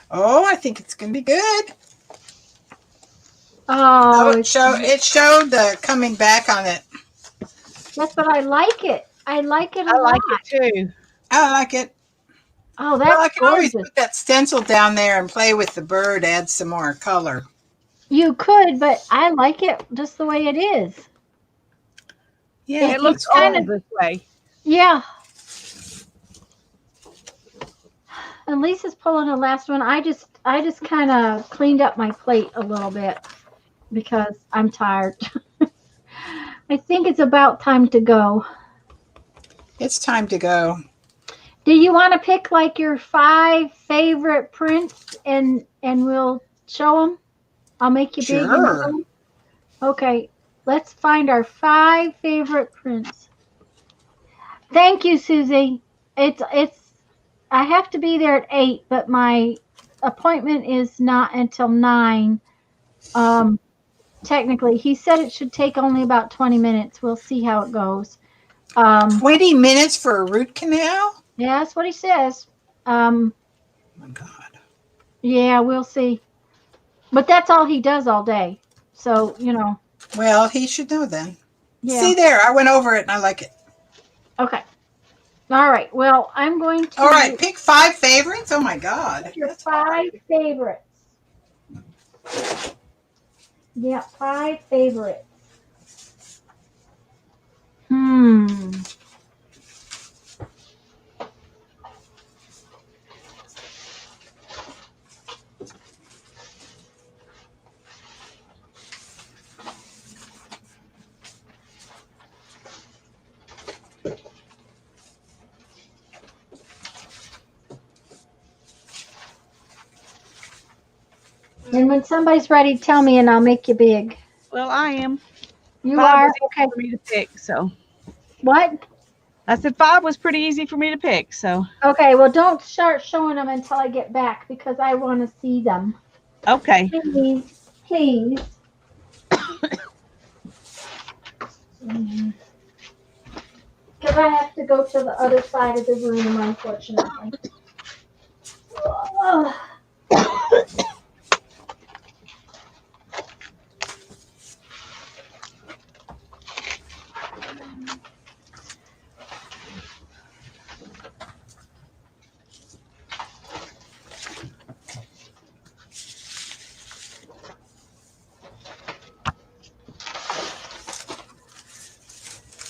Oh, I think it's going to be good. Oh, It showed the coming back on it. yes, but I like it. I like it a I lot. like it too. I like it. Oh, Well, I that's can always gorgeous. put that stencil down there and play with the bird, add some more color. You could, but I like it just the way it is. Yeah, It looks kind old of- this way. Yeah. And Lisa's pulling the last one. I just kind of cleaned up my plate a little bit because I'm tired. I think it's about time to go. it's time to go. Do you want to pick like your 5 favorite prints and we'll show them? I'll make you big and Sure. show 'em? Okay, let's find our 5 favorite prints. Thank you, Susie. It's I have to be there at 8, but my appointment is not until 9. Technically, he said it should take only about 20 minutes. We'll see how it goes. 20 minutes for a root canal? Yeah, that's what he says. Oh my God. Yeah, we'll see. But that's all he does all day. So, Well, he should know then. yeah. See there, I went over it and I like it. Okay. All right. Well, I'm going to All right, pick 5 favorites. Oh my God. your That's 5 hard. favorites. Yeah, 5 favorites. And when somebody's ready, tell me and I'll make you big. Well, I am. You 5 are? was easy Okay. for me to pick, so. What? I said 5 was pretty easy for me to pick, so. Okay, well, don't start showing them until I get back because I want to see them. Okay. Please, please. Because I have to go to the other side of the room, unfortunately. Oh.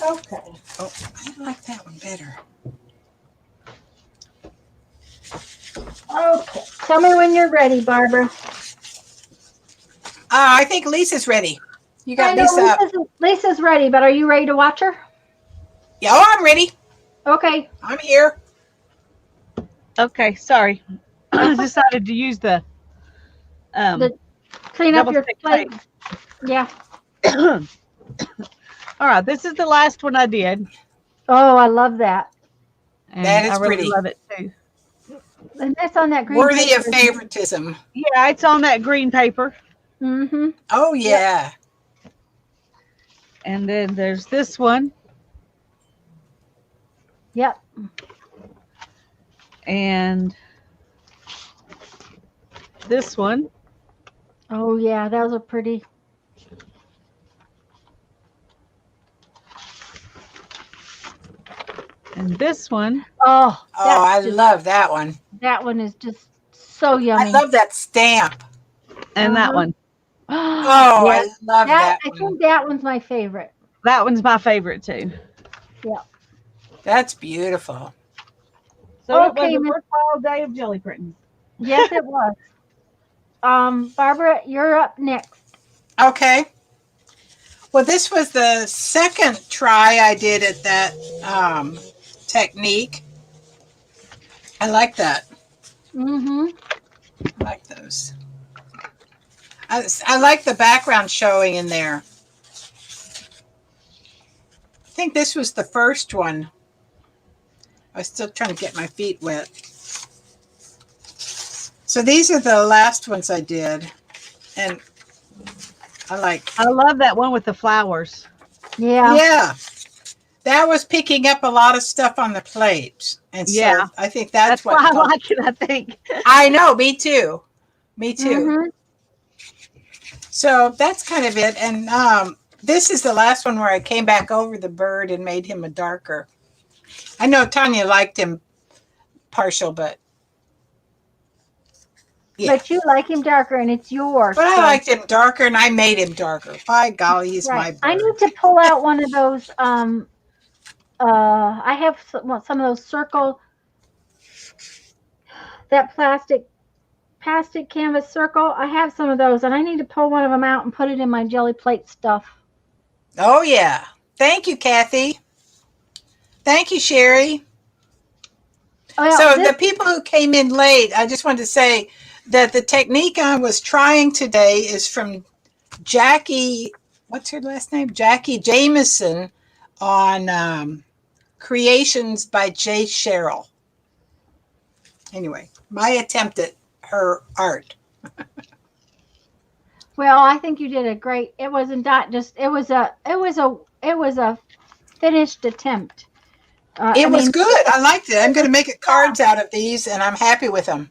Okay. Oh, I like that one better. Okay. Tell me when you're ready, Barbara. I think Lisa's ready. You got I know Lisa up. Lisa's ready, but are you ready to watch her? Yeah, oh, I'm ready. Okay. I'm here. Okay, sorry. I decided to use the Clean up double your stick plate. tape. Yeah. All right, this is the last one I did. Oh, I love that. And That is I really pretty. love it too. And that's on that green Worthy paper. of favoritism. Yeah, it's on that green paper. Mm-hmm. Oh, yeah. And then there's this one. Yep. And this one. Oh, yeah, those are pretty. And this one. Oh, Oh, I love that one. that one is just so I yummy. love that stamp. And that Uh-huh. one. Oh, Yeah, I love that I one. think that one's my favorite. That one's my favorite too. Yeah. That's beautiful. So it Okay, was a Miss- worthwhile day of jelly printing. Yes, it was. Barbara, you're up next. Okay. Well, this was the second try I did at that technique. I like that. Mm-hmm. I like those. I like the background showing in there. I think this was the first one. I was still trying to get my feet wet. So these are the last ones I did. And I love that one with the flowers. Yeah. Yeah. That was picking up a lot of stuff on the plate. And so Yeah. I think that's why I like it, I think. I know, me too. Me too. Mm-hmm. So that's kind of it. And this is the last one where I came back over the bird and made him a darker. I know Tanya liked him partial, but yeah. But you like him darker, and it's yours. But I so- liked him darker, and I made him darker. By golly, he's my bird. I need to pull out one of those. I have some of those circle. That plastic canvas circle. I have some of those, and I need to pull one of them out and put it in my jelly plate stuff. Oh, yeah. Thank you, Kathy. Thank you, Sherry. Oh, yeah, So the people who came in late, I just wanted to say that the technique I was trying today is from Jackie, what's her last name? Jackie Jameson on Creations by J. Sherrill. Anyway, my attempt at her art. Well, I think you did a great. It wasn't that just. It was a finished attempt. It was good. I liked it. I'm going to make cards out of these, and I'm happy with them.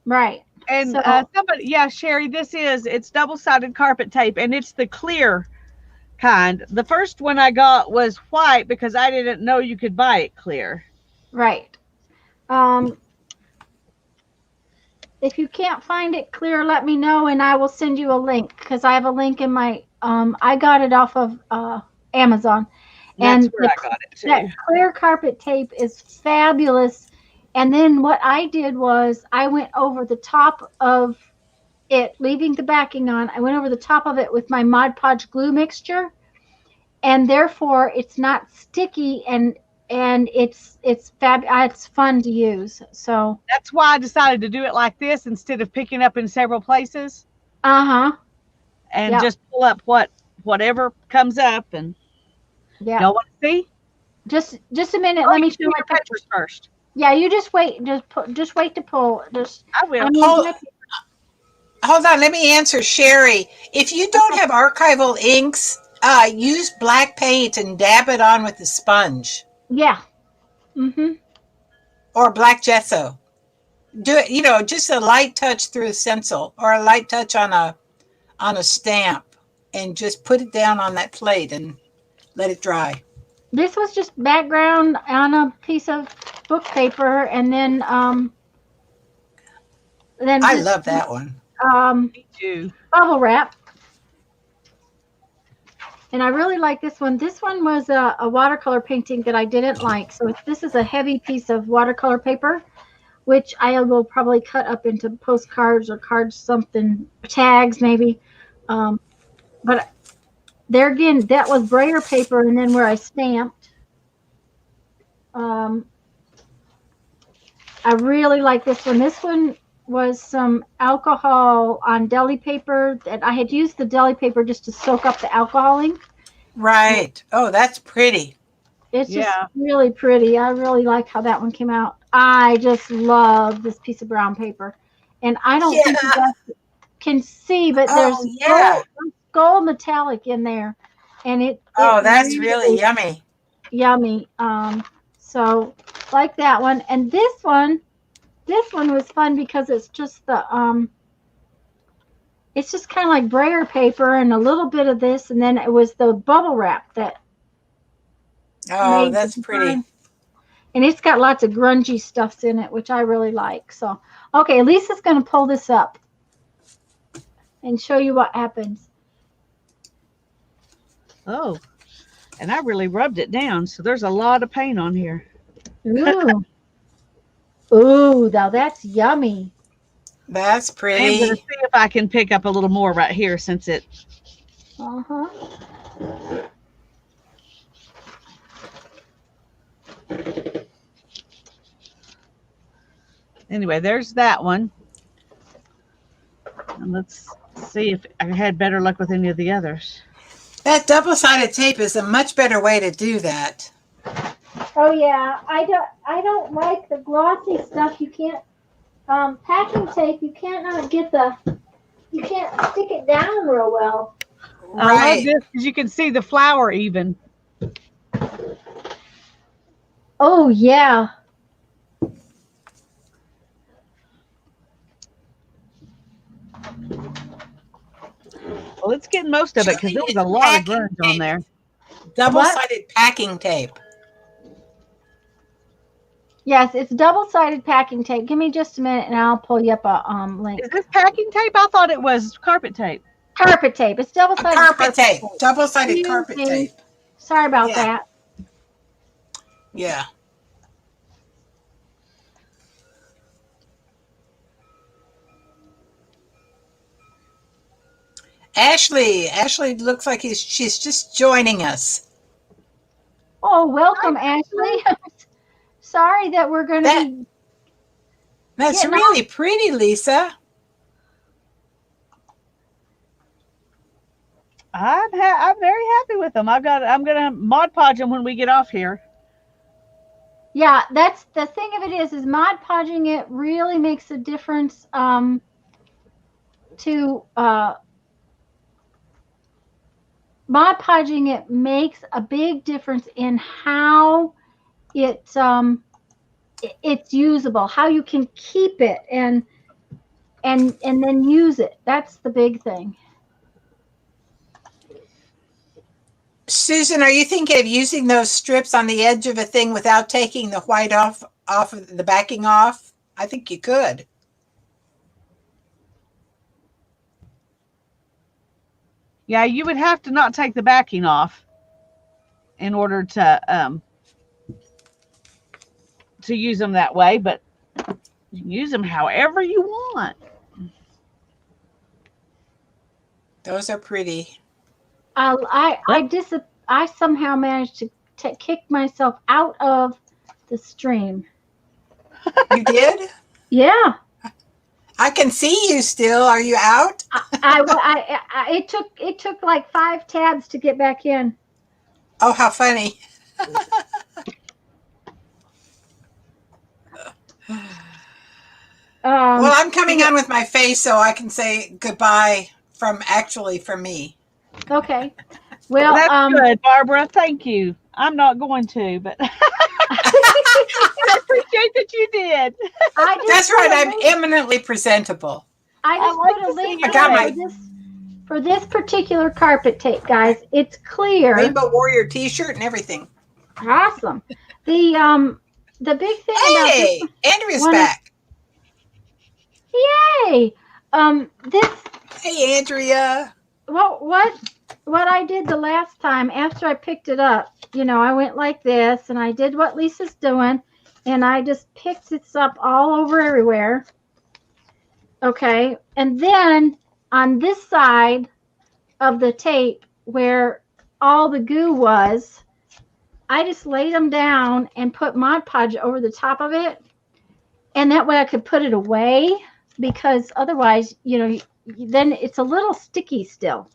Right. And So- somebody, yeah, Sherry, it's double-sided carpet tape, and it's the clear kind. The first one I got was white because I didn't know you could buy it clear. Right. If you can't find it clear, let me know and I will send you a link because I have a link in my. I got it off of Amazon. That's And where I got it too. That clear carpet tape is fabulous. And then what I did was I went over the top of it, leaving the backing on. I went over the top of it with my Mod Podge glue mixture, and therefore it's not sticky and it's it's fun to use. So that's why I decided to do it like this instead of picking up in several places. Uh-huh. and Yep. just pull up whatever comes up. And Yeah. y'all want to see? Just a minute. Oh, Let me you show do my your pictures. papers first. Yeah, you just wait. Just wait to pull. I will. I mean, Hold, hold on. Let me answer Sherry. If you don't have archival inks, use black paint and dab it on with a sponge yeah. Mm-hmm. or black gesso. Do it, just a light touch through a stencil or a light touch on a stamp, and just put it down on that plate and let it dry. This was just background on a piece of book paper, and then I just love that one. Me too. bubble wrap. And I really like this one. This one was a watercolor painting that I didn't like. So this is a heavy piece of watercolor paper, which I will probably cut up into postcards or cards, something, tags maybe. But there again, that was brayer paper, and then where I stamped. Um, I really like this one. This one was some alcohol on deli paper that I had used the deli paper just to soak up the alcohol ink. Right. Oh, that's pretty. It's just Yeah. really pretty. I really like how that one came out. I just love this piece of brown paper. And I don't think you Yeah. guys can see, but Oh, there's yeah. gold metallic in there. And it Oh, that's really really yummy. yummy. So like that one. And this one was fun because it's just kind of like brayer paper and a little bit of this, and then it was the bubble wrap that Oh, made the that's pretty. design. And it's got lots of grungy stuffs in it, which I really like. So, okay, Lisa's going to pull this up and show you what happens. Oh, and I really rubbed it down, so there's a lot of paint on here. Ooh. Ooh, now that's yummy. That's I am going to pretty. see if I can pick up a little more right here since it. Uh-huh. Anyway, there's that one. And let's see if I had better luck with any of the others. That double-sided tape is a much better way to do that. Oh yeah, I don't like the glossy stuff. You can't packing tape. You can't stick it down real well. I love Right. this because you can see the flower even. Oh yeah. Well, let's get most of it because there was a lot of grunge on there. Double-sided packing tape. Yes, it's double-sided packing tape. Give me just a minute, and I'll pull you up a link. Is this packing tape? I thought it was carpet tape. Carpet tape. It's double-sided Carpet tape. Double-sided carpet Excuse me. tape. Sorry about Yeah. that. Yeah. Ashley looks like she's just joining us. Oh, welcome, Ashley. Sorry that we're going to That be. that's Getting really pretty, Lisa. I'm very happy with them. I'm gonna Mod Podge them when we get off here. Yeah, that's the thing of it is Mod Podging it really makes a difference to Mod Podging it makes a big difference in how it's usable, how you can keep it and then use it. That's the big thing. Susan, are you thinking of using those strips on the edge of a thing without taking the white off of the backing off? I think you could. Yeah, you would have to not take the backing off in order to use them that way, but you can use them however you want. Those are pretty. I somehow managed to kick myself out of the stream. You did? Yeah. I can see you still. Are you out? It took like 5 tabs to get back in. Oh, how funny. Well, I'm coming on with my face so I can say goodbye from me. Okay. Well, That's good, Barbara. Thank you. I'm not going to, but I appreciate that you did. That's right. I'm eminently presentable. I just like put a to see link your I got for my this particular carpet tape, guys. It's clear. Rainbow Warrior t-shirt and everything. Awesome. The big thing about this Hey, Andrea's one is, back. yay. This Hey, Andrea. well, what I did the last time after I picked it up, I went like this and I did what Lisa's doing and I just picked it up all over everywhere. Okay. And then on this side of the tape where all the goo was, I just laid them down and put Mod Podge over the top of it. And that way I could put it away because otherwise, then it's a little sticky still.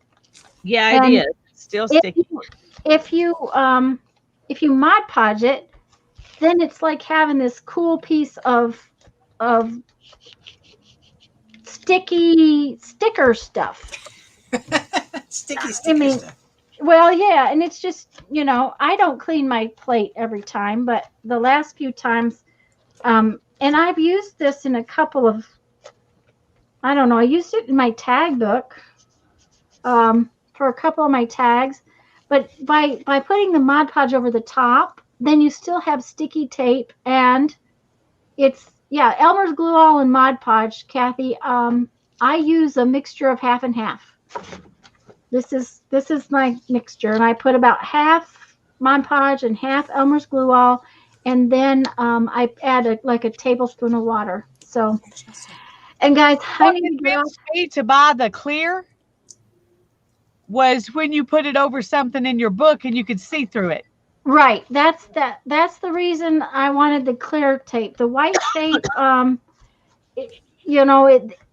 Yeah, it is. It's still sticky. If you Mod Podge it, then it's like having this cool piece of sticky sticker stuff. Sticky sticker stuff. Well, yeah, and it's just, I don't clean my plate every time, but the last few times, and I've used this in a couple of, I don't know, I used it in my tag book for a couple of my tags, but by putting the Mod Podge over the top, then you still have sticky tape, and it's, yeah, Elmer's Glue All and Mod Podge, Kathy. I use a mixture of half and half. This is my mixture, and I put about half Mod Podge and half Elmer's Glue All, and then I add a tablespoon of water. So, and guys, I need to get off. Me to buy the clear was when you put it over something in your book and you could see through it. Right. That's the reason I wanted the clear tape. The white tape,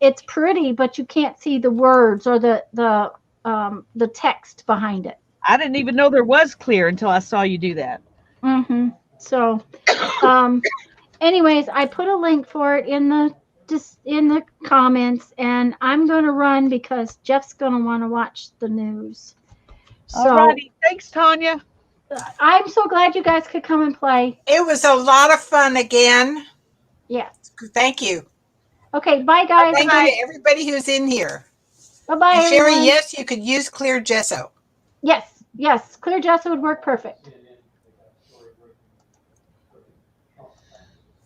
it's pretty, but you can't see the words or the text behind it. I didn't even know there was clear until I saw you do that. Mm-hmm. So, anyways, I put a link for it in the comments, and I'm going to run because Jeff's going to want to watch the news. So, alrighty, thanks, Tanya. I'm so glad you guys could come and play. It was a lot of fun again. Yeah. Thank you. Okay, bye, guys. Thank you to everybody who's in here. Bye-bye, and Sherry, everyone. yes, you could use clear gesso. Yes, clear gesso would work perfect.